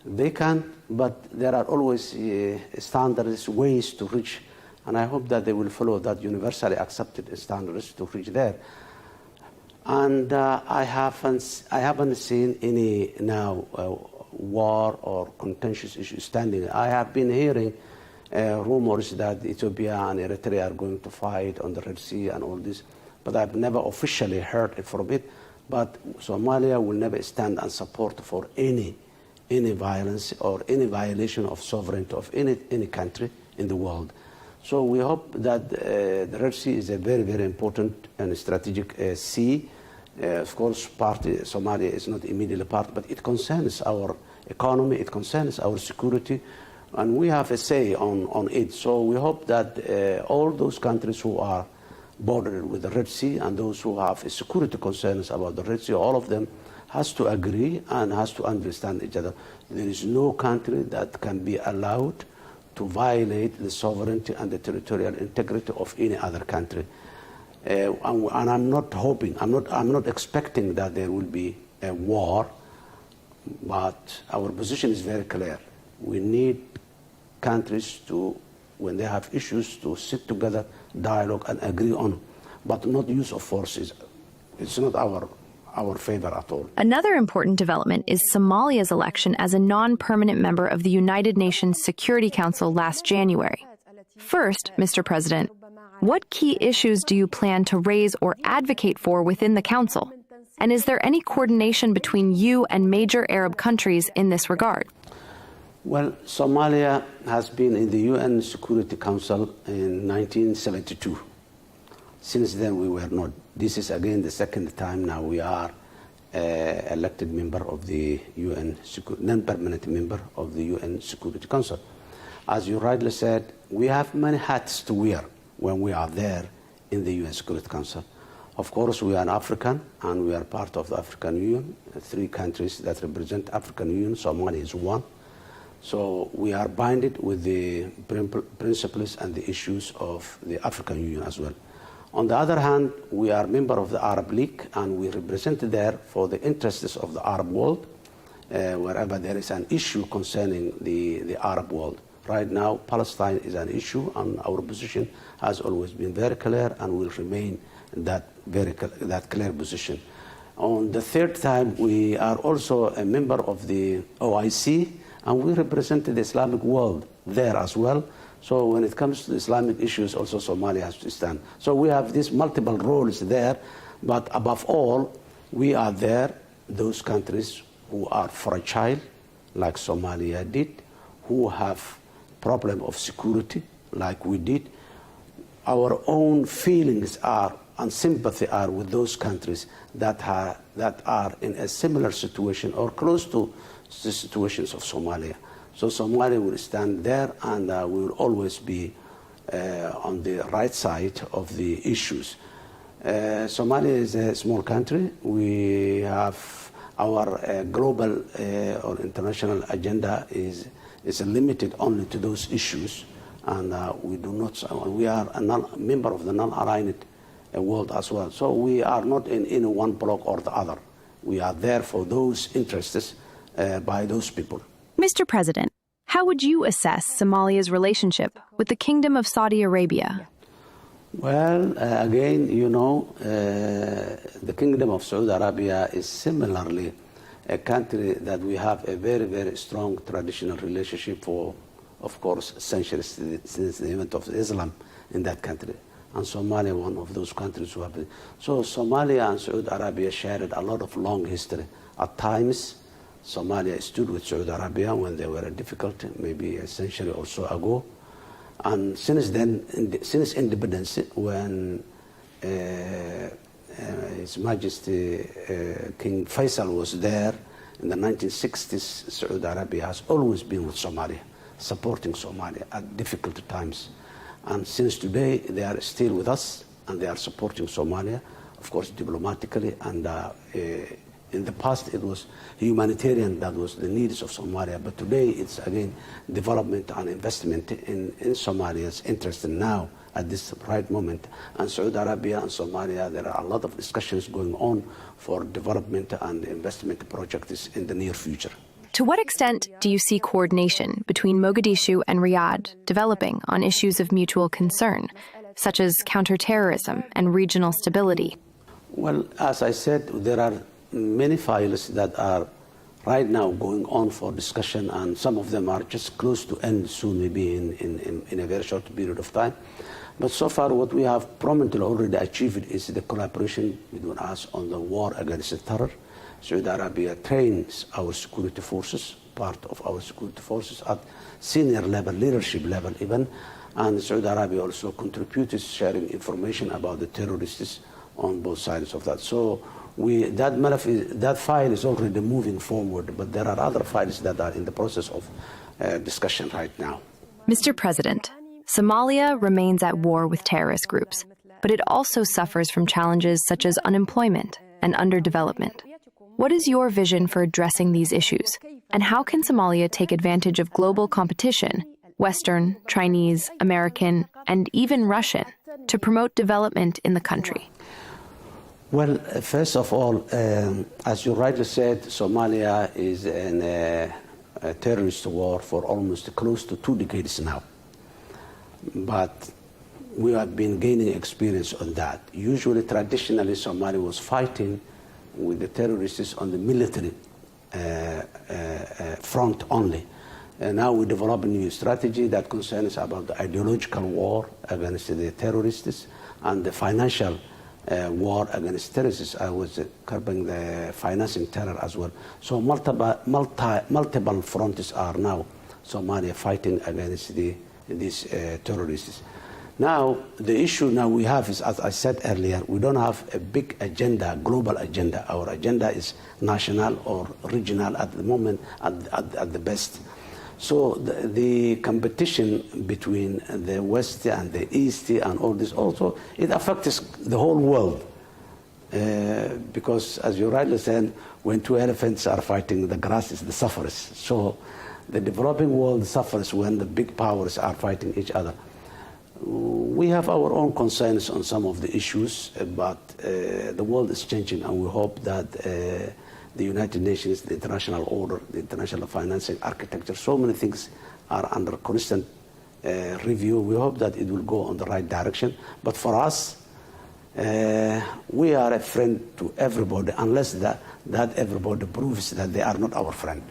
they can, but there are always standards, ways to reach. And I hope that they will follow that universally accepted standards to reach there. And I haven't seen any now war or contentious issues standing. I have been hearing rumors that Ethiopia and Eritrea are going to fight on the Red Sea and all this, but I've never officially heard it from it. But Somalia will never stand and support for any violence or any violation of sovereignty of any country in the world. So we hope that the Red Sea is a very, very important and strategic sea. Of course, Somalia is not immediately part, but it concerns our economy, it concerns our security, and we have a say on it. So we hope that all those countries who are bordered with the Red Sea and those who have security concerns about the Red Sea, all of them has to agree and has to understand each other. There is no country that can be allowed to violate the sovereignty and the territorial integrity of any other country. And I'm not hoping, I'm not expecting that there will be a war, but our position is very clear. We need countries to, when they have issues, to sit together, dialogue, and agree on, but not use of forces. It's not our favor at all. Another important development is Somalia's election as a non-permanent member of the United Nations Security Council last January. First, Mr. President, what key issues do you plan to raise or advocate for within the Council? And is there any coordination between you and major Arab countries in this regard? Well, Somalia has been in the UN Security Council in 1972. Since then, we were not. This is again the second time now we are elected member of the UN, non-permanent member of the UN Security Council. As you rightly said, we have many hats to wear when we are there in the UN Security Council. Of course, we are African, and we are part of the African Union, 3 countries that represent African Union. Somalia is one. So we are binded with the principles and the issues of the African Union as well. On the other hand, we are member of the Arab League, and we represent there for the interests of the Arab world, wherever there is an issue concerning the Arab world. Right now, Palestine is an issue, and our position has always been very clear and will remain that clear position. On the third time, we are also a member of the OIC, and we represent the Islamic world there as well. So when it comes to Islamic issues, also Somalia has to stand. So we have these multiple roles there, but above all, we are there, those countries who are fragile, like Somalia did, who have problem of security, like we did. Our own feelings are and sympathy are with those countries that are in a similar situation or close to the situations of Somalia. So Somalia will stand there, and we will always be on the right side of the issues. Somalia is a small country. We have our global or international agenda is limited only to those issues, and we do not. We are a member of the non-aligned world as well. So we are not in any one block or the other. We are there for those interests by those people. Mr. President, how would you assess Somalia's relationship with the Kingdom of Saudi Arabia? Well, again, you know, the Kingdom of Saudi Arabia is similarly a country that we have a very, very strong traditional relationship for, of course, centuries since the event of Islam in that country. And Somalia, one of those countries who have been. So Somalia and Saudi Arabia shared a lot of long history. At times, Somalia stood with Saudi Arabia when they were difficult, maybe a century or so ago. And since then, since independence, when His Majesty King Faisal was there in the 1960s. Saudi Arabia has always been with Somalia, supporting Somalia at difficult times. And since today, they are still with us, and they are supporting Somalia, of course, diplomatically. And in the past, it was humanitarian, that was the needs of Somalia. But today, it's again development and investment in Somalia's interest now at this right moment. And Saudi Arabia and Somalia, there are a lot of discussions going on for development and investment projects in the near future. To what extent do you see coordination between Mogadishu and Riyadh developing on issues of mutual concern, such as counterterrorism and regional stability? Well, as I said, there are many files that are right now going on for discussion, and some of them are just close to end soon, maybe in a very short period of time. But so far, what we have prominently already achieved is the collaboration between us on the war against terror. Saudi Arabia trains our security forces, part of our security forces at senior level, leadership level even, and Saudi Arabia also contributes sharing information about the terrorists on both sides of that. So that file is already moving forward, but there are other files that are in the process of discussion right now. Mr. President, Somalia remains at war with terrorist groups, but it also suffers from challenges such as unemployment and underdevelopment. What is your vision for addressing these issues, and how can Somalia take advantage of global competition, Western, Chinese, American, and even Russian, to promote development in the country? Well, first of all, as you rightly said, Somalia is in a terrorist war for almost close to 2 decades now. But we have been gaining experience on that. Usually, traditionally, Somalia was fighting with the terrorists on the military front only. And now we develop a new strategy that concerns about the ideological war against the terrorists and the financial war against terrorists. I was curbing the financing terror as well. So multiple fronts are now Somalia fighting against these terrorists. Now, the issue now we have is, as I said earlier, we don't have a big agenda, global agenda. Our agenda is national or regional at the moment, at the best. So the competition between the West and the East and all this also, it affects the whole world. Because, as you rightly said, when 2 elephants are fighting, the grass is the suffers. So the developing world suffers when the big powers are fighting each other. We have our own concerns on some of the issues, but the world is changing, and we hope that the United Nations, the international order, the international financing architecture, so many things are under constant review. We hope that it will go on the right direction. But for us, we are a friend to everybody, unless that everybody proves that they are not our friend.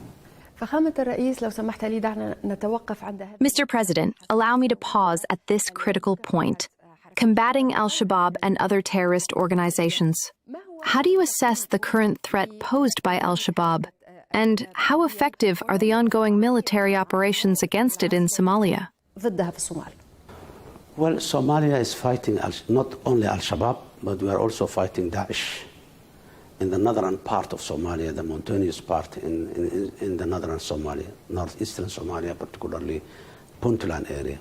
Mr. President, allow me to pause at this critical point. Combating al-Shabaab and other terrorist organizations. How do you assess the current threat posed by al-Shabaab? And how effective are the ongoing military operations against it in Somalia? Well, Somalia is fighting not only al-Shabaab, but we are also fighting Daesh in the northern part of Somalia, the mountainous part in the northern Somalia, northeastern Somalia, particularly Puntland area.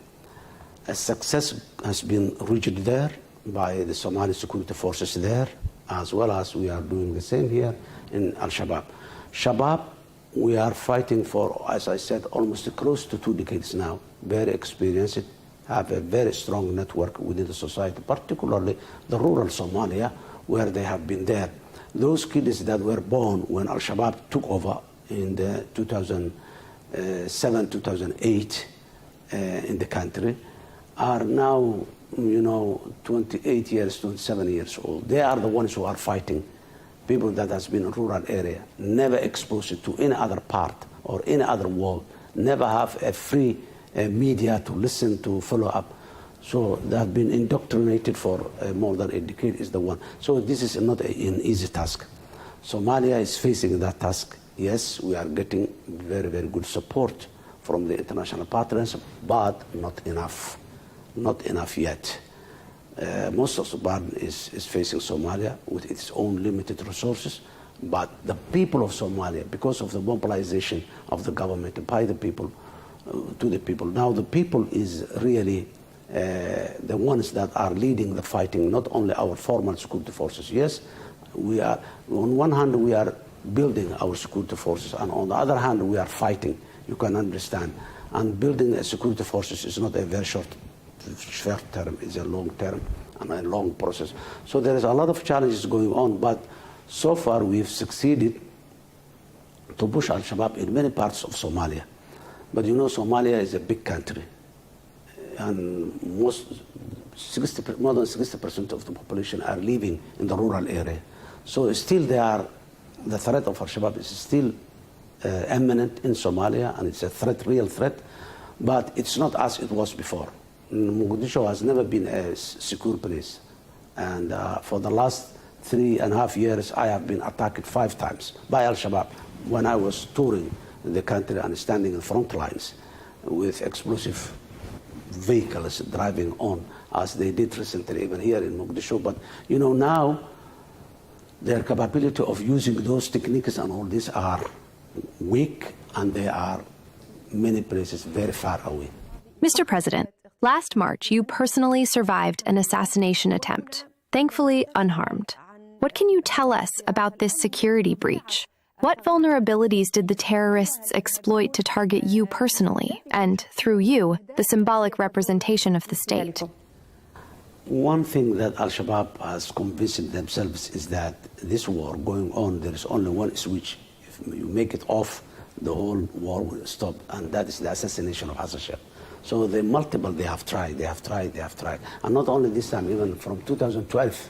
A success has been reached there by the Somali security forces there, as well as we are doing the same here in al-Shabaab. Shabaab, we are fighting for, as I said, almost close to 2 decades now, very experienced, have a very strong network within the society, particularly the rural Somalia, where they have been there. Those kids that were born when al-Shabaab took over in the 2007, 2008 in the country are now, 28 years, 27 years old. They are the ones who are fighting. People that has been in rural area, never exposed to any other part or any other world, never have a free media to listen to, follow up. So they have been indoctrinated for more than a decade is the one. So this is not an easy task. Somalia is facing that task. Yes, we are getting very, very good support from the international partners, but not enough. Not enough yet. Most of the burden is facing Somalia with its own limited resources, but the people of Somalia, because of the mobilization of the government by the people, to the people, now the people is really the ones that are leading the fighting, not only our formal security forces. Yes, we are, on one hand, we are building our security forces, and on the other hand, we are fighting, you can understand. And building a security forces is not a very short term, it's a long term and a long process. So there is a lot of challenges going on, but so far we've succeeded to push Al-Shabaab in many parts of Somalia. But you know, Somalia is a big country, and more than 60% of the population are living in the rural area. So still the threat of Al-Shabaab is still imminent in Somalia, and it's a threat, real threat, but it's not as it was before. Mogadishu has never been a secure place, and for the last 3.5 years, I have been attacked 5 times by Al-Shabaab when I was touring the country and standing in front lines with explosive vehicles driving on, as they did recently even here in Mogadishu. But you know, now their capability of using those techniques and all this are weak, and they are many places very far away. Mr. President, last March you personally survived an assassination attempt, thankfully unharmed. What can you tell us about this security breach? What vulnerabilities did the terrorists exploit to target you personally, and, through you, the symbolic representation of the state? One thing that Al-Shabaab has convinced themselves is that this war going on, there is only one switch. If you make it off, the whole war will stop, and that is the assassination of Hassan Sheikh. So they have tried. And not only this time, even from 2012,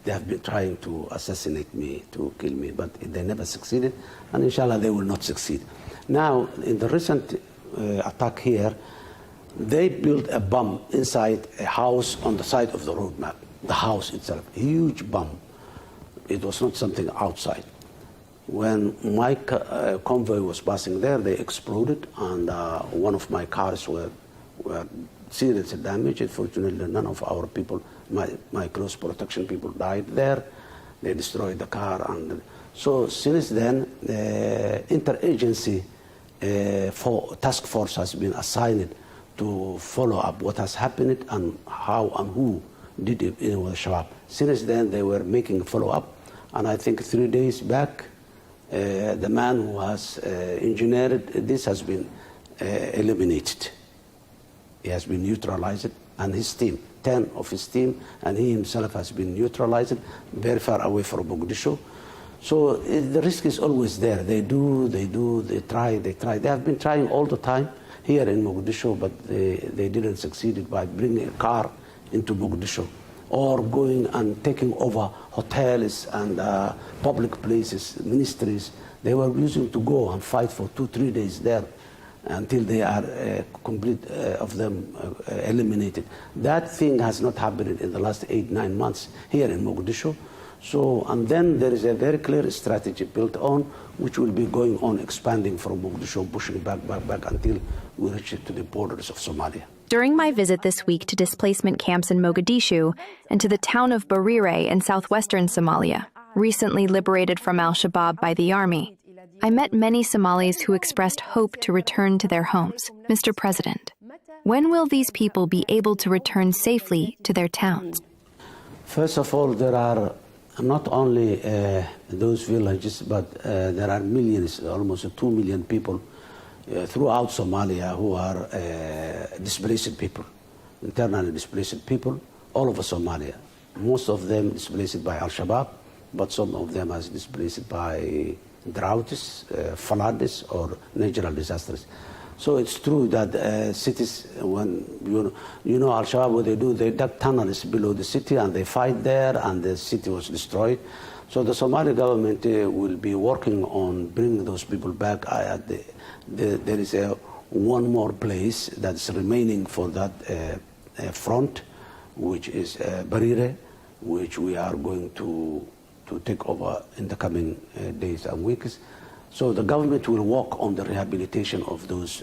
they have been trying to assassinate me, to kill me, but they never succeeded, and inshallah they will not succeed. Now, in the recent attack here, they built a bomb inside a house on the side of the road map. The house itself, a huge bomb. It was not something outside. When my convoy was passing there, they exploded, and one of my cars were seriously damaged. Fortunately, none of our people, my close protection people, died there. They destroyed the car. And so since then, the interagency task force has been assigned to follow up what has happened and how and who did it with Shabab. Since then, they were making follow-up, and I think 3 days back, the man who has engineered this has been eliminated. He has been neutralized, and his team, 10 of his team, and he himself has been neutralized very far away from Mogadishu. So the risk is always there. They try. They have been trying all the time here in Mogadishu, but they didn't succeed by bringing a car into Mogadishu or going and taking over hotels and public places, ministries. They were using to go and fight for 2-3 days there until they are complete of them eliminated. That thing has not happened in the last 8-9 months here in Mogadishu. So, and then there is a very clear strategy built on, which will be going on, expanding from Mogadishu, pushing back until we reach it to the borders of Somalia. During my visit this week to displacement camps in Mogadishu and to the town of Barire in southwestern Somalia, recently liberated from Al-Shabaab by the army, I met many Somalis who expressed hope to return to their homes. Mr. President, when will these people be able to return safely to their towns? First of all, there are not only those villages, but there are millions, almost 2 million people throughout Somalia who are displaced people, internally displaced people, all over Somalia. Most of them displaced by Al-Shabaab, but some of them are displaced by droughts, floods, or natural disasters. So it's true that cities, when you know Al-Shabaab, what they do, they dug tunnels below the city and they fight there, and the city was destroyed. So the Somali government will be working on bringing those people back. There is one more place that's remaining for that front, which is Barire, which we are going to take over in the coming days and weeks. So the government will work on the rehabilitation of those.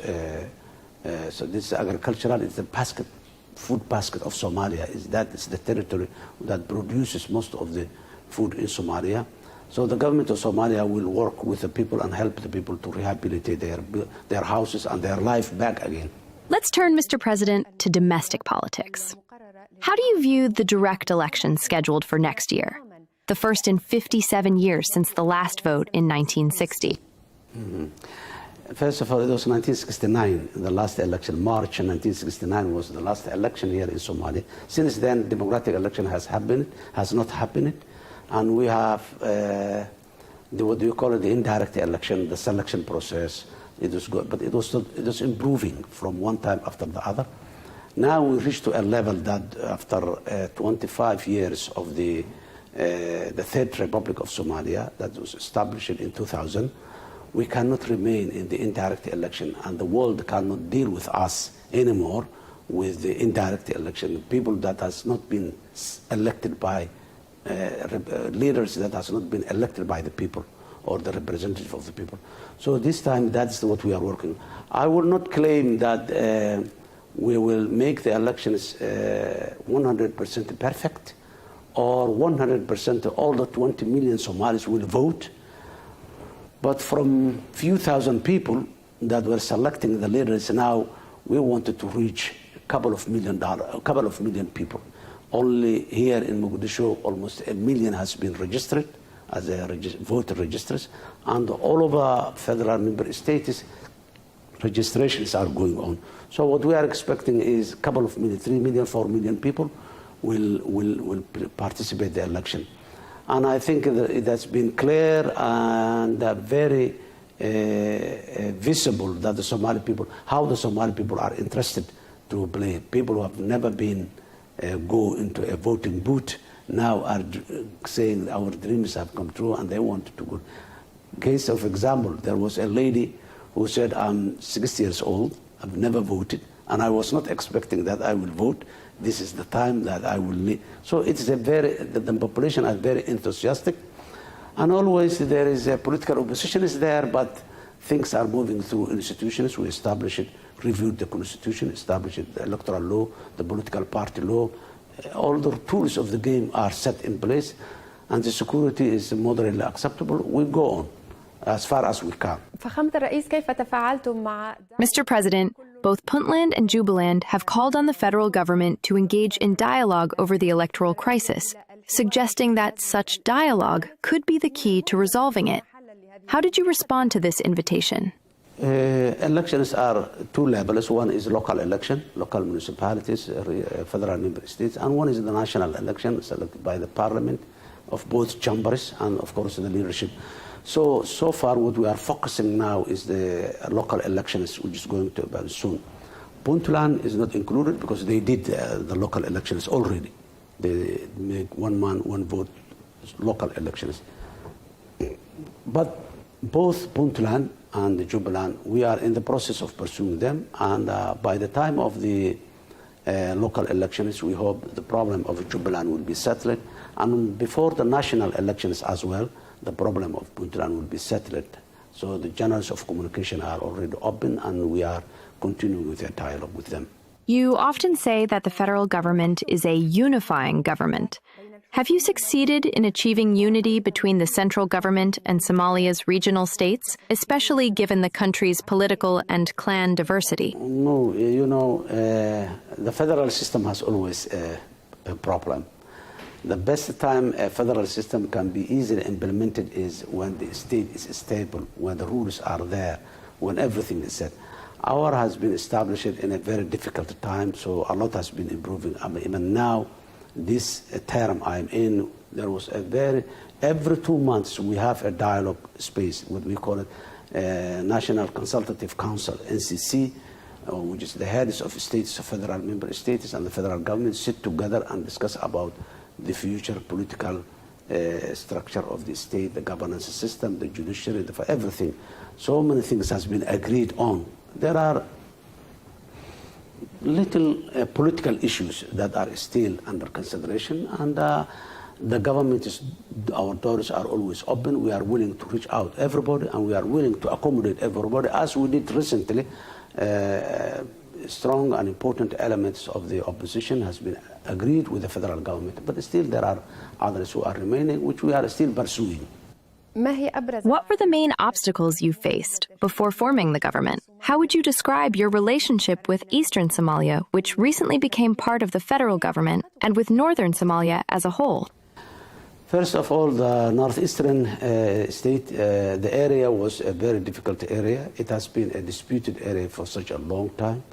So this is agricultural, it's a basket food basket of Somalia. It's the territory that produces most of the food in Somalia. So the government of Somalia will work with the people and help the people to rehabilitate their houses and their life back again. Let's turn, Mr. President, to domestic politics. How do you view the direct election scheduled for next year, the first in 57 years since the last vote in 1960? First of all, it was 1969, the last election. March 1969 was the last election here in Somalia. Since then, democratic election has not happened. And we have, what do you call it, the indirect election, the selection process. It was good, but it was improving from one time after the other. Now we reached to a level that after 25 years of the Third Republic of Somalia that was established in 2000, we cannot remain in the indirect election, and the world cannot deal with us anymore with the indirect election. People that has not been elected by leaders that has not been elected by the people or the representative of the people. So this time, that's what we are working. I will not claim that we will make the elections 100% perfect or 100% all the 20 million Somalis will vote. But from few thousand people that were selecting the leaders, now we wanted to reach a couple of million people. Only here in Mogadishu, almost 1 million has been registered as voter registers, and all over federal member states, registrations are going on. So what we are expecting is a couple of million, 3 million, 4 million people will participate in the election. And I think that it has been clear and very visible that the Somali people, how the Somali people are interested to play. People who have never been go into a voting booth now are saying our dreams have come true and they want to go. Case of example, there was a lady who said, I'm 60 years old, I've never voted, and I was not expecting that I will vote. This is the time that I will need. So it's the population are very enthusiastic, and always there is a political opposition is there, but things are moving through institutions. We establish it, reviewed the constitution, established the electoral law, the political party law. All the tools of the game are set in place, and the security is moderately acceptable. We go on as far as we can. Mr. President, both Puntland and Jubaland have called on the federal government to engage in dialogue over the electoral crisis, suggesting that such dialogue could be the key to resolving it. How did you respond to this invitation? Elections are two levels. One is local election, local municipalities, federal member states, and one is the national election selected by the parliament of both chambers and, of course, the leadership. So far what we are focusing now is the local elections, which is going to be soon. Puntland is not included because they did the local elections already. They make one man, one vote local elections. But both Puntland and Jubaland, we are in the process of pursuing them, and by the time of the local elections, we hope the problem of Jubaland will be settled, and before the national elections as well, the problem of Puntland will be settled. So the channels of communication are already open, and we are continuing with a dialogue with them. You often say that the federal government is a unifying government. Have you succeeded in achieving unity between the central government and Somalia's regional states, especially given the country's political and clan diversity? No, the federal system has always a problem. The best time a federal system can be easily implemented is when the state is stable, when the rules are there, when everything is set. Our has been established in a very difficult time, so a lot has been improving. Even now, this term I'm in, there was every 2 months we have a dialogue space, what we call it National Consultative Council, NCC, which is the heads of states, federal member states, and the federal government sit together and discuss about the future political structure of the state, the governance system, the judiciary, everything. So many things has been agreed on. There are little political issues that are still under consideration, and the government our doors are always open. We are willing to reach out everybody, and we are willing to accommodate everybody, as we did recently strong and important elements of the opposition has been agreed with the federal government, but still there are others who are remaining, which we are still pursuing. What were the main obstacles you faced before forming the government? How would you describe your relationship with Eastern Somalia, which recently became part of the federal government, and with Northern Somalia as a whole? First of all, the northeastern state, the area was a very difficult area. It has been a disputed area for such a long time.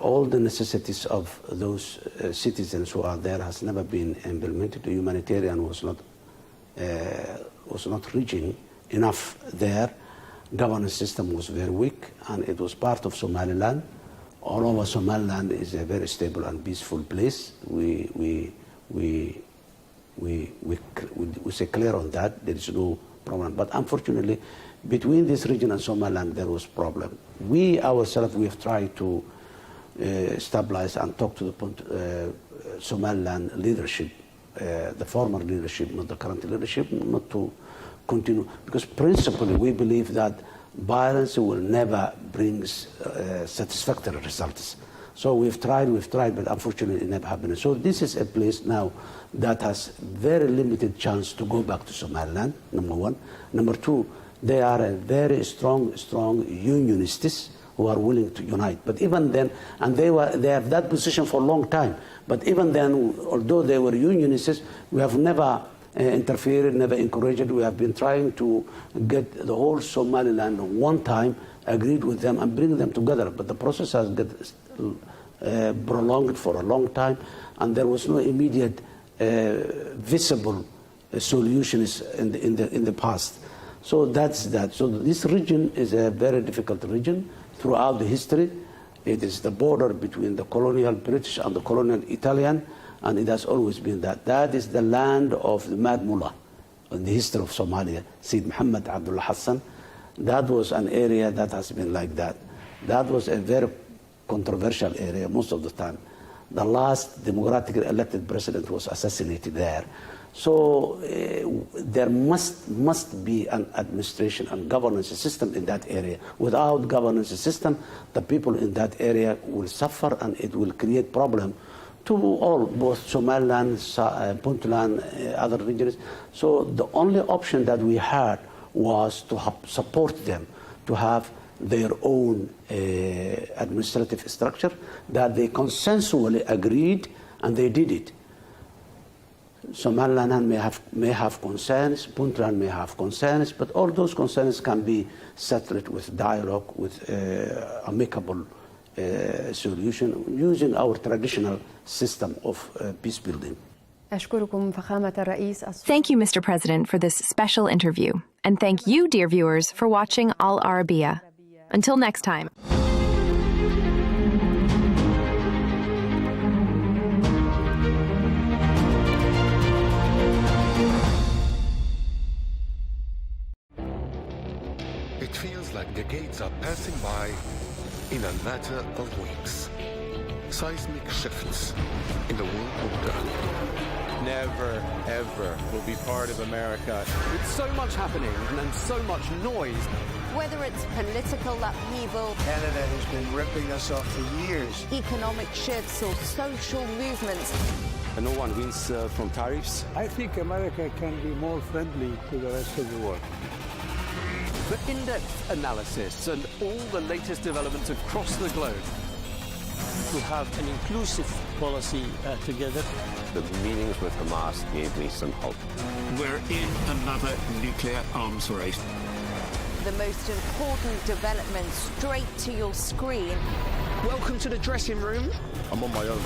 All the necessities of those citizens who are there has never been implemented. The humanitarian was not reaching enough there. Governance system was very weak, and it was part of Somaliland. All over Somaliland is a very stable and peaceful place. We say clear on that. There is no problem. But unfortunately, between this region and Somaliland, there was problem. We ourselves, we have tried to stabilize and talk to the Somaliland leadership, the former leadership, not the current leadership, not to continue. Because principally, we believe that violence will never bring satisfactory results. So we've tried, but unfortunately it never happened. So this is a place now that has very limited chance to go back to Somaliland, number one. Number two, they are a very strong unionists who are willing to unite. But even then, and they have that position for a long time. But even then, although they were unionists, we have never interfered, never encouraged. We have been trying to get the whole Somaliland one time, agreed with them and bring them together. But the process has got prolonged for a long time, and there was no immediate visible solutions in the past. So that's that. So this region is a very difficult region throughout the history. It is the border between the colonial British and the colonial Italian, and it has always been that. That is the land of the Mad Mullah in the history of Somalia, Sayyid Muhammad Abdullah Hassan. That was an area that has been like that. That was a very controversial area most of the time. The last democratically elected president was assassinated there. So there must be an administration and governance system in that area. Without governance system, the people in that area will suffer, and it will create problem to all, both Somaliland, Puntland, other regions. So the only option that we had was to support them, to have their own administrative structure that they consensually agreed, and they did it. Somaliland may have concerns, Puntland may have concerns, but all those concerns can be settled with dialogue, with amicable solution, using our traditional system of peace building. Thank you, Mr. President, for this special interview. And thank you, dear viewers, for watching Al Arabiya. Until next time. It feels like decades are passing by in a matter of weeks. Seismic shifts in the world order. Never, ever will be part of America. With so much happening and so much noise. Whether it's political upheaval, Canada has been ripping us off for years. economic shifts, or social movements, And no one wins from tariffs. I think America can be more friendly to the rest of the world. For in-depth analysis and all the latest developments across the globe. To have an inclusive policy together. The meetings with Hamas gave me some hope. We're in another nuclear arms race. The most important development straight to your screen. Welcome to the dressing room. I'm on my own.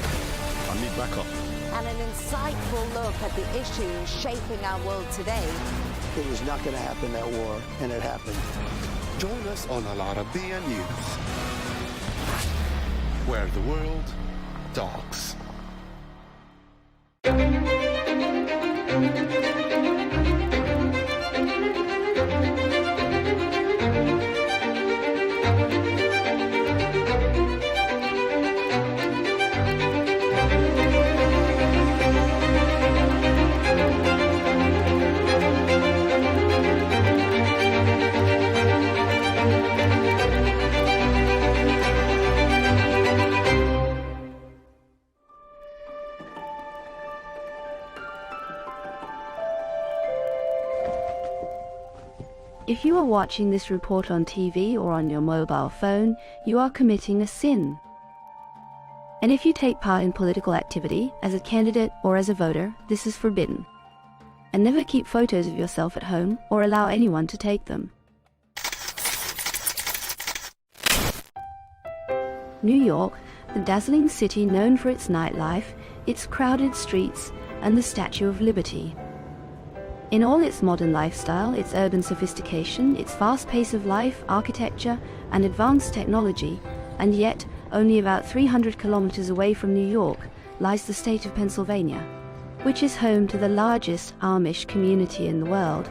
I need backup. And an insightful look at the issues shaping our world today. It was not going to happen, that war, and it happened. Join us on Al Arabiya News, where the world talks. If you are watching this report on TV or on your mobile phone, you are committing a sin. And if you take part in political activity, as a candidate or as a voter, this is forbidden. And never keep photos of yourself at home or allow anyone to take them. New York, the dazzling city known for its nightlife, its crowded streets, and the Statue of Liberty. In all its modern lifestyle, its urban sophistication, its fast pace of life, architecture, and advanced technology, and yet only about 300 kilometers away from New York lies the state of Pennsylvania, which is home to the largest Amish community in the world,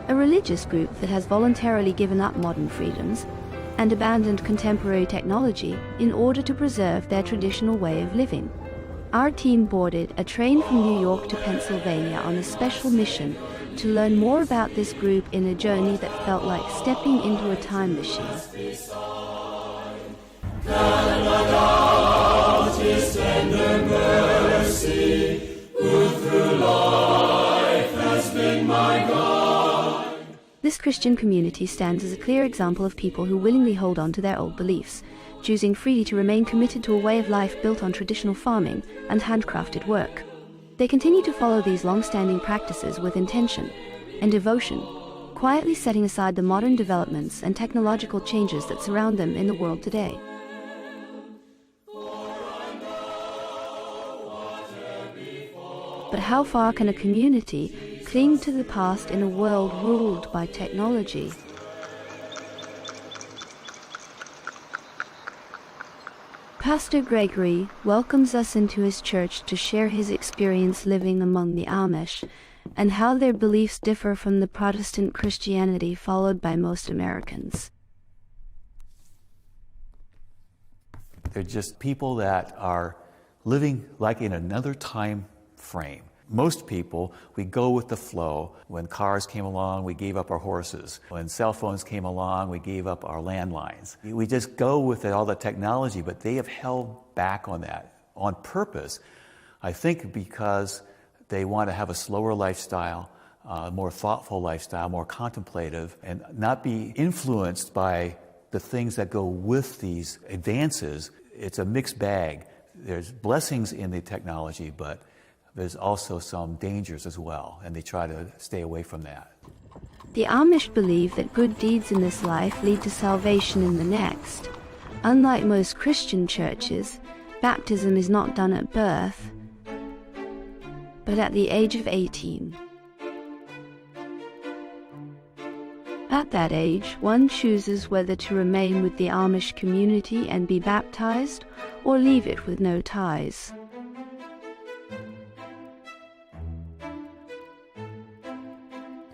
a religious group that has voluntarily given up modern freedoms and abandoned contemporary technology in order to preserve their traditional way of living. Our team boarded a train from New York to Pennsylvania on a special mission to learn more about this group in a journey that felt like stepping into a time machine. This Christian community stands as a clear example of people who willingly hold on to their old beliefs, choosing freely to remain committed to a way of life built on traditional farming and handcrafted work. They continue to follow these long-standing practices with intention and devotion, quietly setting aside the modern developments and technological changes that surround them in the world today. But how far can a community cling to the past in a world ruled by technology? Pastor Gregory welcomes us into his church to share his experience living among the Amish and how their beliefs differ from the Protestant Christianity followed by most Americans. They're just people that are living like in another time frame. Most people, we go with the flow. When cars came along, we gave up our horses. When cell phones came along, we gave up our landlines. We just go with all the technology, but they have held back on that on purpose. I think because they want to have a slower lifestyle, a more thoughtful lifestyle, more contemplative, and not be influenced by the things that go with these advances. It's a mixed bag. There's blessings in the technology, but there's also some dangers as well, and they try to stay away from that. The Amish believe that good deeds in this life lead to salvation in the next. Unlike most Christian churches, baptism is not done at birth, but at the age of 18. At that age, one chooses whether to remain with the Amish community and be baptized, or leave it with no ties.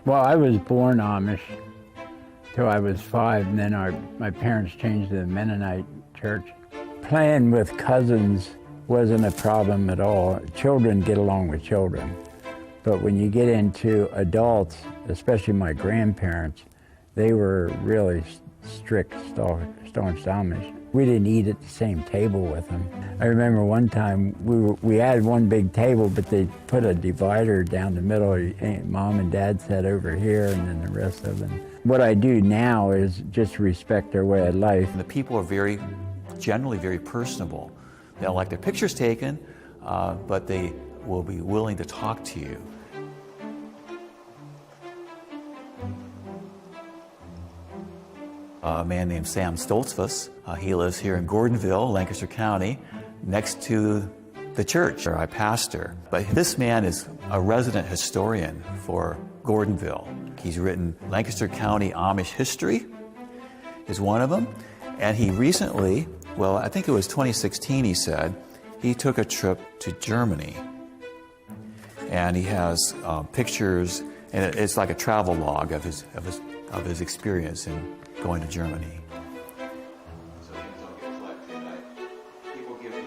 Well, I was born Amish till I was 5, and then my parents changed to the Mennonite church. Playing with cousins wasn't a problem at all. Children get along with children. But when you get into adults, especially my grandparents, they were really strict, staunch Amish. We didn't eat at the same table with them. I remember one time we had one big table, but they put a divider down the middle. Mom and Dad sat over here, and then the rest of them. What I do now is just respect their way of life. The people are generally very personable. They don't like their pictures taken, but they will be willing to talk to you. A man named Sam Stoltzfus. He lives here in Gordonville, Lancaster County, next to the church where I pastor. But this man is a resident historian for Gordonville. He's written Lancaster County Amish History is one of them. And he recently, well, I think it was 2016, he said, he took a trip to Germany. And he has pictures, and it's like a travel log of his experience in going to Germany. So things don't get collected. People give me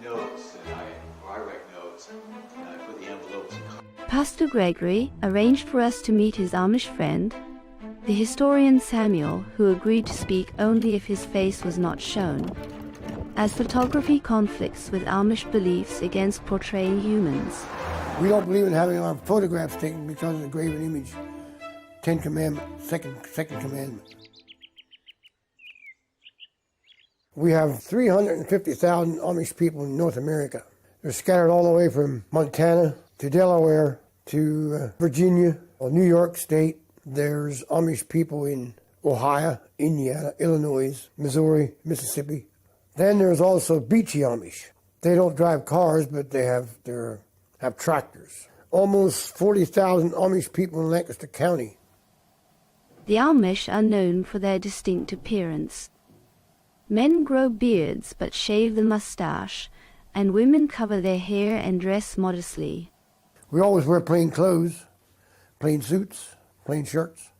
notes, and I write notes, and I put the envelopes in. Pastor Gregory arranged for us to meet his Amish friend, the historian Samuel, who agreed to speak only if his face was not shown, as photography conflicts with Amish beliefs against portraying humans. We don't believe in having our photographs taken because of the graven image Ten Commandments, second commandment. We have 350,000 Amish people in North America. They're scattered all the way from Montana to Delaware to Virginia, or New York State. There's Amish people in Ohio, Indiana, Illinois, Missouri, Mississippi. Then there's also Beachy Amish. They don't drive cars, but they have tractors. Almost 40,000 Amish people in Lancaster County. The Amish are known for their distinct appearance. Men grow beards but shave the mustache, and women cover their hair and dress modestly. We always wear plain clothes, plain suits, plain shirts.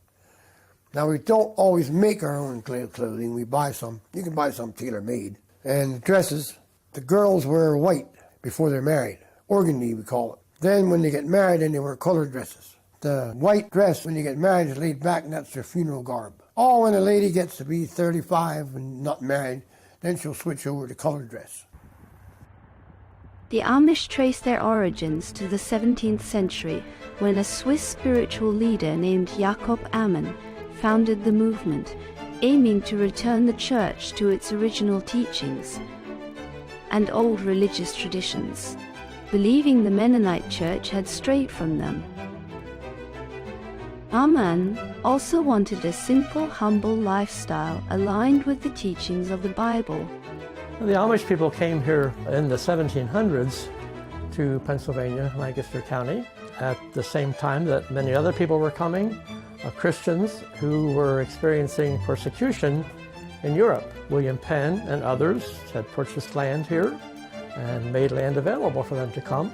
Now, we don't always make our own clothing. We buy some. You can buy some tailor-made. And dresses, the girls wear white before they're married. Organdy, we call it. Then when they get married, then they wear colored dresses. The white dress, when you get married, is laid back, and that's their funeral garb. Oh, when a lady gets to be 35 and not married, then she'll switch over to colored dress. The Amish trace their origins to the 17th century, when a Swiss spiritual leader named Jacob Ammon founded the movement, aiming to return the church to its original teachings and old religious traditions, believing the Mennonite church had strayed from them. Ammon also wanted a simple, humble lifestyle aligned with the teachings of the Bible. The Amish people came here in the 1700s to Pennsylvania, Lancaster County, at the same time that many other people were coming, Christians who were experiencing persecution in Europe. William Penn and others had purchased land here and made land available for them to come,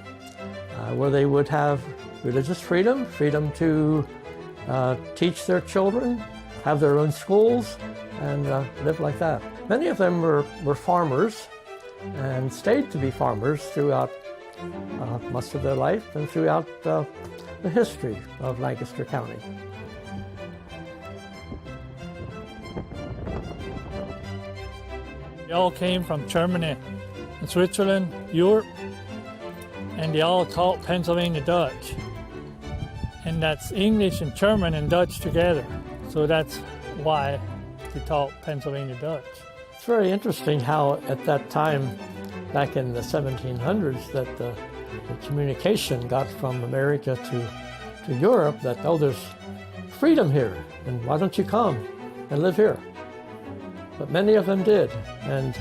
where they would have religious freedom, freedom to teach their children, have their own schools, and live like that. Many of them were farmers and stayed to be farmers throughout most of their life and throughout the history of Lancaster County. They all came from Germany and Switzerland, Europe, and they all taught Pennsylvania Dutch. And that's English and German and Dutch together. So that's why they taught Pennsylvania Dutch. It's very interesting how at that time, back in the 1700s, that the communication got from America to Europe that, oh, there's freedom here, and why don't you come and live here? But many of them did, and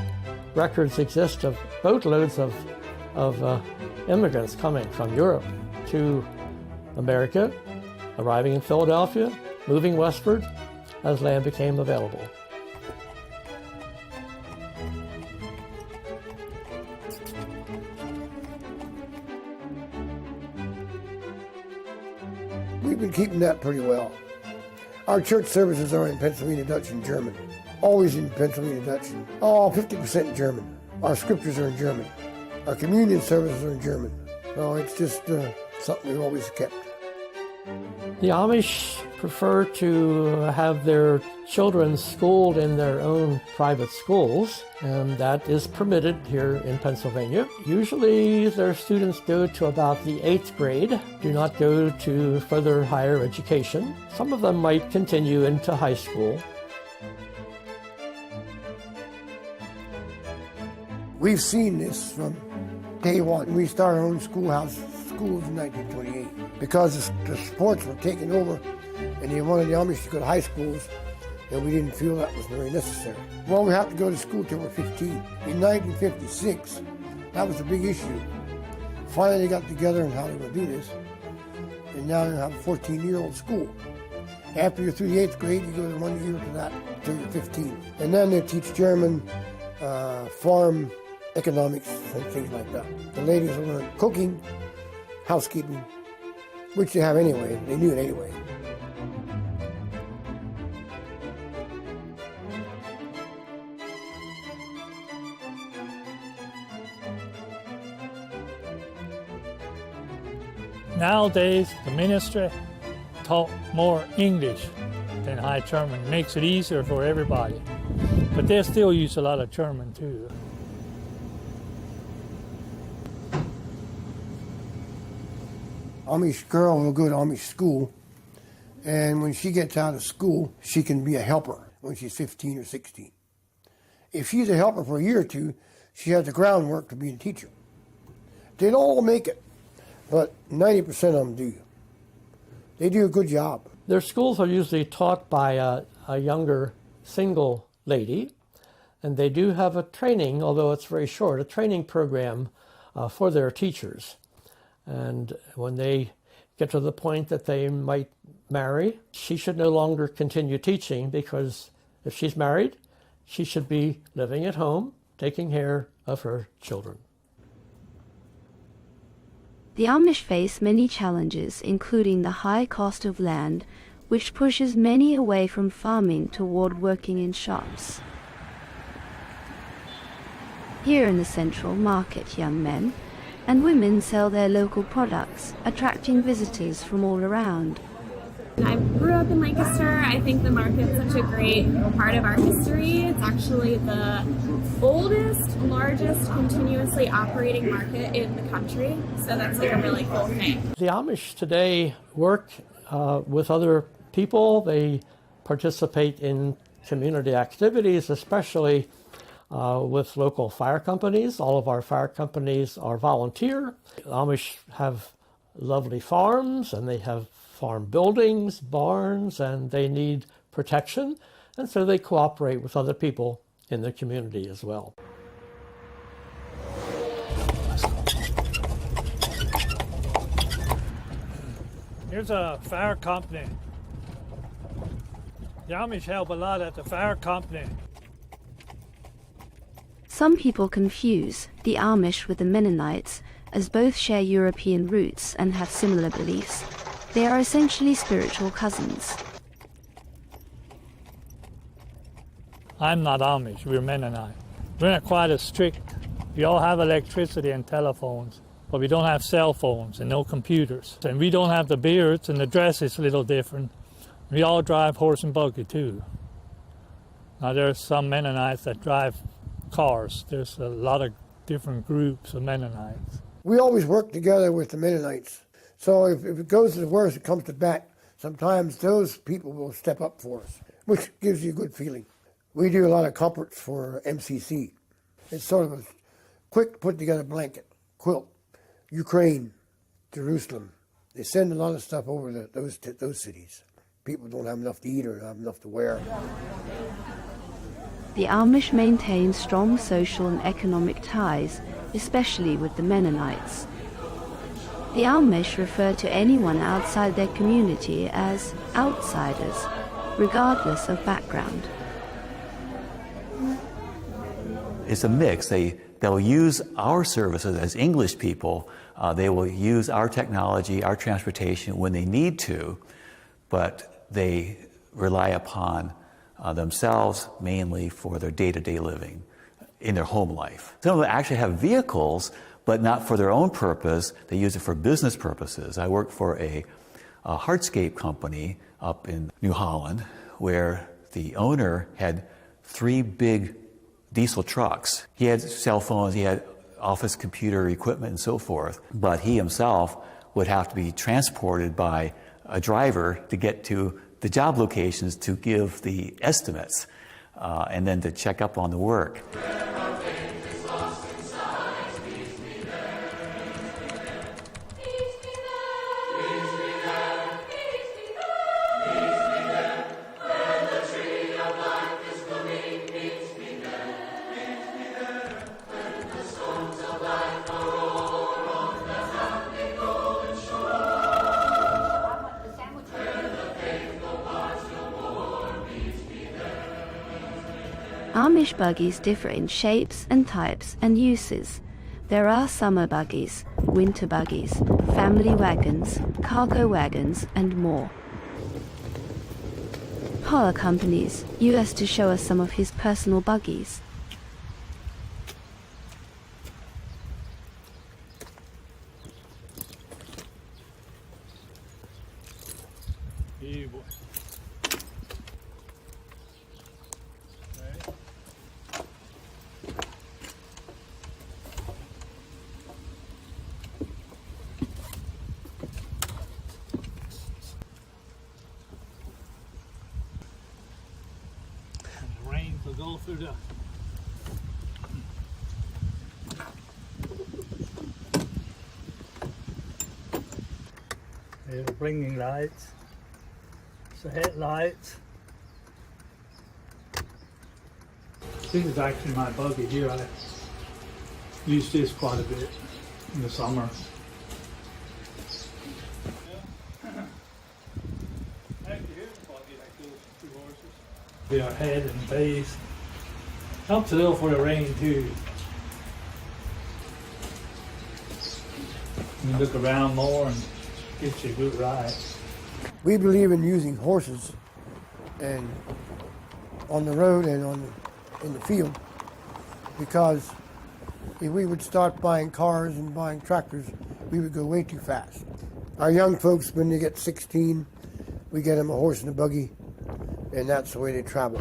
records exist of boatloads of immigrants coming from Europe to America, arriving in Philadelphia, moving westward as land became available. We've been keeping that pretty well. Our church services are in Pennsylvania Dutch and German. Always in Pennsylvania Dutch. 50% German. Our scriptures are in German. Our communion services are in German. So it's just something we've always kept. The Amish prefer to have their children schooled in their own private schools, and that is permitted here in Pennsylvania. Usually their students go to about the 8th grade, do not go to further higher education. Some of them might continue into high school. We've seen this from day one. We started our own schools in 1928 because the sports were taking over and they wanted the Amish to go to high schools, and we didn't feel that was very necessary. Well, we have to go to school till we're 15. In 1956, that was a big issue. Finally, they got together on how they were going to do this, and now they have a 14-year-old school. After you're through the 8th grade, you go to 1 year to that till you're 15. And then they teach German, farm economics, and things like that. The ladies will learn cooking, housekeeping, which they have anyway. They knew it anyway. Nowadays, the ministry taught more English than High German. It makes it easier for everybody. But they still use a lot of German too. Amish girl will go to Amish school, And when she gets out of school, she can be a helper when she's 15 or 16. If she's a helper for a year or two, she has the groundwork to be a teacher. They don't all make it, but 90% of them do. They do a good job. Their schools are usually taught by a younger single lady, and they do have a training, although it's very short, a training program for their teachers. And when they get to the point that they might marry, she should no longer continue teaching, because if she's married, she should be living at home, taking care of her children. The Amish face many challenges, including the high cost of land, which pushes many away from farming toward working in shops. Here in the central market, young men and women sell their local products, attracting visitors from all around. I grew up in Lancaster. I think the market's such a great part of our history. It's actually the oldest, largest, continuously operating market in the country. So that's like a really cool thing. The Amish today work with other people. They participate in community activities, especially with local fire companies. All of our fire companies are volunteer. The Amish have lovely farms, and they have farm buildings, barns, and they need protection, and so they cooperate with other people in the community as well. Here's a fire company. The Amish help a lot at the fire company. Some people confuse the Amish with the Mennonites, as both share European roots and have similar beliefs. They are essentially spiritual cousins. I'm not Amish, we're Mennonite. We're not quite as strict. We all have electricity and telephones, but we don't have cell phones and no computers. And we don't have the beards, and the dress is a little different. We all drive horse and buggy too. Now there's some Mennonites that drive cars. There's a lot of different groups of Mennonites. We always work together with the Mennonites. So if it goes to the worst, it comes to bat. Sometimes those people will step up for us, which gives you a good feeling. We do a lot of comforts for MCC. It's sort of a quick put together blanket, quilt, Ukraine, Jerusalem. They send a lot of stuff over to those cities. People don't have enough to eat or have enough to wear. The Amish maintain strong social and economic ties, especially with the Mennonites. The Amish refer to anyone outside their community as outsiders, regardless of background. It's a mix. They'll use our services as English people. They will use our technology, our transportation when they need to, but they rely upon themselves mainly for their day-to-day living in their home life. Some of them actually have vehicles, but not for their own purpose. They use it for business purposes. I worked for a hardscape company up in New Holland where the owner had 3 big diesel trucks. He had cell phones, he had office computer equipment and so forth, but he himself would have to be transported by a driver to get to the job locations to give the estimates and then to check up on the work. Amish buggies differ in shapes and types and uses. There are summer buggies, winter buggies, family wagons, cargo wagons, and more. Paul accompanies US to show us some of his personal buggies. So go through the blinking lights, it's the headlights. This is actually my buggy here. I use this quite a bit in the summer. They are head and base. Helps a little for the rain too. You look around more and gives you a good ride. We believe in using horses and on the road and in the field, because if we would start buying cars and buying tractors, we would go way too fast. Our young folks, when they get 16, we get them a horse and a buggy, and that's the way they travel.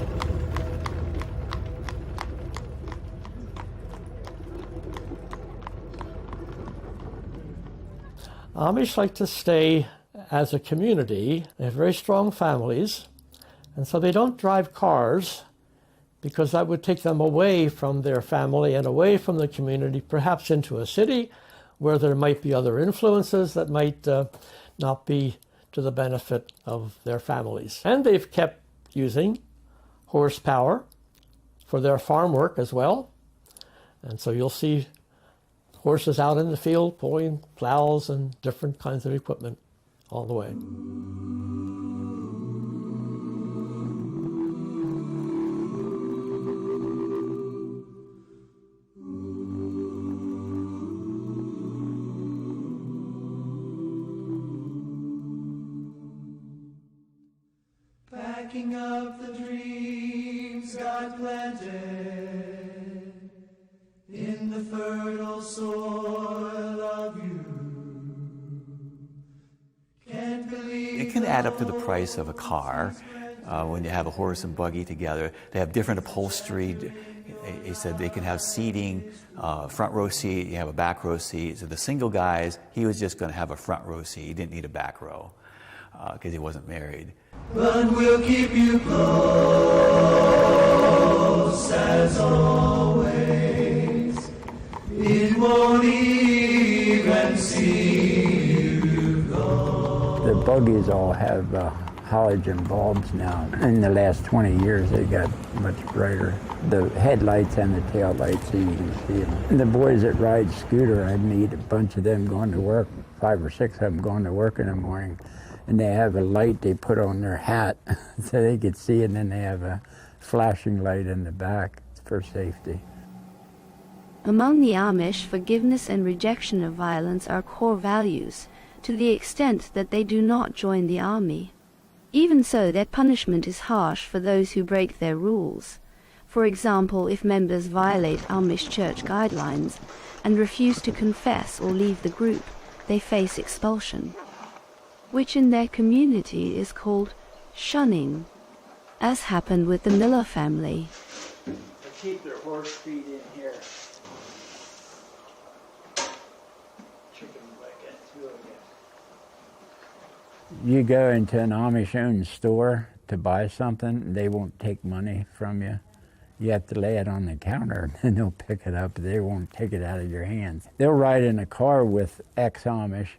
Amish like to stay as a community. They have very strong families, and so they don't drive cars because that would take them away from their family and away from the community, perhaps into a city where there might be other influences that might not be to the benefit of their families. And they've kept using horsepower for their farm work as well. And so you'll see horses out in the field pulling plows and different kinds of equipment all the way. Packing up the dreams God planted in the fertile soil of you. Can't believe it can add up to the price of a car when you have a horse and buggy together. They have different upholstery. He said they can have seating, front row seat, you have a back row seat. So the single guys, he was just going to have a front row seat. He didn't need a back row because he wasn't married. But we'll keep you close as always. It won't even see you go. The buggies all have halogen bulbs now. In the last 20 years, they got much brighter. The headlights and the tail lights, so you can see them. And the boys that ride scooter, I meet a bunch of them going to work, 5 or 6 of them going to work in the morning. And they have a light they put on their hat so they could see, and then they have a flashing light in the back for safety. Among the Amish, forgiveness and rejection of violence are core values, to the extent that they do not join the army. Even so, their punishment is harsh for those who break their rules. For example, if members violate Amish church guidelines and refuse to confess or leave the group, they face expulsion, which in their community is called shunning, as happened with the Miller family. They keep their horse feed in here. Chicken leg through again. You go into an Amish-owned store to buy something, they won't take money from you. You have to lay it on the counter, and they'll pick it up. They won't take it out of your hands. They'll ride in a car with ex-Amish,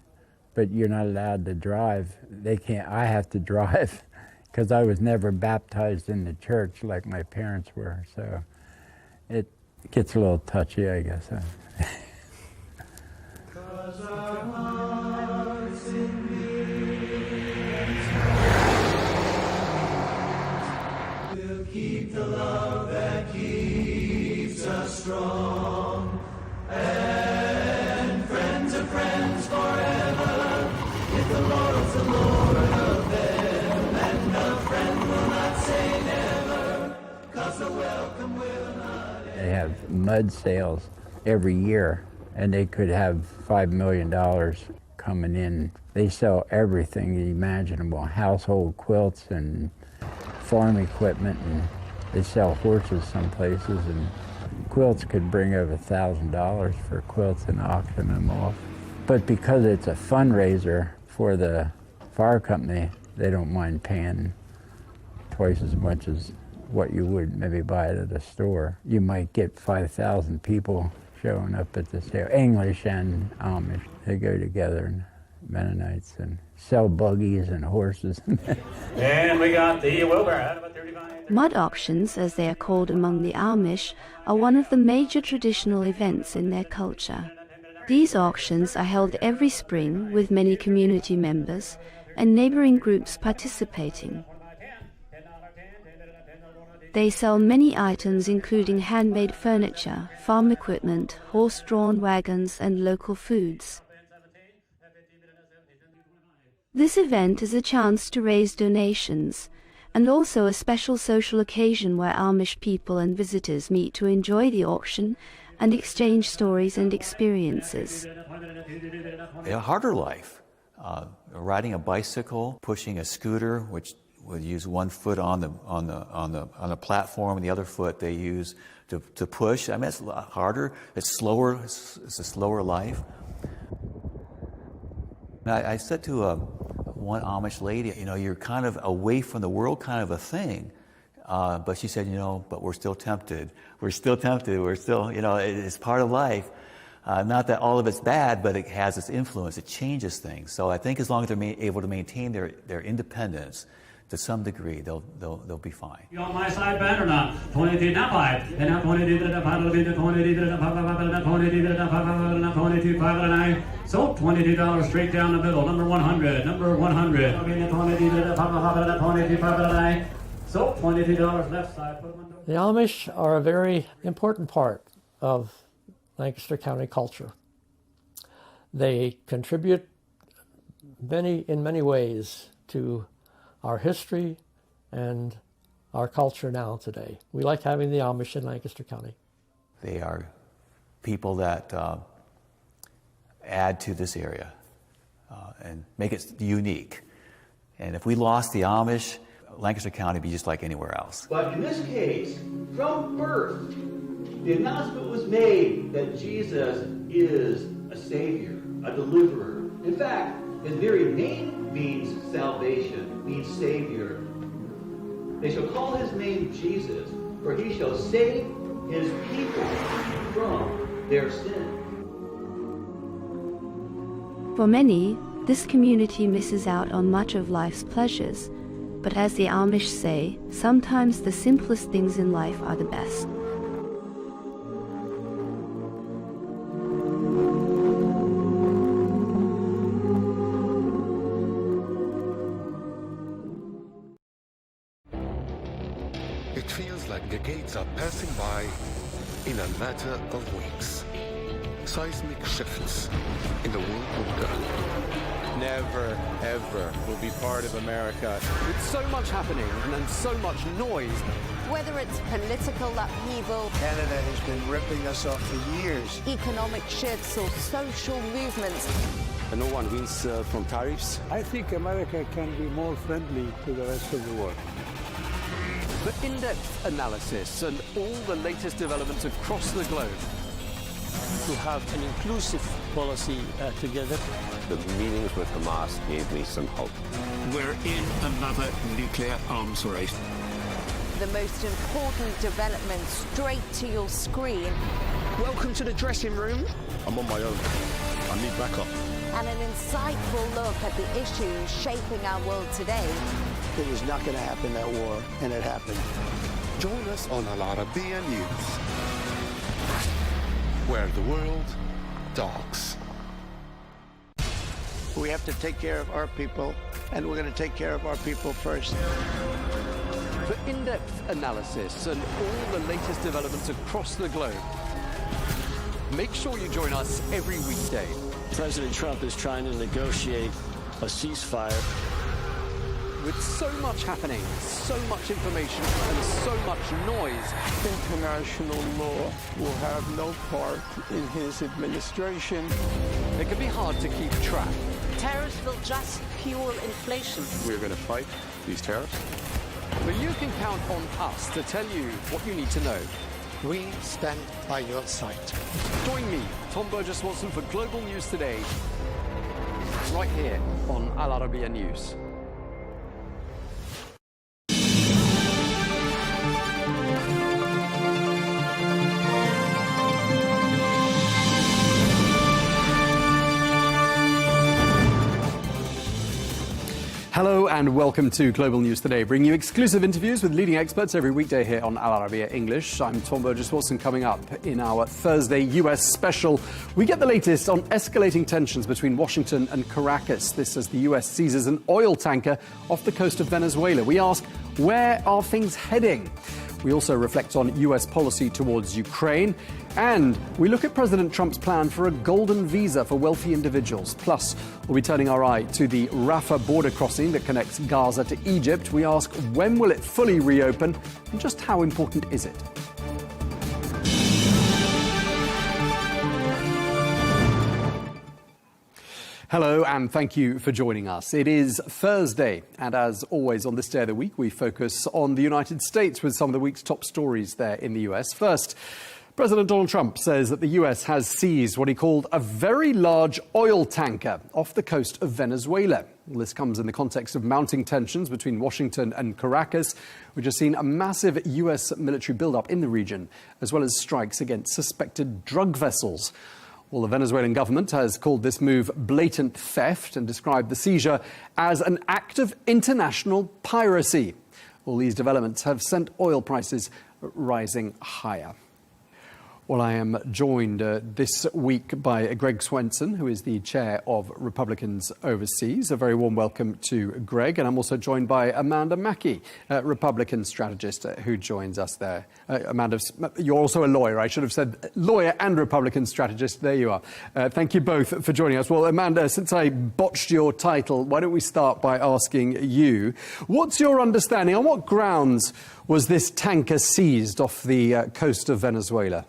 but you're not allowed to drive. They can't. I have to drive because I was never baptized in the church like my parents were. So it gets a little touchy, I guess. 'Cause our hearts in we'll keep the love that keeps us strong, and friends of friends forever. If the Lord's the Lord of them, and a friend will not say never, 'cause the welcome will not end. They have mud sales every year, and they could have $5 million coming in. They sell everything imaginable, household quilts and farm equipment, and they sell horses some places, and quilts could bring over $1,000 for quilts and auction them off. But because it's a fundraiser for the fire company, they don't mind paying twice as much as what you would maybe buy it at a store. You might get 5,000 people showing up at the sale. English and Amish, they go together, and Mennonites, and sell buggies and horses. And we got the Wilbur out of a 35. Mud auctions, as they are called among the Amish, are one of the major traditional events in their culture. These auctions are held every spring with many community members and neighboring groups participating. They sell many items including handmade furniture, farm equipment, horse-drawn wagons, and local foods. This event is a chance to raise donations and also a special social occasion where Amish people and visitors meet to enjoy the auction and exchange stories and experiences. A harder life, riding a bicycle, pushing a scooter, which would use one foot on the platform, and the other foot they use to push. I mean, it's a lot harder. It's slower. It's a slower life. And I said to one Amish lady, you know, you're kind of away from the world, kind of a thing. But she said, you know, but we're still tempted. We're still tempted. We're still, you know, it's part of life. Not that all of it's bad, but it has its influence. It changes things. So I think as long as they're able to maintain their independence to some degree, they'll be fine. You on my side, Ben, or not? 22, not 5. And now 22, 22, 5, so $22 straight down the middle. Number 100. Number 100. So $22 left side. The Amish are a very important part of Lancaster County culture. They contribute in many ways to our history and our culture now today. We like having the Amish in Lancaster County. They are people that add to this area and make it unique. And if we lost the Amish, Lancaster County would be just like anywhere else. But in this case, from birth, the announcement was made that Jesus is a Savior, a deliverer. In fact, his very name means salvation, means Savior. They shall call his name Jesus, for he shall save his people from their sin. For many, this community misses out on much of life's pleasures, but as the Amish say, sometimes the simplest things in life are the best. It feels like decades are passing by in a matter of weeks. Seismic shifts in the world order. Never, ever will be part of America. With so much happening and so much noise. Whether it's political upheaval, Canada has been ripping us off for years. economic shifts or social movements, And no one wins from tariffs. I think America can be more friendly to the rest of the world. For in-depth analysis and all the latest developments across the globe. To have an inclusive policy together. The meetings with Hamas gave me some hope. We're in another nuclear arms race. the most important development straight to your screen. Welcome to the dressing room. I'm on my own. I need backup. And an insightful look at the issues shaping our world today. It was not going to happen, that war, and it happened. Join us on Arabiya News, where the world talks. We have to take care of our people, and we're going to take care of our people first. For in-depth analysis and all the latest developments across the globe, make sure you join us every weekday. President Trump is trying to negotiate a ceasefire. With so much happening, so much information, and so much noise. International law will have no part in his administration. It can be hard to keep track. Tariffs will just fuel inflation. We're going to fight these tariffs. But you can count on us to tell you what you need to know. We stand by your side. Join me, Tom Burges Watson, for Global News Today, right here on Arabiya News. and welcome to Global News Today, bringing you exclusive interviews with leading experts every weekday here on Arabiya English. I'm Tom Burges Watson. Coming up in our Thursday US special, we get the latest on escalating tensions between Washington and Caracas. This as the US seizes an oil tanker off the coast of Venezuela. We ask, where are things heading? We also reflect on US policy towards Ukraine. And we look at President Trump's plan for a golden visa for wealthy individuals. Plus, we'll be turning our eye to the Rafah border crossing that connects Gaza to Egypt. We ask, when will it fully reopen? And just how important is it? Hello, and thank you for joining us. It is Thursday, and as always on this day of the week, we focus on the United States with some of the week's top stories there in the US. First, President Donald Trump says that the US has seized what he called a very large oil tanker off the coast of Venezuela. This comes in the context of mounting tensions between Washington and Caracas, which has seen a massive US military buildup in the region, as well as strikes against suspected drug vessels. Well, the Venezuelan government has called this move blatant theft and described the seizure as an act of international piracy. All these developments have sent oil prices rising higher. Well, I am joined this week by Greg Swenson, who is the chair of Republicans Overseas. A very warm welcome to Greg. And I'm also joined by Amanda Mackey, Republican strategist, who joins us there. Amanda, you're also a lawyer. I should have said lawyer and Republican strategist. There you are. Thank you both for joining us. Well, Amanda, since I botched your title, why don't we start by asking you, what's your understanding? On what grounds was this tanker seized off the coast of Venezuela?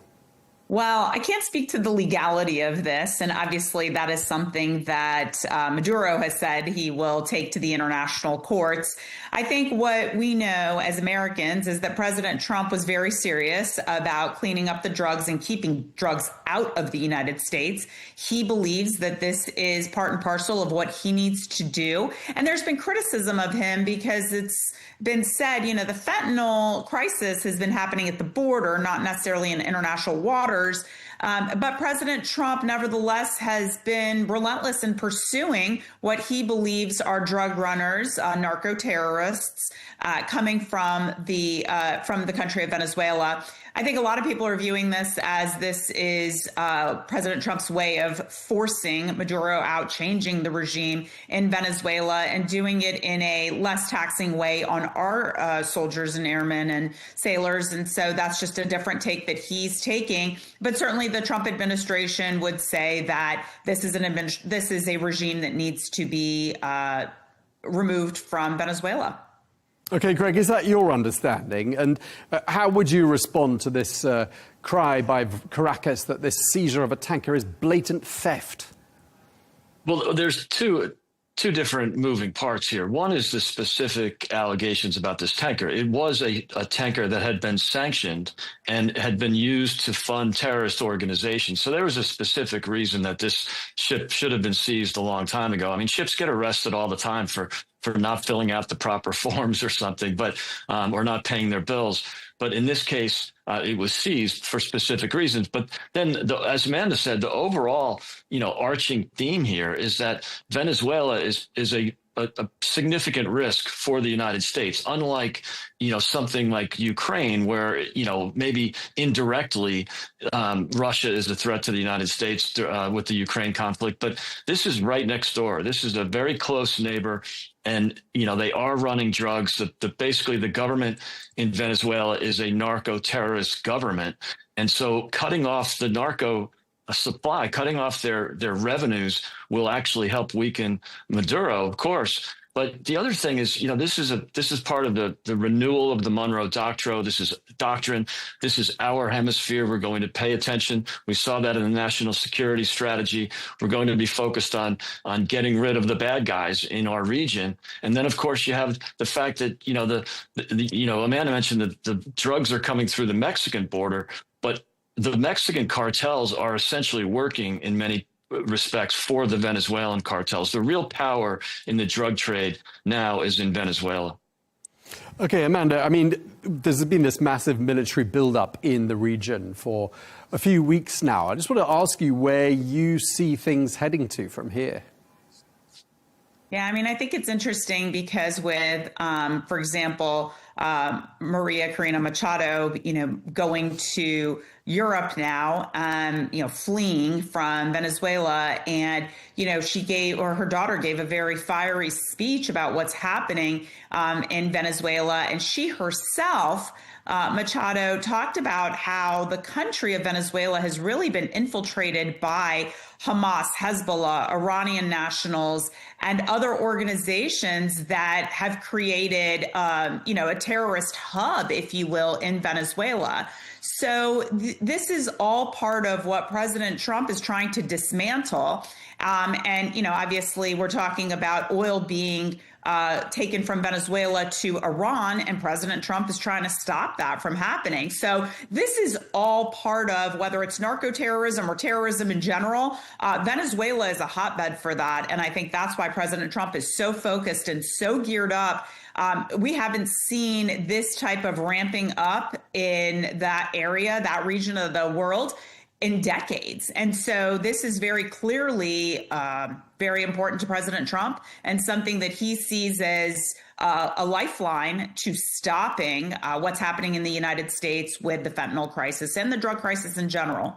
Well, I can't speak to the legality of this, and obviously that is something that Maduro has said he will take to the international courts. I think what we know as Americans is that President Trump was very serious about cleaning up the drugs and keeping drugs out of the United States. He believes that this is part and parcel of what he needs to do. And there's been criticism of him because it's been said, the fentanyl crisis has been happening at the border, not necessarily in international waters. But President Trump, nevertheless, has been relentless in pursuing what he believes are drug runners, narco terrorists coming from the country of Venezuela. I think a lot of people are viewing this as this is President Trump's way of forcing Maduro out, changing the regime in Venezuela and doing it in a less taxing way on our soldiers and airmen and sailors. And so that's just a different take that he's taking. But certainly the Trump administration would say that this is a regime that needs to be removed from Venezuela. Okay, Greg, is that your understanding? And how would you respond to this cry by Caracas that this seizure of a tanker is blatant theft? Well, there's two different moving parts here. One is the specific allegations about this tanker. It was a tanker that had been sanctioned and had been used to fund terrorist organizations. So there was a specific reason that this ship should have been seized a long time ago. I mean, ships get arrested all the time for not filling out the proper forms or something, but or not paying their bills. But in this case, it was seized for specific reasons. But then, as Amanda said, the overall, arching theme here is that Venezuela is a significant risk for the United States, unlike, something like Ukraine, where, maybe indirectly Russia is a threat to the United States with the Ukraine conflict. But this is right next door. This is a very close neighbor. And, they are running drugs. Basically, the government in Venezuela is a narco-terrorist government. And so cutting off the narco supply, cutting off their revenues will actually help weaken Maduro, of course. But the other thing is, this is part of the renewal of the Monroe Doctrine. This is doctrine. This is our hemisphere. We're going to pay attention. We saw that in the national security strategy. We're going to be focused on getting rid of the bad guys in our region. And then, of course, you have the fact that, Amanda mentioned that the drugs are coming through the Mexican border, but the Mexican cartels are essentially working in many respects for the Venezuelan cartels. The real power in the drug trade now is in Venezuela. Okay, Amanda, I mean, there's been this massive military buildup in the region for a few weeks now. I just want to ask you where you see things heading to from here. Yeah, I mean, I think it's interesting because with, for example, Maria Corina Machado, going to Europe now, fleeing from Venezuela. And, her daughter gave a very fiery speech about what's happening in Venezuela. And she herself, Machado, talked about how the country of Venezuela has really been infiltrated by Hamas, Hezbollah, Iranian nationals, and other organizations that have created, a terrorist hub, if you will, in Venezuela. So this is all part of what President Trump is trying to dismantle. Obviously, we're talking about oil being taken from Venezuela to Iran, and President Trump is trying to stop that from happening. So this is all part of, whether it's narco-terrorism or terrorism in general, Venezuela is a hotbed for that. And I think that's why President Trump is so focused and so geared up. We haven't seen this type of ramping up in that area, that region of the world, in decades. And so this is very clearly very important to President Trump, and something that he sees as a lifeline to stopping what's happening in the United States with the fentanyl crisis and the drug crisis in general.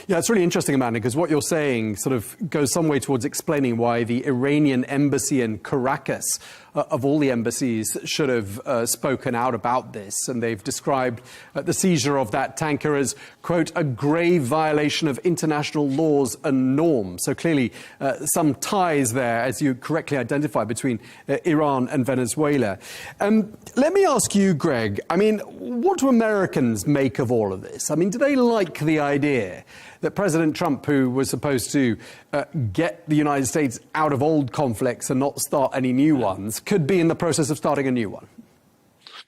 Yeah, it's really interesting, Amanda, because what you're saying sort of goes some way towards explaining why the Iranian embassy in Caracas, of all the embassies, should have spoken out about this. And they've described the seizure of that tanker as, quote, a grave violation of international laws and norms. So clearly some ties there, as you correctly identify, between Iran and Venezuela. Let me ask you, Greg, I mean, what do Americans make of all of this? I mean, do they like the idea that President Trump, who was supposed to get the United States out of old conflicts and not start any new ones, could be in the process of starting a new one?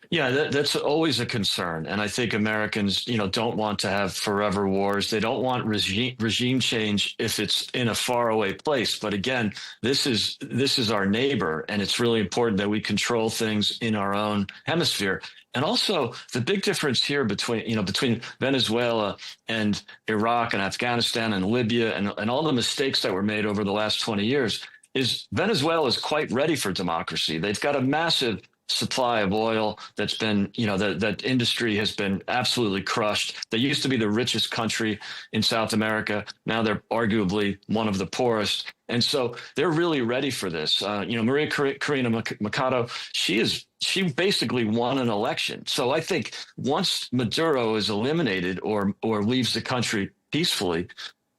Yeah, that's always a concern. And I think Americans, don't want to have forever wars. They don't want regime change if it's in a faraway place. But again, this is our neighbor, and it's really important that we control things in our own hemisphere. And also the big difference here between Venezuela and Iraq and Afghanistan and Libya and all the mistakes that were made over the last 20 years is Venezuela is quite ready for democracy. They've got a massive supply of oil that's been, that industry has been absolutely crushed. They used to be the richest country in South America. Now they're arguably one of the poorest. And so they're really ready for this. Maria Corina Machado, she basically won an election. So I think once Maduro is eliminated or leaves the country peacefully,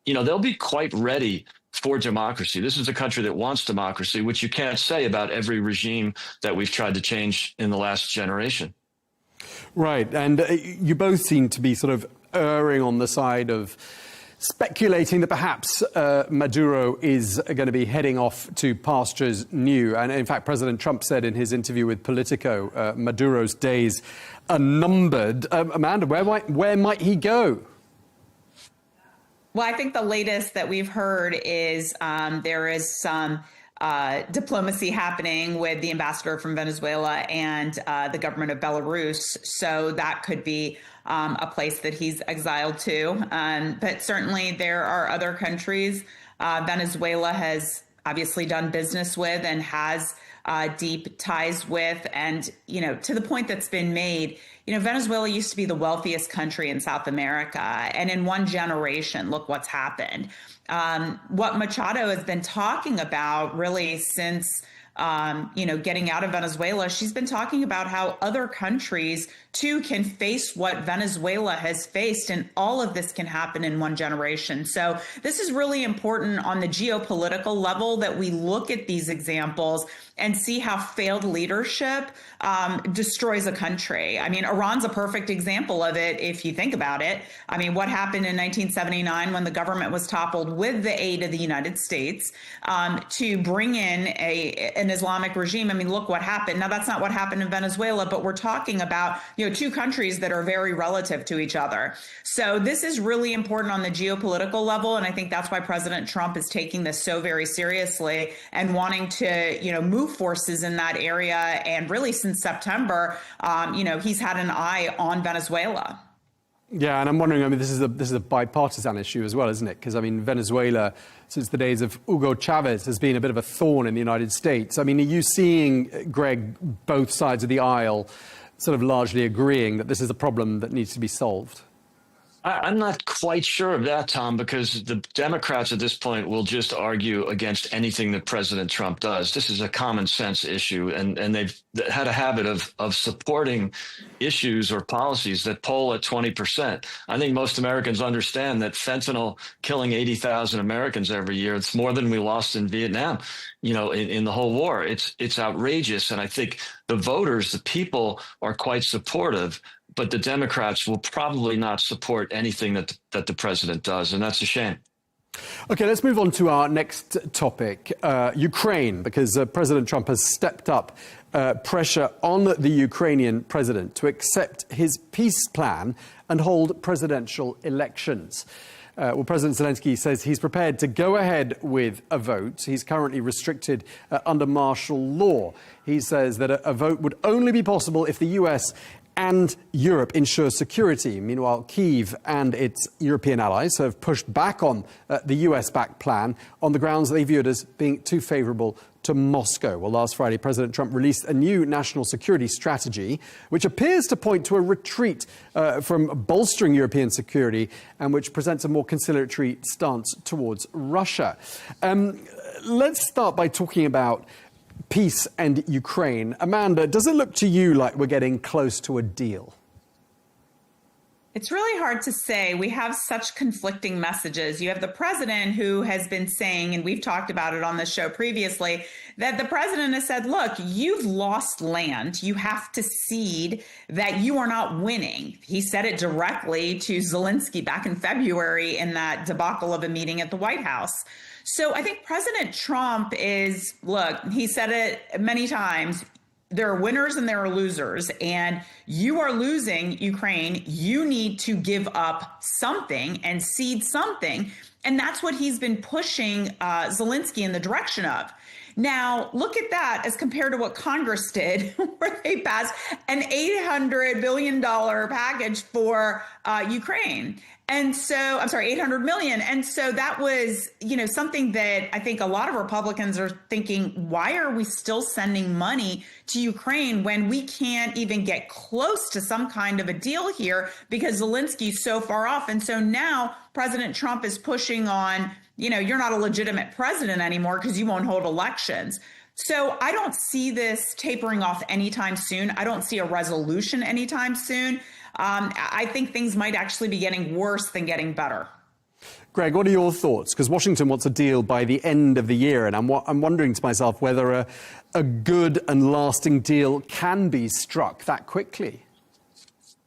they'll be quite ready for democracy. This is a country that wants democracy, which you can't say about every regime that we've tried to change in the last generation. Right. And you both seem to be sort of erring on the side of speculating that perhaps Maduro is going to be heading off to pastures new. And in fact, President Trump said in his interview with Politico, Maduro's days are numbered. Amanda, where might he go? Well, I think the latest that we've heard is there is some diplomacy happening with the ambassador from Venezuela and the government of Belarus. So that could be a place that he's exiled to. But certainly there are other countries Venezuela has obviously done business with and has deep ties with. And, to the point that's been made, Venezuela used to be the wealthiest country in South America. And in one generation, look what's happened. What Machado has been talking about really since, getting out of Venezuela, she's been talking about how other countries too can face what Venezuela has faced, and all of this can happen in one generation. So this is really important on the geopolitical level, that we look at these examples and see how failed leadership destroys a country. I mean, Iran's a perfect example of it if you think about it. I mean, what happened in 1979 when the government was toppled with the aid of the United States to bring in an Islamic regime? I mean, look what happened. Now, that's not what happened in Venezuela, but we're talking about, two countries that are very relative to each other. So this is really important on the geopolitical level. And I think that's why President Trump is taking this so very seriously and wanting to, move forces in that area. And really since September, he's had an eye on Venezuela. Yeah, and I'm wondering, I mean, this is a bipartisan issue as well, isn't it? Because, I mean, Venezuela, since the days of Hugo Chavez, has been a bit of a thorn in the United States. I mean, are you seeing, Greg, both sides of the aisle sort of largely agreeing that this is a problem that needs to be solved? I'm not quite sure of that, Tom, because the Democrats at this point will just argue against anything that President Trump does. This is a common sense issue, and they've had a habit of supporting issues or policies that poll at 20%. I think most Americans understand that fentanyl killing 80,000 Americans every year, it's more than we lost in Vietnam, in the whole war. It's outrageous, and I think the voters, the people, are quite supportive. But the Democrats will probably not support anything that the president does, and that's a shame. Okay, let's move on to our next topic, Ukraine, because President Trump has stepped up pressure on the Ukrainian president to accept his peace plan and hold presidential elections. Well, President Zelensky says he's prepared to go ahead with a vote. He's currently restricted under martial law. He says that a vote would only be possible if the US and Europe ensure security. Meanwhile, Kyiv and its European allies have pushed back on the US-backed plan on the grounds they view it as being too favourable to Moscow. Well, last Friday, President Trump released a new national security strategy, which appears to point to a retreat from bolstering European security and which presents a more conciliatory stance towards Russia. Let's start by talking about peace and Ukraine. Amanda, does it look to you like we're getting close to a deal? It's really hard to say. We have such conflicting messages. You have the president who has been saying, and we've talked about it on the show previously, that the president has said, look, you've lost land. You have to cede that you are not winning. He said it directly to Zelensky back in February in that debacle of a meeting at the White House. So I think President Trump is, look, he said it many times, there are winners and there are losers, and you are losing Ukraine. You need to give up something and cede something. And that's what he's been pushing Zelensky in the direction of. Now, look at that as compared to what Congress did, where they passed an $800 billion package for Ukraine. And so, I'm sorry, 800 million. And so that was, something that I think a lot of Republicans are thinking, why are we still sending money to Ukraine when we can't even get close to some kind of a deal here because Zelensky's so far off? And so now President Trump is pushing on, you're not a legitimate president anymore because you won't hold elections. So I don't see this tapering off anytime soon. I don't see a resolution anytime soon. I think things might actually be getting worse than getting better. Greg, what are your thoughts? Because Washington wants a deal by the end of the year, and I'm wondering to myself whether a good and lasting deal can be struck that quickly.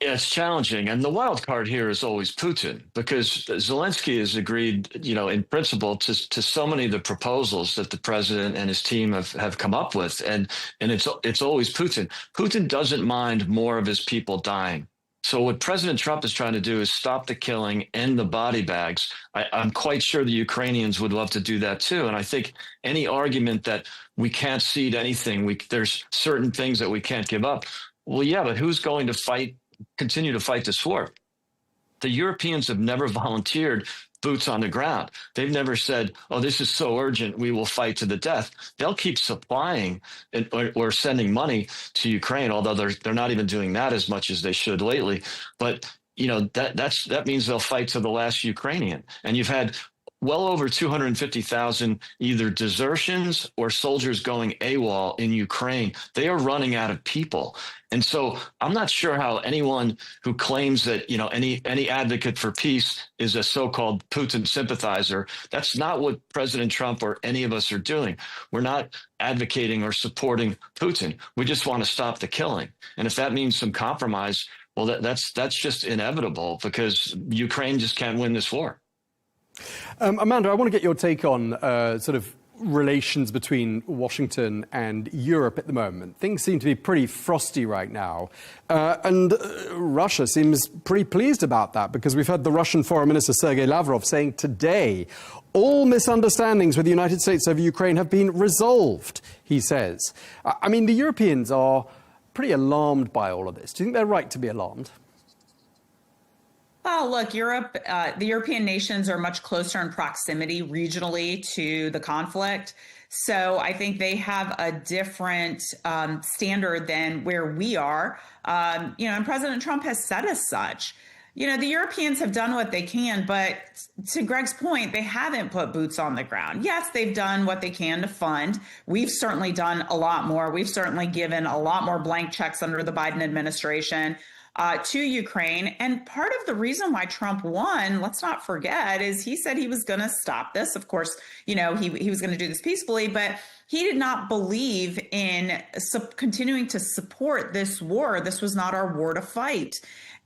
Yeah, it's challenging. And the wild card here is always Putin, because Zelensky has agreed, in principle to so many of the proposals that the president and his team have come up with. And it's always Putin. Putin doesn't mind more of his people dying. So what President Trump is trying to do is stop the killing, end the body bags. I'm quite sure the Ukrainians would love to do that too. And I think any argument that we can't cede anything, there's certain things that we can't give up. Well, yeah, but who's going to continue to fight this war? The Europeans have never volunteered boots on the ground. They've never said, oh, this is so urgent, we will fight to the death. They'll keep supplying or sending money to Ukraine, although they're not even doing that as much as they should lately. But, that means they'll fight to the last Ukrainian. And you've had well over 250,000 either desertions or soldiers going AWOL in Ukraine. They are running out of people. And so I'm not sure how anyone who claims that, any advocate for peace is a so-called Putin sympathizer. That's not what President Trump or any of us are doing. We're not advocating or supporting Putin. We just want to stop the killing. And if that means some compromise, well, that's just inevitable because Ukraine just can't win this war. Amanda, I want to get your take on sort of relations between Washington and Europe at the moment. Things seem to be pretty frosty right now. And Russia seems pretty pleased about that because we've heard the Russian Foreign Minister Sergei Lavrov saying today all misunderstandings with the United States over Ukraine have been resolved, he says. I mean, the Europeans are pretty alarmed by all of this. Do you think they're right to be alarmed? Well, look, Europe, the European nations are much closer in proximity regionally to the conflict. So I think they have a different standard than where we are. And President Trump has said as such. The Europeans have done what they can, but to Greg's point, they haven't put boots on the ground. Yes, they've done what they can to fund. We've certainly done a lot more. We've certainly given a lot more blank checks under the Biden administration to Ukraine. And part of the reason why Trump won, let's not forget, is he said he was going to stop this. Of course, he was going to do this peacefully, but he did not believe in continuing to support this war. This was not our war to fight.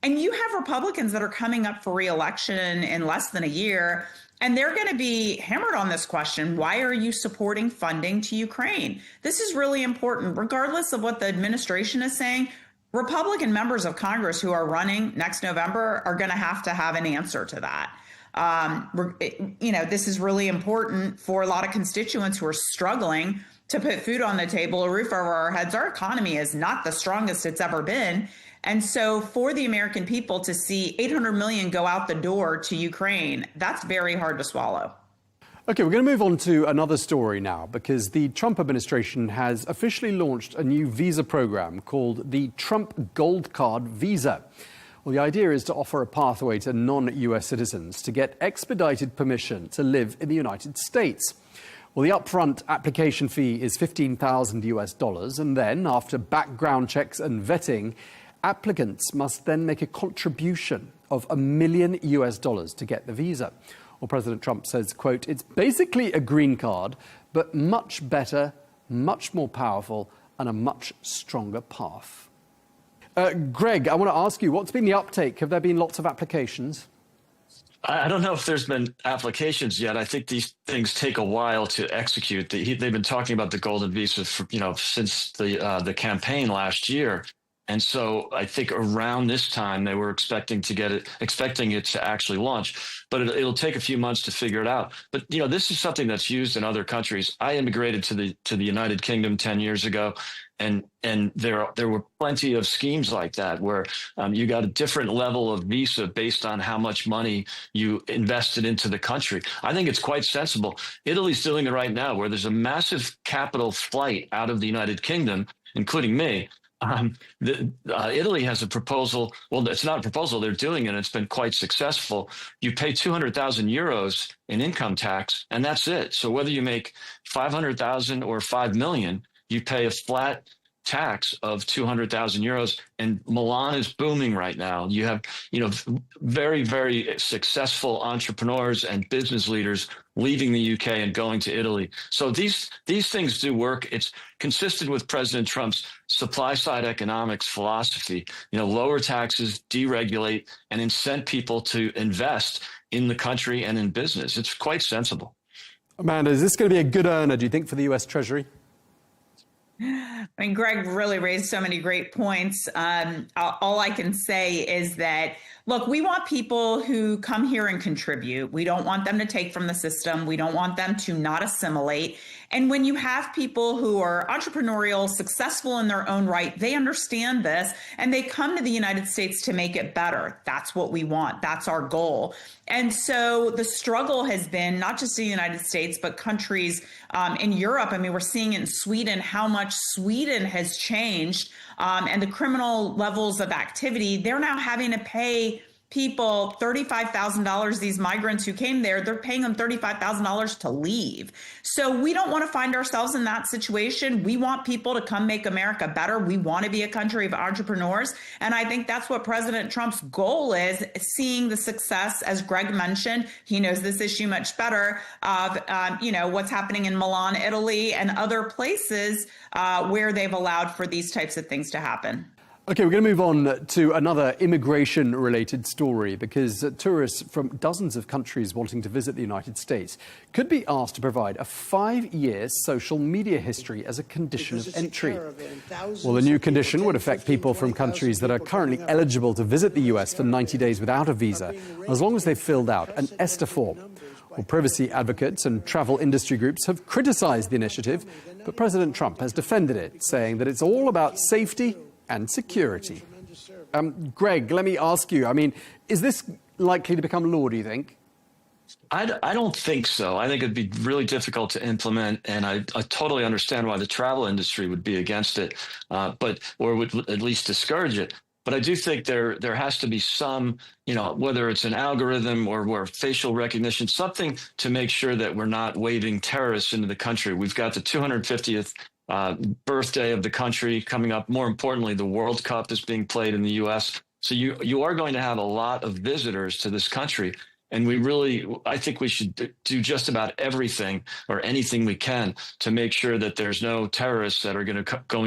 And you have Republicans that are coming up for re-election in less than a year, and they're going to be hammered on this question. Why are you supporting funding to Ukraine? This is really important. Regardless of what the administration is saying, Republican members of Congress who are running next November are going to have an answer to that. This is really important for a lot of constituents who are struggling to put food on the table, a roof over our heads. Our economy is not the strongest it's ever been. And so for the American people to see $800 million go out the door to Ukraine, that's very hard to swallow. OK, we're going to move on to another story now, because the Trump administration has officially launched a new visa program called the Trump Gold Card Visa. Well, the idea is to offer a pathway to non-US citizens to get expedited permission to live in the United States. Well, the upfront application fee is $15,000 and then, after background checks and vetting, applicants must then make a contribution of $1 million to get the visa. Well, President Trump says, quote, "It's basically a green card, but much better, much more powerful, and a much stronger path." Greg, I want to ask you, what's been the uptake? Have there been lots of applications? I don't know if there's been applications yet. I think these things take a while to execute. They've been talking about the golden visa for, since the campaign last year. And so I think around this time they were expecting it to actually launch, but it'll take a few months to figure it out. But this is something that's used in other countries. I immigrated to the United Kingdom 10 years ago, and there were plenty of schemes like that where you got a different level of visa based on how much money you invested into the country. I think it's quite sensible. Italy's doing it right now, where there's a massive capital flight out of the United Kingdom, including me. Italy has a proposal. Well, it's not a proposal. They're doing it. And it's been quite successful. You pay 200,000 euros in income tax, and that's it. So whether you make 500,000 or 5 million, you pay a flat tax of 200,000 euros. And Milan is booming right now. You have, very, very successful entrepreneurs and business leaders leaving the UK and going to Italy. So these things do work. It's consistent with President Trump's supply side economics philosophy. Lower taxes, deregulate, and incent people to invest in the country and in business. It's quite sensible. Amanda, is this going to be a good earner, do you think, for the US Treasury? I mean, Greg really raised so many great points. All I can say is that, look, we want people who come here and contribute. We don't want them to take from the system. We don't want them to not assimilate. And when you have people who are entrepreneurial, successful in their own right, they understand this and they come to the United States to make it better. That's what we want. That's our goal. And so the struggle has been not just the United States, but countries in Europe. I mean, we're seeing it in Sweden, how much Sweden has changed and the criminal levels of activity. They're now having to pay people $35,000, these migrants who came there, they're paying them $35,000 to leave. So we don't want to find ourselves in that situation. We want people to come make America better. We want to be a country of entrepreneurs. And I think that's what President Trump's goal is, seeing the success, as Greg mentioned, he knows this issue much better, of, what's happening in Milan, Italy, and other places where they've allowed for these types of things to happen. OK, we're going to move on to another immigration-related story, because tourists from dozens of countries wanting to visit the United States could be asked to provide a 5-year social media history as a condition of entry. Well, the new condition would affect people from countries that are currently eligible to visit the US for 90 days without a visa, as long as they've filled out an ESTA form. Well, privacy advocates and travel industry groups have criticized the initiative, but President Trump has defended it, saying that it's all about safety and security. Greg, let me ask you, I mean, is this likely to become law, do you think? I don't think so. I think it'd be really difficult to implement, and I totally understand why the travel industry would be against it, or would at least discourage it. But I do think there has to be some, whether it's an algorithm or facial recognition, something to make sure that we're not waving terrorists into the country. We've got the 250th birthday of the country coming up. More importantly, the World Cup is being played in the U.S. So you are going to have a lot of visitors to this country. And I think we should do just about everything or anything we can to make sure that there's no terrorists that are going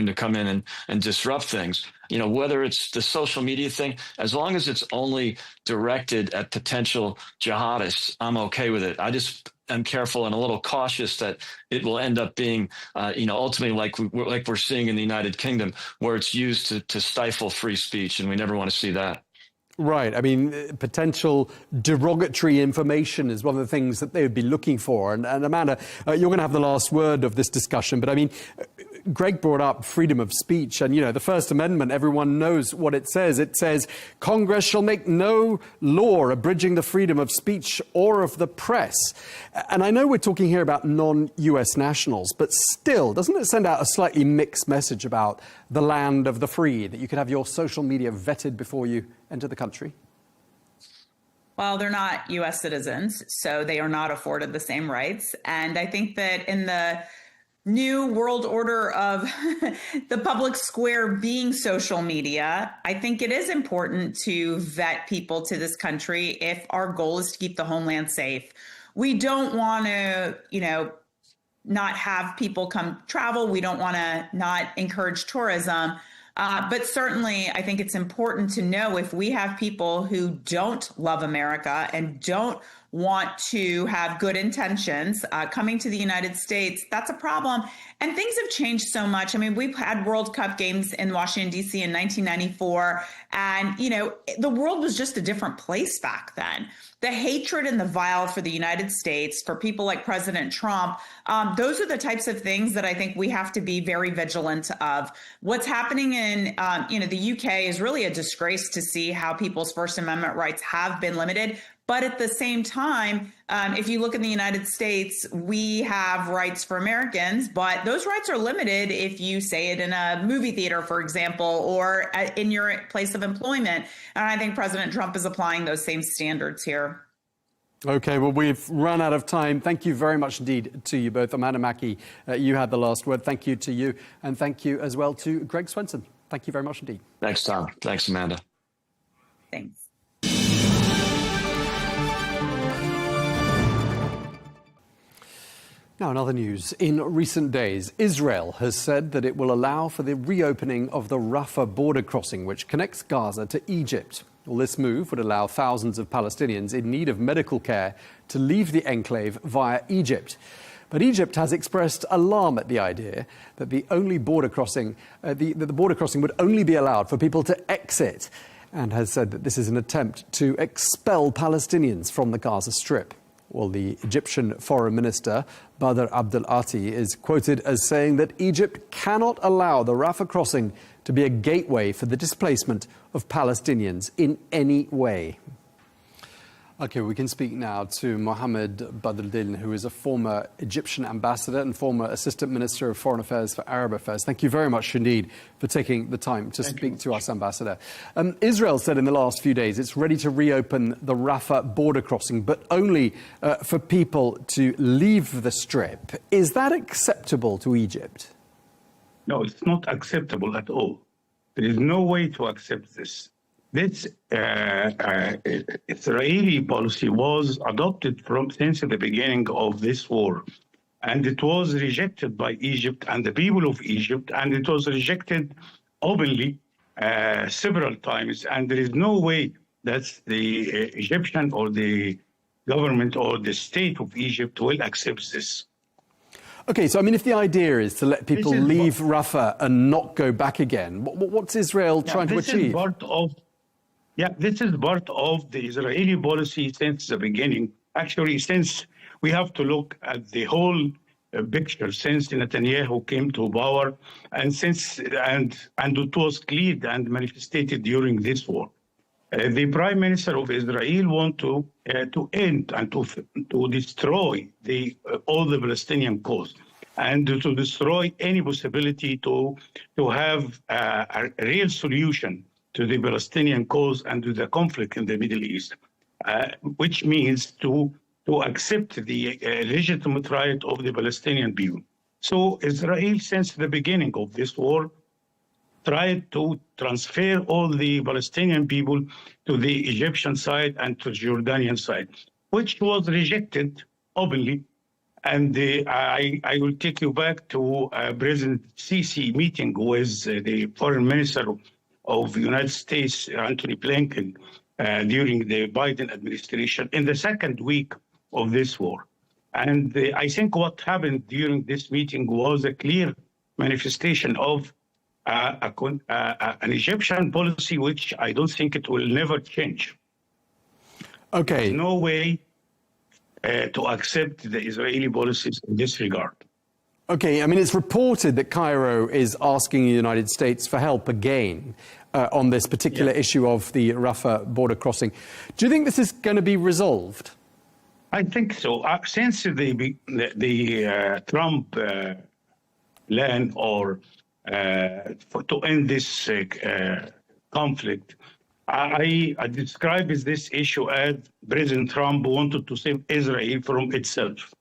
to come in and disrupt things. Whether it's the social media thing, as long as it's only directed at potential jihadists, I'm okay with it. I just am careful and a little cautious that it will end up being, ultimately like we're seeing in the United Kingdom, where it's used to stifle free speech, and we never want to see that. Right. I mean, potential derogatory information is one of the things that they would be looking for. And Amanda, you're going to have the last word of this discussion. But I mean, Greg brought up freedom of speech. And, the First Amendment, everyone knows what it says. It says, Congress shall make no law abridging the freedom of speech or of the press. And I know we're talking here about non-US nationals, but still, doesn't it send out a slightly mixed message about the land of the free, that you could have your social media vetted before you enter the country? Well, they're not U.S. citizens, so they are not afforded the same rights. And I think that in the new world order of the public square being social media, I think it is important to vet people to this country if our goal is to keep the homeland safe. We don't want to, not have people come travel. We don't want to not encourage tourism. But certainly, I think it's important to know if we have people who don't love America and don't want to have good intentions coming to the United States, that's a problem. And things have changed so much. I mean, we've had World Cup games in Washington, D.C. in 1994. And, the world was just a different place back then. The hatred and the vile for the United States, for people like President Trump, those are the types of things that I think we have to be very vigilant of. What's happening in, the UK is really a disgrace to see how people's First Amendment rights have been limited. But at the same time, if you look in the United States, we have rights for Americans, but those rights are limited if you say it in a movie theater, for example, or in your place of employment. And I think President Trump is applying those same standards here. OK, well, we've run out of time. Thank you very much indeed to you both. Amanda Mackie, you had the last word. Thank you to you. And thank you as well to Greg Swenson. Thank you very much indeed. Thanks, Tom. Thanks, Amanda. Thanks. Now, in other news, in recent days, Israel has said that it will allow for the reopening of the Rafah border crossing, which connects Gaza to Egypt. Well, this move would allow thousands of Palestinians in need of medical care to leave the enclave via Egypt. But Egypt has expressed alarm at the idea that the border crossing would only be allowed for people to exit, and has said that this is an attempt to expel Palestinians from the Gaza Strip. Well, the Egyptian Foreign Minister, Badr Abdel Ati, is quoted as saying that Egypt cannot allow the Rafah crossing to be a gateway for the displacement of Palestinians in any way. OK, we can speak now to Mohammed Badruddin, who is a former Egyptian ambassador and former Assistant Minister of Foreign Affairs for Arab Affairs. Thank you very much indeed for taking the time to speak to us, Ambassador. Israel said in the last few days it's ready to reopen the Rafah border crossing, but only for people to leave the Strip. Is that acceptable to Egypt? No, it's not acceptable at all. There is no way to accept this. This Israeli policy was adopted since the beginning of this war, and it was rejected by Egypt and the people of Egypt, and it was rejected openly several times, and there is no way that the Egyptian or the government or the state of Egypt will accept this. OK, so I mean, if the idea is to let people leave Rafah and not go back again, what's Israel trying to achieve? This is part of the Israeli policy since the beginning. Actually, since we have to look at the whole picture since Netanyahu came to power, and it was clear and manifested during this war. The Prime Minister of Israel want to end and to destroy all the Palestinian cause, and to destroy any possibility to have a real solution to the Palestinian cause and to the conflict in the Middle East, which means to accept the legitimate right of the Palestinian people. So Israel, since the beginning of this war, tried to transfer all the Palestinian people to the Egyptian side and to the Jordanian side, which was rejected openly. And I will take you back to President Sisi meeting with the Foreign Minister of the United States, Antony Blinken, during the Biden administration in the second week of this war. And I think what happened during this meeting was a clear manifestation of an Egyptian policy, which I don't think it will never change. Okay. There's no way to accept the Israeli policies in this regard. Okay, I mean, it's reported that Cairo is asking the United States for help again on this particular issue of the Rafah border crossing. Do you think this is going to be resolved? I think so. Since the Trump plan or to end this conflict, I describe this issue as President Trump wanted to save Israel from itself,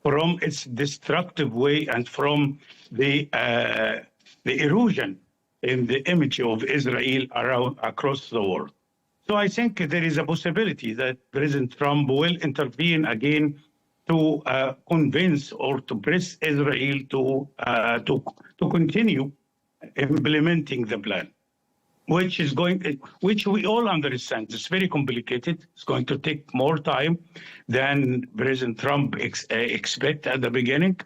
from its destructive way, and from the erosion in the image of Israel across the world. So I think there is a possibility that President Trump will intervene again to convince or to press Israel to continue implementing the plan, which we all understand. It's very complicated. It's going to take more time than President Trump expected at the beginning.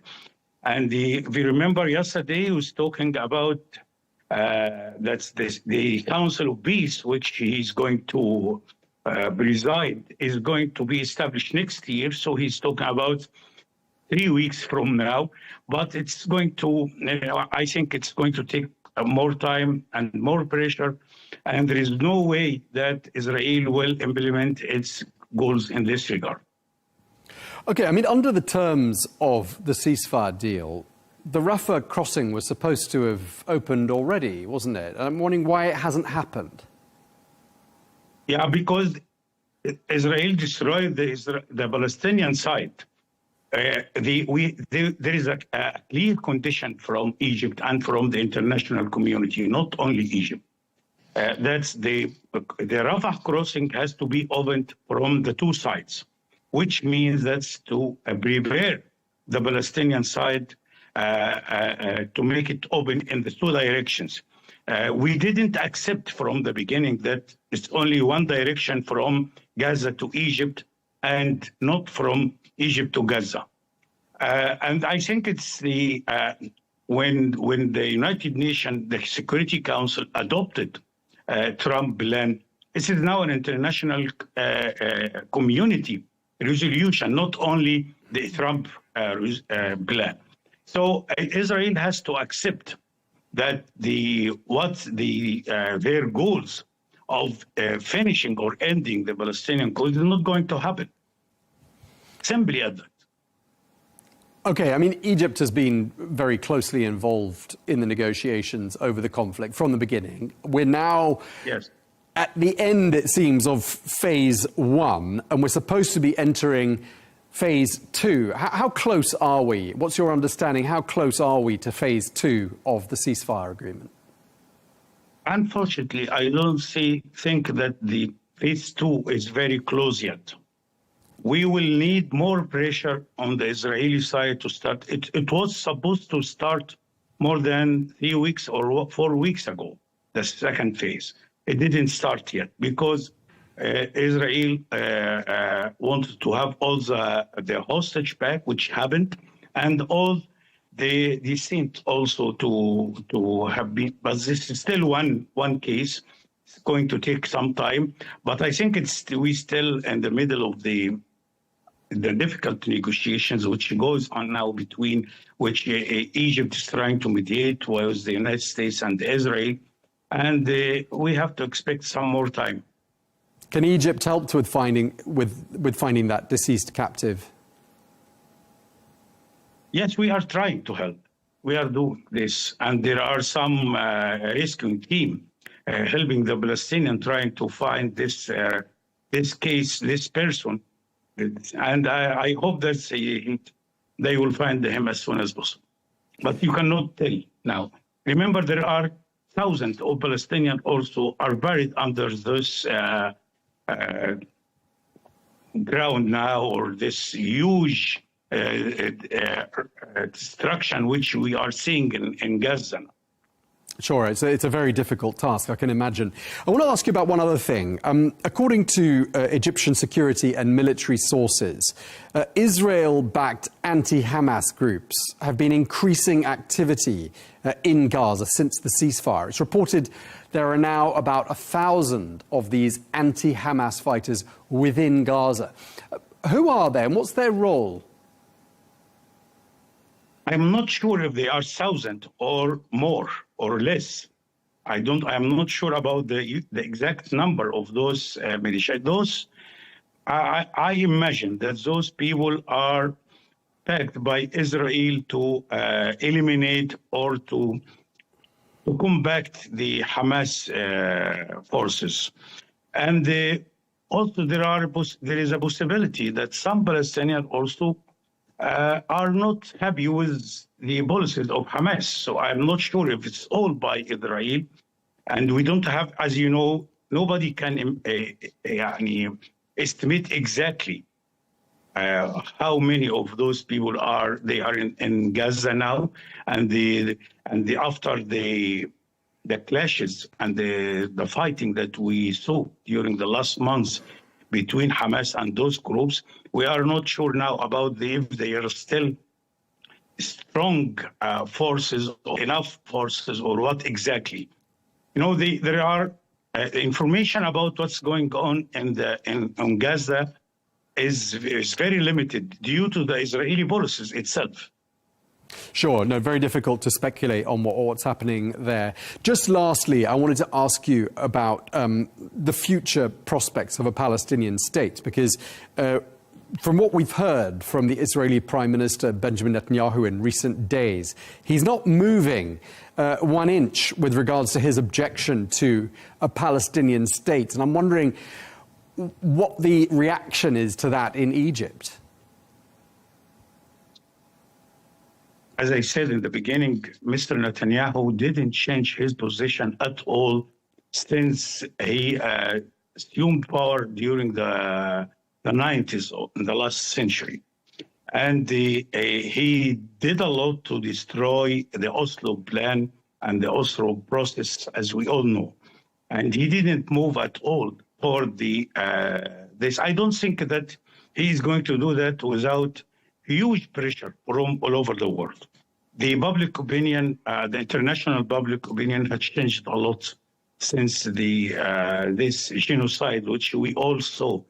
And if you remember yesterday, he was talking about that's the Council of Peace, which he's going to preside, is going to be established next year. So he's talking about 3 weeks from now. But it's going to, I think it's going to take more time and more pressure. And there is no way that Israel will implement its goals in this regard. Okay, I mean, under the terms of the ceasefire deal, the Rafah crossing was supposed to have opened already, wasn't it? I'm wondering why it hasn't happened. Yeah, because Israel destroyed the Palestinian side. There is a clear condition from Egypt and from the international community, not only Egypt. That's the Rafah crossing has to be opened from the two sides, which means that's to prepare the Palestinian side to make it open in the two directions. We didn't accept from the beginning that it's only one direction from Gaza to Egypt and not from Egypt to Gaza. And I think it's when the United Nations, the Security Council adopted Trump plan, this is now an international community resolution, not only the Trump plan. So Israel has to accept that their goals of finishing or ending the Palestinian cause is not going to happen. Simply at that. Okay, I mean, Egypt has been very closely involved in the negotiations over the conflict from the beginning. We're now at the end, it seems, of phase one, and we're supposed to be entering phase two. How close are we? What's your understanding? How close are we to phase two of the ceasefire agreement? Unfortunately, I don't think that the phase two is very close yet. We will need more pressure on the Israeli side to start. It was supposed to start more than 3 weeks or 4 weeks ago, the second phase. It didn't start yet because Israel wanted to have all the hostage back, which happened, and all they seemed also to have been. But this is still one case. It's going to take some time, but I think we still in the middle of the difficult negotiations which goes on now between which Egypt is trying to mediate with the United States and Israel, and we have to expect some more time. Can Egypt help with finding that deceased captive? Yes, we are trying to help. We are doing this, and there are some rescuing team helping the Palestinians trying to find this person, and I hope that they will find him as soon as possible. But you cannot tell now. Remember, there are thousands of Palestinians also are buried under this ground now, or this huge destruction which we are seeing in Gaza. Sure, it's a very difficult task, I can imagine. I want to ask you about one other thing. According to Egyptian security and military sources, Israel-backed anti-Hamas groups have been increasing activity in Gaza since the ceasefire. It's reported there are now about 1,000 of these anti-Hamas fighters within Gaza. Who are they and what's their role? I'm not sure if they are 1,000 or more or less. I'm not sure about the exact number of those militia. I imagine that those people are backed by Israel to eliminate or to combat the Hamas forces. And also there is a possibility that some Palestinians also are not happy with the policies of Hamas. So I'm not sure if it's all by Israel. And we don't have, as you know, nobody can estimate exactly how many of those people are in Gaza now, and after the clashes and the fighting that we saw during the last months between Hamas and those groups, we are not sure now about if they are still strong forces, or enough forces, or what exactly. You know, there are information about what's going on in Gaza is very limited due to the Israeli policies itself. Sure, no, very difficult to speculate on what's happening there. Just lastly, I wanted to ask you about the future prospects of a Palestinian state, because from what we've heard from the Israeli Prime Minister Benjamin Netanyahu in recent days, he's not moving 1 inch with regards to his objection to a Palestinian state. And I'm wondering what the reaction is to that in Egypt. As I said in the beginning, Mr. Netanyahu didn't change his position at all since he assumed power during the 90s in the last century. And he did a lot to destroy the Oslo plan and the Oslo process, as we all know. And he didn't move at all toward this. I don't think that he's going to do that without huge pressure from all over the world. The public opinion, the international public opinion has changed a lot since this genocide, which we all saw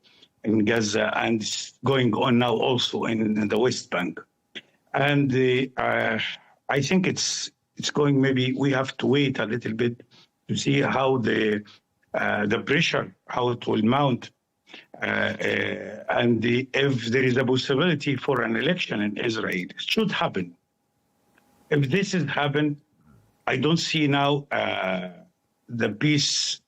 in Gaza and going on now also in the West Bank. And I think it's going, maybe we have to wait a little bit to see how the pressure, how it will mount. And if there is a possibility for an election in Israel, it should happen. If this has happened, I don't see now the peace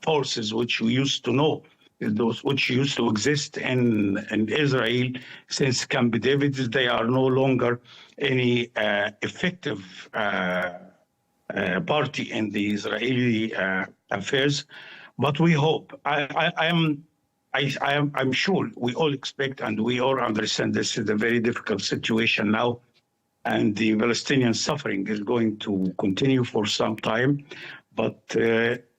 forces which we used to know, those which used to exist in Israel since Camp David. They are no longer any effective party in the Israeli affairs. But we hope. I'm sure we all expect and we all understand this is a very difficult situation now, and the Palestinian suffering is going to continue for some time. But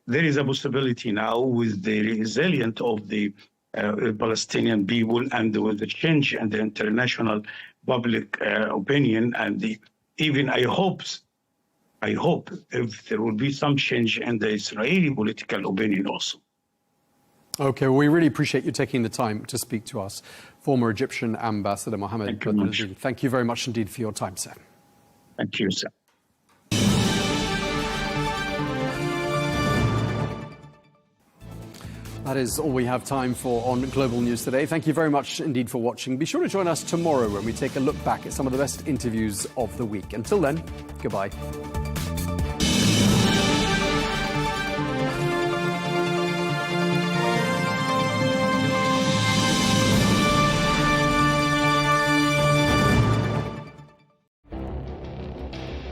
there is a possibility now with the resilience of the Palestinian people and with the change in the international public opinion, and even I hope if there will be some change in the Israeli political opinion also. Okay, well, we really appreciate you taking the time to speak to us. Former Egyptian Ambassador Mohammed Badruddin. Thank you very much indeed for your time, sir. Thank you, sir. That is all we have time for on Global News today. Thank you very much indeed for watching. Be sure to join us tomorrow when we take a look back at some of the best interviews of the week. Until then, goodbye.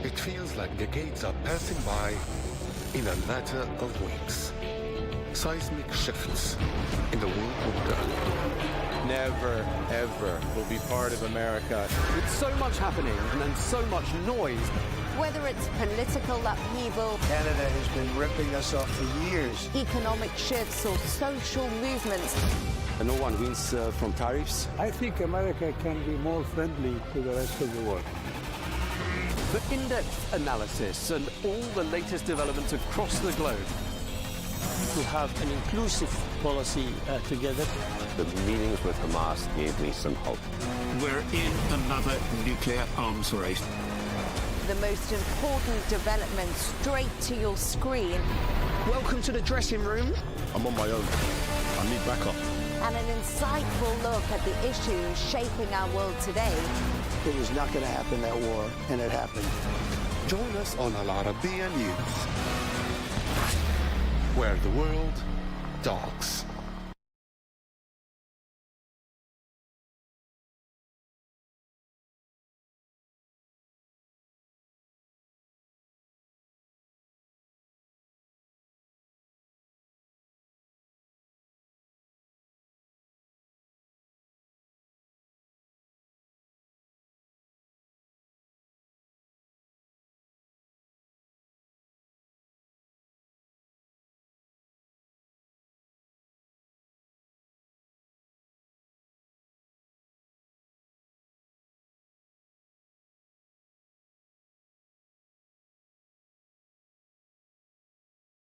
It feels like decades are passing by in a matter of weeks. Seismic shifts in the world order. Never, ever will be part of America. With so much happening and so much noise. Whether it's political upheaval, Canada has been ripping us off for years. economic shifts, or social movements, And no one wins from tariffs. I think America can be more friendly to the rest of the world. For in-depth analysis and all the latest developments across the globe. To have an inclusive policy together. The meetings with Hamas gave me some hope. We're in another nuclear arms race. the most important development straight to your screen. Welcome to the dressing room. I'm on my own. I need backup. And an insightful look at the issues shaping our world today. It was not going to happen, that war, and it happened. Join us on Arabiya News, where the world talks.